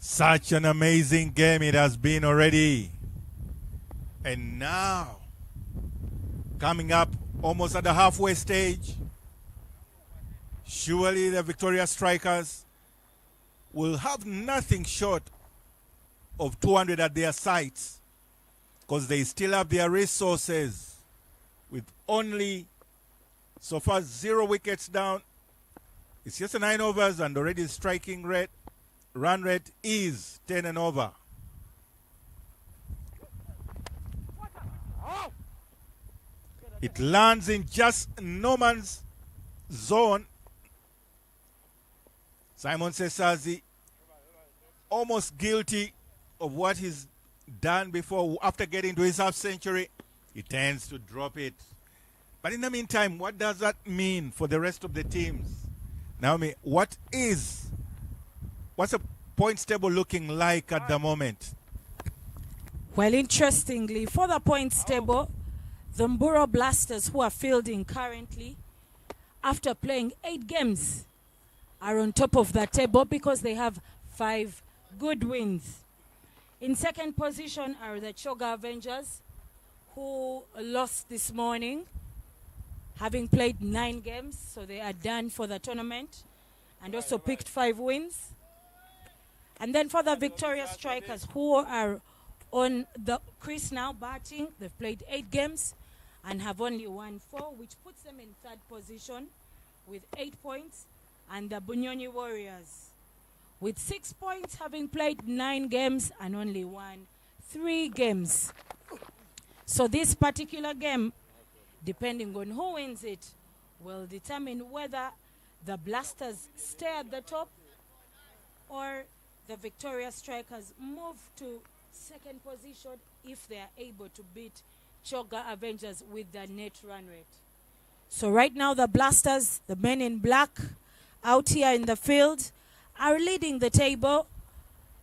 Such an amazing game it has been already. And now, coming up almost at the halfway stage, surely the Victoria Strikers will have nothing short of 200 at their sights, because they still have their resources with only so far 0 wickets down. It's just a 9 overs and already striking rate, run rate is 10 and over. It lands in just no man's zone. Simon Cesazi almost guilty of what he's done before. After getting to his half century, he tends to drop it. But in the meantime, what does that mean for the rest of the teams? Naomi, what's the points table looking like at the moment? Well, interestingly, for the points table, the Mburo Blasters, who are fielding currently, after playing 8 games, are on top of the table because they have 5 good wins. In second position are the Choga Avengers, who lost this morning, having played 9 games, so they are done for the tournament, and also picked 5 wins. And then for the Victoria Strikers, who are on the crease now batting, they've played 8 games and have only won 4, which puts them in third position with 8 points, and the Bunyonyi Warriors with 6 points, having played 9 games and only won 3 games. So this particular game, depending on who wins it, will determine whether the Blasters stay at the top or the Victoria Strikers move to second position if they are able to beat Choga Avengers with the net run rate. So right now the Blasters, the men in black out here in the field, are leading the table.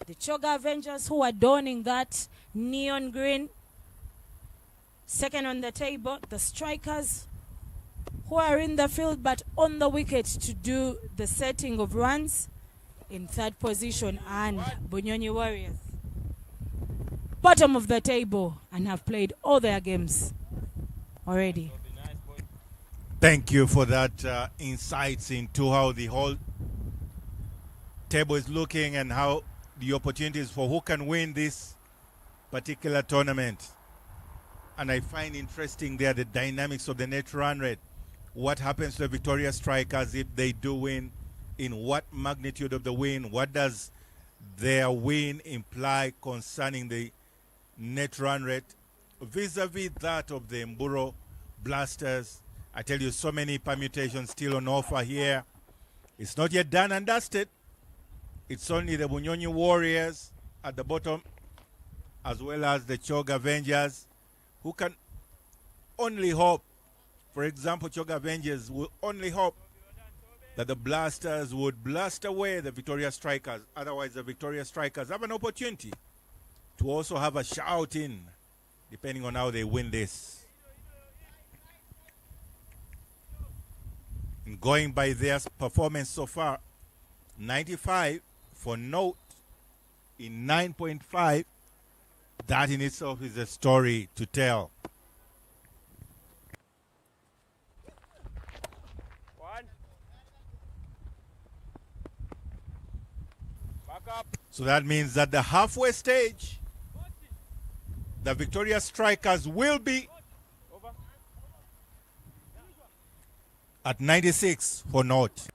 The Choga Avengers, who are donning that neon green, second on the table. The Strikers, who are in the field but on the wicket to do the setting of runs, in third position, and Bunyonyi Warriors, bottom of the table, and have played all their games already. Thank you for that insights into how the whole table is looking and how the opportunities for who can win this particular tournament. And I find interesting there the dynamics of the net run rate. What happens to the Victoria Strikers if they do win? In what magnitude of the win? What does their win imply concerning the net run rate vis-a-vis that of the Mburo Blasters? I tell you, so many permutations still on offer here. It's not yet done and dusted. It's only the Bunyonyi Warriors at the bottom, as well as the Choga Avengers, who can only hope. For example, Choga Avengers will only hope that the Blasters would blast away the Victoria Strikers. Otherwise, the Victoria Strikers have an opportunity to also have a shout in, depending on how they win this. And going by their performance so far, 95 for note in 9.5, that in itself is a story to tell. So that means that the halfway stage, the Victoria Strikers will be at 96 for naught.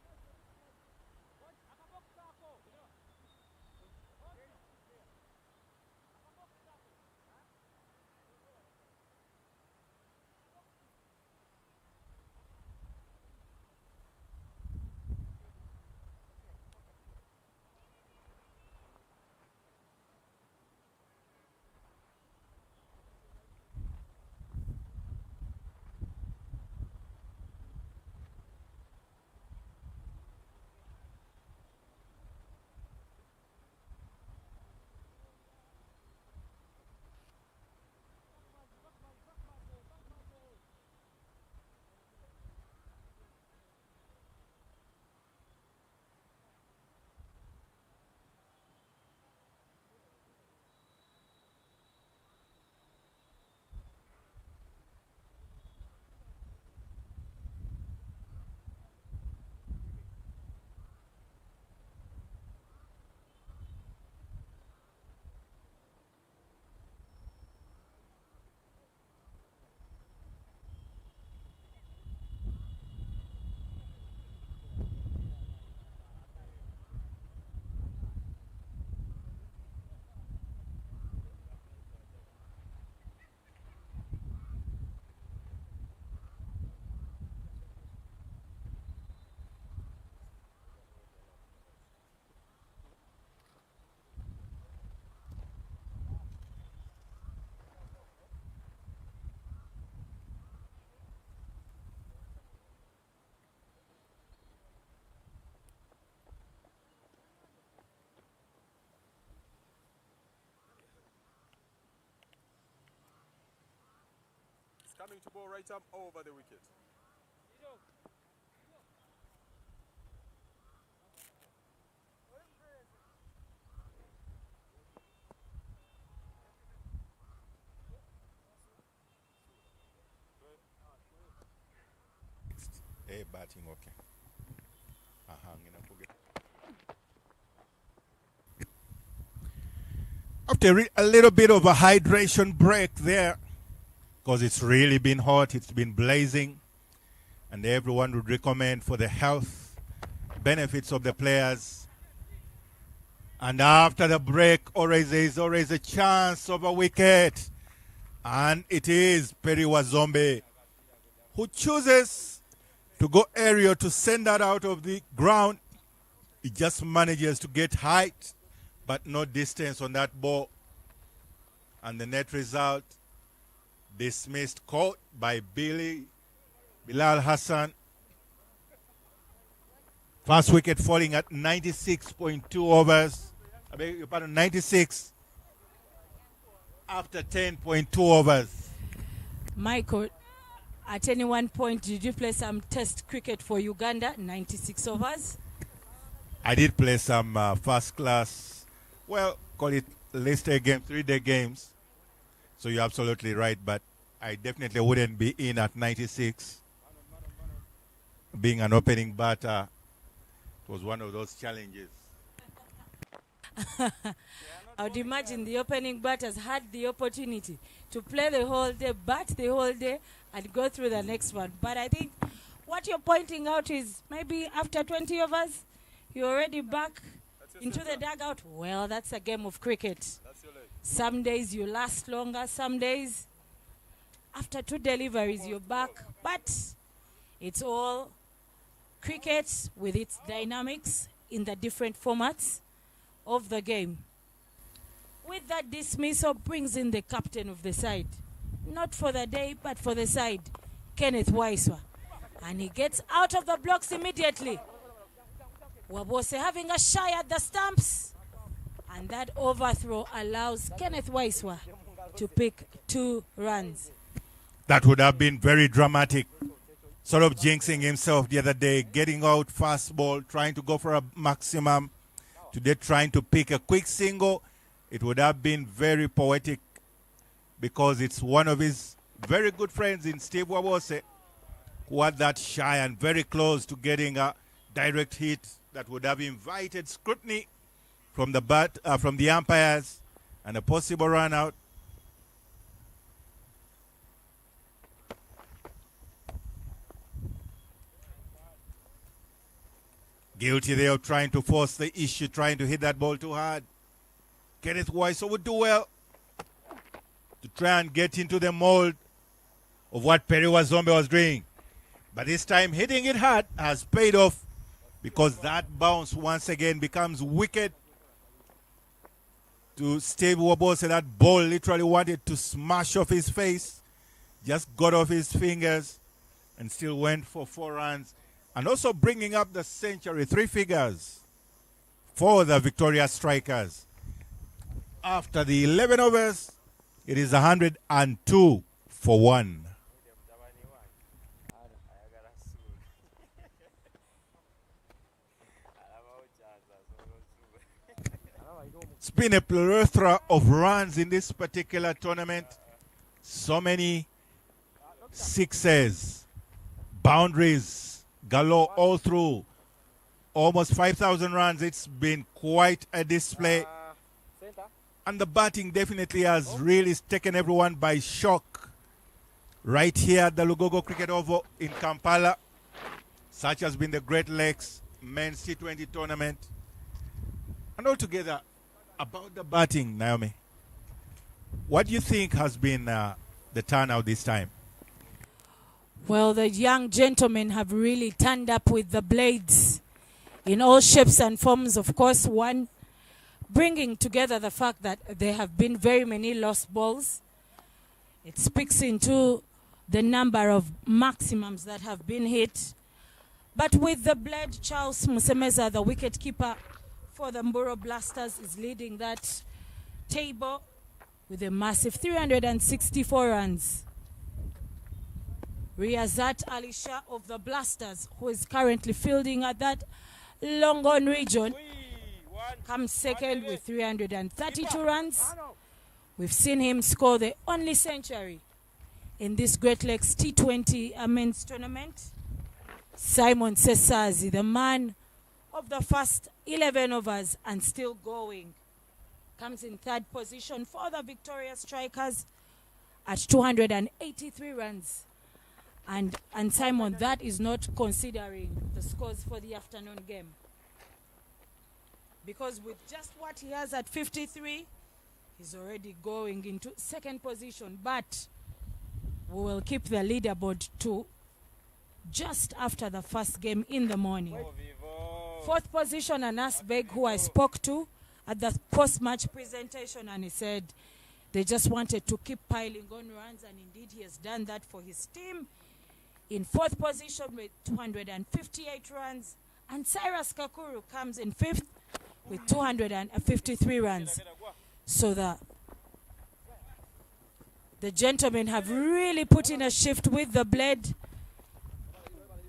Coming to ball right arm over the wicket. Hey, batting, okay. After a little bit of a hydration break there, because it's really been hot, it's been blazing, and everyone would recommend for the health benefits of the players. And after the break, there's always a chance of a wicket, and it is Periwazombe who chooses to go aerial to send that out of the ground. He just manages to get height but no distance on that ball. And the net result, dismissed, caught by Bilal Hassan. First wicket falling at 96.2 overs. I beg your pardon, 96 after 10.2 overs. Michael, at any one point, did you play some test cricket for Uganda, 96 overs? I did play some first class, well, call it listed game, 3-day games. So you're absolutely right, but I definitely wouldn't be in at 96. Being an opening batter, it was one of those challenges. I would imagine the opening batters had the opportunity to play the whole day, bat the whole day, and go through the next one. But I think what you're pointing out is maybe after 20 overs, you're already back into the dugout. Well, that's a game of cricket. Some days you last longer, some days after 2 deliveries you're back. But it's all cricket with its dynamics in the different formats of the game. With that dismissal brings in the captain of the side. Not for the day, but for the side, Kenneth Waiswa. And he gets out of the blocks immediately. Wabose having a shy at the stumps. And that overthrow allows Kenneth Waiswa to pick 2 runs. That would have been very dramatic. Sort of jinxing himself the other day, getting out fast ball, trying to go for a maximum. Today trying to pick a quick single. It would have been very poetic because it's one of his very good friends in Steve Wabose who had that shy and very close to getting a direct hit that would have invited scrutiny from the umpires and a possible run out. Guilty there of trying to force the issue, trying to hit that ball too hard. Kenneth Waiswa would do well to try and get into the mold of what Periwazombe was doing. But this time hitting it hard has paid off because that bounce once again becomes wicked to Steve Wabose. That ball literally wanted to smash off his face, just got off his fingers and still went for 4 runs. And also bringing up the century, 3 figures for the Victoria Strikers. After the 11 overs, it is 102 for 1. It's been a plethora of runs in this particular tournament. So many sixes, boundaries, galore all through. Almost 5,000 runs. It's been quite a display. And the batting definitely has really taken everyone by shock. Right here at the Lugogo Cricket Oval in Kampala. Such has been the Great Lakes Men's T20 tournament. And altogether, about the batting, Naomi, what do you think has been the turnout this time? Well, the young gentlemen have really turned up with the blades in all shapes and forms. Of course, one bringing together the fact that there have been very many lost balls. It speaks into the number of maximums that have been hit. But with the blade, Charles Musemeza, the wicketkeeper for the Mburo Blasters, is leading that table with a massive 364 runs. Riazat Ali Shah of the Blasters, who is currently fielding at that long on region, comes second with 332 runs. We've seen him score the only century in this Great Lakes T20 men's tournament. Simon Cesazi, the man of the first 11 overs and still going, comes in third position for the Victoria Strikers at 283 runs. And Simon, that is not considering the scores for the afternoon game. Because with just what he has at 53, he's already going into second position. But we will keep the leaderboard to just after the first game in the morning. Fourth position, Anas Beg, who I spoke to at the post-match presentation, and he said they just wanted to keep piling on runs, and indeed he has done that for his team. In fourth position with 258 runs, and Cyrus Kakuru comes in fifth with 253 runs. So the gentlemen have really put in a shift with the blade,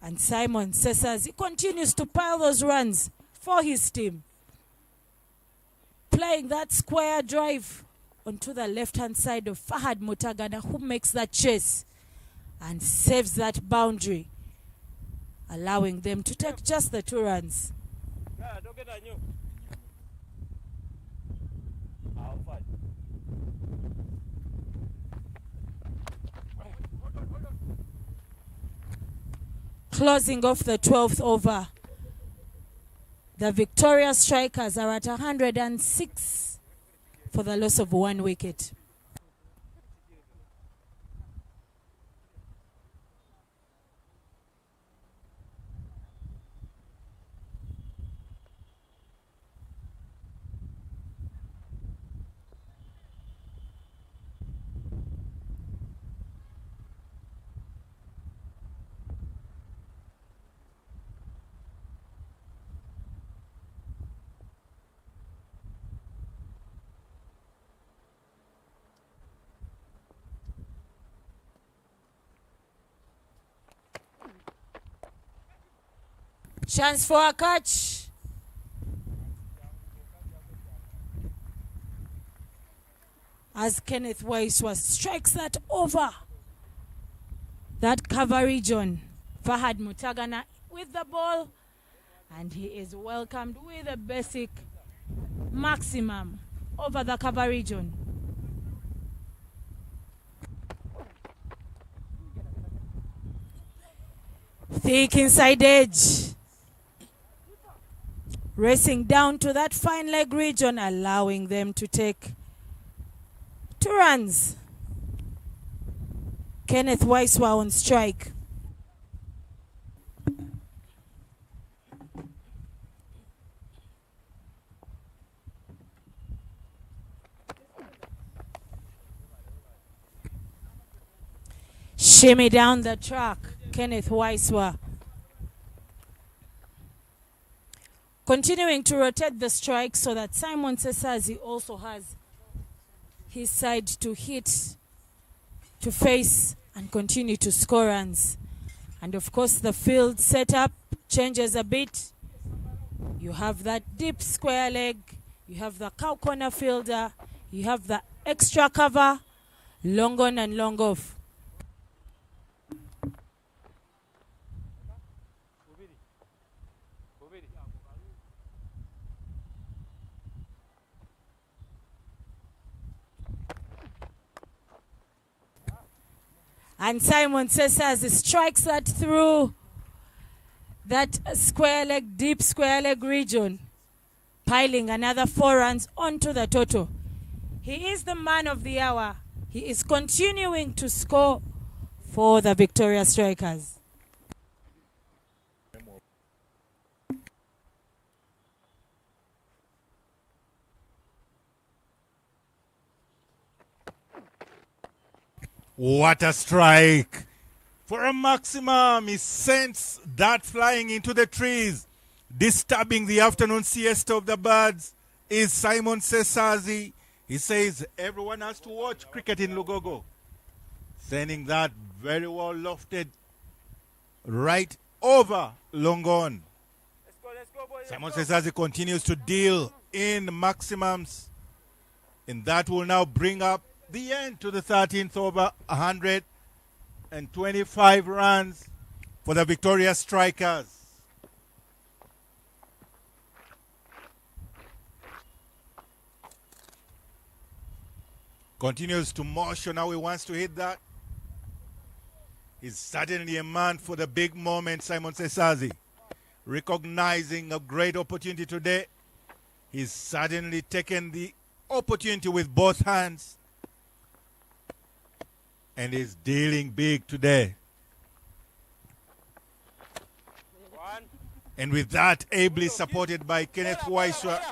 and Simon Cesazi continues to pile those runs for his team, playing that square drive onto the left-hand side of Fahad Mutagana, who makes that chase and saves that boundary, allowing them to take just the 2 runs. Closing off the 12th over, the Victoria Strikers are at 106 for the loss of 1 wicket. Chance for a catch. As Kenneth Waiswa strikes that over that cover region. Fahad Mutagana with the ball, and he is welcomed with a basic maximum over the cover region. Thick inside edge. Racing down to that fine leg region, allowing them to take 2 runs. Kenneth Waiswa on strike. Shimmy down the track, Kenneth Waiswa. Continuing to rotate the strike so that Simon Cesazi also has his side to hit, to face, and continue to score runs. And of course the field setup changes a bit. You have that deep square leg, you have the cow corner fielder, you have the extra cover, long on and long off. And Simon Cesazi strikes that through that square leg, deep square leg region, piling another 4 runs onto the total. He is the man of the hour. He is continuing to score for the Victoria Strikers. What a strike! For a maximum, he sends that flying into the trees, disturbing the afternoon siesta of the birds. Is Simon Cesazi. He says everyone has to watch cricket in Lugogo. Sending that very well lofted right over Longon. Let's go, boys. Simon Cesazi continues to deal in maximums, and that will now bring up the end to the 13th over. 125 runs for the Victoria Strikers. Continues to motion how he wants to hit that. He's certainly a man for the big moment, Simon Cesazi. Recognizing a great opportunity today. He's certainly taken the opportunity with both hands. And is dealing big today. And with that, ably supported by Kenneth Waiswa,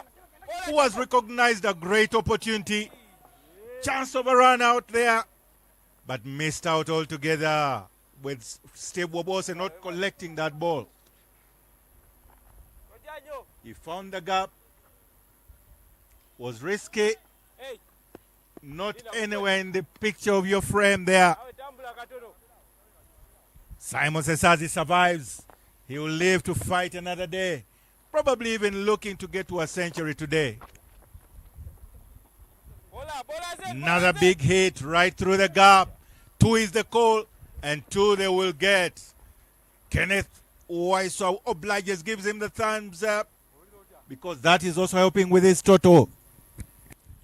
who has recognized a great opportunity. Chance of a run out there, but missed out altogether with Steve Wobose not collecting that ball. He found the gap, was risky, not anywhere in the picture of your frame there. Simon Cesazi survives. He will live to fight another day, probably even looking to get to a century today. Another big hit right through the gap. 2 is the call, and 2 they will get. Kenneth Waiswa obliges, gives him the thumbs up, because that is also helping with his total.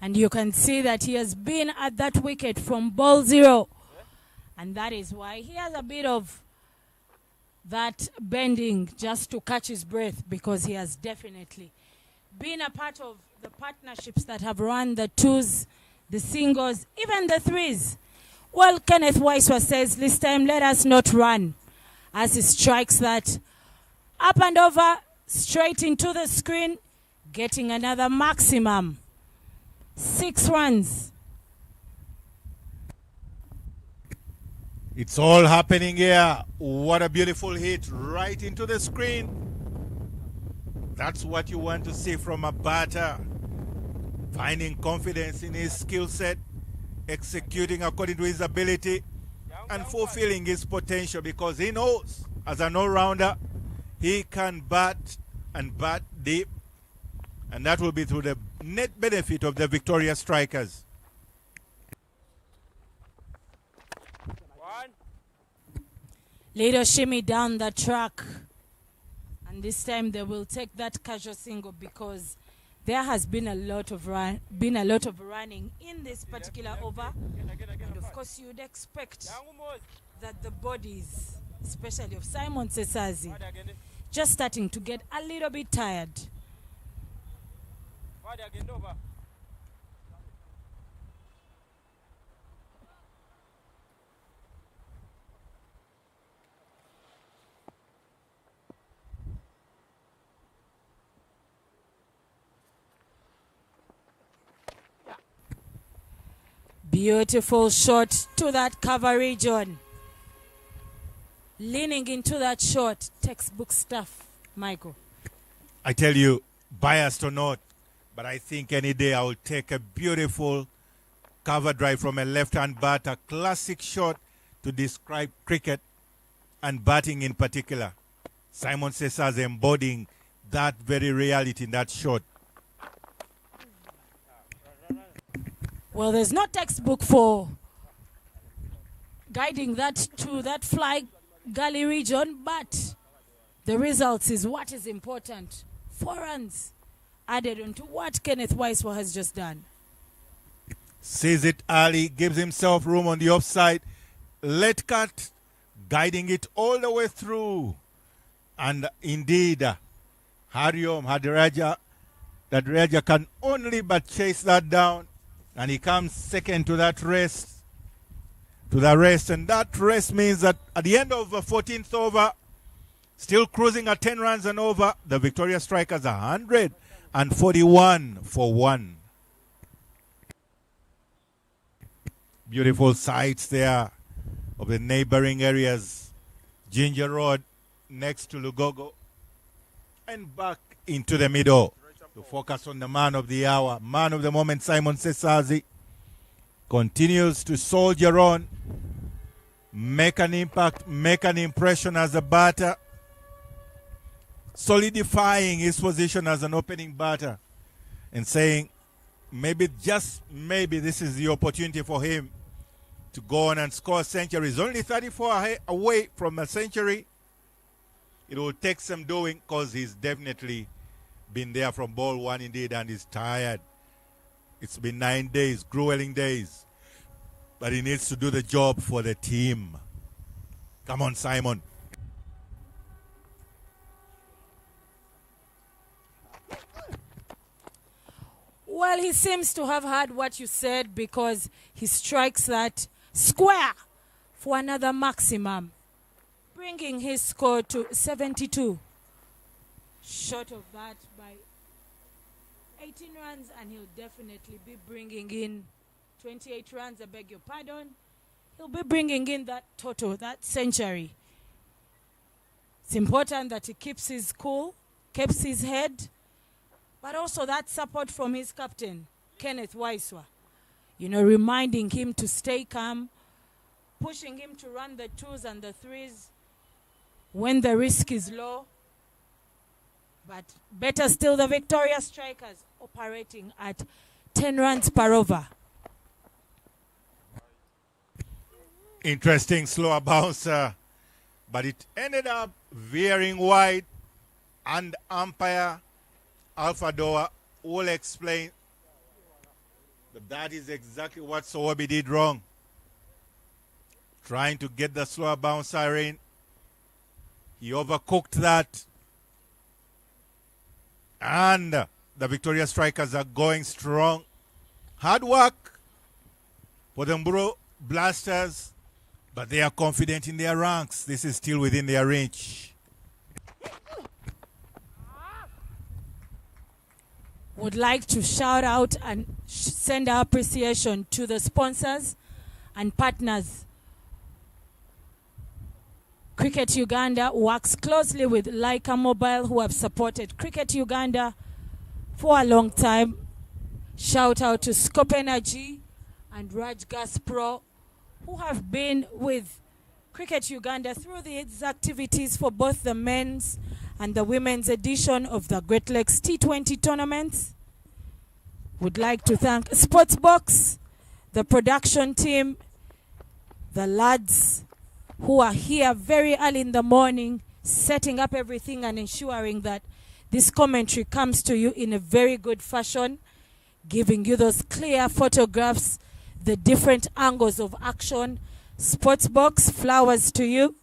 And you can see that he has been at that wicket from ball 0. And that is why he has a bit of that bending just to catch his breath, because he has definitely been a part of the partnerships that have run the 2s, the singles, even the 3s. Well, Kenneth Waiswa says this time let us not run, as he strikes that up and over straight into the screen, getting another maximum. 6 runs. It's all happening here. What a beautiful hit right into the screen. That's what you want to see from a batter. Finding confidence in his skill set, executing according to his ability, and fulfilling his potential, because he knows as an all-rounder he can bat and bat deep, and that will be through the net benefit of the Victoria Strikers. Little shimmy down the track, and this time they will take that casual single, because there has been a lot of running in this particular over, and of course you'd expect that the bodies, especially of Simon Cesazi, just starting to get a little bit tired. Beautiful shot to that cover region. Leaning into that shot, textbook stuff, Michael. I tell you, biased or not, but I think any day I will take a beautiful cover drive from a left-hand batter, classic shot to describe cricket and batting in particular. Simon Cesazi embodying that very reality in that shot. Well, there's no textbook for guiding that to that fly gully region, but the results is what is important. 4 runs added onto what Kenneth Waiswa has just done. Sees it early, gives himself room on the offside. Let cut, guiding it all the way through. And indeed, Hariom Hadiraja can only but chase that down. And he comes second to that rest. And that rest means that at the end of the 14th over, still cruising at 10 runs and over, the Victoria Strikers are 141 for 1. Beautiful sights there of the neighboring areas. Ginger Road next to Lugogo. And back into the middle to focus on the man of the hour, man of the moment, Simon Cesazi. Continues to soldier on. make an impact, make an impression as a batter, solidifying his position as an opening batter and saying maybe, just maybe, this is the opportunity for him to go on and score centuries. Only 34 away from a century. It will take some doing because he's definitely been there from ball one indeed and is tired. It's been 9 days, grueling days. But he needs to do the job for the team. Come on, Simon. Well, he seems to have heard what you said because he strikes that square for another maximum, bringing his score to 72. Short of that by 18 runs, and he'll definitely be bringing in 28 runs, I beg your pardon. He'll be bringing in that total, that century. It's important that he keeps his cool, keeps his head, but also that support from his captain, Kenneth Waiswa. You know, reminding him to stay calm, pushing him to run the 2s and the 3s when the risk is low. But better still, the Victoria Strikers operating at 10 runs per over. Interesting slower bouncer, but it ended up veering wide, and umpire Alpha Doa will explain that is exactly what Sowabi did wrong. Trying to get the slower bouncer in. He overcooked that. And the Victoria Strikers are going strong. Hard work for the Mburo Blasters, but they are confident in their ranks. This is still within their reach. Would like to shout out and send our appreciation to the sponsors and partners. Cricket Uganda works closely with Leica Mobile, who have supported Cricket Uganda for a long time. Shout out to Scope Energy and Raj Gas Pro, who have been with Cricket Uganda through these activities for both the men's and the women's edition of the Great Lakes T20 tournaments. Would like to thank Sportsbox, the production team, the lads who are here very early in the morning, setting up everything and ensuring that this commentary comes to you in a very good fashion, giving you those clear photographs, the different angles of action. Sportsbox, flowers to you.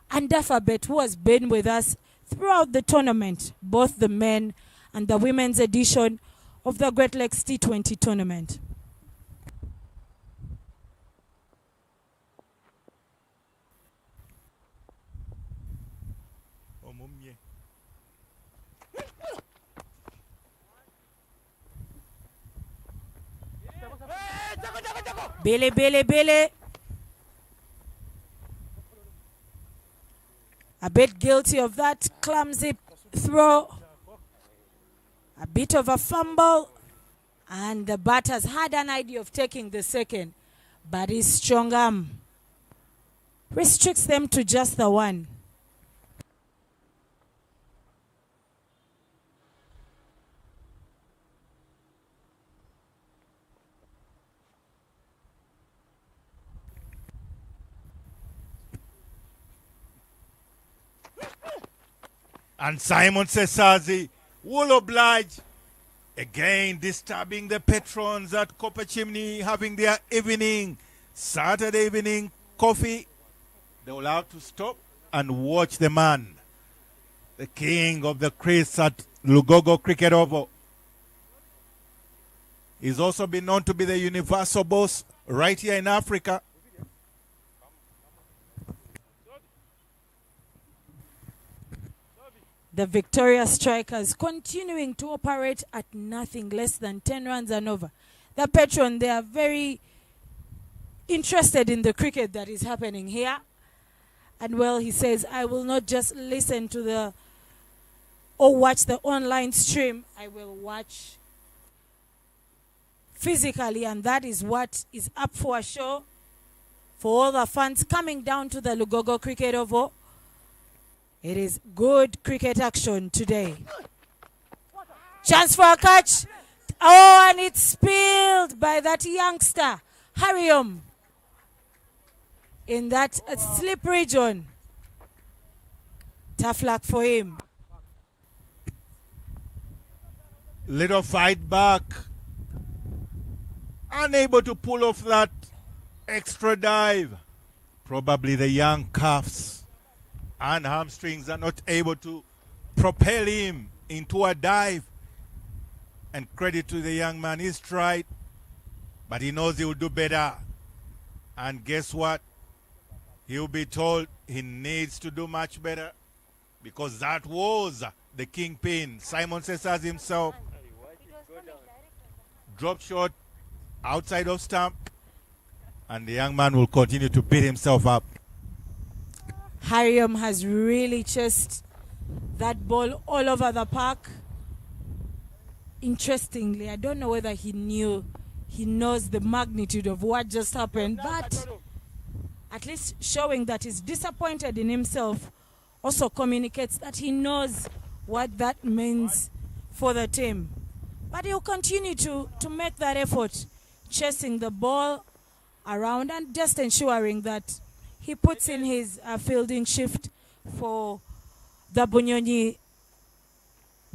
And Dafabet, who has been with us throughout the tournament, both the men and the women's edition of the Great Lakes T20 tournament. Billy, Billy, Billy. A bit guilty of that clumsy throw. A bit of a fumble. And the batters had an idea of taking the second. But his strong arm restricts them to just the one. And Simon Cesazi will oblige. Again, disturbing the patrons at Copper Chimney, having their evening, Saturday evening coffee. They will have to stop and watch the man, the king of the crease at Lugogo Cricket Oval. He's also been known to be the universal boss right here in Africa. The Victoria Strikers continuing to operate at nothing less than 10 runs and over. The patron, they are very interested in the cricket that is happening here. And well, he says, I will not just listen to the or watch the online stream. I will watch physically, and that is what is up for a show For all the fans coming down to the Lugogo Cricket Oval, it is good cricket action today. Chance for a catch. Oh, and it's spilled by that youngster, Harium, in that slip region. Tough luck for him. Little fight back. Unable to pull off that extra dive. Probably the young calves and hamstrings are not able to propel him into a dive. And credit to the young man, he's tried, but he knows he will do better. And guess what? He'll be told he needs to do much better, because that was the kingpin, Simon Cesazi himself. Drop shot outside of stump, and the young man will continue to beat himself up. Harium has really chased that ball all over the park. Interestingly, I don't know whether he knows the magnitude of what just happened, but at least showing that he's disappointed in himself also communicates that he knows what that means for the team. But he'll continue to make that effort, chasing the ball around and just ensuring that he puts in his fielding shift for the Bunyonyi,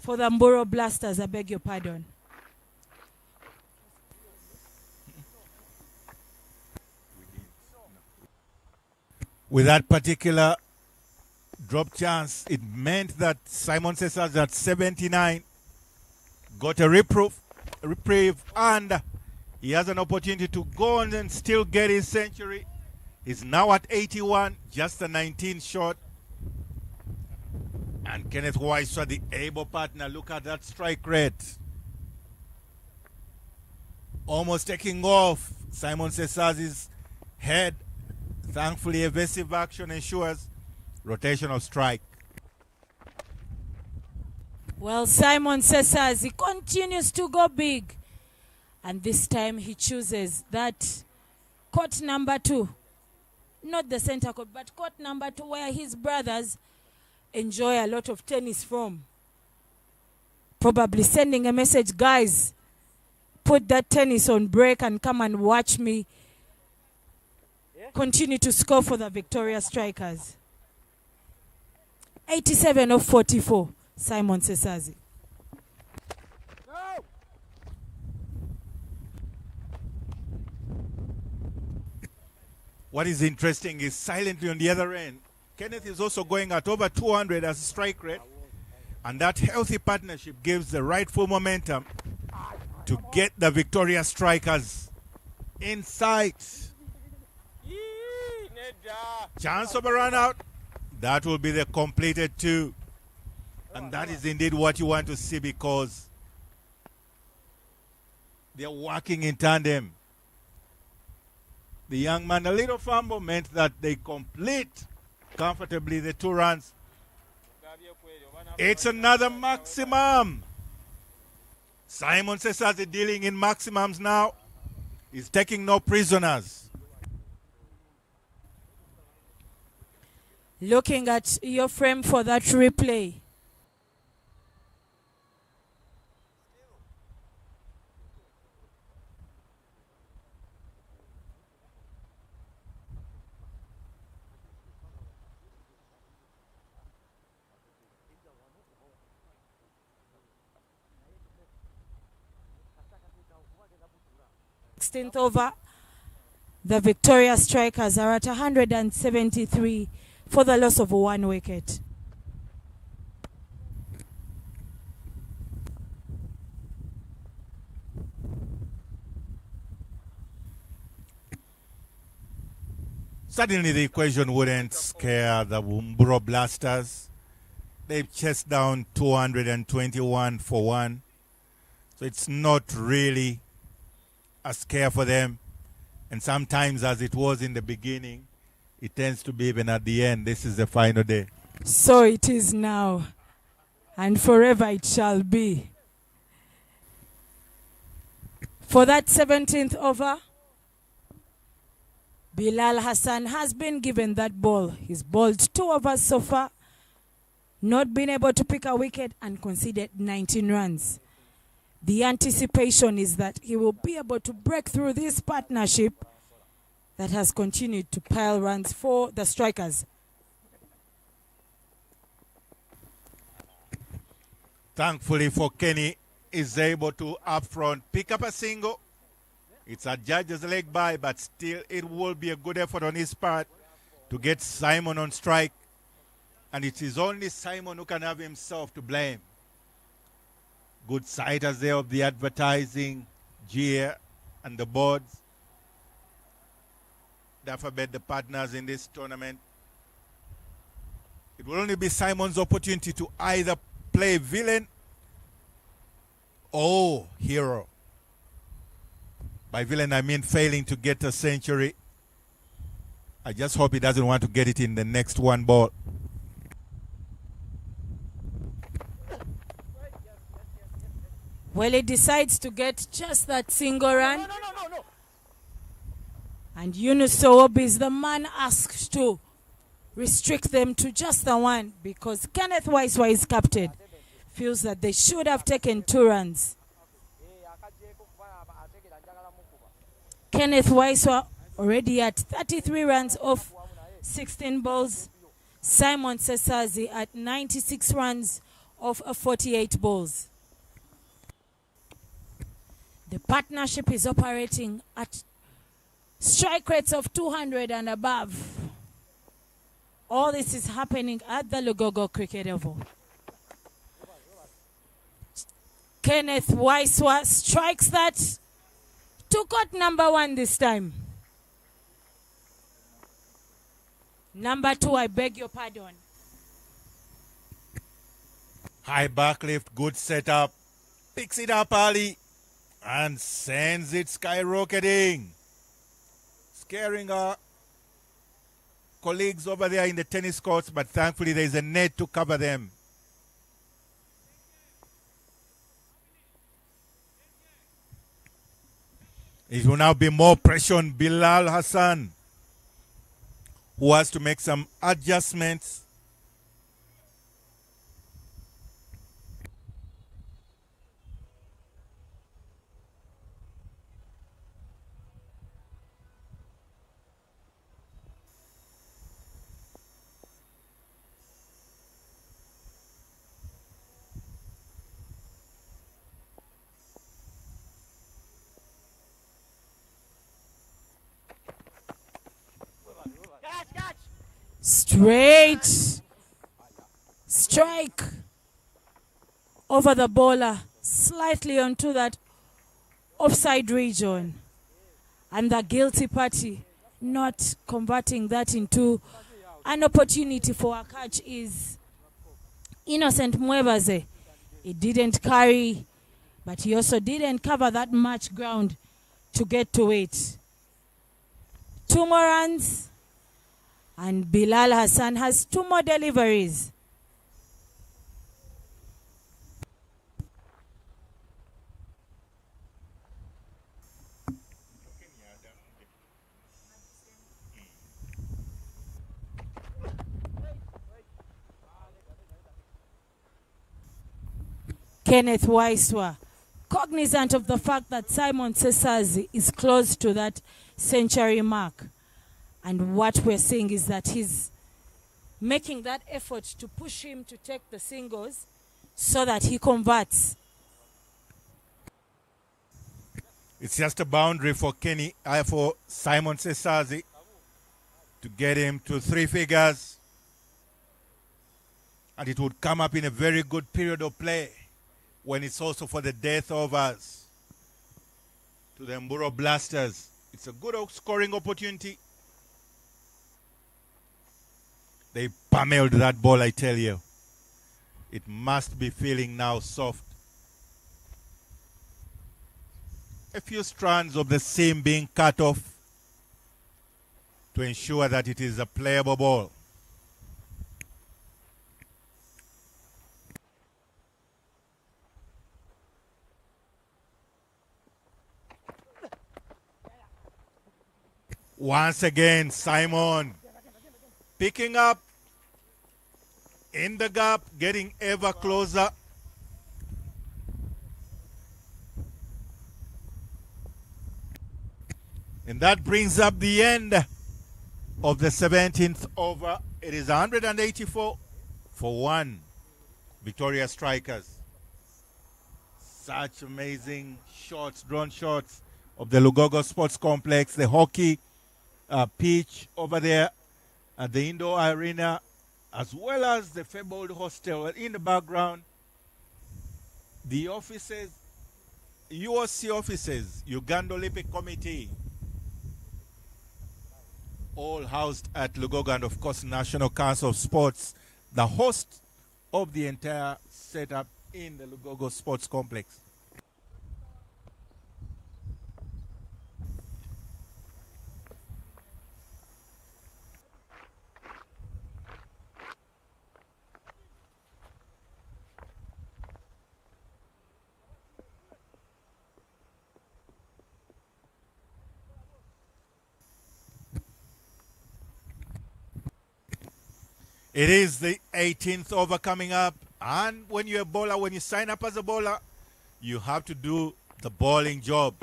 for the Mburo Blasters, I beg your pardon. With that particular drop chance, it meant that Simon Cesazi at 79 got a reprieve, and he has an opportunity to go on and still get his century. He's now at 81, just a 19 shot. And Kenneth Weiss, the able partner, look at that strike rate. Almost taking off Simon Cesazi's head. Thankfully, evasive action ensures rotation of strike. Well, Simon Cesazi continues to go big. And this time he chooses that court number 2. Not the center court, but court number 2, where his brothers enjoy a lot of tennis from. Probably sending a message, guys, put that tennis on break and come and watch me continue to score for the Victoria Strikers. 87 of 44, Simon Cesazi. What is interesting is silently on the other end, Kenneth is also going at over 200 as a strike rate, and that healthy partnership gives the rightful momentum to get the Victoria Strikers in sight. Chance of a run out. That will be the completed 2. And that is indeed what you want to see, because they're working in tandem. The young man, a little fumble meant that they complete comfortably the 2 runs. It's another maximum. Simon Cesazi dealing in maximums now. He's taking no prisoners. Looking at your frame for that replay. Sixteenth over, the Victoria Strikers are at 173 for the loss of 1 wicket. Suddenly the equation wouldn't scare the Mburo Blasters. They've chased down 221 for 1. So it's not really a scare for them. And sometimes, as it was in the beginning, it tends to be even at the end. This is the final day. So it is now, and forever it shall be. For that 17th over, Bilal Hassan has been given that ball. He's bowled 2 overs so far, not been able to pick a wicket and conceded 19 runs. The anticipation is that he will be able to break through this partnership that has continued to pile runs for the strikers. Thankfully for Kenny, is able to up front pick up a single. It's a judge's leg by, but still it will be a good effort on his part to get Simon on strike. And it is only Simon who can have himself to blame. Good sight as there of the advertising, GA and the boards. Therefore bet the partners in this tournament. It will only be Simon's opportunity to either play villain or hero. By villain, I mean failing to get a century. I just hope he doesn't want to get it in the next one ball. Well, he decides to get just that single run. And Yunus Sowob is the man asked to restrict them to just the one, because Kenneth Waiswa is captain. Feels that they should have taken 2 runs. Kenneth Waiswa already at 33 runs off 16 balls. Simon Cesazi at 96 runs off 48 balls. The partnership is operating at strike rates of 200 and above. All this is happening at the Lugogo cricket oval. Kenneth Waiswa strikes that to cut number 1 this time. Number 2, I beg your pardon. High back lift, good setup. Picks it up early and sends it skyrocketing. Scaring our colleagues over there in the tennis courts, but thankfully there is a net to cover them. It will now be more pressure on Bilal Hassan, who has to make some adjustments. Straight strike over the bowler, slightly onto that offside region, and the guilty party not converting that into an opportunity for a catch is Innocent Mwebaze. He didn't carry, but he also didn't cover that much ground to get to it. 2 more runs, and Bilal Hassan has 2 more deliveries. Kenneth Waiswa, cognizant of the fact that Simon Cesazi is close to that century mark. And what we're seeing is that he's making that effort to push him to take the singles so that he converts. It's just a boundary for for Simon Cesazi to get him to 3 figures. And it would come up in a very good period of play when it's also for the death overs to the Mburo Blasters. It's a good scoring opportunity. They pummeled that ball, I tell you. It must be feeling now soft. A few strands of the seam being cut off to ensure that it is a playable ball. Once again, Simon picking up in the gap, getting ever closer. And that brings up the end of the 17th over. It is 184 for 1. Victoria Strikers. Such amazing shots, drone shots of the Lugogo Sports Complex, the hockey pitch over there at the indoor arena, as well as the fabled hostel in the background. The offices, UOC offices, Uganda Olympic Committee, all housed at Lugogo, and of course National Council of Sports, the host of the entire setup in the Lugogo Sports Complex. It is the 18th over coming up, and when you're a bowler, when you sign up as a bowler, you have to do the bowling job.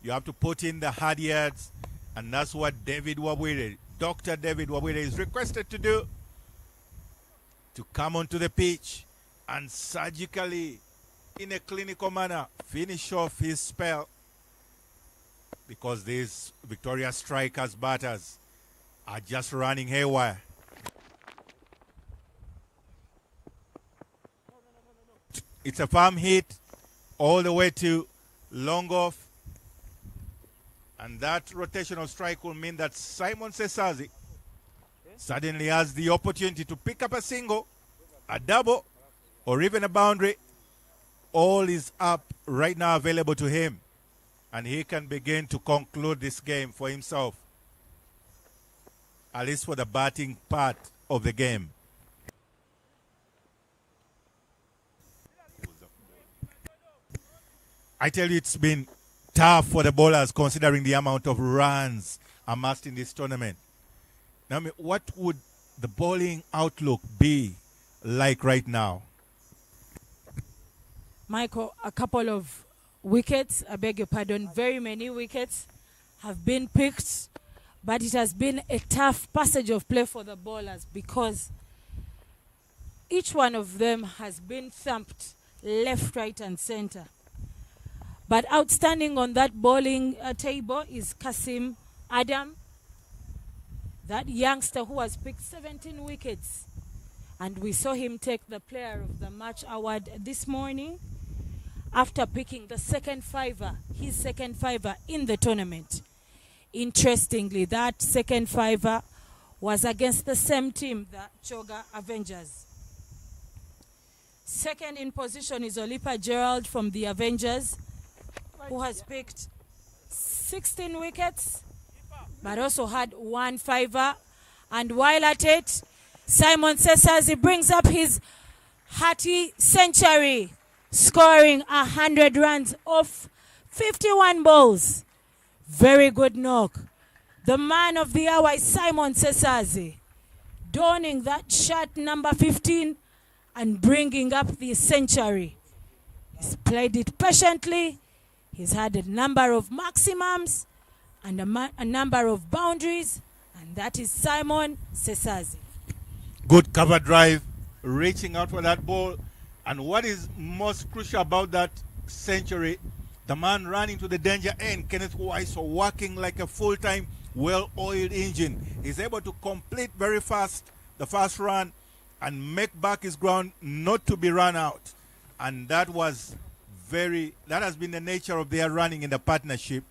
You have to put in the hard yards, and that's what David Wabwire, Dr. David Wabwire, is requested to do, to come onto the pitch and surgically, in a clinical manner, finish off his spell, because these Victoria Strikers batters are just running haywire. It's a firm hit all the way to long off. And that rotational strike will mean that Simon Cesazi suddenly has the opportunity to pick up a single, a double, or even a boundary. All is up right now available to him. And he can begin to conclude this game for himself, at least for the batting part of the game. I tell you, it's been tough for the bowlers considering the amount of runs amassed in this tournament. Now, what would the bowling outlook be like right now? Michael, a couple of wickets, I beg your pardon, very many wickets have been picked, but it has been a tough passage of play for the bowlers because each one of them has been thumped left, right, and center. But outstanding on that bowling table is Kasim Adam, that youngster who has picked 17 wickets. And we saw him take the Player of the Match award this morning after picking the second fiver, his second fiver in the tournament. Interestingly, that second fiver was against the same team, the Choga Avengers. Second in position is Olipa Gerald from the Avengers, who has picked 16 wickets, but also had one fiver. And while at it, Simon Cesazi brings up his hearty century, scoring 100 runs off 51 balls. Very good knock. The man of the hour is Simon Cesazi, donning that shirt number 15 and bringing up the century. He's played it patiently. He's had a number of maximums and a number of boundaries, and that is Simon Cesazi. Good cover drive, reaching out for that ball. And what is most crucial about that century, the man running to the danger end, Kenneth Weiso, working like a full-time, well-oiled engine. He's able to complete very fast the first run and make back his ground not to be run out. And that has been the nature of their running in the partnership,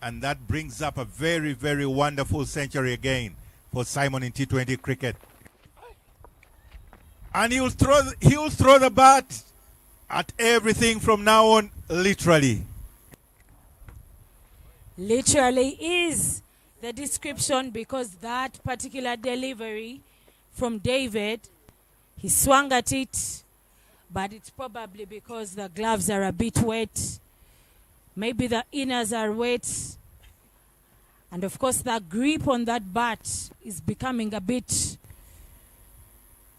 and that brings up a very, very wonderful century again for Simon in T20 cricket. And he'll throw the bat at everything from now on, literally. Literally is the description, because that particular delivery from David, he swung at it, but it's probably because the gloves are a bit wet. Maybe the inners are wet. And of course, the grip on that bat is becoming a bit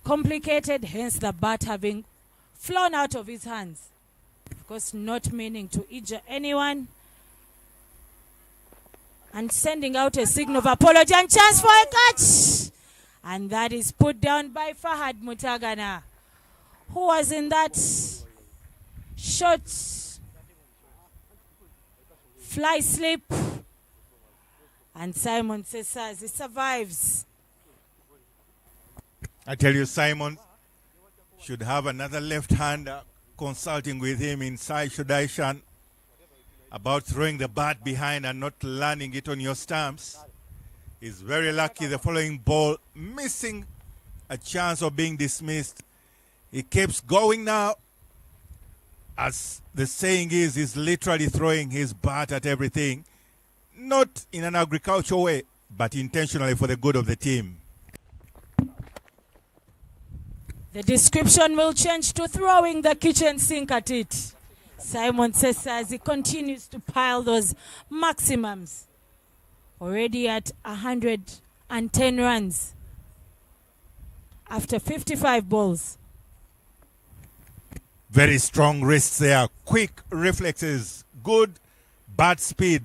complicated, hence the bat having flown out of his hands. Of course, not meaning to injure anyone. And sending out a signal of apology and chance for a catch. And that is put down by Fahad Mutagana, who was in that short fly slip. And Simon Cesazi survives. I tell you, Simon should have another left-hander consulting with him inside Shudai about throwing the bat behind and not landing it on your stumps. He's very lucky the following ball, missing a chance of being dismissed. He keeps going now. As the saying is, he's literally throwing his bat at everything. Not in an agricultural way, but intentionally for the good of the team. The description will change to throwing the kitchen sink at it. Simon says as he continues to pile those maximums. Already at 110 runs after 55 balls. Very strong wrists there, quick reflexes, good bat speed.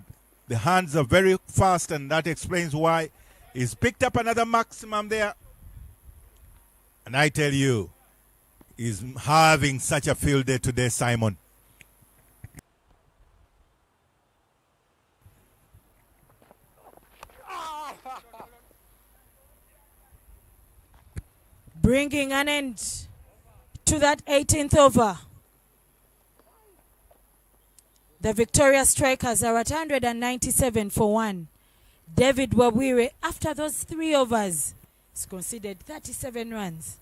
The hands are very fast, and that explains why he's picked up another maximum there. And I tell you, he's having such a field day today, Simon. Bringing an end to that 18th over. The Victoria Strikers are at 197 for 1. David Wawire, after those 3 overs, has conceded 37 runs.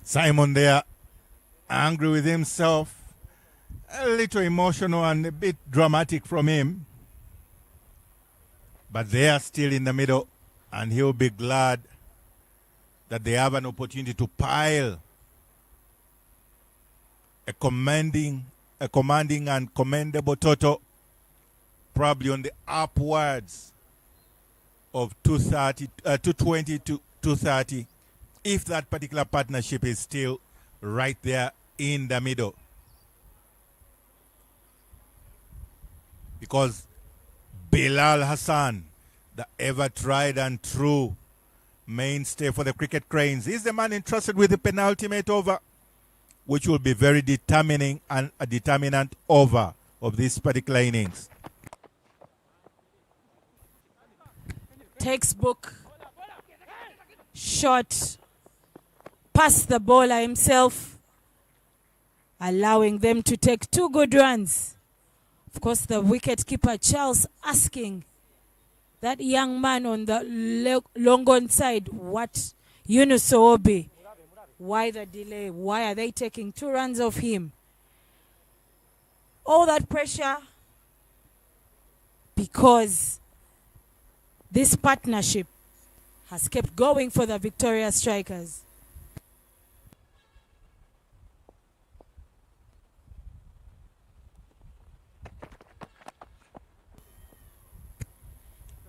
Simon there, angry with himself, a little emotional and a bit dramatic from him. But they are still in the middle, and he'll be glad that they have an opportunity to pile a commanding and commendable total, probably on the upwards of 220 to 230, if that particular partnership is still right there in the middle. Because Bilal Hassan, the ever tried and true mainstay for the cricket cranes, is the man entrusted with the penultimate over, which will be very determining and a determinant over of this particular innings. Textbook shot past the bowler himself, allowing them to take 2 good runs. Of course, the wicket-keeper Charles asking that young man on the long on side, what Yunus Obi, why the delay? Why are they taking 2 runs off him? All that pressure because this partnership has kept going for the Victoria Strikers.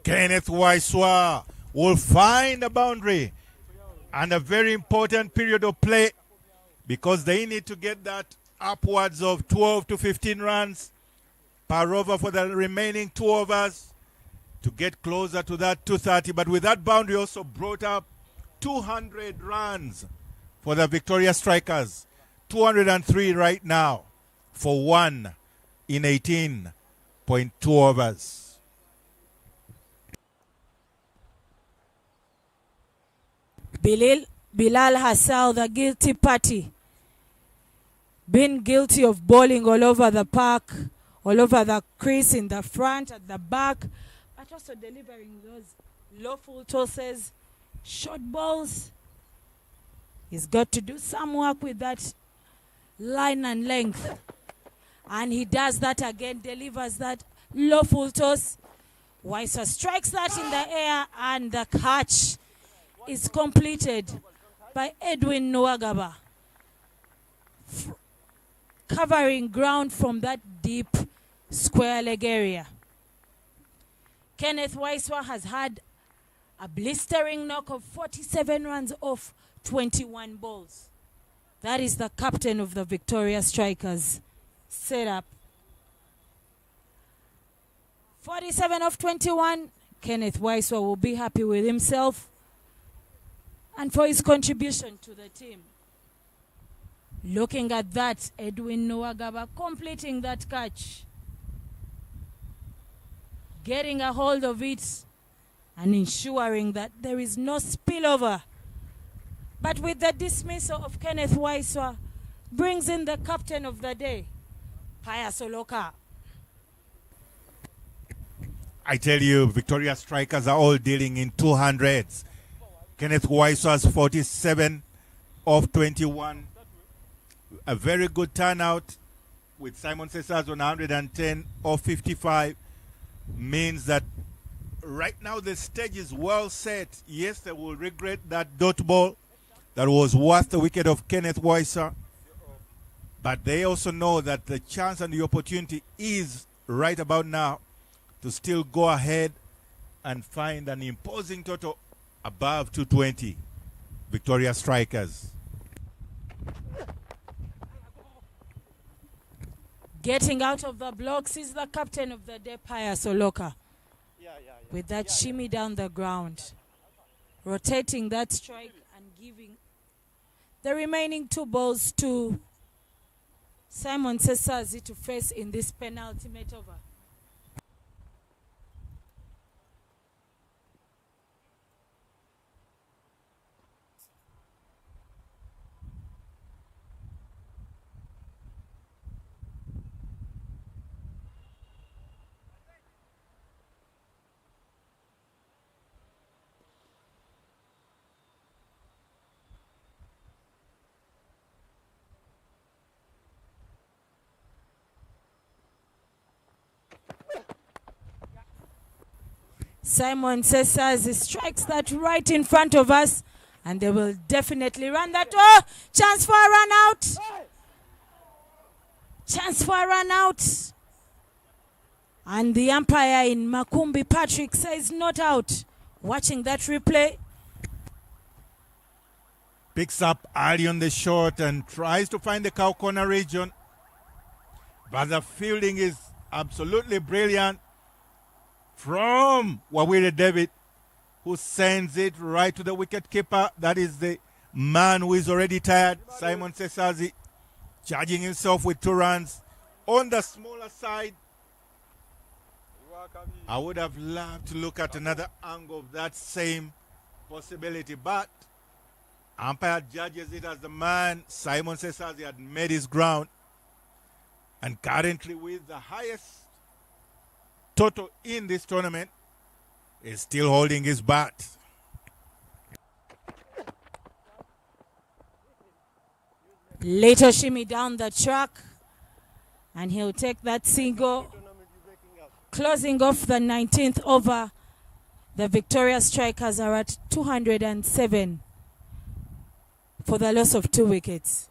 Kenneth Waiswa will find a boundary and a very important period of play, because they need to get that upwards of 12 to 15 runs per over for the remaining 2 overs to get closer to that 230. But with that boundary also brought up 200 runs for the Victoria Strikers. 203 right now for 1 in 18.2 overs. Bilal Hassal, the guilty party, been guilty of bowling all over the park, all over the crease, in the front, at the back, but also delivering those lawful tosses, short balls. He's got to do some work with that line and length. And he does that again, delivers that lawful toss. Weiser strikes that in the air, and the catch is completed by Edwin Nwagaba, covering ground from that deep square leg area. Kenneth Waiswa has had a blistering knock of 47 runs off 21 balls. That is the captain of the Victoria Strikers setup. 47 of 21. Kenneth Waiswa will be happy with himself and for his contribution to the team. Looking at that, Edwin Nwagaba completing that catch, getting a hold of it and ensuring that there is no spillover. But with the dismissal of Kenneth Waiswa, brings in the captain of the day, Pius Oloka. I tell you, Victoria Strikers are all dealing in 200s. Kenneth Waiswa's 47 of 21. A very good turnout with Simon Cesazi on 110 of 55 means that right now the stage is well set. Yes, they will regret that dot ball that was worth the wicket of Kenneth Waiswa, but they also know that the chance and the opportunity is right about now to still go ahead and find an imposing total above 220. Victoria Strikers. Getting out of the blocks is the captain of the day, Pius Oloka. With that shimmy down the ground, rotating that strike and giving the remaining 2 balls to Simon Cesazi to face in this penultimate over. Simon Cesazi strikes that right in front of us, and they will definitely run that. Oh, chance for a run out. Chance for a run out. And the umpire in Makumbi, Patrick, says not out. Watching that replay. Picks up early on the short and tries to find the cow corner region. But the fielding is absolutely brilliant from Wawire David, who sends it right to the wicket keeper. That is the man who is already tired, Simon Cesazi, charging himself with 2 runs on the smaller side. I would have loved to look at another angle of that same possibility, but umpire judges it as the man, Simon Cesazi, had made his ground, and currently with the highest total in this tournament is still holding his bat. Later shimmy down the track, and he'll take that single, closing off the 19th over. The Victoria Strikers are at 207 for the loss of 2 wickets.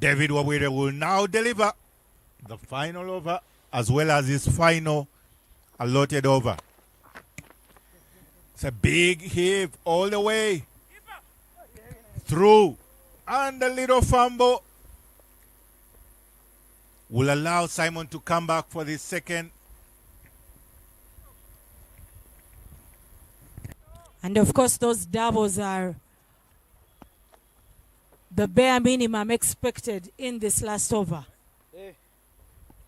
David Wawire will now deliver the final over as well as his final allotted over. It's a big heave all the way through, and a little fumble will allow Simon to come back for the second. And of course, those doubles are the bare minimum expected in this last over.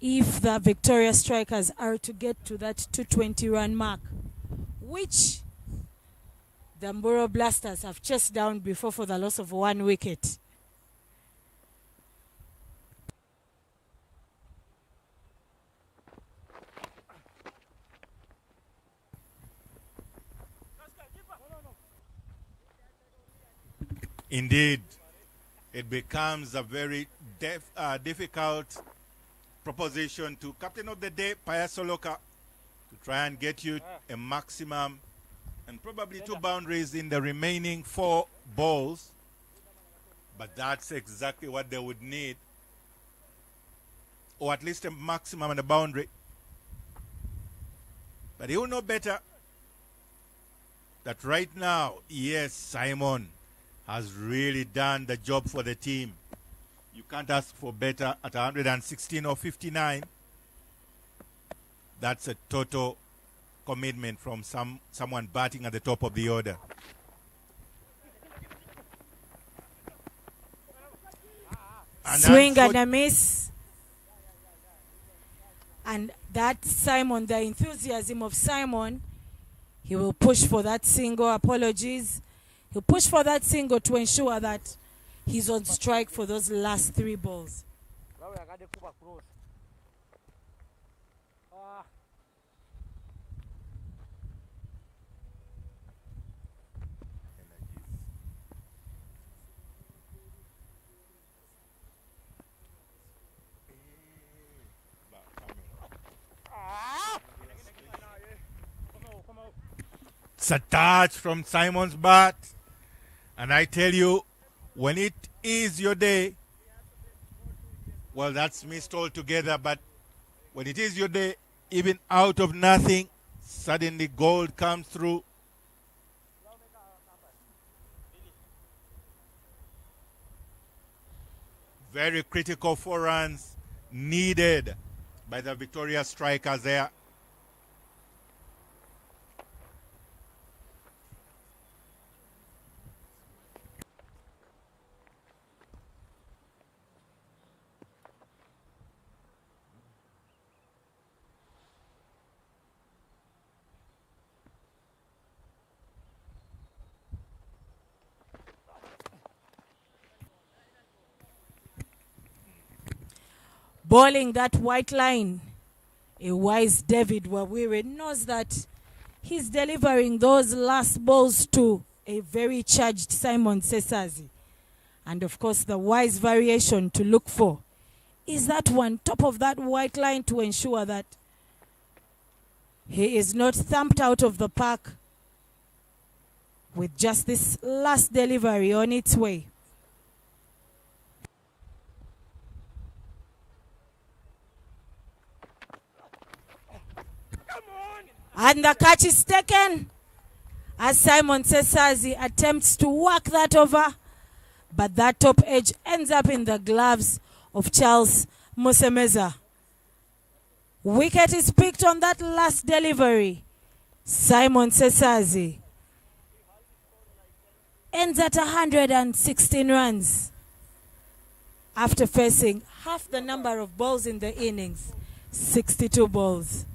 If the Victoria Strikers are to get to that 220 run mark, which the Mburo Blasters have chased down before for the loss of 1 wicket. Indeed, it becomes a very difficult proposition to captain of the day, Paya Soloka, to try and get you a maximum and probably 2 boundaries in the remaining 4 balls. But that's exactly what they would need, or at least a maximum and a boundary. But you know better that right now, yes, Simon has really done the job for the team. You can't ask for better at 116 or 59. That's a total commitment from someone batting at the top of the order. And swing and a miss. And that Simon, the enthusiasm of Simon, he will push for that single. Apologies. He'll push for that single to ensure that he's on strike for those last 3 balls. It's a touch from Simon's bat. And I tell you, when it is your day, well, that's missed altogether. But when it is your day, even out of nothing, suddenly gold comes through. Very critical 4 runs needed by the Victoria Strikers there. Bowling that white line, a wise David Wawire knows that he's delivering those last balls to a very charged Simon Cesazi. And of course, the wise variation to look for is that one top of that white line to ensure that he is not thumped out of the park with just this last delivery on its way. And the catch is taken as Simon Cesazi attempts to work that over, but that top edge ends up in the gloves of Charles Musemeza. Wicket is picked on that last delivery. Simon Cesazi ends at 116 runs after facing half the number of balls in the innings, 62 balls.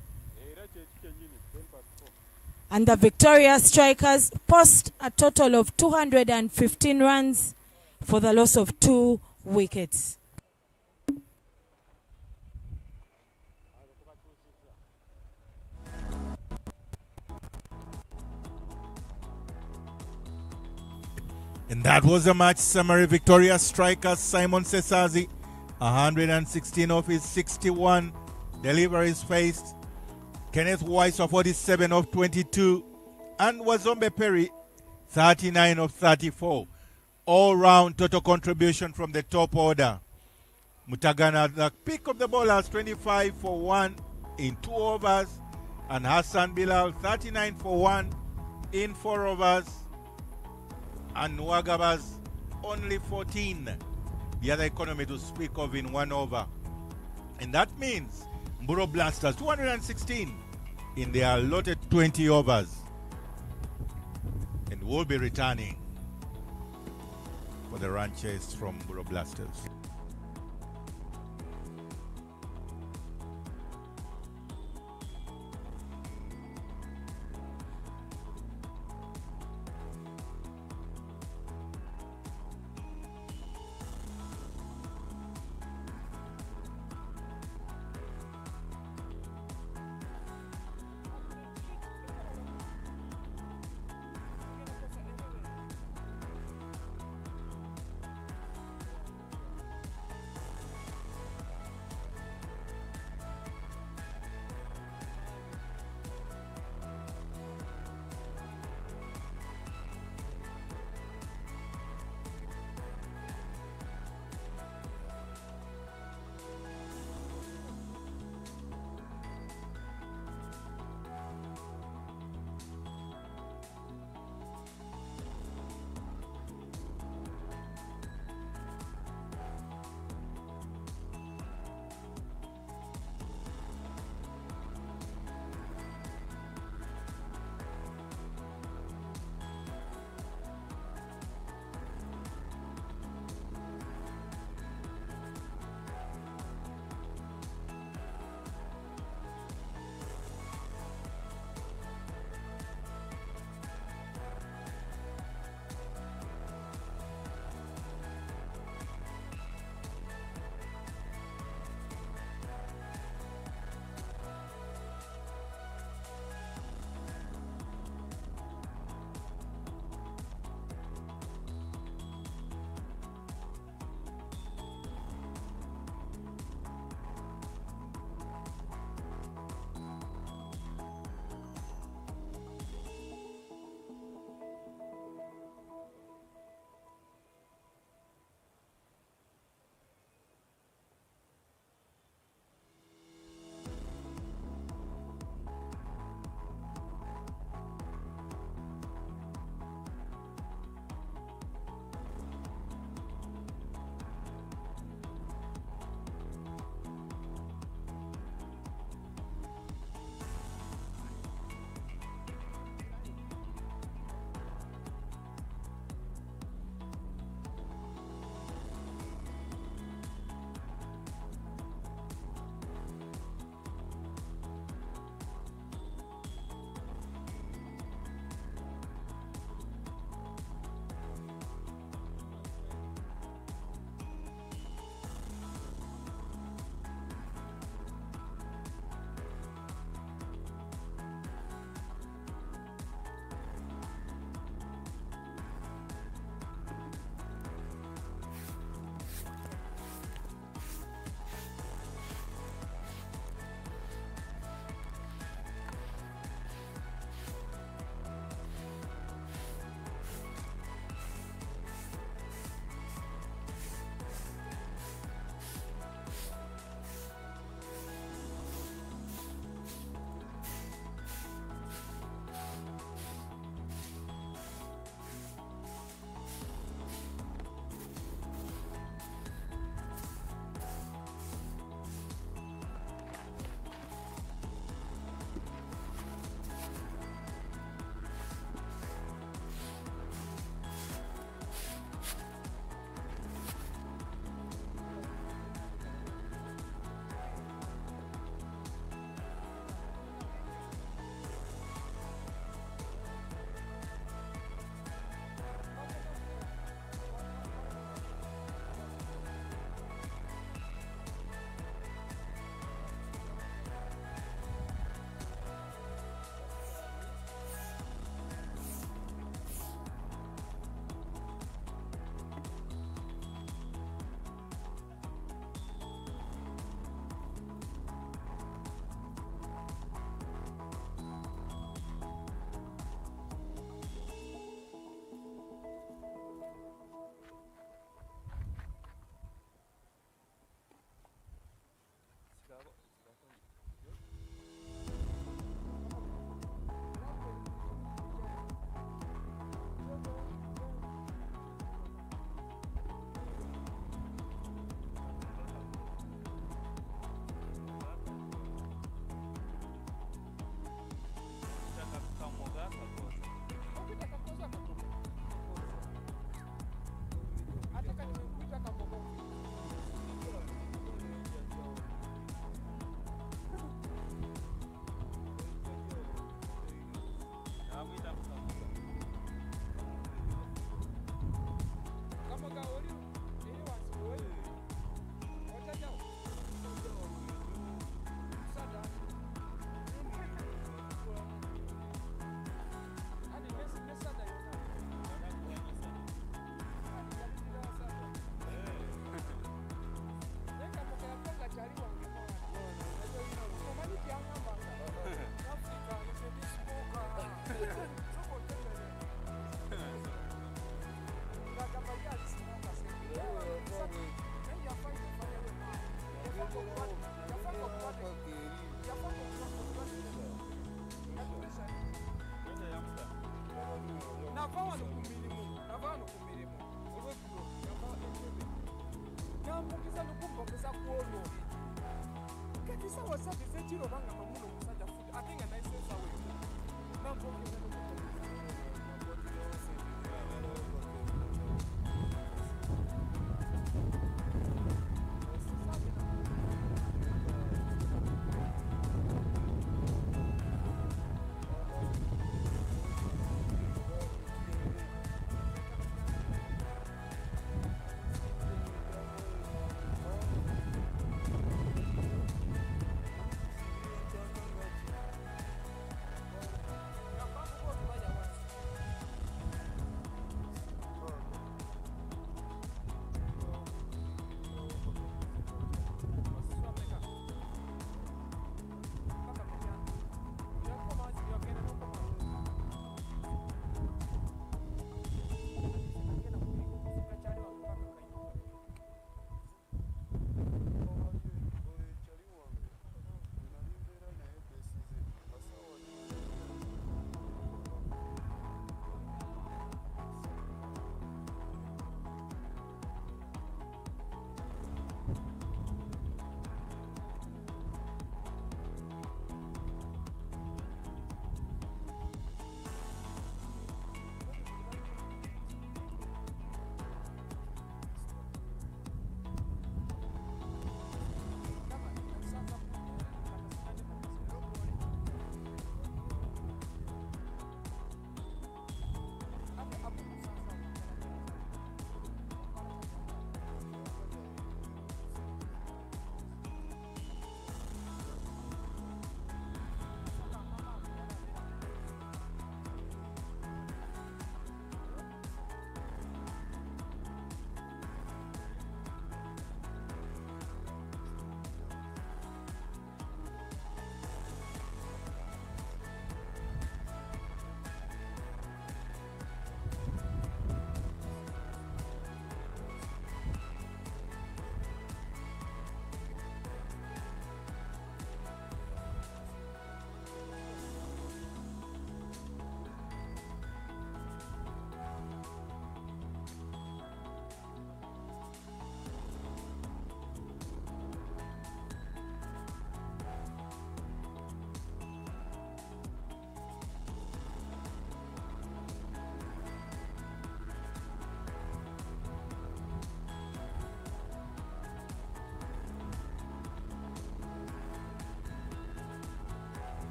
And the Victoria Strikers post a total of 215 runs for the loss of 2 wickets. And that was the match summary. Victoria Strikers, Simon Cesazi, 116 of his 61 deliveries faced. Kenneth Weiss of 47 of 22. And Wazombe Perry, 39 of 34. All-round total contribution from the top order. Mutagana, the pick of the bowlers, 25 for 1 in 2 overs. And Hassan Bilal, 39 for 1 in 4 overs. And Nwagabas, only 14. The other economy to speak of in 1 over. And that means Mburo Blasters, 216 in their allotted 20 overs. will be returning for the run chase from Buro Blasters.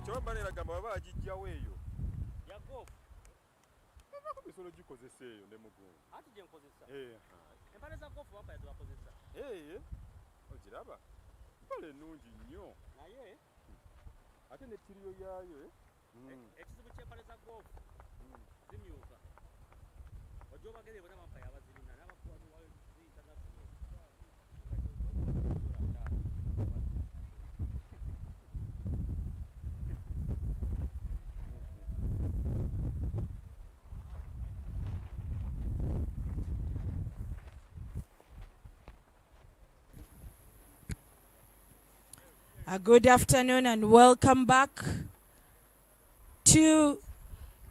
Kyobamba neragamba baba agijjawo eyo. Yago. Baba bisolo gikozesa eyo ne mugundu. Ati je nkozesa. Empale za gofu wampa yazo akozesa. Ogiraba. Empale nnungi nnyo. Naye ate ne tiriyo yaayo ekizibu ky'empale za gofu zimyuka. Ojobagere bona wampa yabazirina n'abakuwa wa international. A good afternoon and welcome back to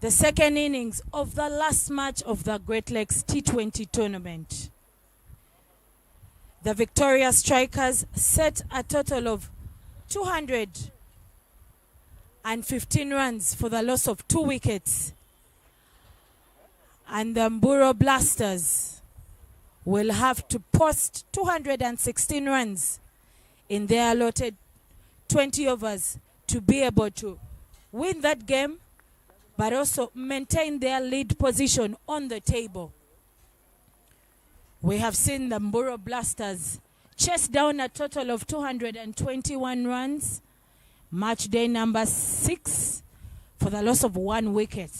the second innings of the last match of the Great Lakes T20 tournament. The Victoria Strikers set a total of 215 runs for the loss of 2 wickets. And the Mburo Blasters will have to post 216 runs in their allotted 20 overs to be able to win that game, but also maintain their lead position on the table. We have seen the Mburo Blasters chase down a total of 221 runs, match day number 6, for the loss of 1 wicket.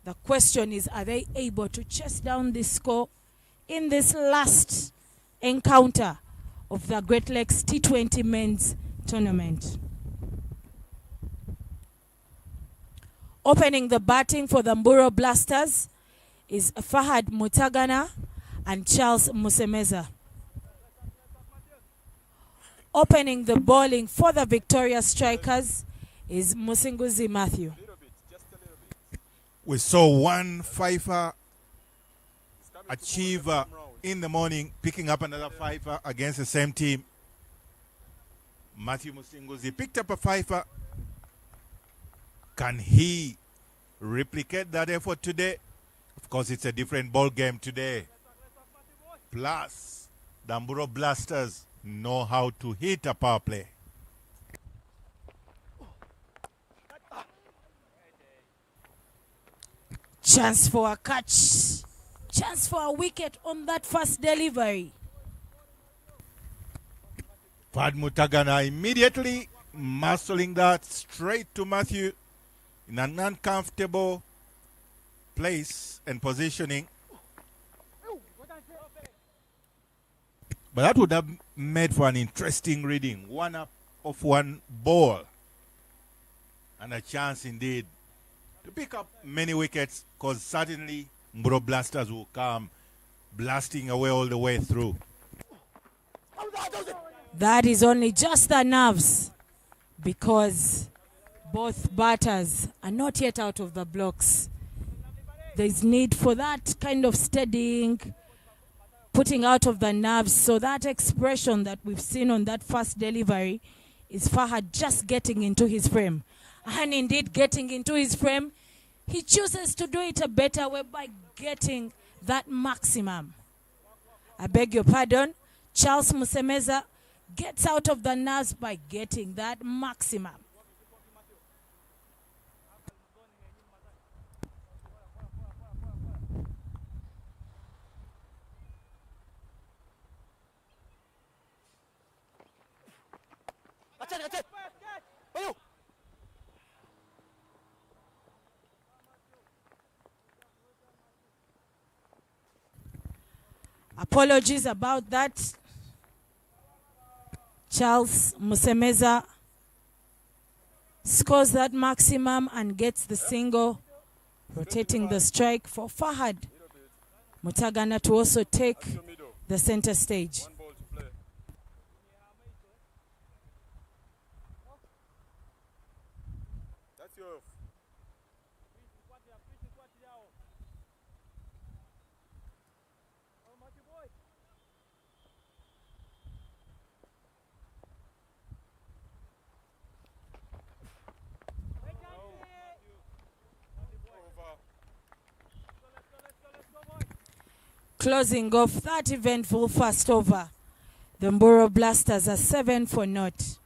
The question is, are they able to chase down this score in this last encounter of the Great Lakes T20 men's tournament? Opening the batting for the Mburo Blasters is Fahad Mutagana and Charles Musemeza. Opening the bowling for the Victoria Strikers is Musinguzi Matthew. We saw one fifer achieve in the morning, picking up another fifer against the same team. Matthew Musinguzi picked up a fifer. Can he replicate that effort today? Of course, it's a different ball game today. Plus, the Mburo Blasters know how to hit a power play. Chance for a catch. Chance for a wicket on that first delivery. Fahad Mutagana immediately muscling that straight to Matthew in an uncomfortable place and positioning. But that would have made for an interesting reading. One up of one ball. And a chance indeed to pick up many wickets, because certainly Mburo Blasters will come blasting away all the way through. That is only just the nerves, because both batters are not yet out of the blocks. There's need for that kind of steadying, putting out of the nerves. So that expression that we've seen on that first delivery is Fahad just getting into his frame. And indeed getting into his frame, he chooses to do it a better way by getting that maximum. I beg your pardon, Charles Musemeza gets out of the nerves by getting that maximum. Apologies about that. Charles Musemeza scores that maximum and gets the single, rotating the strike for Fahad Mutagana to also take the center stage. Closing off that eventful first over, the Mburo Blasters are 7-0.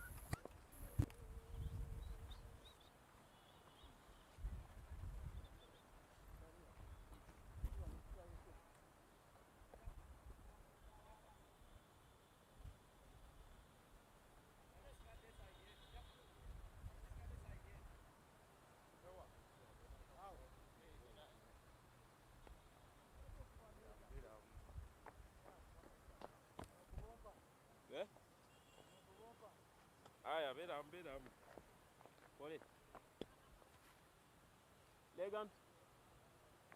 Legan.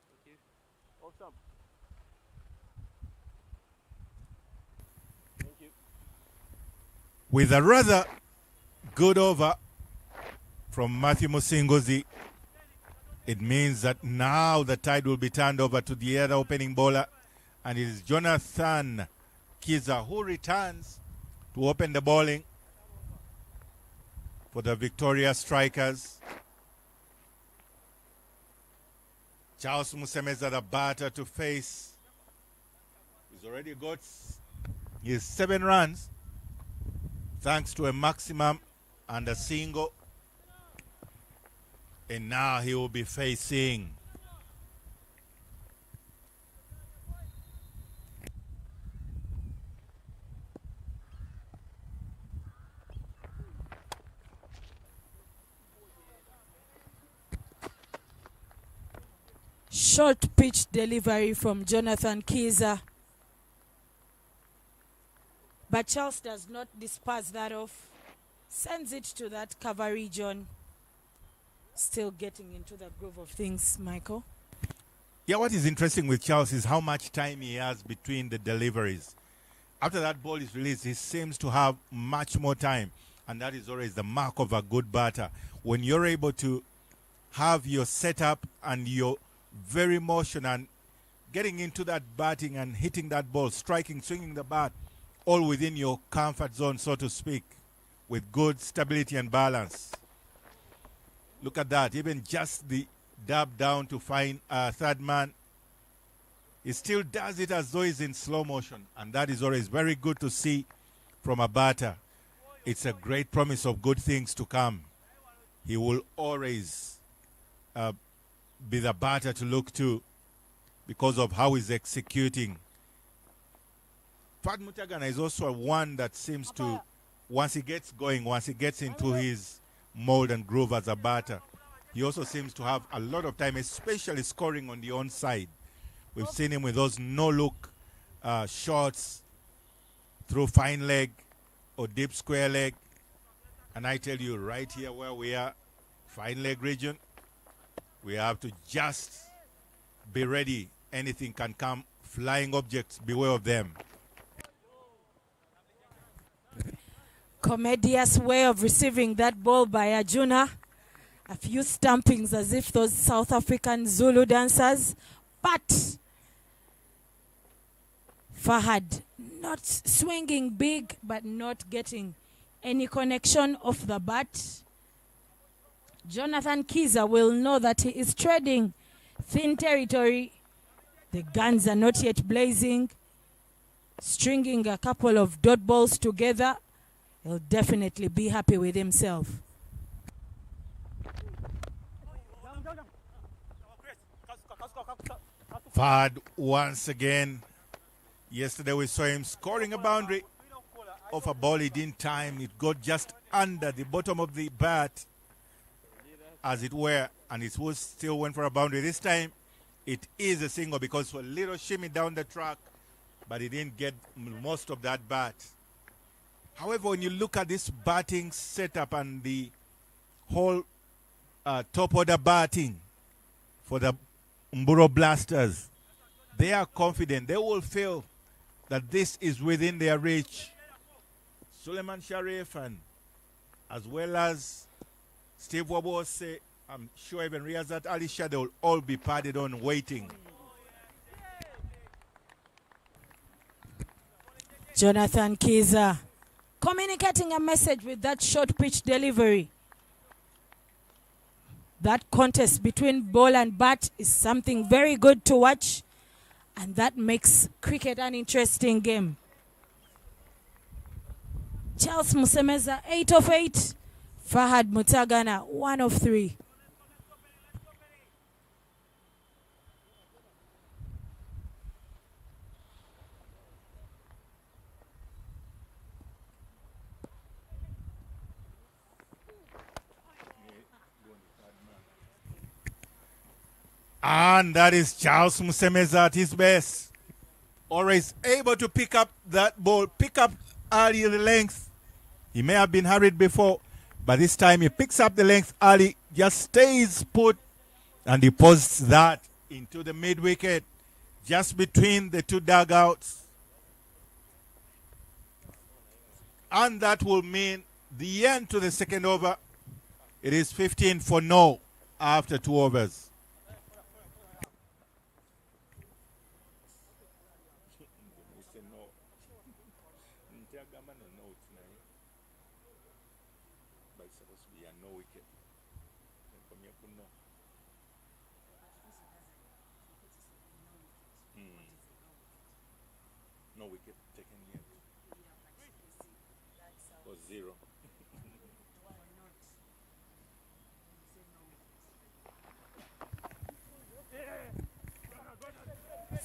Thank you. Awesome. Thank you. With a rather good over from Matthew Musinguzi, It means that now the tide will be turned over to the other opening bowler, and it is Jonathan Kiza who returns to open the bowling for the Victoria Strikers. Charles Musemeza, the batter to face. He's already got his 7 runs thanks to a maximum and a single. And now he will be facing short pitch delivery from Jonathan Kiza. But Charles does not disperse that off. Sends it to that cover region. Still getting into the groove of things, Michael. Yeah, what is interesting with Charles is how much time he has between the deliveries. After that ball is released, he seems to have much more time. And that is always the mark of a good batter. When you're able to have your setup and your very motion and getting into that batting and hitting that ball, striking, swinging the bat, all within your comfort zone, so to speak, with good stability and balance. Look at that, even just the dab down to find a third man. He still does it as though he's in slow motion, and that is always very good to see from a batter. It's a great promise of good things to come. He will always be the batter to look to because of how he's executing. Fad Mutagana is also one that seems to, once he gets going, once he gets into his mold and groove as a batter, he also seems to have a lot of time, especially scoring on the onside. We've seen him with those no-look shots through fine leg or deep square leg. And I tell you, right here where we are, fine leg region, we have to just be ready. Anything can come. Flying objects, beware of them. Commodious way of receiving that ball by Juna. A few stampings as if those South African Zulu dancers. But Fahad not swinging big, but not getting any connection off the bat. Jonathan Kiza will know that he is treading thin territory. The guns are not yet blazing. Stringing a couple of dot balls together. He'll definitely be happy with himself. Fahad once again. Yesterday we saw him scoring a boundary off a ball he didn't time. It got just under the bottom of the bat, as it were, and it was still went for a boundary. This time it is a single because for a little shimmy down the track, but he didn't get most of that bat. However, when you look at this batting setup and the whole top order batting for the Mburo Blasters, they are confident. They will feel that this is within their reach. Suleiman Sharif and as well as Steve Wabose, I'm sure even Riyazat Ali Shah, they will all be padded on waiting. Jonathan Kiza communicating a message with that short pitch delivery. That contest between ball and bat is something very good to watch, and that makes cricket an interesting game. Charles Musemeza, 8 of 8. Fahad Mutagana, 1 of 3. And that is Charles Musemeza at his best. Always able to pick up that ball, pick up early the length. He may have been hurried before, but this time he picks up the length early, just stays put, and he posts that into the mid-wicket, just between the two dugouts. And that will mean the end to the second over. It is 15 for no after 2 overs. no wicket taken yet. Or 0.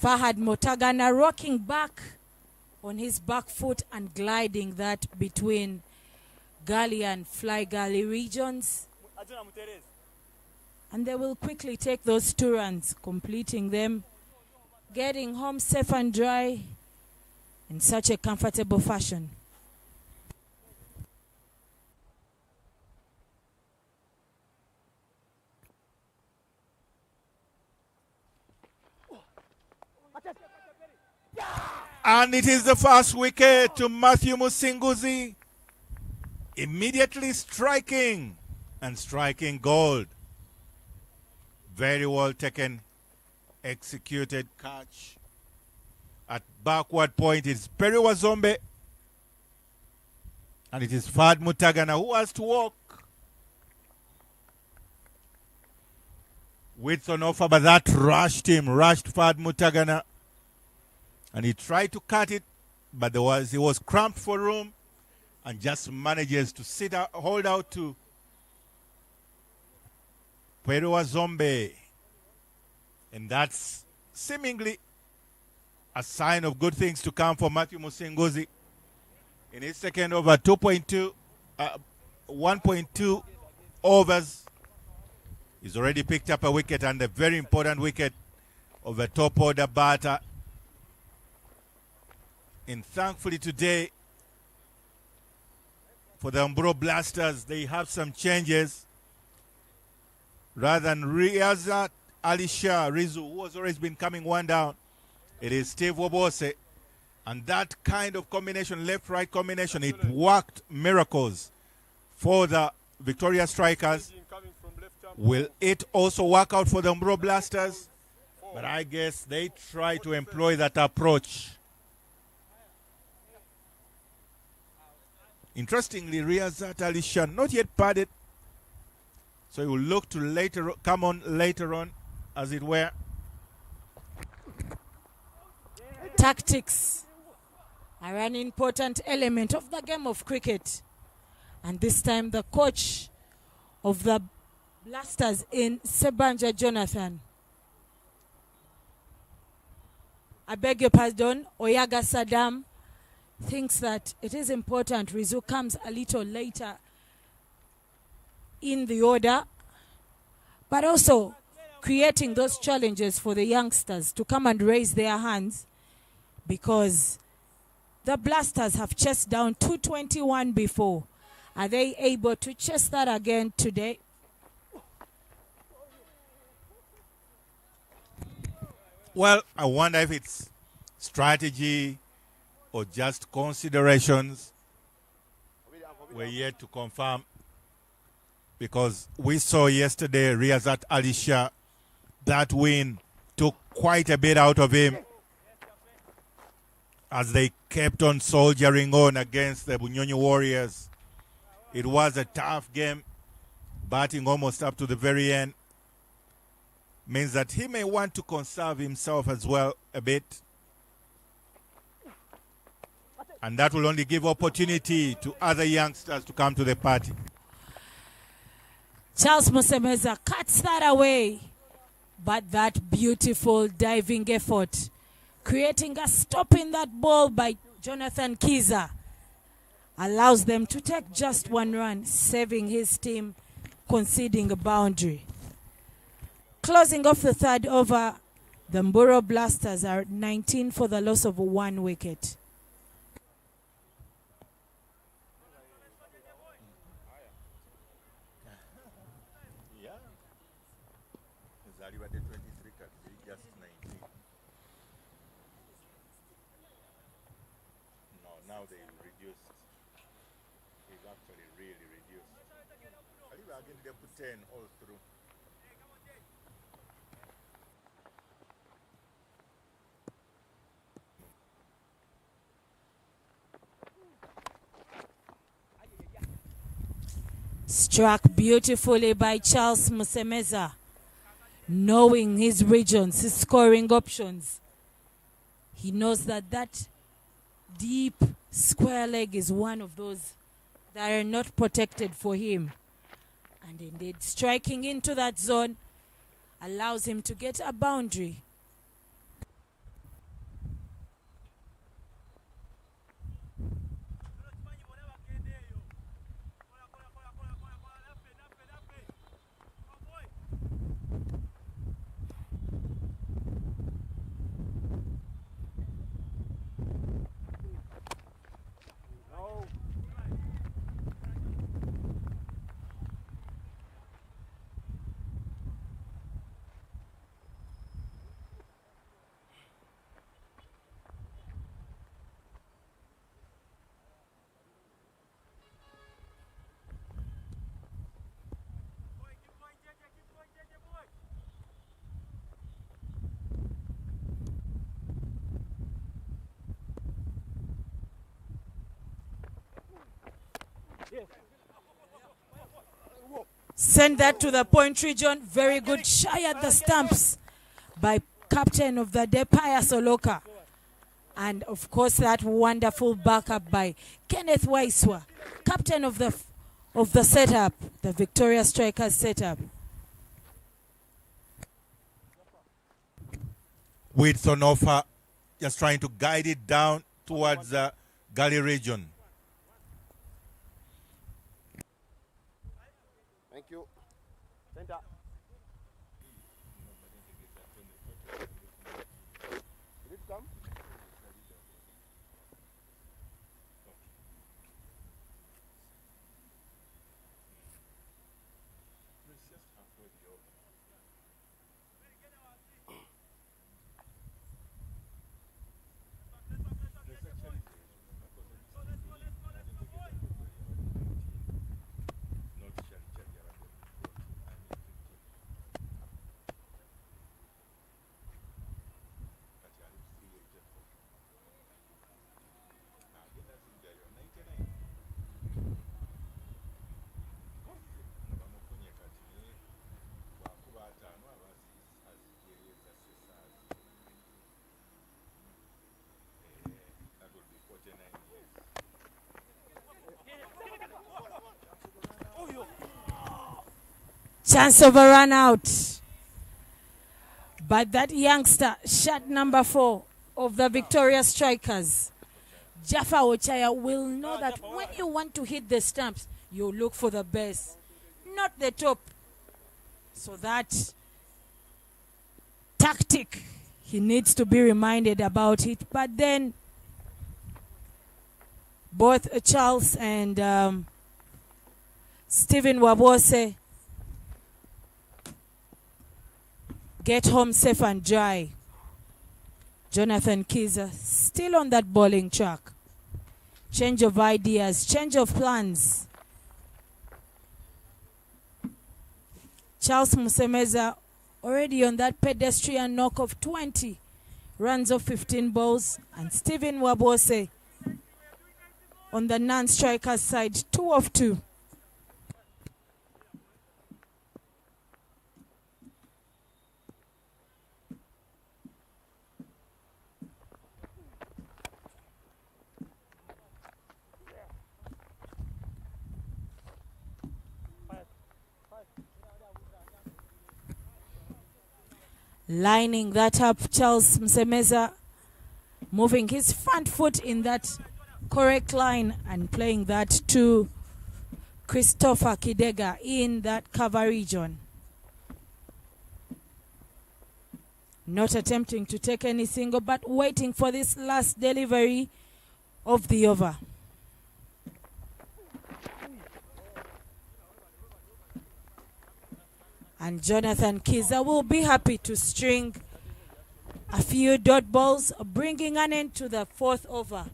Fahad Motagana rocking back on his back foot and gliding that between gully and fly gully regions. And they will quickly take those 2 runs, completing them, getting home safe and dry in such a comfortable fashion. And it is the first wicket to Matthew Musinguzi. Immediately striking and striking gold. Very well taken, executed catch. At backward point, it's Perry Wazombe. And it is Fahad Mutagana who has to walk. Width on offer, but that rushed Fahad Mutagana. And he tried to cut it, but he was cramped for room and just manages to hold out to Perua Zombe. And that's seemingly a sign of good things to come for Matthew Musinguzi. In his second over, 1.2 overs. He's already picked up a wicket, and a very important wicket of a top order batter. And thankfully today, for the Umbro Blasters, they have some changes. Rather than Riyazat Alisha Rizu, who has always been coming one down, it is Steve Wobose. And that kind of combination, left-right combination, it worked miracles for the Victoria Strikers. Will it also work out for the Umbro Blasters? But I guess they try to employ that approach. Interestingly, Riyazat Alisha not yet padded, so he will look to come on later on, as it were. Tactics are an important element of the game of cricket, and this time the coach of the Blasters in Sebanja Jonathan, I beg your pardon, Oyaga Saddam, thinks that it is important Rizu comes a little later in the order, but also creating those challenges for the youngsters to come and raise their hands, because the Blasters have chased down 221 before. Are they able to chase that again today? Well, I wonder if it's strategy or just considerations. We're yet to confirm, because we saw yesterday Riyazat Alisha, that win took quite a bit out of him as they kept on soldiering on against the Bunyonyi Warriors. It was a tough game, batting almost up to the very end. Means that he may want to conserve himself as well a bit. And that will only give opportunity to other youngsters to come to the party. Charles Musemeza cuts that away. But that beautiful diving effort, creating a stop in that ball by Jonathan Kiza, allows them to take just 1 run, saving his team conceding a boundary. Closing off the third over, the Mburo Blasters are 19 for the loss of 1 wicket. Now they reduced. They've actually really reduced. Again, they put 10 all through. Struck beautifully by Charles Musemeza, knowing his regions, his scoring options. He knows that that deep square leg is one of those that are not protected for him. And indeed, striking into that zone allows him to get a boundary. Send that to the point region. Very good shy at the stumps by captain of the day, Pius Oloka. And of course that wonderful backup by Kenneth Waiswa, captain of the setup, the Victoria Strikers setup. With Sonofa just trying to guide it down towards the gully region. Thank you. Center. Did it come? Chance of a run out. But that youngster, shot number 4 of the Victoria Strikers, Jaffa Ochaya, will know that when you want to hit the stumps, you look for the base, not the top. So that tactic, he needs to be reminded about it. But then both Charles and Stephen Wabose get home safe and dry. Jonathan Kiza still on that bowling track. Change of ideas, change of plans. Charles Musemeza already on that pedestrian knock of 20 runs of 15 balls, and Stephen Wabose on the non-striker side, 2 of 2. Lining that up, Charles Msemeza moving his front foot in that correct line and playing that to Christopher Kidega in that cover region. Not attempting to take any single, but waiting for this last delivery of the over. And Jonathan Kiza will be happy to string a few dot balls, bringing an end to the 4th over.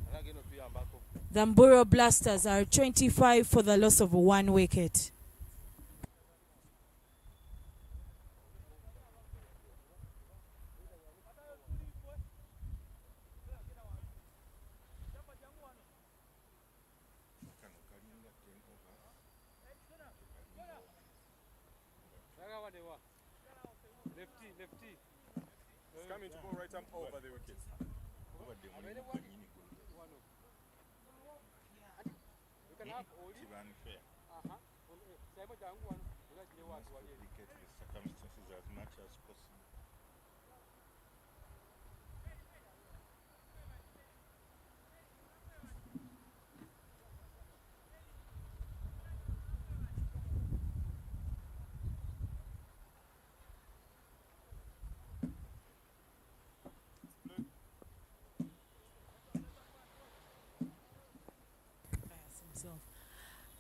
The Mburo Blasters are 25 for the loss of 1 wicket. It's coming to go right arm over the wicket. You can have all it. Indicate the circumstances as much as possible.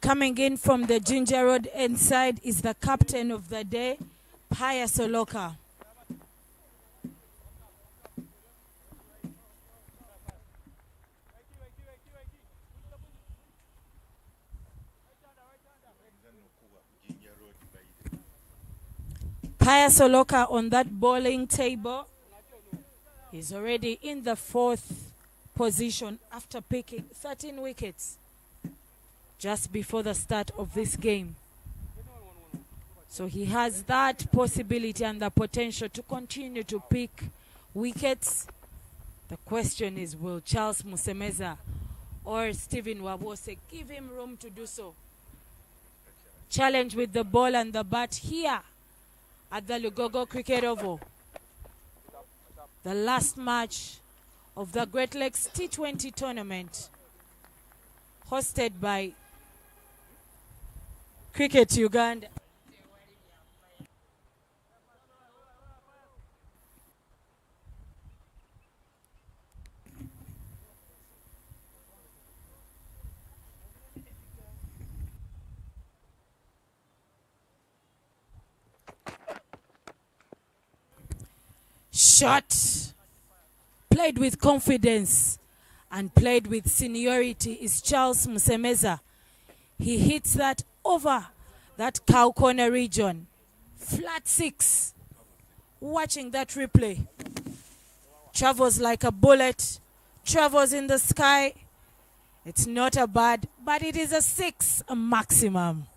Coming in from the Ginger Road inside is the captain of the day, Paya Soloka. Paya Soloka on that bowling table is already in the 4th position after picking 13 wickets just before the start of this game. So he has that possibility and the potential to continue to pick wickets. The question is, will Charles Musemeza or Stephen Wabose give him room to do so? Challenge with the ball and the bat here at the Lugogo Cricket Oval. The last match of the Great Lakes T20 tournament, hosted by Cricket Uganda. Shot, played with confidence and played with seniority, is Charles Musemeza. He hits that over that cow corner region. Flat 6. Watching that replay. Travels like a bullet. Travels in the sky. It's not a bad, but it is a 6 maximum.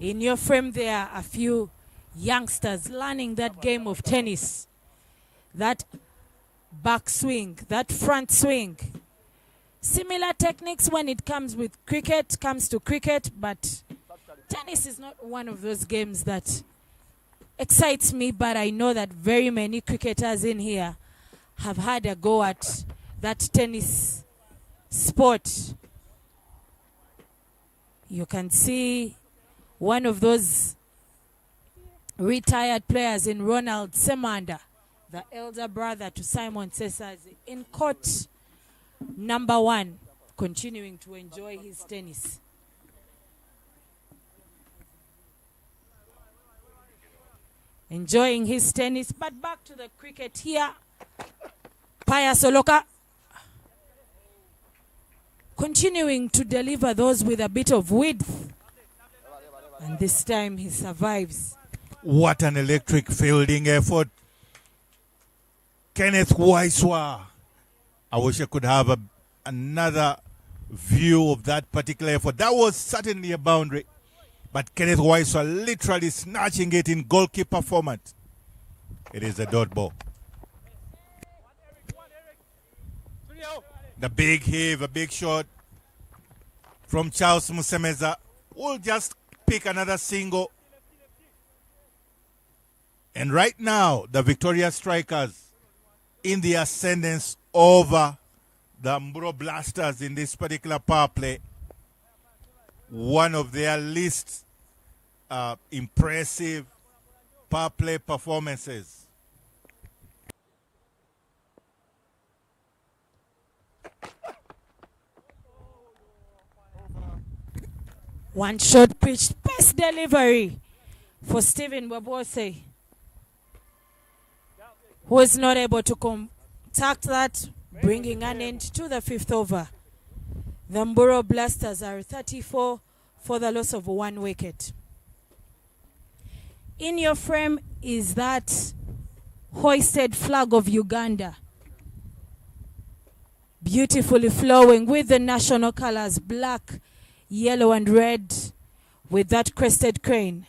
In your frame there are a few youngsters learning that game of tennis. That back swing, that front swing. Similar techniques when it comes to cricket, but tennis is not one of those games that excites me, but I know that very many cricketers in here have had a go at that tennis sport. You can see one of those retired players in Ronald Semanda, the elder brother to Simon Cesazi, in court number 1, continuing to enjoy his tennis. Enjoying his tennis, but back to the cricket here. Paya Soloka continuing to deliver those with a bit of width. And this time he survives. What an electric fielding effort. Kenneth Waiswa. I wish I could have another view of that particular effort. That was certainly a boundary. But Kenneth Waiswa literally snatching it in goalkeeper format. It is a dot ball. The big heave, a big shot from Charles Musemeza. Will just pick another single. And right now, the Victoria Strikers in the ascendance over the Mburo Blasters in this particular power play. one of their least impressive power play performances. One short pitch, best delivery for Stephen Wabose, who is not able to contact that, bringing an end to the fifth over. The Mburo Blasters are 34 for the loss of 1 wicket. In your frame is that hoisted flag of Uganda, beautifully flowing with the national colors, black, yellow and red, with that crested crane.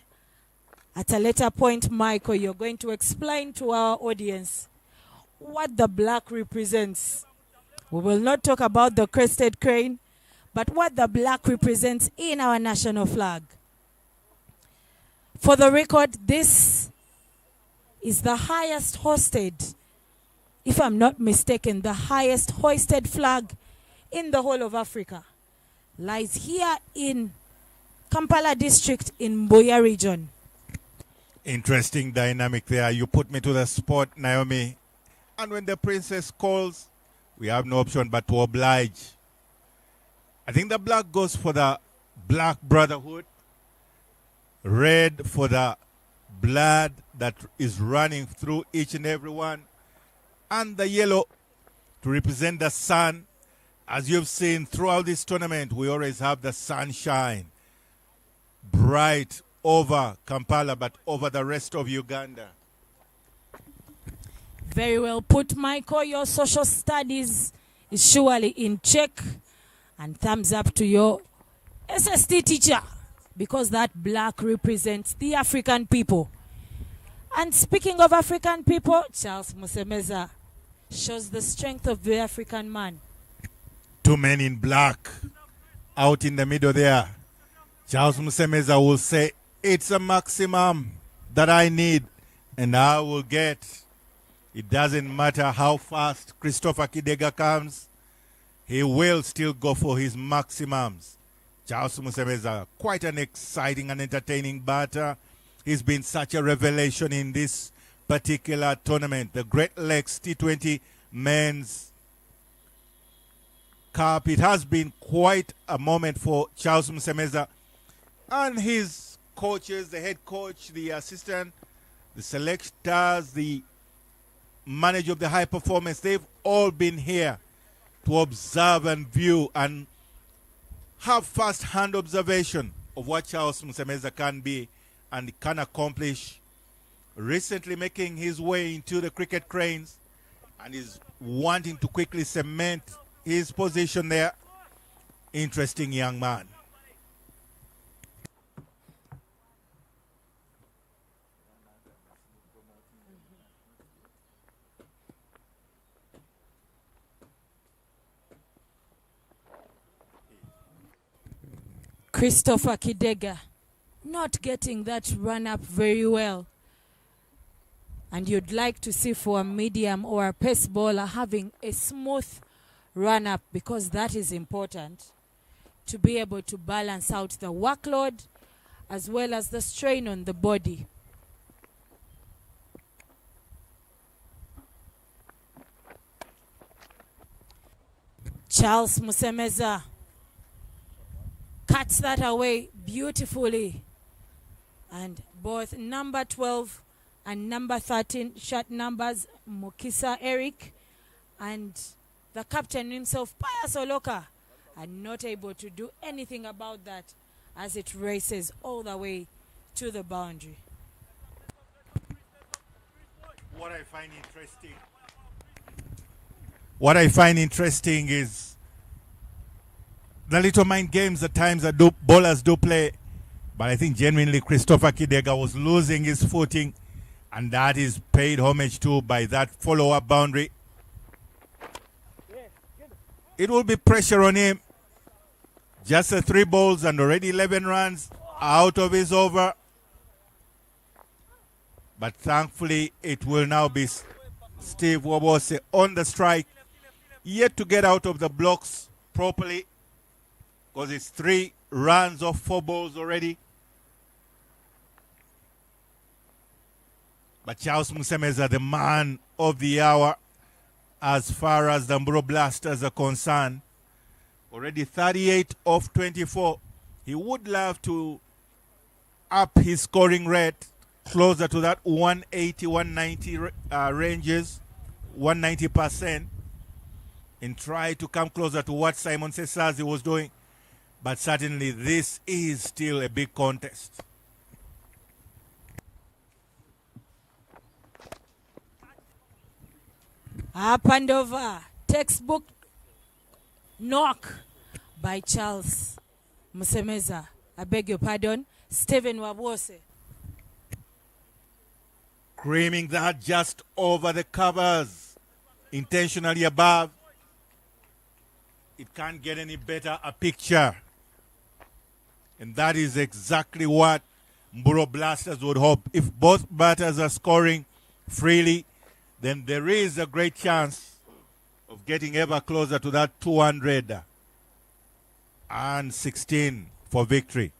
At a later point, Michael, you're going to explain to our audience what the black represents. We will not talk about the crested crane, but what the black represents in our national flag. For the record, this is the highest hoisted, if I'm not mistaken, the highest hoisted flag in the whole of Africa. Lies here in Kampala district in Mboya region. Interesting dynamic there. You put me to the spot, Naomi. And when the princess calls, we have no option but to oblige. I think the black goes for the black brotherhood. Red for the blood that is running through each and every one. And the yellow to represent the sun. As you've seen throughout this tournament, we always have the sunshine bright over Kampala, but over the rest of Uganda. Very well put, Michael. Your social studies is surely in check. And thumbs up to your SST teacher, because that black represents the African people. And speaking of African people, Charles Musemeza shows the strength of the African man. 2 men in black out in the middle there. Charles Musemeza will say, it's a maximum that I need and I will get. It doesn't matter how fast Christopher Kidega comes, he will still go for his maximums. Charles Musemeza, quite an exciting and entertaining batter. He's been such a revelation in this particular tournament. The Great Lakes T20 Men's Cup. It has been quite a moment for Charles Musemeza and his coaches, the head coach, the assistant, the selectors, the manager of the high performance. They've all been here to observe and view and have first-hand observation of what Charles Musemeza can be and can accomplish. Recently making his way into the cricket cranes and is wanting to quickly cement his position there. Interesting young man. Christopher Kidega not getting that run up very well. And you'd like to see for a medium or a pace bowler having a smooth run up, because that is important to be able to balance out the workload as well as the strain on the body. Charles Musemeza cuts that away beautifully. And both number 12 and number 13 shot numbers, Mukisa Eric and the captain himself, Pius Oloka, are not able to do anything about that as it races all the way to the boundary. What I find interesting is the little mind games at times that bowlers do play. But I think genuinely Christopher Kidega was losing his footing, and that is paid homage to by that follow-up boundary. It will be pressure on him. Just the 3 balls and already 11 runs out of his over. But thankfully, it will now be Steve Wabose on the strike, yet to get out of the blocks properly, because it's 3 runs off 4 balls already. But Charles Musemeza, the man of the hour as far as the Mburo Blasters are concerned. Already 38 off 24. He would love to up his scoring rate closer to that 180, 190 ranges, 190%, and try to come closer to what Simon Cesazi was doing. But certainly this is still a big contest. Up and over. Textbook knock by Charles Musemeza. I beg your pardon. Stephen Wabose. Creaming that just over the covers. Intentionally above. It can't get any better a picture. And that is exactly what Mburo Blasters would hope. If both batters are scoring freely, then there is a great chance of getting ever closer to that 216 for victory.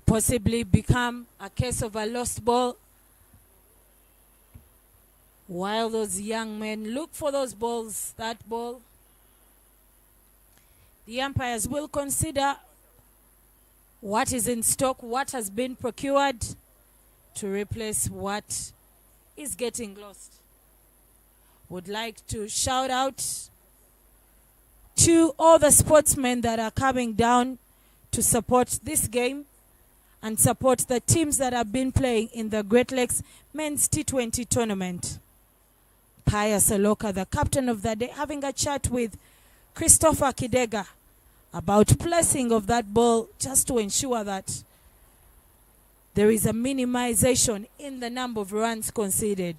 Possibly become a case of a lost ball, while those young men look for those balls, that ball. The umpires will consider what is in stock, what has been procured to replace what is getting lost. Would like to shout out to all the sportsmen that are coming down to support this game and support the teams that have been playing in the Great Lakes Men's T20 tournament. Pius Aloka, the captain of the day, having a chat with Christopher Kidega about placing of that ball just to ensure that there is a minimization in the number of runs conceded.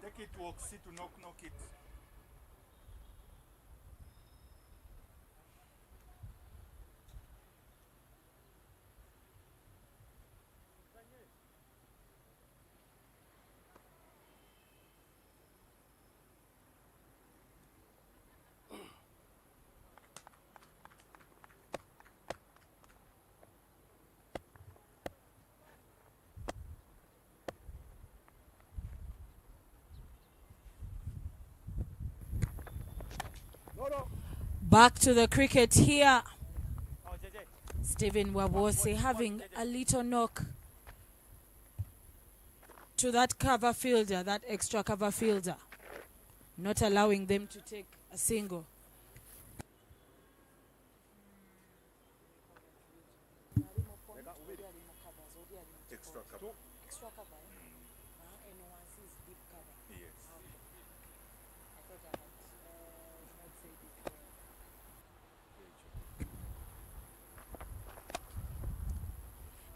Take it to Oxy to knock it. Back to the cricket here. Stephen Wabose having a little knock to that cover fielder, that extra cover fielder, not allowing them to take a single. Extra cover.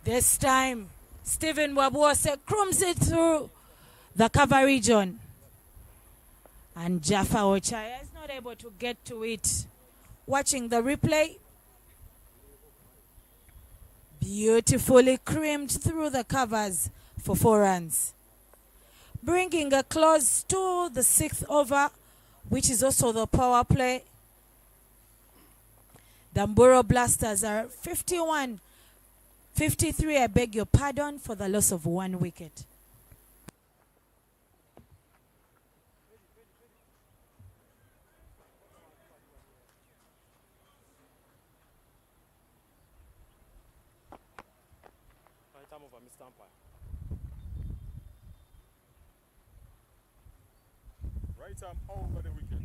This time, Stephen Wabose crumbs it through the cover region. And Jaffa Ochaya is not able to get to it. Watching the replay, beautifully creamed through the covers for 4 runs. Bringing a close to the 6th over, which is also the power play. The Mburo Blasters are 53, I beg your pardon, for the loss of 1 wicket. Time over, Mr. Umpire. Right arm over the wicket.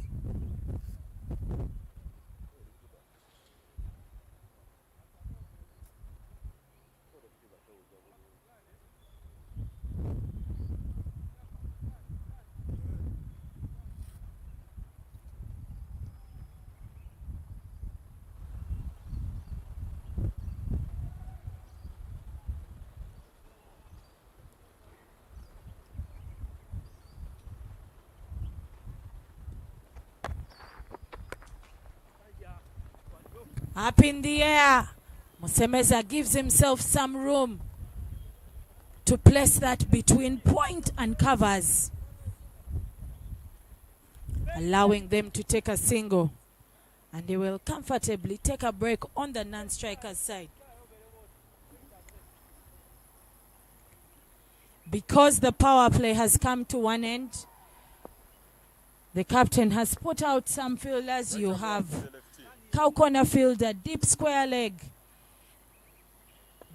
Up in the air. Musemeza gives himself some room to place that between point and covers, allowing them to take a single, and they will comfortably take a break on the non-striker's side. Because the power play has come to an end, the captain has put out some fielders. You have cow corner fielder, deep square leg,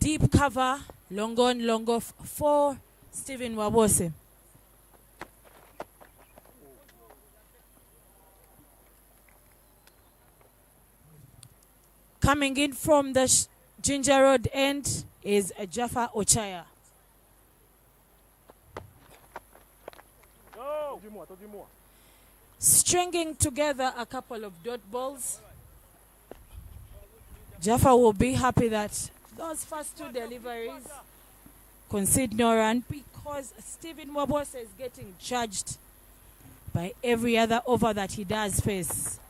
deep cover, long on, long off for Stephen Wabose. Coming in from the Ginger Road end is Jaffa Ochaya. Stringing together a couple of dot balls. Jaffa will be happy that those first two deliveries concede no run, because Stephen Wabose is getting charged by every other over that he does face.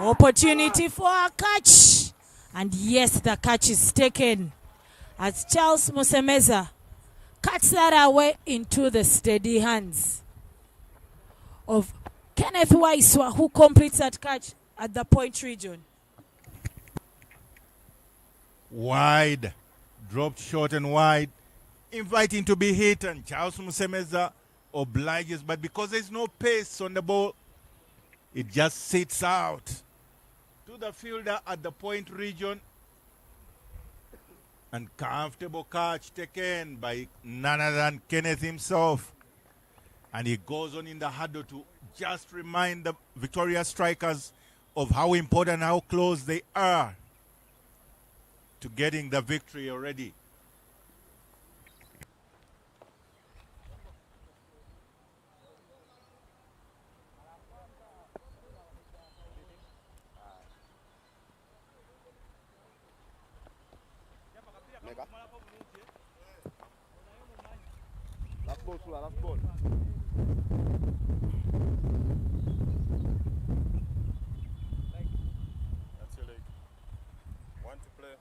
Opportunity for a catch. And yes, the catch is taken as Charles Musemeza cuts that away into the steady hands of Kenneth Waiswa, who completes that catch at the point region. Wide, dropped short and wide, inviting to be hit, and Charles Musemeza obliges, but because there's no pace on the ball, it just sits out to the fielder at the point region, and comfortable catch taken by none other than Kenneth himself. And he goes on in the huddle to just remind the Victoria strikers of how important, how close they are to getting the victory already. Last ball, Sula, last ball. That's your leg. One to play.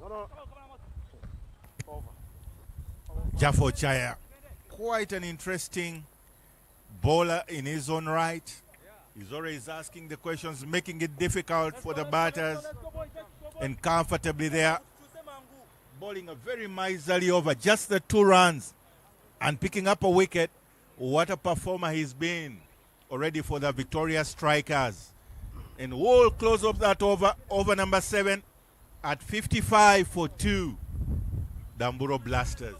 No. Over. Jaffa Ochaya, quite an interesting bowler in his own right. He's always asking the questions, making it difficult for the batters, and comfortably there, bowling a very miserly over, just the 2 runs, and picking up a wicket. What a performer he's been already for the Victoria strikers. And we'll close up that over number 7 at 55 for 2, the Mburo Blasters.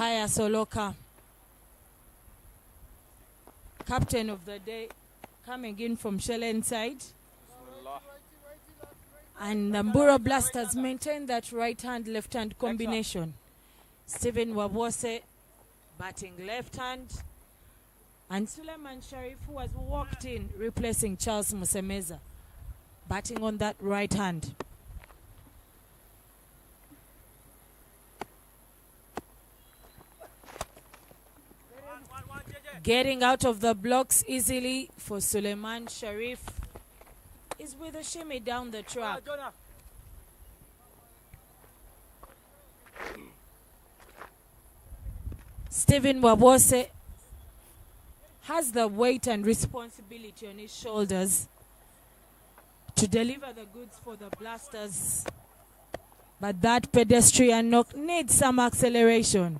Pius Oloka, captain of the day, coming in from Shellen side. And the Mburo Blasters maintain that right-hand, left-hand combination. Stephen Wabose batting left-hand. And Suleiman Sharif, who has walked in, replacing Charles Musemeza, batting on that right hand. Getting out of the blocks easily for Suleiman Sharif is with a shimmy down the track. Stephen Wabose has the weight and responsibility on his shoulders to deliver the goods for the Blasters. But that pedestrian knock needs some acceleration.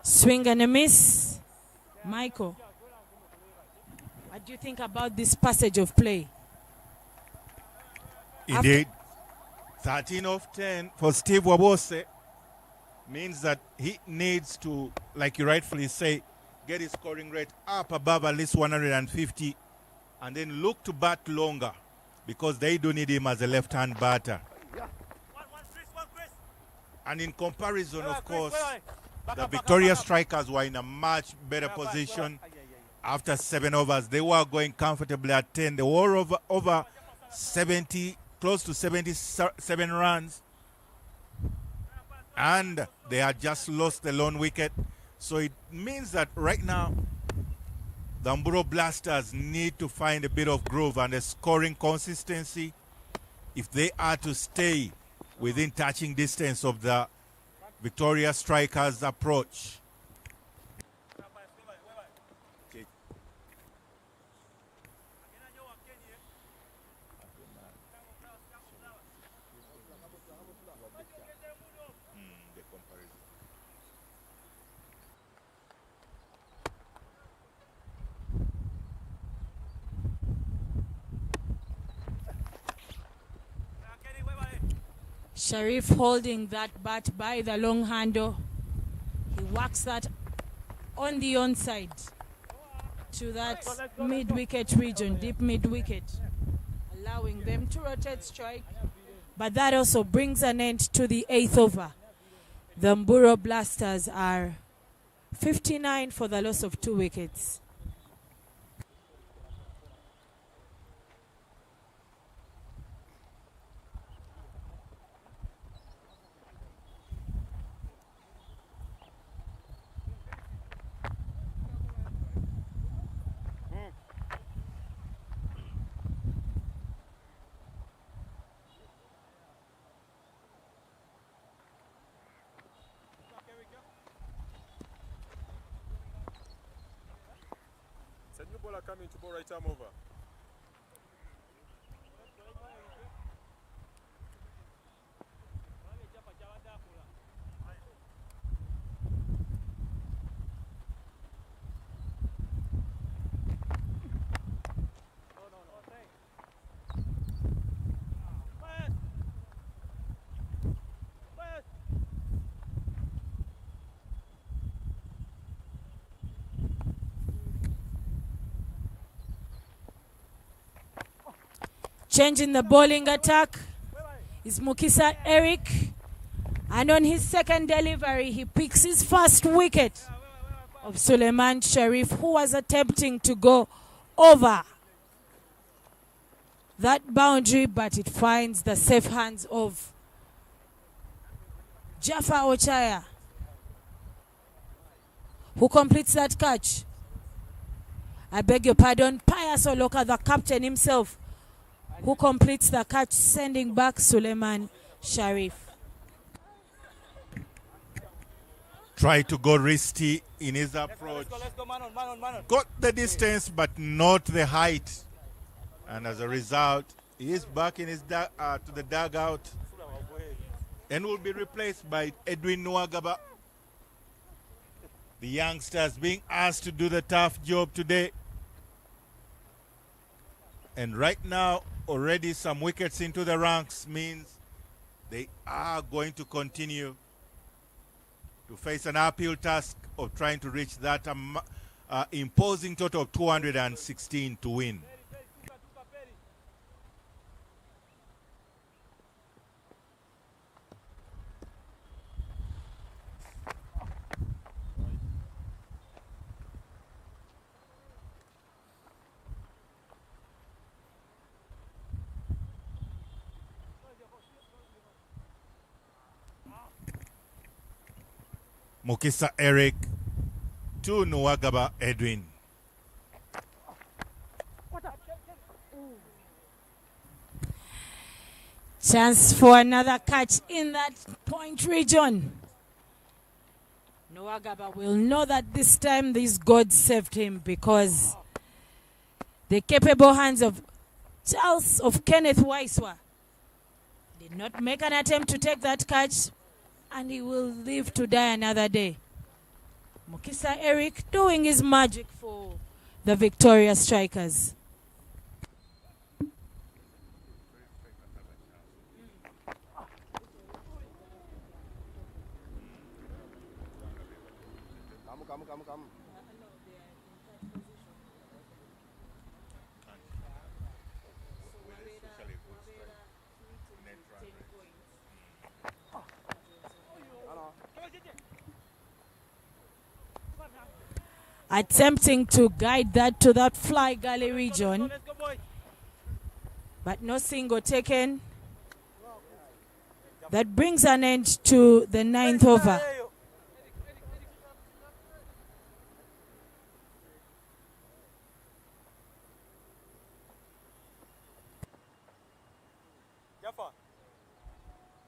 Swing and a miss. Michael, what do you think about this passage of play? Indeed, 13 of 10 for Steve Wabose means that he needs to, like you rightfully say, get his scoring rate up above at least 150 and then look to bat longer because they do need him as a left-hand batter. And in comparison, of course, the Victoria Strikers were in a much better position after 7 overs. They were going comfortably at 10. They were over 70, close to 77 runs. And they had just lost the lone wicket. So it means that right now, the Mburo Blasters need to find a bit of groove and a scoring consistency if they are to stay within touching distance of the Victoria Strikers' approach. Sharif holding that bat by the long handle. He whacks that on the onside to that mid-wicket region, deep mid-wicket, allowing them to rotate strike. But that also brings an end to the 8th over. The Mburo Blasters are 59 for the loss of 2 wickets. New bowler coming to bowl right arm over. Changing the bowling attack is Mukisa Eric. And on his second delivery, he picks his first wicket of Suleiman Sharif, who was attempting to go over that boundary, but it finds the safe hands of Jaffa Ochaya, who completes that catch. I beg your pardon, Pius Oloka, the captain himself, who completes the catch, sending back Suleiman Sharif. Tried to go risky in his approach. Let's go, man on. Got the distance, but not the height. And as a result, he is back in his to the dugout and will be replaced by Edwin Nwagaba. The youngsters being asked to do the tough job today. And right now, already some wickets into the ranks means they are going to continue to face an uphill task of trying to reach that imposing total of 216 to win. Mukisa Eric to Nuwagaba Edwin. Chance for another catch in that point region. Nuwagaba will know that this time these gods saved him, because the capable hands of Kenneth Waiswa did not make an attempt to take that catch, and he will live to die another day. Mukisa Eric doing his magic for the Victoria Strikers. Come. Attempting to guide that to that fly gully region, but no single taken. That brings an end to the 9th over.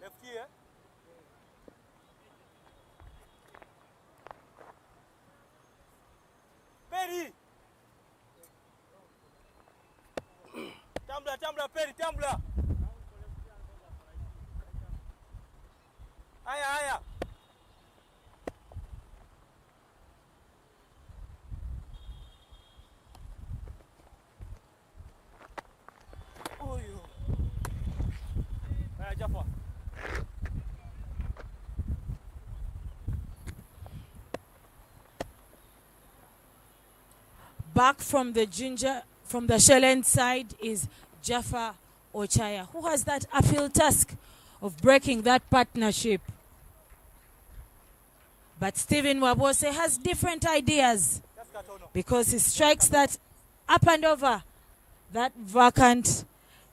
Left here. Perry. Tambla, Perry, tambla. Aya. Oh, you. Aya, Jaffa. Back from the Shell End side is Jaffa Ochaya, who has that uphill task of breaking that partnership. But Stephen Wabose has different ideas, because he strikes that up and over that vacant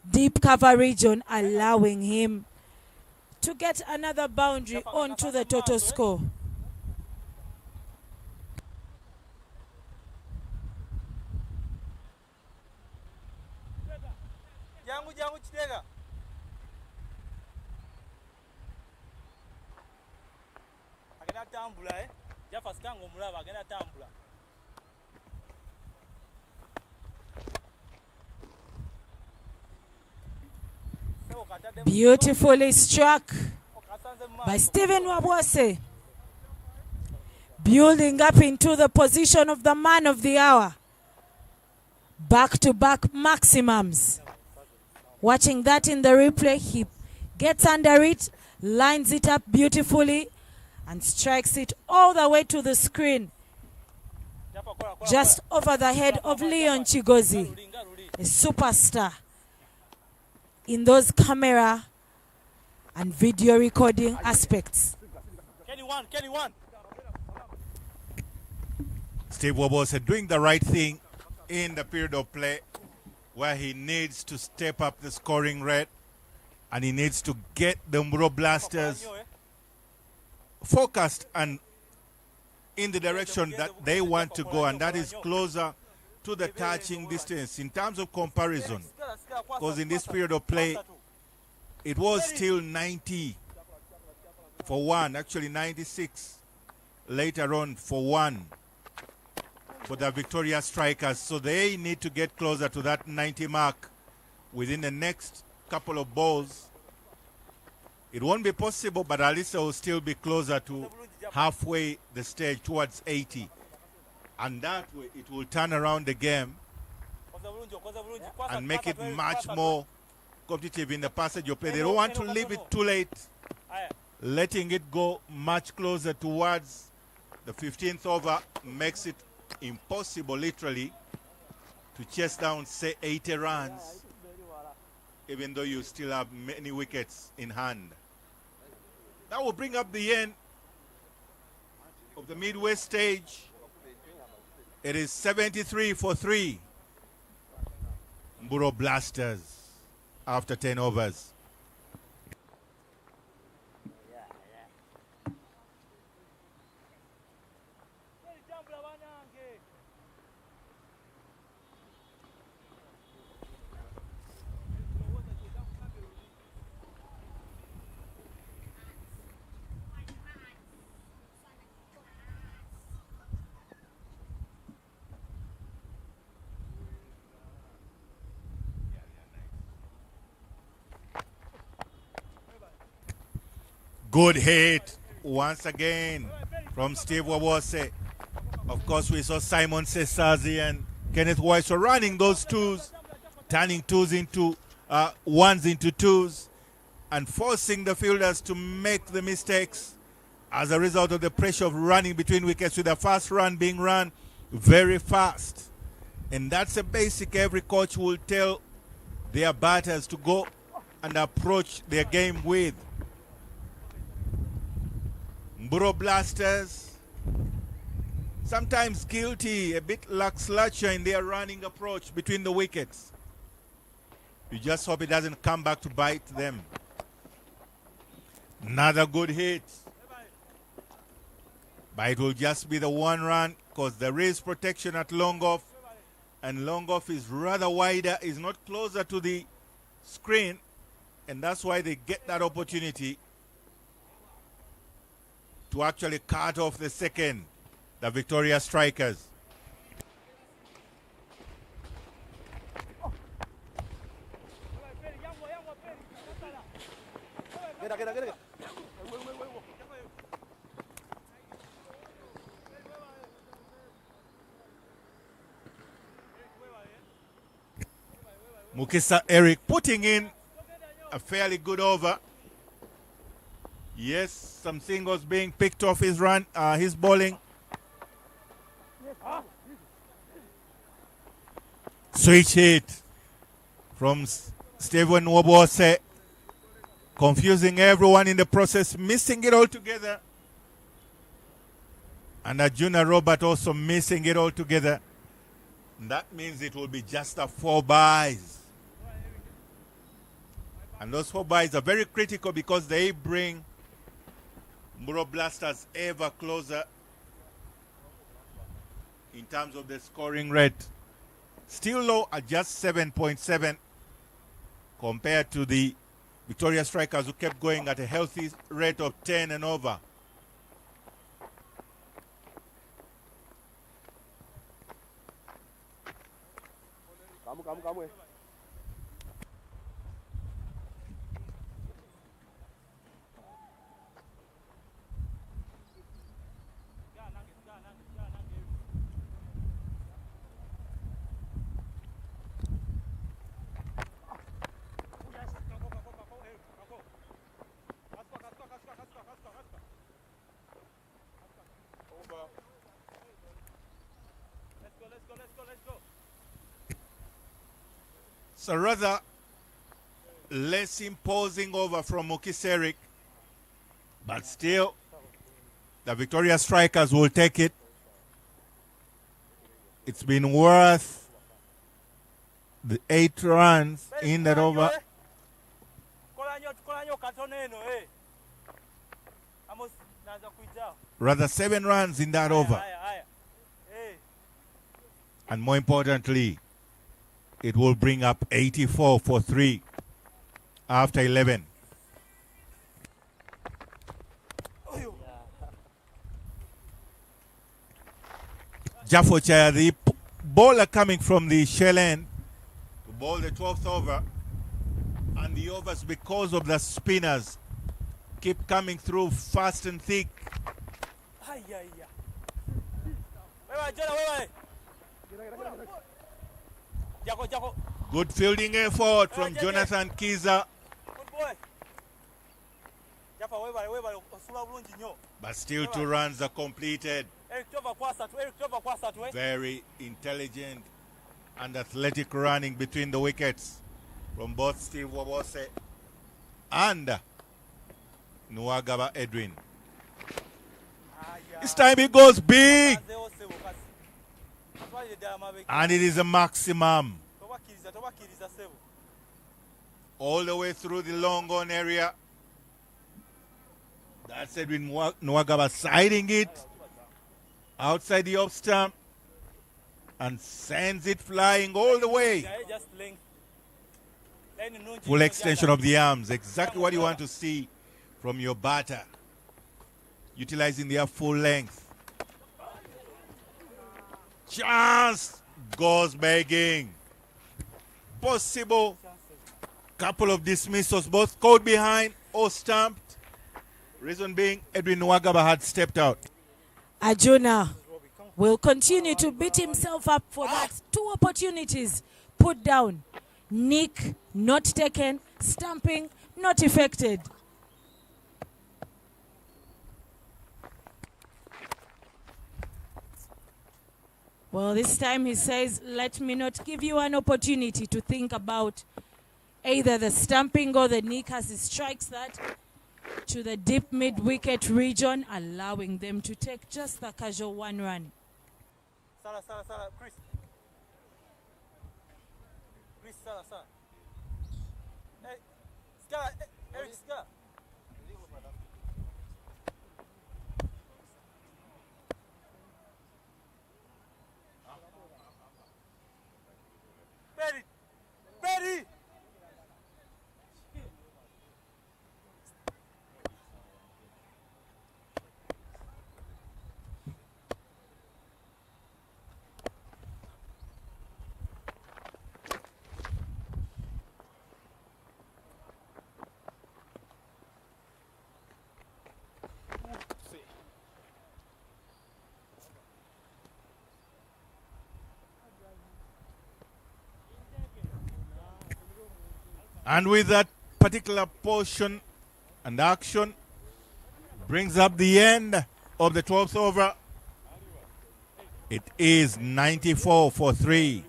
deep cover region, allowing him to get another boundary onto the total score. Jangu Chitega. Agenda tambula, Jaffa Skango mulaba agenda tambula. Beautifully struck by Stephen Wabose, building up into the position of the man of the hour. Back-to-back maximums. Watching that in the replay, he gets under it, lines it up beautifully, and strikes it all the way to the screen, just over the head of Leon Chigozi, a superstar in those camera and video recording aspects. Kenny one. Steve Wabose doing the right thing in the period of play, where he needs to step up the scoring rate, and he needs to get the Mburo Blasters focused and in the direction that they want to go, and that is closer to the touching distance in terms of comparison. Because in this period of play, it was still 90 for one, actually 96 later on for one for the Victoria Strikers. So they need to get closer to that 90 mark within the next couple of balls. It won't be possible, but at least it will still be closer to halfway the stage towards 80. And that way it will turn around the game and make it much more competitive in the passage of play. They don't want to leave it too late letting it go much closer towards the 15th over makes it impossible, literally, to chase down, say, 80 runs, even though you still have many wickets in hand. That will bring up the end of the midway stage. It is 73 for 3. Mburo Blasters after 10 overs. Good hit once again from Steve Wawose. Of course, we saw Simon Cesazi and Kenneth Weiss were running those twos, turning twos into ones into twos, and forcing the fielders to make the mistakes as a result of the pressure of running between wickets, with the first run being run very fast. And that's a basic every coach will tell their batters to go and approach their game with. Mburo Blasters, sometimes guilty, a bit lackluster in their running approach between the wickets. You just hope it doesn't come back to bite them. Another good hit. But it will just be the one run because there is protection at long off. And long off is rather wider, is not closer to the screen. And that's why they get that opportunity to actually cut off the second, the Victoria Strikers. Mukisa Eric putting in a fairly good over. Yes, some singles being picked off his run, his bowling. Switch hit from Stephen Wobose, confusing everyone in the process, missing it all together. And Juna Robert also missing it all together. And that means it will be just a 4 byes. And those 4 byes are very critical because they bring Mburo Blasters ever closer in terms of the scoring rate. Still low at just 7.7 compared to the Victoria Strikers, who kept going at a healthy rate of 10 and over. Come. Let's go. So rather less imposing over from Mukiserik, but still the Victoria Strikers will take it. It's been worth the 8 runs in that over. Rather 7 runs in that over. And more importantly, it will bring up 84 for 3 after 11. Jaffo Chaya, the bowler coming from the shell end to bowl the 12th over. And the overs, because of the spinners, keep coming through fast and thick. Good fielding effort from Jonathan Kiza. Jaffa webale osula bulungi nnyo. But still 2 runs are completed. Eric Tova kwasatu. Very intelligent and athletic running between the wickets from both Steve Wabose and Nwagaba Edwin. This time it goes big. And it is a maximum. All the way through the long on area. That's Edwin Nwagaba siding it outside the off stump and sends it flying all the way. Full extension of the arms, exactly what you want to see from your batter. Utilizing their full length. Chance goes begging. Possible. Couple of dismissals, both caught behind or stamped. Reason being, Edwin Nwagaba had stepped out. Juna will continue to beat himself up for that. 2 opportunities put down. Nick not taken, stamping not effected. Well, this time he says, let me not give you an opportunity to think about either the stamping or the nick as he strikes that to the deep mid-wicket region, allowing them to take just the casual 1 run. Sala, Chris. Sala. Hey, Scar, Eric Scar. Betty! And with that particular portion and action, brings up the end of the 12th over. It is 94 for 3.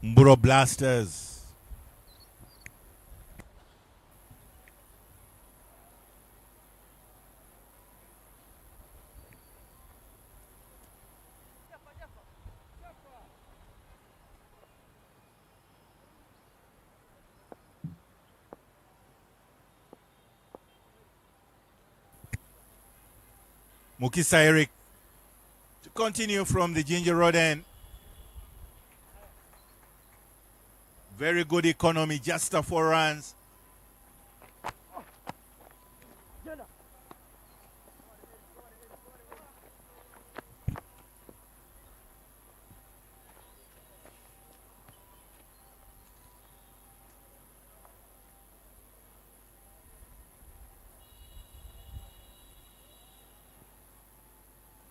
Mburo Blasters. Mukisa Eric to continue from the Ginger Road end. Very good economy, just 4 runs.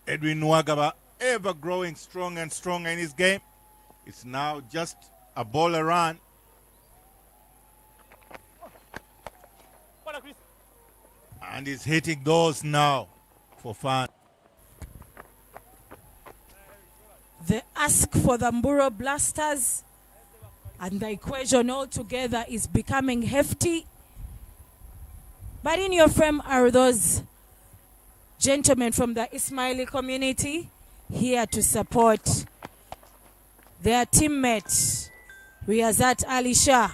Edwin Nwagaba ever growing strong and stronger in his game. It's now just a ball around. And he's hitting those now for fun. The ask for the Mburo Blasters and the equation altogether is becoming hefty. But in your frame are those gentlemen from the Ismaili community here to support their teammate Riyazat Ali Shah,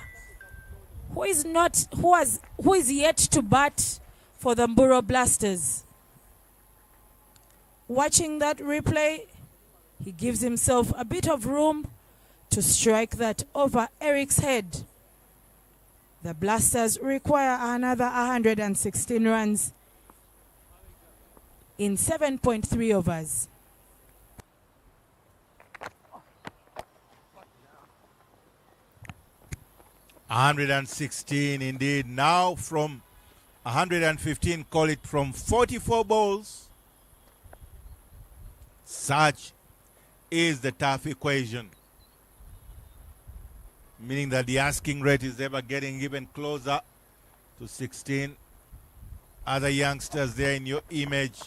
who is yet to bat for the Mburo Blasters. Watching that replay, he gives himself a bit of room to strike that over Eric's head. The Blasters require another 116 runs in 7.3 overs. $116 indeed. Now from 115, call it from 44 balls. Such is the tough equation. Meaning that the asking rate is ever getting even closer to 16. Other youngsters there in your image.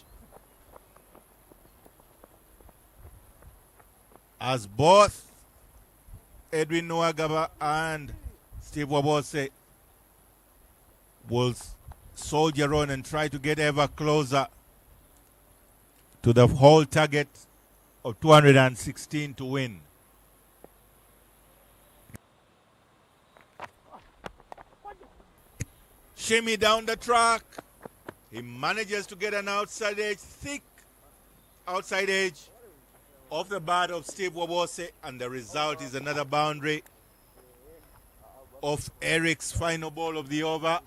As both Edwin Nwagaba and Steve Wabose will soldier on and try to get ever closer to the whole target of 216 to win. Shimmy down the track. He manages to get an outside edge, thick outside edge off the bat of Steve Wabose, and the result is another boundary of Eric's final ball of the over.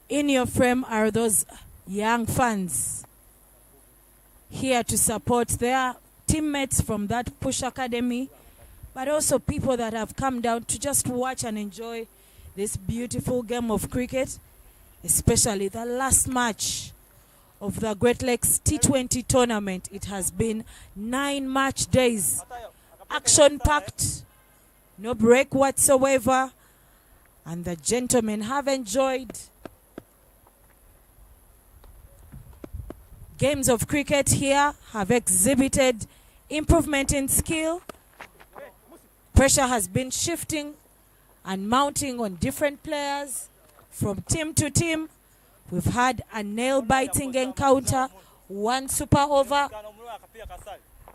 In your frame are those young fans here to support their teammates from that Push Academy, but also people that have come down to just watch and enjoy this beautiful game of cricket, especially the last match of the Great Lakes T20 tournament. It has been 9 match days, action-packed, no break whatsoever, and the gentlemen have enjoyed games of cricket here, have exhibited improvement in skill. Pressure has been shifting and mounting on different players from team to team. We've had a nail-biting encounter, one super over,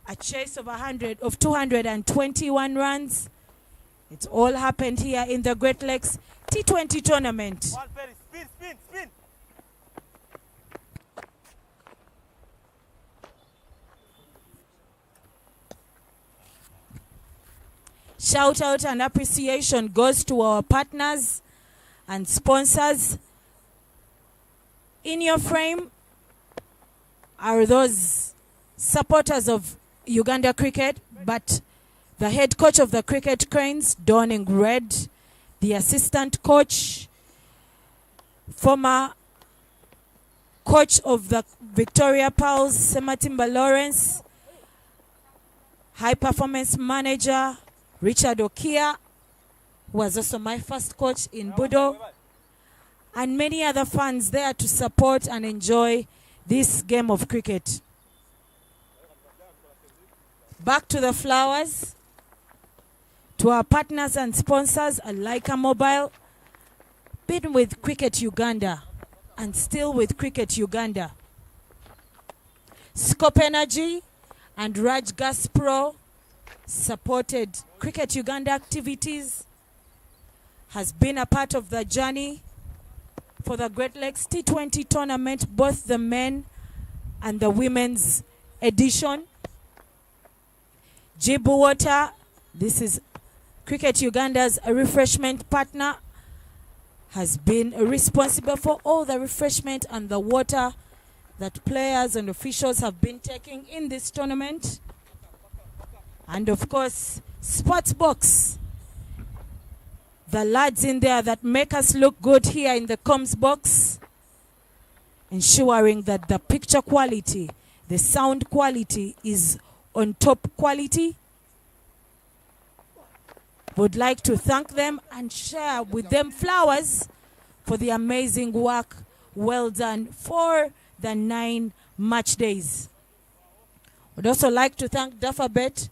a chase of 221 runs. It's all happened here in the Great Lakes T20 tournament. Spin. Shout out and appreciation goes to our partners and sponsors. In your frame are those supporters of Uganda cricket, but the head coach of the Cricket Cranes, donning red, the assistant coach, former coach of the Victoria Pals, Sematimba Lawrence, high performance manager, Richard Okia, who was also my first coach in Budo, and many other fans there to support and enjoy this game of cricket. Back to the flowers, to our partners and sponsors, Leica Mobile, been with Cricket Uganda and still with Cricket Uganda. Scope Energy and Raj Gas Pro supported Cricket Uganda activities, has been a part of the journey for the Great Lakes T20 tournament, both the men and the women's edition. Jibu Water, this is Cricket Uganda's refreshment partner, has been responsible for all the refreshment and the water that players and officials have been taking in this tournament. And of course, Sportsbox, the lads in there that make us look good here in the comms box, ensuring that the picture quality, the sound quality is on top quality. Would like to thank them and share with them flowers for the amazing work well done for the 9 match days. Would also like to thank Dafabet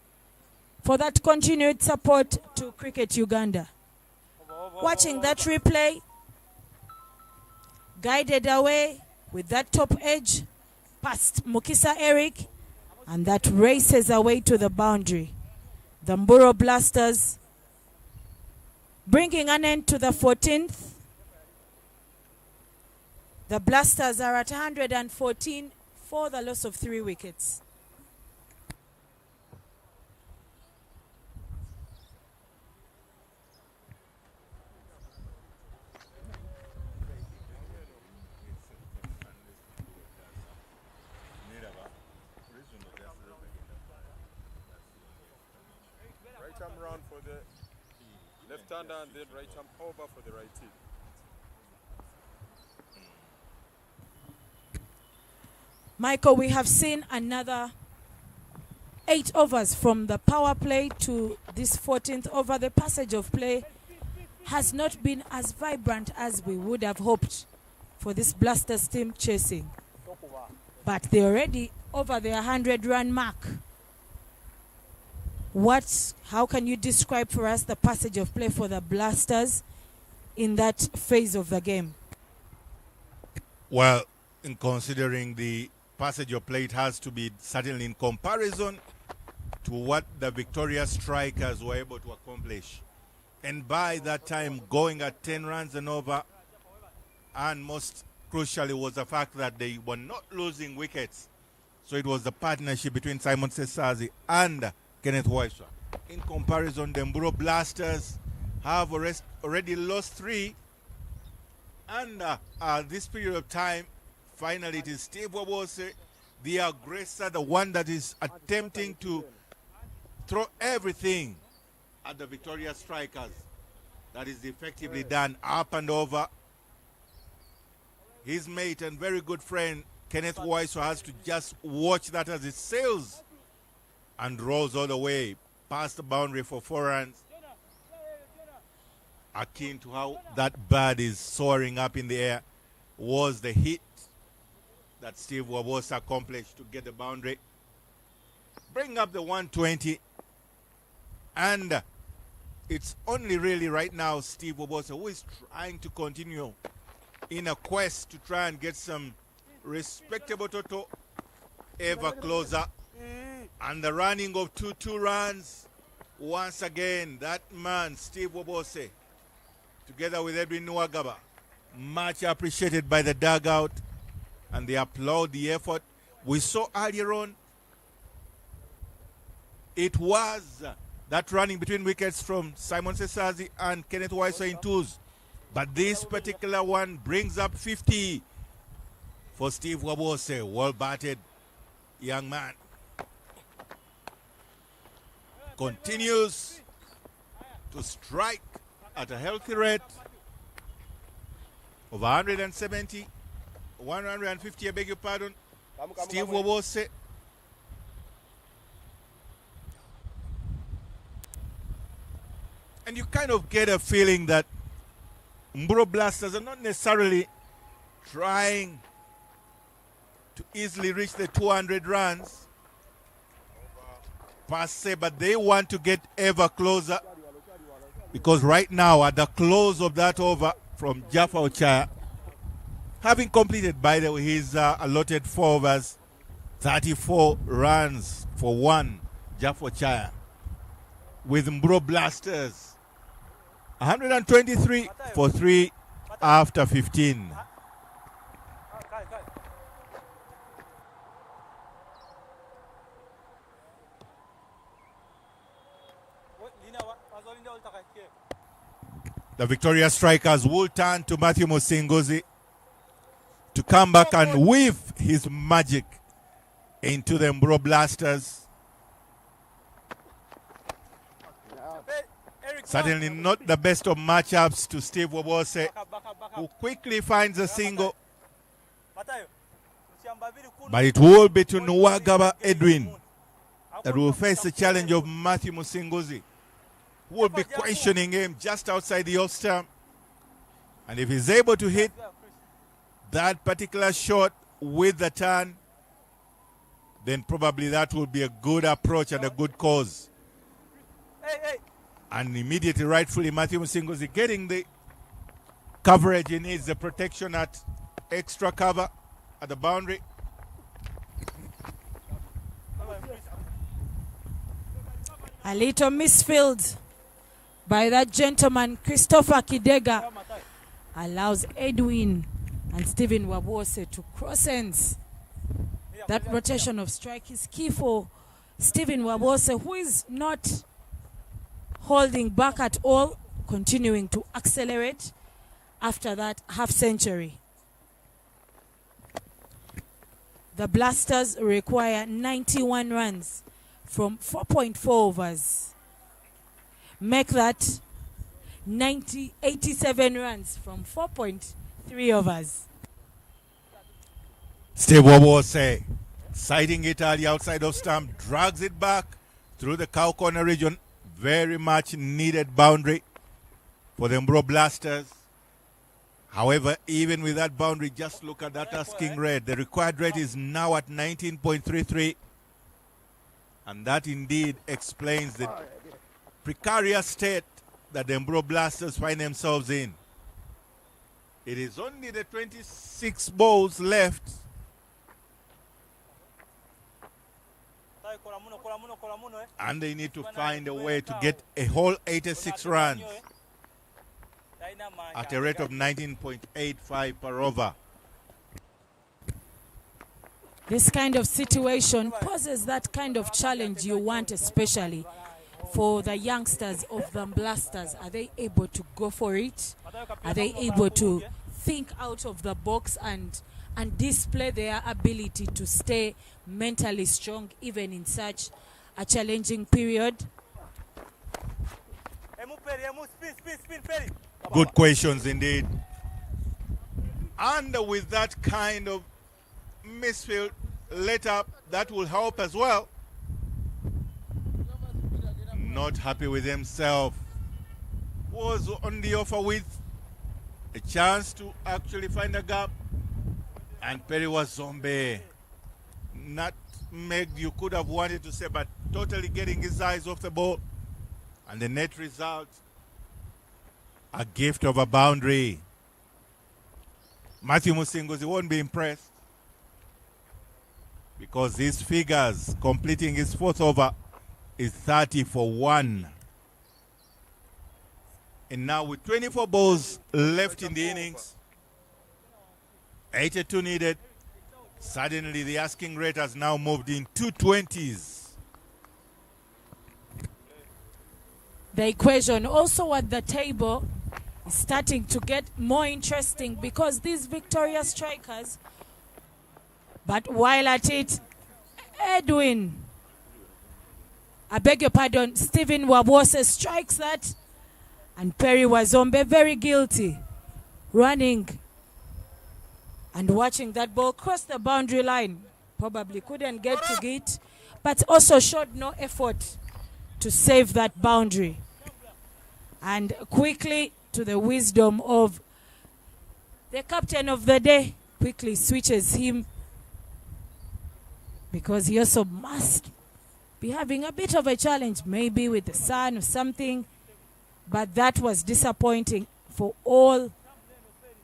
for that continued support to Cricket Uganda. Watching that replay, guided away with that top edge past Mukisa Eric, and that races away to the boundary. The Mburo Blasters bringing an end to the 14th. The Blasters are at 114 for the loss of 3 wickets. Right arm round for the left-hander and then right arm over for the righty. Michael, we have seen another 8 overs from the power play to this 14th over. The passage of play has not been as vibrant as we would have hoped for this Blasters team chasing. But they're already over their 100-run mark. How can you describe for us the passage of play for the Blasters in that phase of the game? Well, in considering the passage of play, it has to be certainly in comparison to what the Victoria Strikers were able to accomplish. And by that time, going at 10 runs and over, and most crucially was the fact that they were not losing wickets. So it was the partnership between Simon Cesazi and Kenneth Waiswa. In comparison, the Mburo Blasters have already lost 3. And this period of time, finally it is Steve Wabose, the aggressor, the one that is attempting to throw everything at the Victoria Strikers. That is effectively done up and over. His mate and very good friend, Kenneth Waiswa, has to just watch that as it sails and rolls all the way past the boundary for 4 runs. Akin to how that bird is soaring up in the air was the hit that Steve Wabose accomplished to get the boundary. Bring up the 120. And it's only really right now Steve Wabose who is trying to continue in a quest to try and get some respectable total ever closer. And the running of 2 runs, once again, that man, Steve Wabose, together with Edwin Nwagaba, much appreciated by the dugout, and they applaud the effort. We saw earlier on, it was that running between wickets from Simon Cesazi and Kenneth Waiswa in 2s. But this particular one brings up 50 for Steve Wabose, well-batted young man. Continues to strike at a healthy rate of 170, 150, I beg your pardon. Steve Wabose. And you kind of get a feeling that Mburo Blasters are not necessarily trying to easily reach the 200 runs per se, but they want to get ever closer, because right now at the close of that over from Jaffa Ochaya, having completed by the way his allotted 4 overs, 34 runs for 1, Jaffa Ochaya, with Mburo Blasters 123 for 3 after 15. The Victoria Strikers will turn to Matthew Musinguzi to come back and weave his magic into the Mburo Blasters. Certainly not the best of matchups to Steve Wabose, who quickly finds a single. But it will be to Nwagaba Edwin that will face the challenge of Matthew Musinguzi, who will be questioning him just outside the off stump. And if he's able to hit that particular shot with the turn, then probably that will be a good approach and a good cause. And immediately, rightfully, Matthew Musinguzi getting the coverage he needs, the protection at extra cover at the boundary. A little misfield by that gentleman, Christopher Kidega, allows Edwin and Stephen Wabose to cross ends. That rotation of strike is key for Stephen Wabose, who is not holding back at all, continuing to accelerate after that half century. The Blasters require 91 runs from 4.4 overs. Make that 87 runs from 4.3 overs. Steve Wabose sighting it at the outside of stump, drags it back through the cow corner region. Very much needed boundary for the Mbro Blasters. However, even with that boundary, just look at that asking rate. The required rate is now at 19.33. And that indeed explains the precarious state that the Mbro Blasters find themselves in. It is only the 26 balls left. And they need to find a way to get a whole 86 runs at a rate of 19.85 per over. This kind of situation poses that kind of challenge you want, especially for the youngsters of the Blasters. Are they able to go for it? Are they able to think out of the box and display their ability to stay mentally strong even in such a challenging period? Good questions indeed. And with that kind of misfield let up, that will help as well. Not happy with himself. Was on the offer with a chance to actually find a gap. And Perry was zombie. Not Meg, you could have wanted to say, but totally getting his eyes off the ball. And the net result, a gift of a boundary. Matthew Musingozi won't be impressed because his figures completing his fourth over is 30 for 1. And now with 24 balls left in the innings, 82 needed, suddenly the asking rate has now moved in 220s. The equation also at the table is starting to get more interesting because these victorious strikers, but while at it, Edwin, I beg your pardon, Stephen Wabose strikes that, and Perry Wazombe very guilty, running and watching that ball cross the boundary line. Probably couldn't get to it, but also showed no effort to save that boundary. And quickly, to the wisdom of the captain of the day, quickly switches him because he also must be having a bit of a challenge, maybe with the sun or something. But that was disappointing for all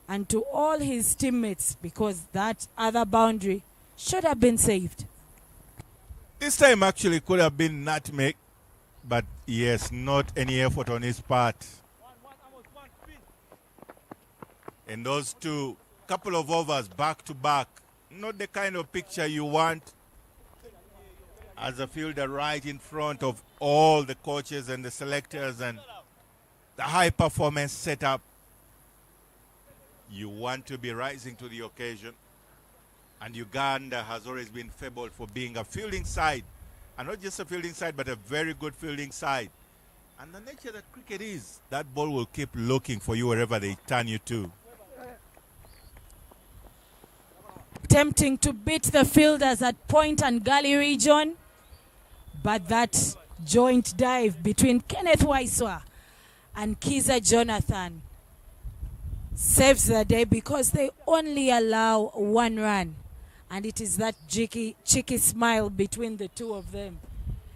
and to all his teammates because that other boundary should have been saved. This time actually could have been nutmeg, but yes, not any effort on his part. And those two, couple of overs back to back, not the kind of picture you want as a fielder right in front of all the coaches and the selectors and the high performance setup. You want to be rising to the occasion. And Uganda has always been fabled for being a fielding side. And not just a fielding side, but a very good fielding side. And the nature that cricket is, that ball will keep looking for you wherever they turn you to. Attempting to beat the fielders at point and gully region, but that joint dive between Kenneth Waiswa and Kiza Jonathan saves the day because they only allow 1 run. And it is that cheeky smile between the two of them,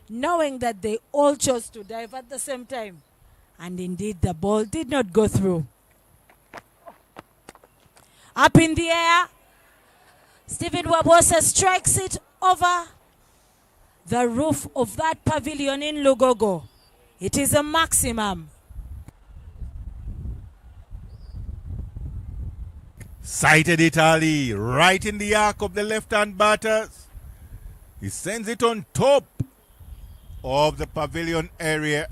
knowing that they all chose to dive at the same time. And indeed, the ball did not go through. Up in the air, Stephen Wabose strikes it over the roof of that pavilion in Lugogo. It is a maximum. Sighted it early, right in the arc of the left-hand batters. He sends it on top of the pavilion area,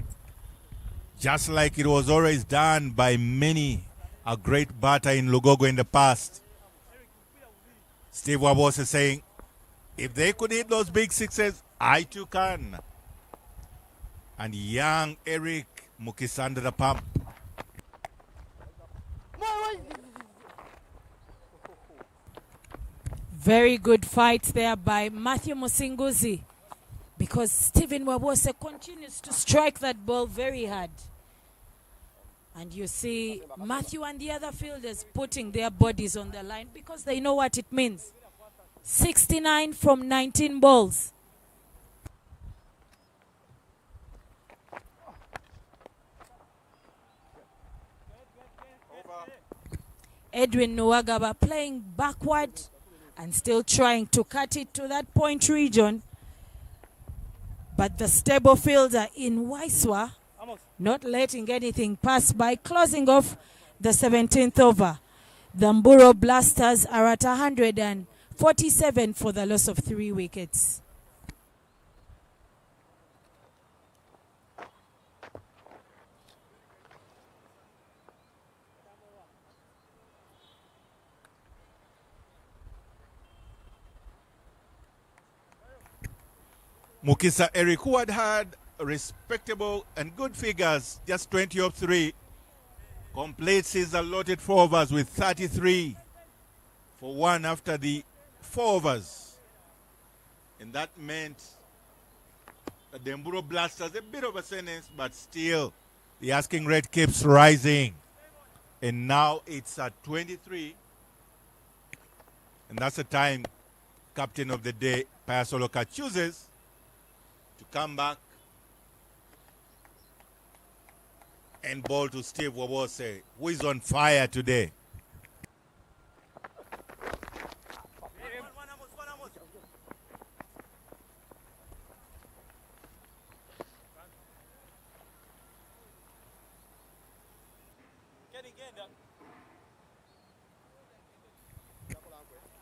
just like it was always done by many a great batter in Lugogo in the past. Steve Wabose is saying, if they could hit those big sixes, I too can. And young Eric Mukisa under the pump. Very good fight there by Matthew Musinguzi, because Stephen Wabose continues to strike that ball very hard. And you see Matthew and the other fielders putting their bodies on the line because they know what it means. 69 from 19 balls. Edwin Nwagaba playing backward and still trying to cut it to that point region. But the stable fielder in Waiswa not letting anything pass by, closing off the 17th over. The Mburo Blasters are at 147 for the loss of 3 wickets. Mukisa Eric, who had respectable and good figures, just 20 of 3, completes his allotted 4 overs with 33 for 1 after the 4 overs. And that meant that the Mburo Blasters, a bit of a sentence, but still the asking rate keeps rising. And now it's at 23. And that's the time captain of the day, Payasoloka, chooses to come back and bowl to Steve Wabose, who is on fire today.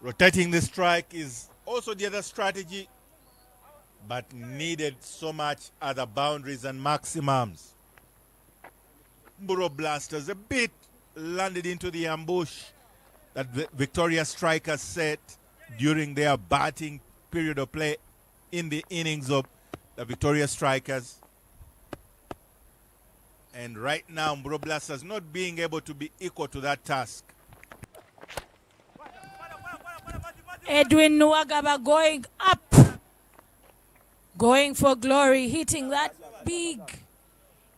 Rotating the strike is also the other strategy, but needed so much at the boundaries and maximums. Mburo Blasters a bit landed into the ambush that the Victoria strikers set during their batting period of play in the innings of the Victoria strikers. And right now, Mburo Blasters not being able to be equal to that task. Edwin Nwagaba going up, going for glory, hitting that big.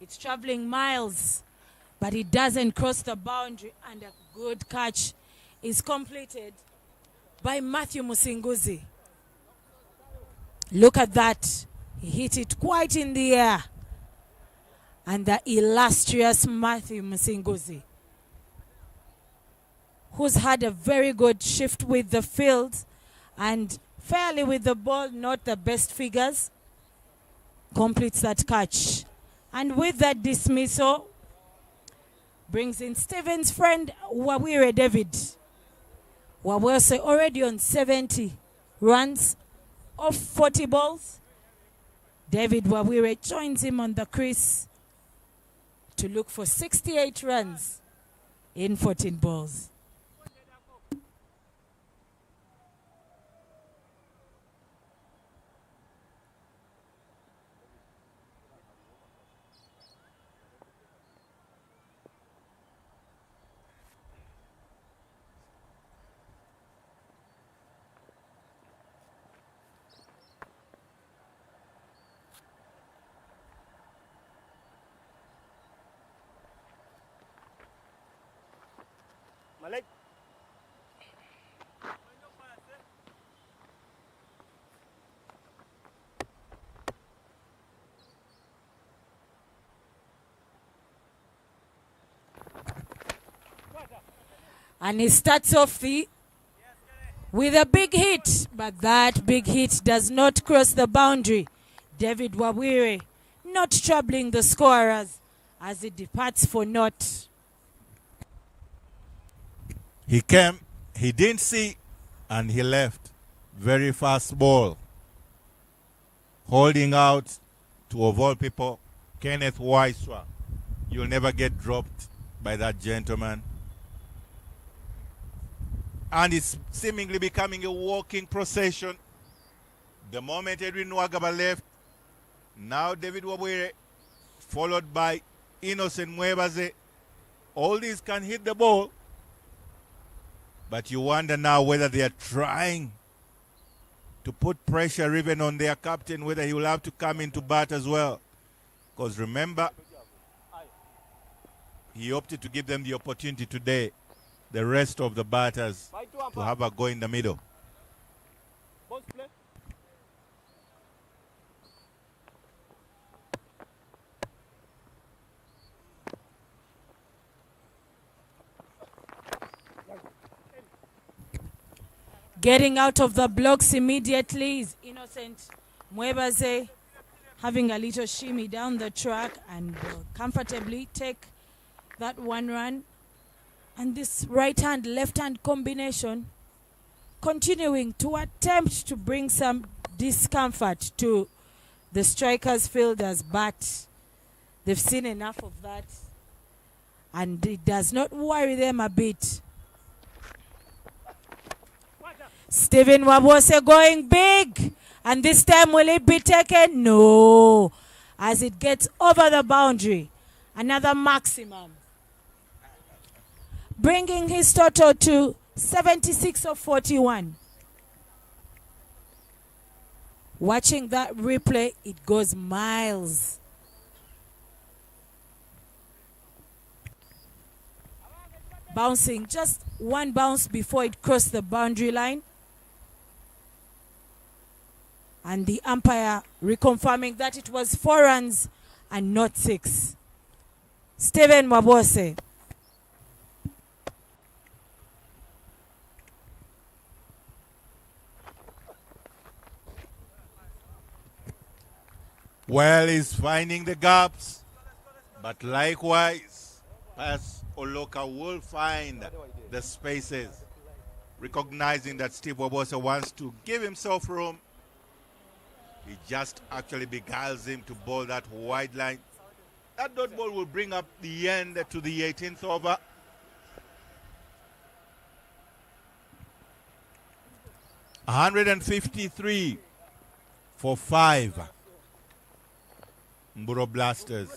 It's traveling miles, but it doesn't cross the boundary, and a good catch is completed by Matthew Musinguzi. Look at that. He hit it quite in the air. And the illustrious Matthew Musinguzi, who's had a very good shift with the field and fairly with the ball, not the best figures, completes that catch. And with that dismissal, brings in Stephen's friend, Wawire David. Wawase already on 70 runs off 40 balls. David Wawire joins him on the crease to look for 68 runs in 14 balls. Malik. And he starts off with a big hit, but that big hit does not cross the boundary. David Wawire not troubling the scorers as he departs for naught. He came, he didn't see, and he left. Very fast ball. Holding out to, of all people, Kenneth Waiswa. You'll never get dropped by that gentleman. And it's seemingly becoming a walking procession. The moment Edwin Nwagaba left, now David Wabwire, followed by Innocent Mwebaze. All these can hit the ball. But you wonder now whether they are trying to put pressure even on their captain, whether he will have to come into bat as well. Because remember, he opted to give them the opportunity today, the rest of the batters, to have a go in the middle. Getting out of the blocks immediately is Innocent Mwebaze, having a little shimmy down the track and comfortably take that one run. And this right-hand, left-hand combination continuing to attempt to bring some discomfort to the strikers, fielders, but they've seen enough of that. And it does not worry them a bit. Stephen Wabose going big. And this time will it be taken? No. As it gets over the boundary. Another maximum. Bringing his total to 76 of 41. Watching that replay, it goes miles. Bouncing just one bounce before it crossed the boundary line. And the umpire reconfirming that it was 4 runs and not 6. Stephen Wabose. Well, he's finding the gaps, but likewise, Pass Oloka will find the spaces, recognizing that Steve Wabose wants to give himself room. He just actually beguiles him to bowl that wide line. That dot ball will bring up the end to the 18th over. $153 for 5. Mburo Blasters.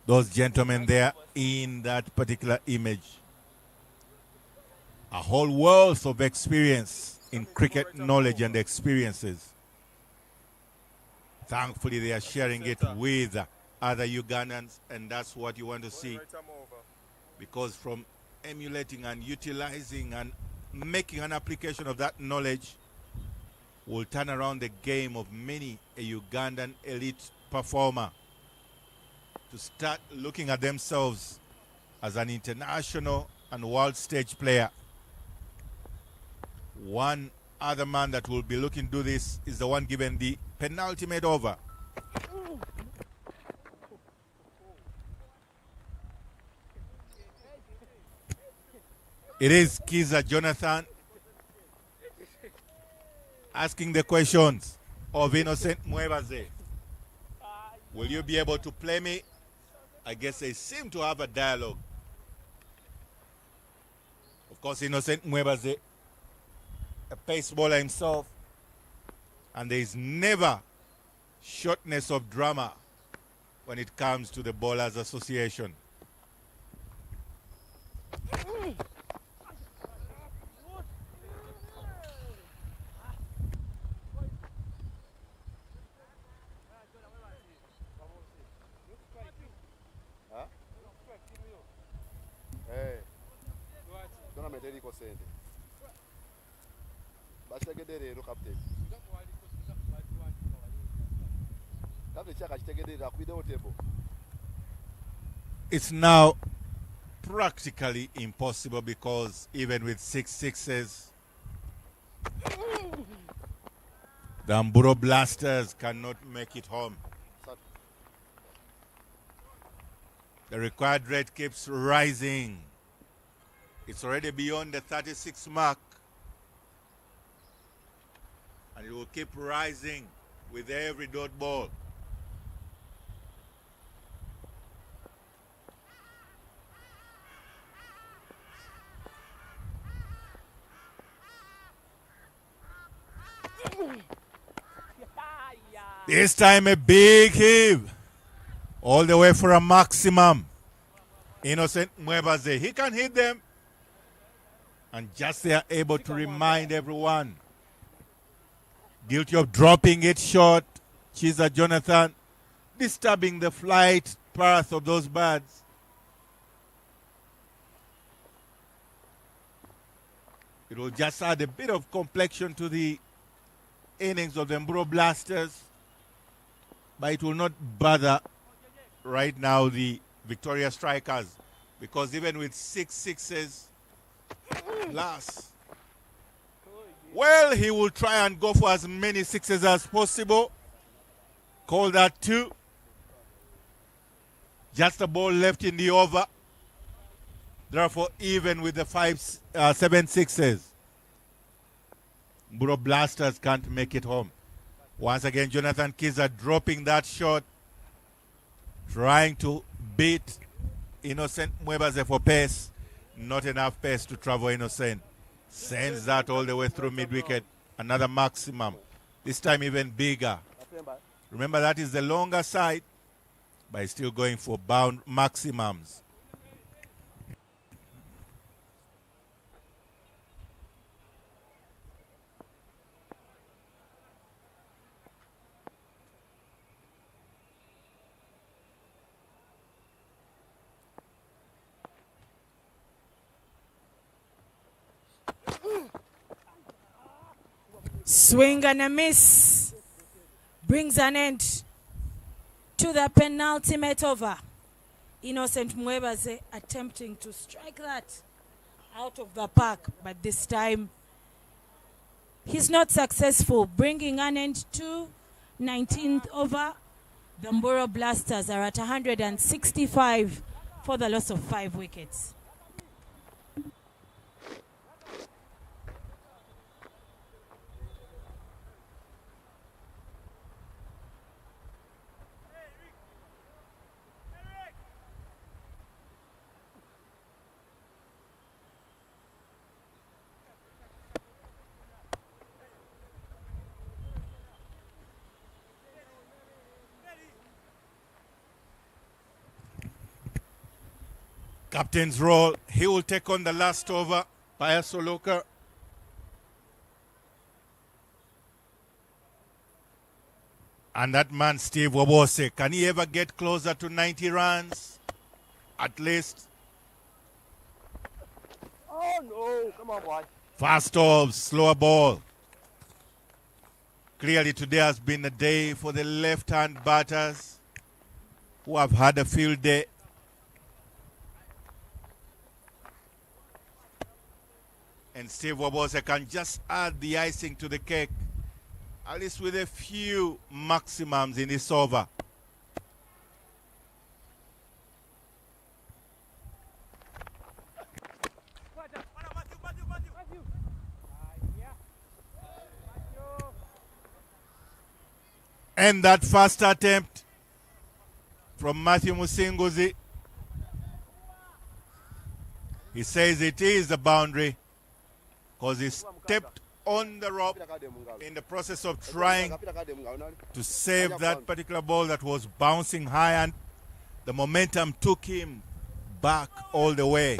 Those gentlemen there in that particular image. A whole wealth of experience in cricket knowledge and experiences. Thankfully, they are sharing it with other Ugandans, and that's what you want to see. Because from emulating and utilizing and making an application of that knowledge will turn around the game of many a Ugandan elite performer to start looking at themselves as an international and world stage player. One other man that will be looking to do this is the one given the penultimate over. It is Kiza Jonathan asking the questions of Innocent Mwebaze. Will you be able to play me? I guess they seem to have a dialogue. Of course, Innocent Mwebaze, a pace bowler himself, and there is never shortness of drama when it comes to the Bowlers Association. It's now practically impossible because even with 6 sixes, the Mburo Blasters cannot make it home. The required rate keeps rising. It's already beyond the 36 mark. And it will keep rising with every dot ball. This time a big heave. All the way for a maximum. Innocent Mwebaze. He can hit them. And just they are able to remind everyone. Guilty of dropping it short. Chisa Jonathan disturbing the flight path of those birds. It will just add a bit of complexion to the innings of the Mburo Blasters, but it will not bother right now the Victoria Strikers, because even with 6 sixes last, well, he will try and go for as many sixes as possible. Call that 2. Just a ball left in the over. Therefore, even with the 7 sixes, Mburo Blasters can't make it home. Once again, Jonathan Kiza dropping that shot, trying to beat Innocent Mwebaze for pace. Not enough pace to travel Innocent. Sends that all the way through mid-wicket. Another maximum. This time even bigger. Remember, that is the longer side, but he's still going for bound maximums. Swing and a miss brings an end to the penultimate over. Innocent Mwebaze attempting to strike that out of the park, but this time he's not successful, bringing an end to 19th over. The Mburo Blasters are at 165 for the loss of 5 wickets. Captain's role. He will take on the last over. Paya Soloka. And that man, Steve Wabose, can he ever get closer to 90 runs? At least. Oh no, come on, boy. Fast off, slower ball. Clearly today has been a day for the left-hand batters who have had a field day. And Steve Wabose can just add the icing to the cake, at least with a few maximums in this over. And that first attempt from Matthew Musinguzi. He says it is the boundary, because he stepped on the rope in the process of trying to save that particular ball that was bouncing high, and the momentum took him back all the way.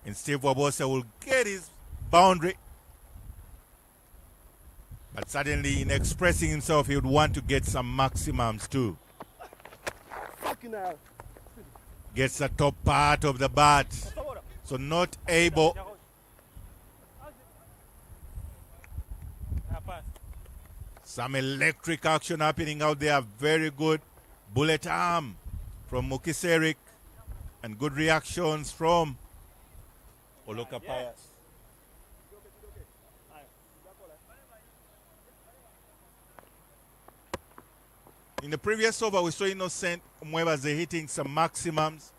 And Steve Wabose will get his boundary. But suddenly, in expressing himself, he would want to get some maximums too. Gets the top part of the bat, so not able. Some electric action happening out there. Very good bullet arm from Mukiserik, and good reactions from Oloka Pius. In the previous over, we saw Innocent Mwebaze hitting some maximums.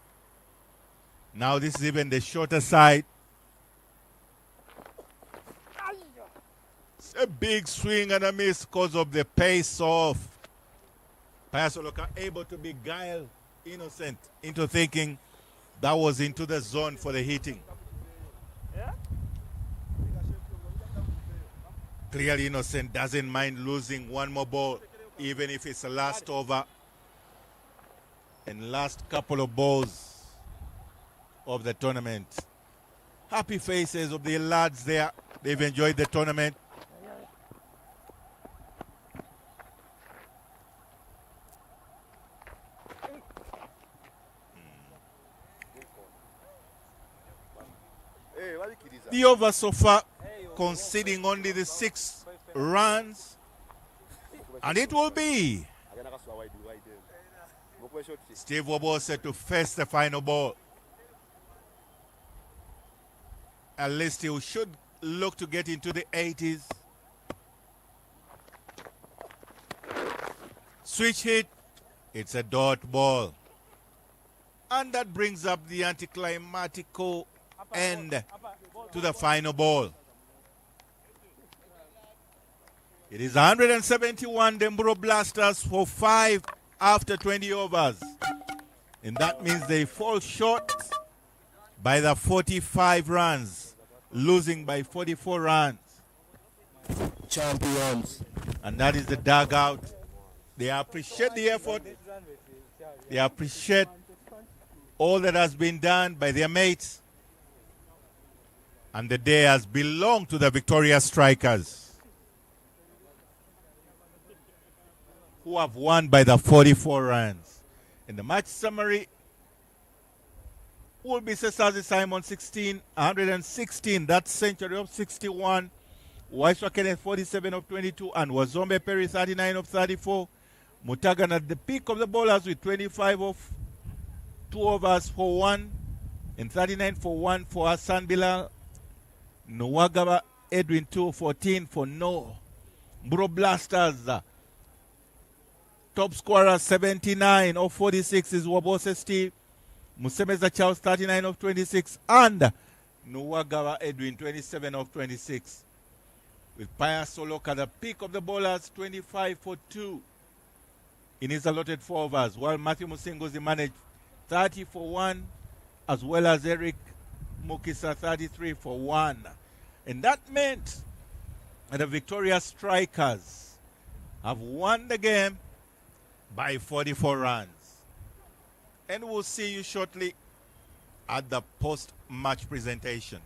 Now this is even the shorter side. It's a big swing and a miss because of the pace of Pius Oloka, able to beguile Innocent into thinking that was into the zone for the hitting. Clearly Innocent doesn't mind losing one more ball, even if it's the last over and last couple of balls of the tournament. Happy faces of the lads there. They've enjoyed the tournament. The over so far conceding only the 6 runs, and it will be Steve Wobose to face the final ball. At least he should look to get into the 80s. Switch hit. It's a dot ball. And that brings up the anticlimactical end to the final ball. It is 171 Demburo Blasters for 5 after 20 overs. And that means they fall short by the 45 runs, losing by 44 runs. Champions. And that is the dugout. They appreciate the effort. They appreciate all that has been done by their mates. And the day has belonged to the Victoria Strikers, who have won by the 44 runs. In the match summary will be Cesazi Simon 16, 116, that's century of 61. Waiswa Kenneth 47 of 22, and Wazombe Perry 39 of 34. Mutagan at the peak of the bowlers with 25 of 2 overs for 1, and 39 for 1 for Hassan Bilal. Nwagaba Edwin 2 14 for no. Mburo Blasters top scorer 79 of 46 is Wabose Steve. Musemeza Charles 39 of 26, and Nwagaba Edwin 27 of 26. With Pius Soloka at the peak of the bowlers 25 for 2 in his allotted 4 overs, while Matthew Musingozi managed 30 for 1, as well as Eric Mukisa 33 for 1. And that meant that the Victoria Strikers have won the game by 44 runs. And we'll see you shortly at the post-match presentation.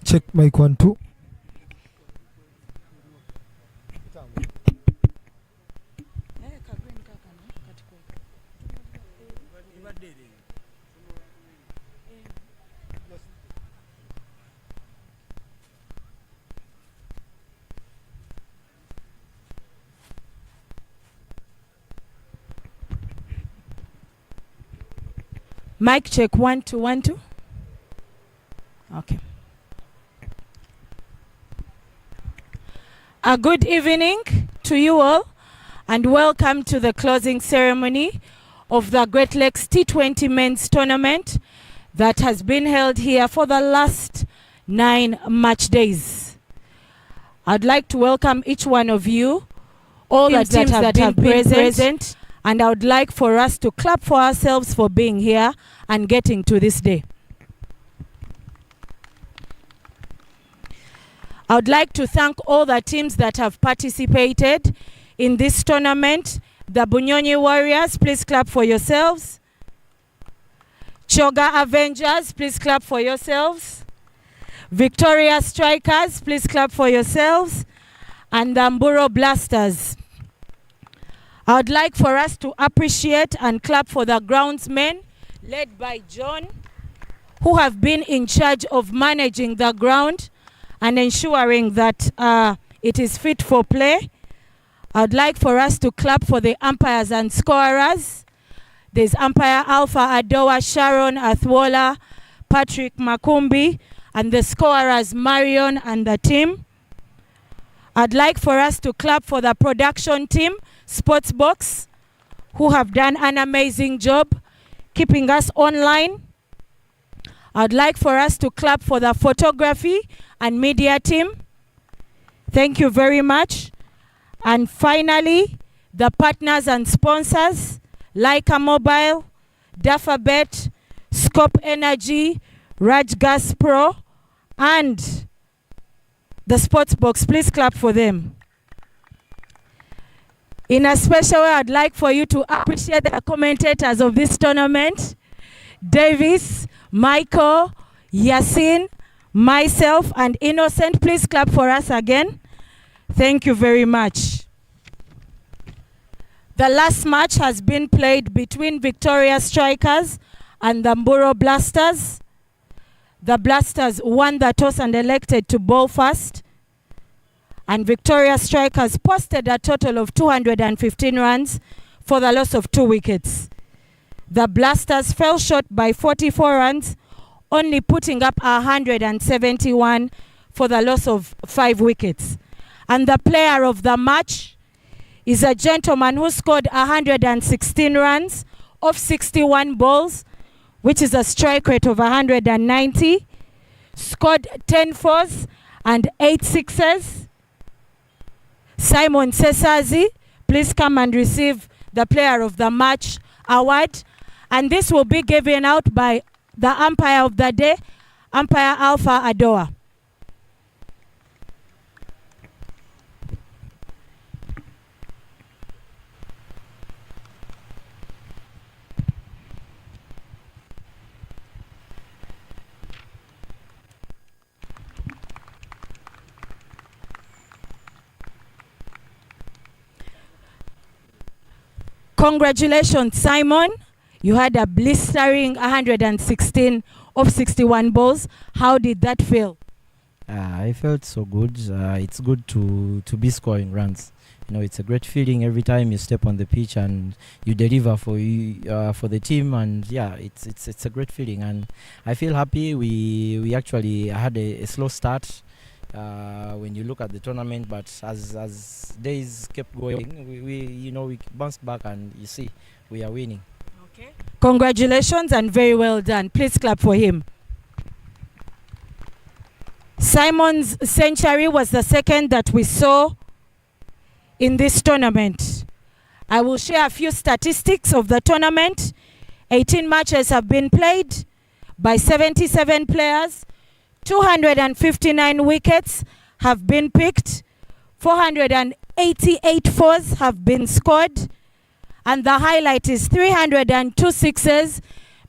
Check mic 1 2. Mic check 1 2 1 2. Okay. A good evening to you all, and welcome to the closing ceremony of the Great Lakes T20 Men's Tournament that has been held here for the last 9 match days. I'd like to welcome each one of you, all the teams that have been present, and I would like for us to clap for ourselves for being here and getting to this day. I would like to thank all the teams that have participated in this tournament. The Bunyonyi Warriors, please clap for yourselves. Choga Avengers, please clap for yourselves. Victoria Strikers, please clap for yourselves. And the Mburo Blasters. I would like for us to appreciate and clap for the groundsmen led by John, who have been in charge of managing the ground and ensuring that it is fit for play. I'd like for us to clap for the umpires and scorers. There's Umpire Alpha Adoa, Sharon Athwola, Patrick Makumbi, and the scorers Marion and the team. I'd like for us to clap for the production team, Sportsbox, who have done an amazing job keeping us online. I'd like for us to clap for the photography and media team. Thank you very much. And finally, the partners and sponsors, Leica Mobile, Dafabet, Scope Energy, Raj Gas Pro, and the Sportsbox. Please clap for them. In a special way, I'd like for you to appreciate the commentators of this tournament, Davis, Michael, Yasin, myself, and Innocent. Please clap for us again. Thank you very much. The last match has been played between Victoria Strikers and the Mburo Blasters. The Blasters won the toss and elected to bowl first. And Victoria Strikers posted a total of 215 runs for the loss of 2 wickets. The Blasters fell short by 44 runs, only putting up 171 for the loss of 5 wickets. And the player of the match is a gentleman who scored 116 runs off 61 balls, which is a strike rate of 190, scored 10 fours and 8 sixes. Simon Cesazi, please come and receive the Player of the Match award. And this will be given out by the Umpire of the Day, Umpire Alpha Adoa. Congratulations, Simon. You had a blistering 116 of 61 balls. How did that feel? I felt so good. It's good to be scoring runs. You know, it's a great feeling every time you step on the pitch and you deliver for the team. And yeah, it's a great feeling. And I feel happy. We actually had a slow start when you look at the tournament, but as days kept going, we bounced back, and you see we are winning. Okay. Congratulations and very well done. Please clap for him. Simon's century was the second that we saw in this tournament. I will share a few statistics of the tournament. 18 matches have been played by 77 players. 259 wickets have been picked. 488 fours have been scored. And the highlight is 302 sixes,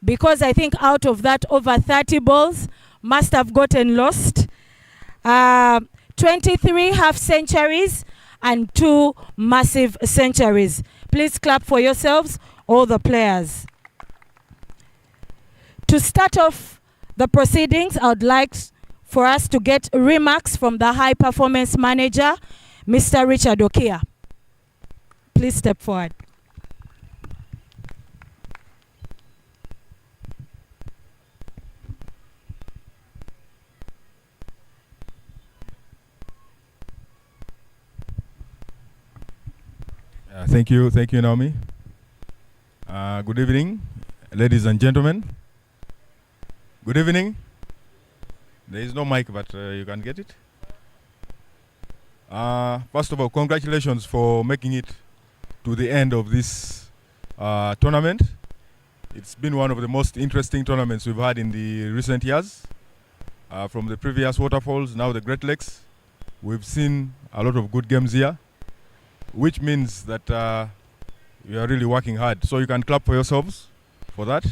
because I think out of that over 30 balls must have gotten lost. 23 half centuries and 2 massive centuries. Please clap for yourselves, all the players. To start off the proceedings, I would like for us to get remarks from the high performance manager, Mr. Richard Okia. Please step forward. Thank you, Naomi. Good evening, ladies and gentlemen. Good evening. There is no mic, but you can get it. First of all, congratulations for making it to the end of this tournament. It's been one of the most interesting tournaments we've had in the recent years. From the previous waterfalls, now the Great Lakes. We've seen a lot of good games here, which means that you are really working hard. So you can clap for yourselves for that.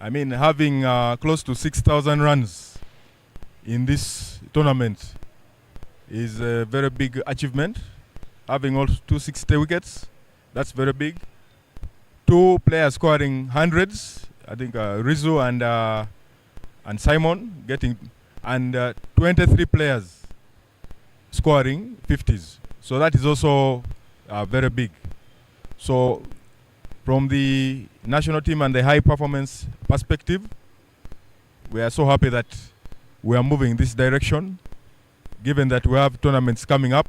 I mean, having close to 6,000 runs in this tournament is a very big achievement. Having also 260 wickets, that's very big. 2 players scoring hundreds, I think Rizzo and Simon getting, and 23 players scoring 50s. So that is also very big. So from the national team and the high performance perspective, we are so happy that we are moving in this direction, given that we have tournaments coming up.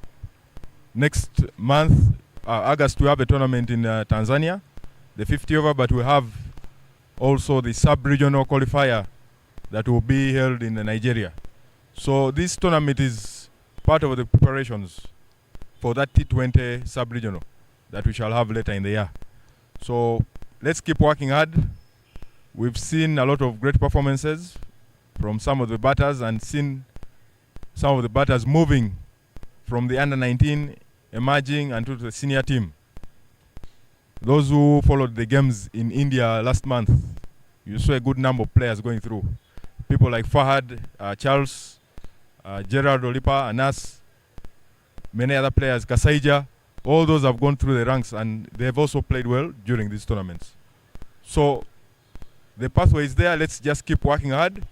Next month, August, we have a tournament in Tanzania, the 50 over, but we have also the sub-regional qualifier that will be held in Nigeria. So this tournament is part of the preparations for that T20 sub-regional that we shall have later in the year. So let's keep working hard. We've seen a lot of great performances from some of the batters and seen some of the batters moving from the under-19 emerging and to the senior team. Those who followed the games in India last month, you saw a good number of players going through. People like Fahad, Charles, Gerard Olipa, Anas, many other players, Kasaija, all those have gone through the ranks and they have also played well during these tournaments. So the pathway is there. Let's just keep working hard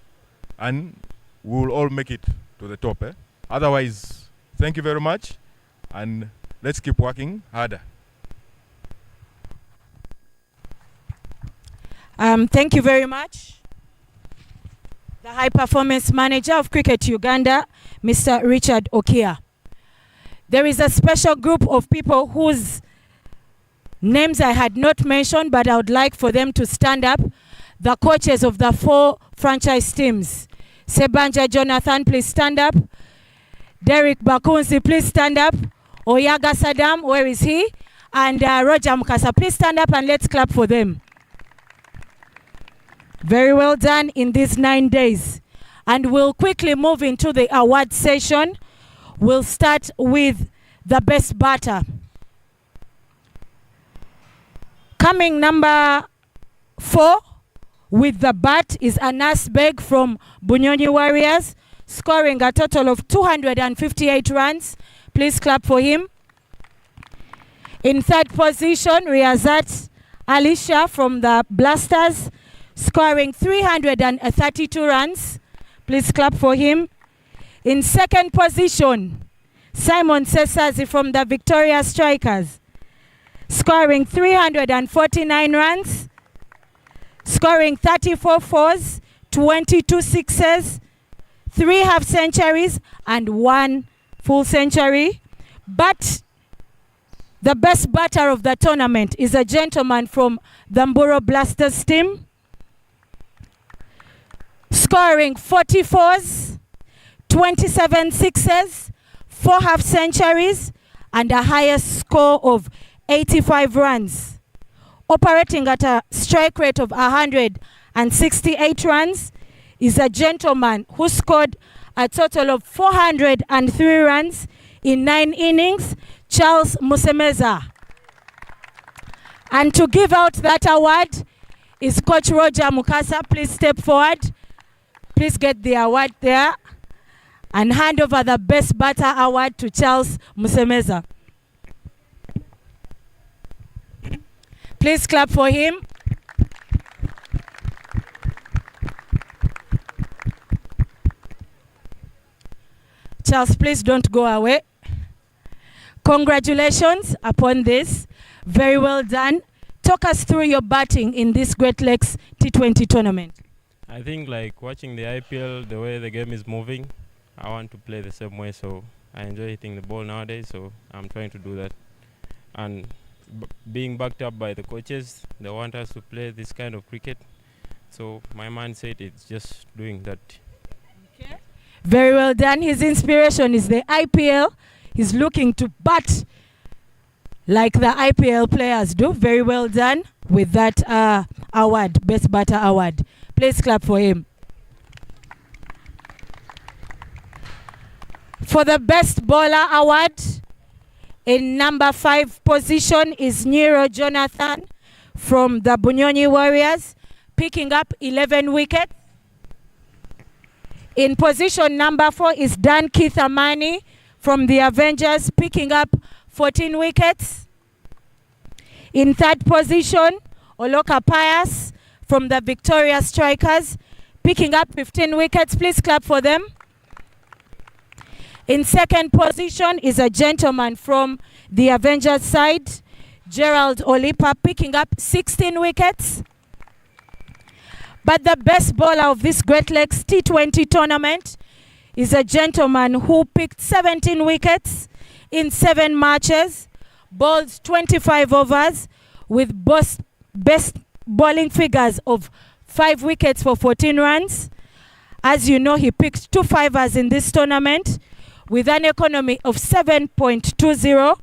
and we will all make it to the top. Otherwise, thank you very much and let's keep working harder. Thank you very much. The high performance manager of Cricket Uganda, Mr. Richard Okia. There is a special group of people whose names I had not mentioned, but I would like for them to stand up. The coaches of the 4 franchise teams. Sebanja Jonathan, please stand up. Derek Bakunzi, please stand up. Oyaga Saddam, where is he? And Roger Mukasa, please stand up and let's clap for them. Very well done in these 9 days. And we'll quickly move into the award session. We'll start with the best batter. Coming number 4 with the bat is Anas Beg from Bunyonyi Warriors, scoring a total of 258 runs. Please clap for him. In third position, Riazat Alisha from the Blasters, scoring 332 runs. Please clap for him. In second position, Simon Cesazi from the Victoria Strikers, scoring 349 runs, scoring 34 fours, 22 sixes, 3 half centuries, and 1 full century. But the best batter of the tournament is a gentleman from the Mburo Blasters team, scoring 44s, 27 sixes, 4 half centuries, and a highest score of 85 runs. Operating at a strike rate of 168 runs is a gentleman who scored a total of 403 runs in 9 innings, Charles Musemeza. And to give out that award is Coach Roger Mukasa. Please step forward. Please get the award there. and hand over the Best Batter Award to Charles Musemeza. Please clap for him. Charles, please don't go away. Congratulations upon this. Very well done. Talk us through your batting in this Great Lakes T20 tournament. I think like watching the IPL, the way the game is moving, I want to play the same way, so I enjoy hitting the ball nowadays, so I'm trying to do that. And being backed up by the coaches, they want us to play this kind of cricket, so my mindset is just doing that. Okay. Very well done. His inspiration is the IPL. He's looking to bat like the IPL players do. Very well done with that award, Best Batter Award. Please clap for him. For the Best Bowler Award, in number 5 position is Nero Jonathan from the Bunyonyi Warriors, picking up 11 wickets. In position number 4 is Dan Keith Amani from the Avengers, picking up 14 wickets. In 3rd position, Oloka Pius from the Victoria Strikers, picking up 15 wickets. Please clap for them. In 2nd position is a gentleman from the Avengers side, Gerald Olipa, picking up 16 wickets. But the best bowler of this Great Lakes T20 tournament is a gentleman who picked 17 wickets in 7 matches, bowled 25 overs with best bowling figures of 5 wickets for 14 runs. As you know, he picked 2 fivers in this tournament with an economy of 7.20.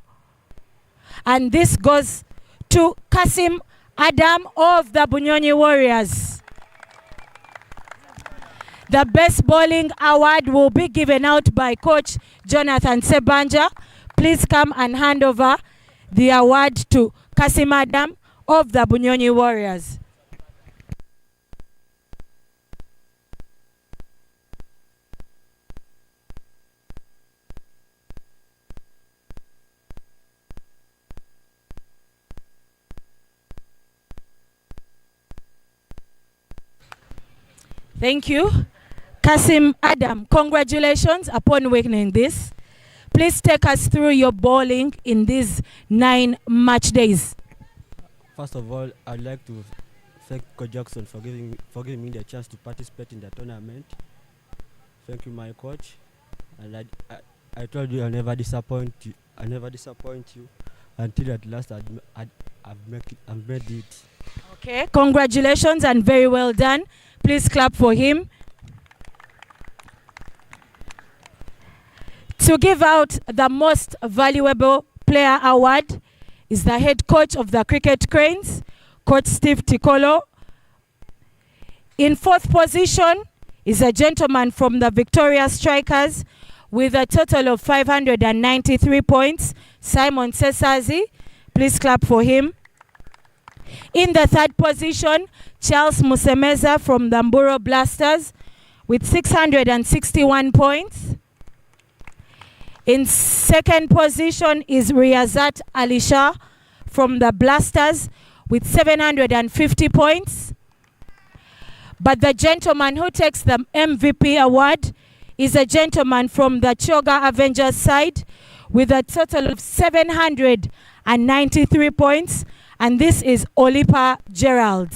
And this goes to Kasim Adam of the Bunyonyi Warriors. The Best Bowling Award will be given out by Coach Jonathan Sebanja. Please come and hand over the award to Kasim Adam of the Bunyonyi Warriors. Thank you. Kasim Adam, congratulations upon winning this. Please take us through your bowling in these 9 match days. First of all, I'd like to thank Coach Jackson for giving me the chance to participate in the tournament. Thank you, my coach. And I told you I'll never disappoint you. I'll never disappoint you until at last I've made it. Okay, congratulations and very well done. Please clap for him. To give out the most valuable player award is the head coach of the Cricket Cranes, Coach Steve Tikolo. In 4th position is a gentleman from the Victoria Strikers with a total of 593 points, Simon Cesazi. Please clap for him. In the 3rd position, Charles Musemeza from the Mburo Blasters with 661 points. In 2nd position is Riyazat Alisha from the Blasters with 750 points. But the gentleman who takes the MVP award is a gentleman from the Choga Avengers side with a total of 793 points, and this is Olipa Gerald.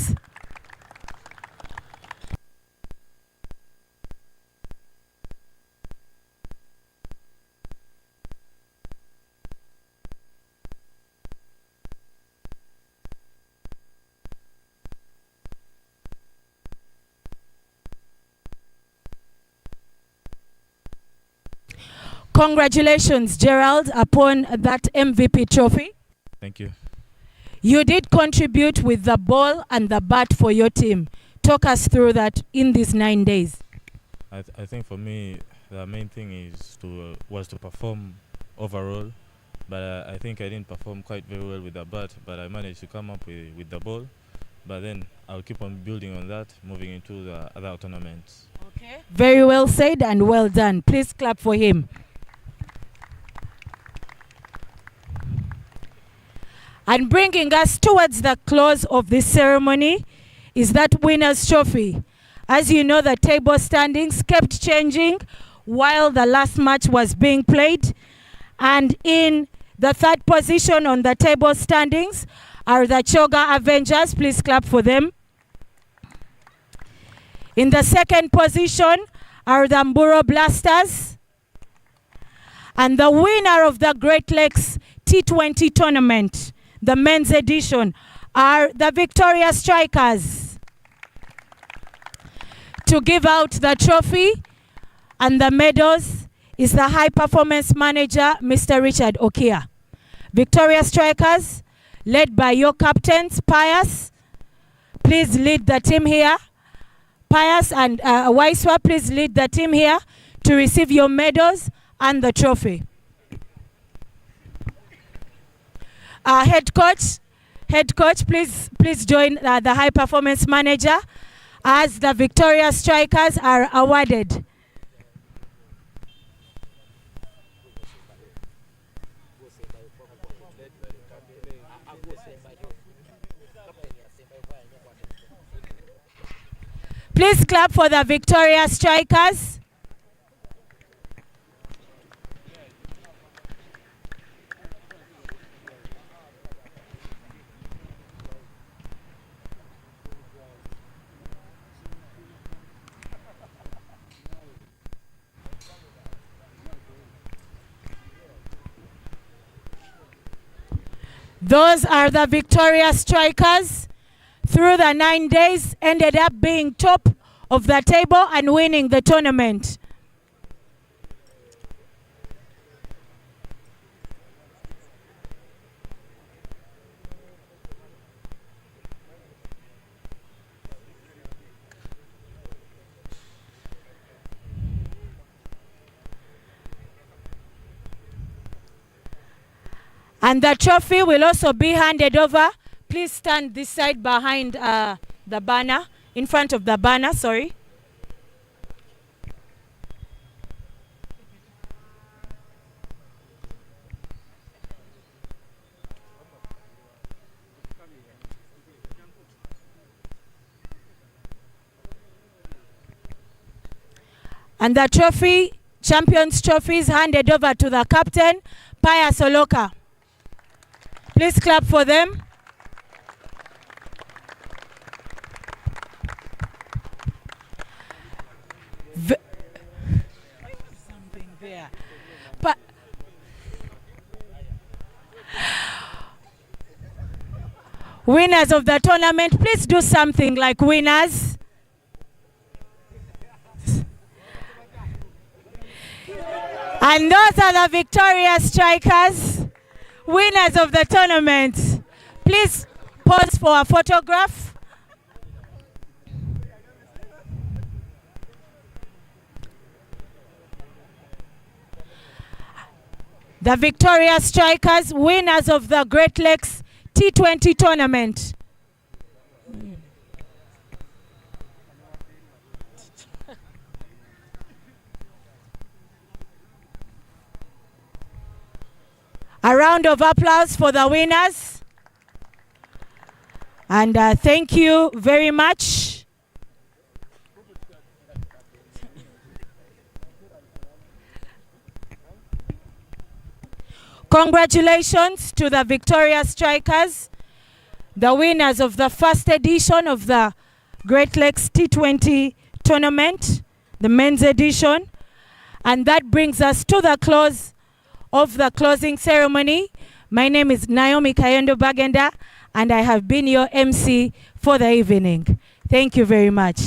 Congratulations, Gerald, upon that MVP trophy. Thank you. You did contribute with the ball and the bat for your team. Talk us through that in these 9 days. I think for me, the main thing was to perform overall. But I think I didn't perform quite very well with the bat, but I managed to come up with the ball. But then I'll keep on building on that, moving into the other tournaments. Very well said and well done. Please clap for him. And bringing us towards the close of this ceremony is that winner's trophy. As you know, the table standings kept changing while the last match was being played. And in the third position on the table standings are the Choga Avengers. Please clap for them. In the second position are the Mburo Blasters. And the winner of the Great Lakes T20 tournament, the men's edition, are the Victoria Strikers. To give out the trophy and the medals is the high performance manager, Mr. Richard Okia. Victoria Strikers, led by your captains, Pius. Please lead the team here. Pius and Waiswa, please lead the team here to receive your medals and the trophy. Head coach, please join the high performance manager as the Victoria Strikers are awarded. Please clap for the Victoria Strikers. Those are the Victoria Strikers. Through the 9 days, ended up being top of the table and winning the tournament. And the trophy will also be handed over. Please stand this side behind the banner, in front of the banner, sorry. And the trophy, Champions Trophy, is handed over to the captain, Pius Oloka. Please clap for them. Something there. But winners of the tournament, please do something like winners. And those are the Victoria Strikers, winners of the tournament. Please pause for a photograph. The Victoria Strikers, winners of the Great Lakes T20 tournament. A round of applause for the winners. And thank you very much. Congratulations to the Victoria Strikers, the winners of the first edition of the Great Lakes T20 tournament, the men's edition. And that brings us to the close of the closing ceremony. My name is Naomi Kayendo Bagenda, and I have been your MC for the evening. Thank you very much.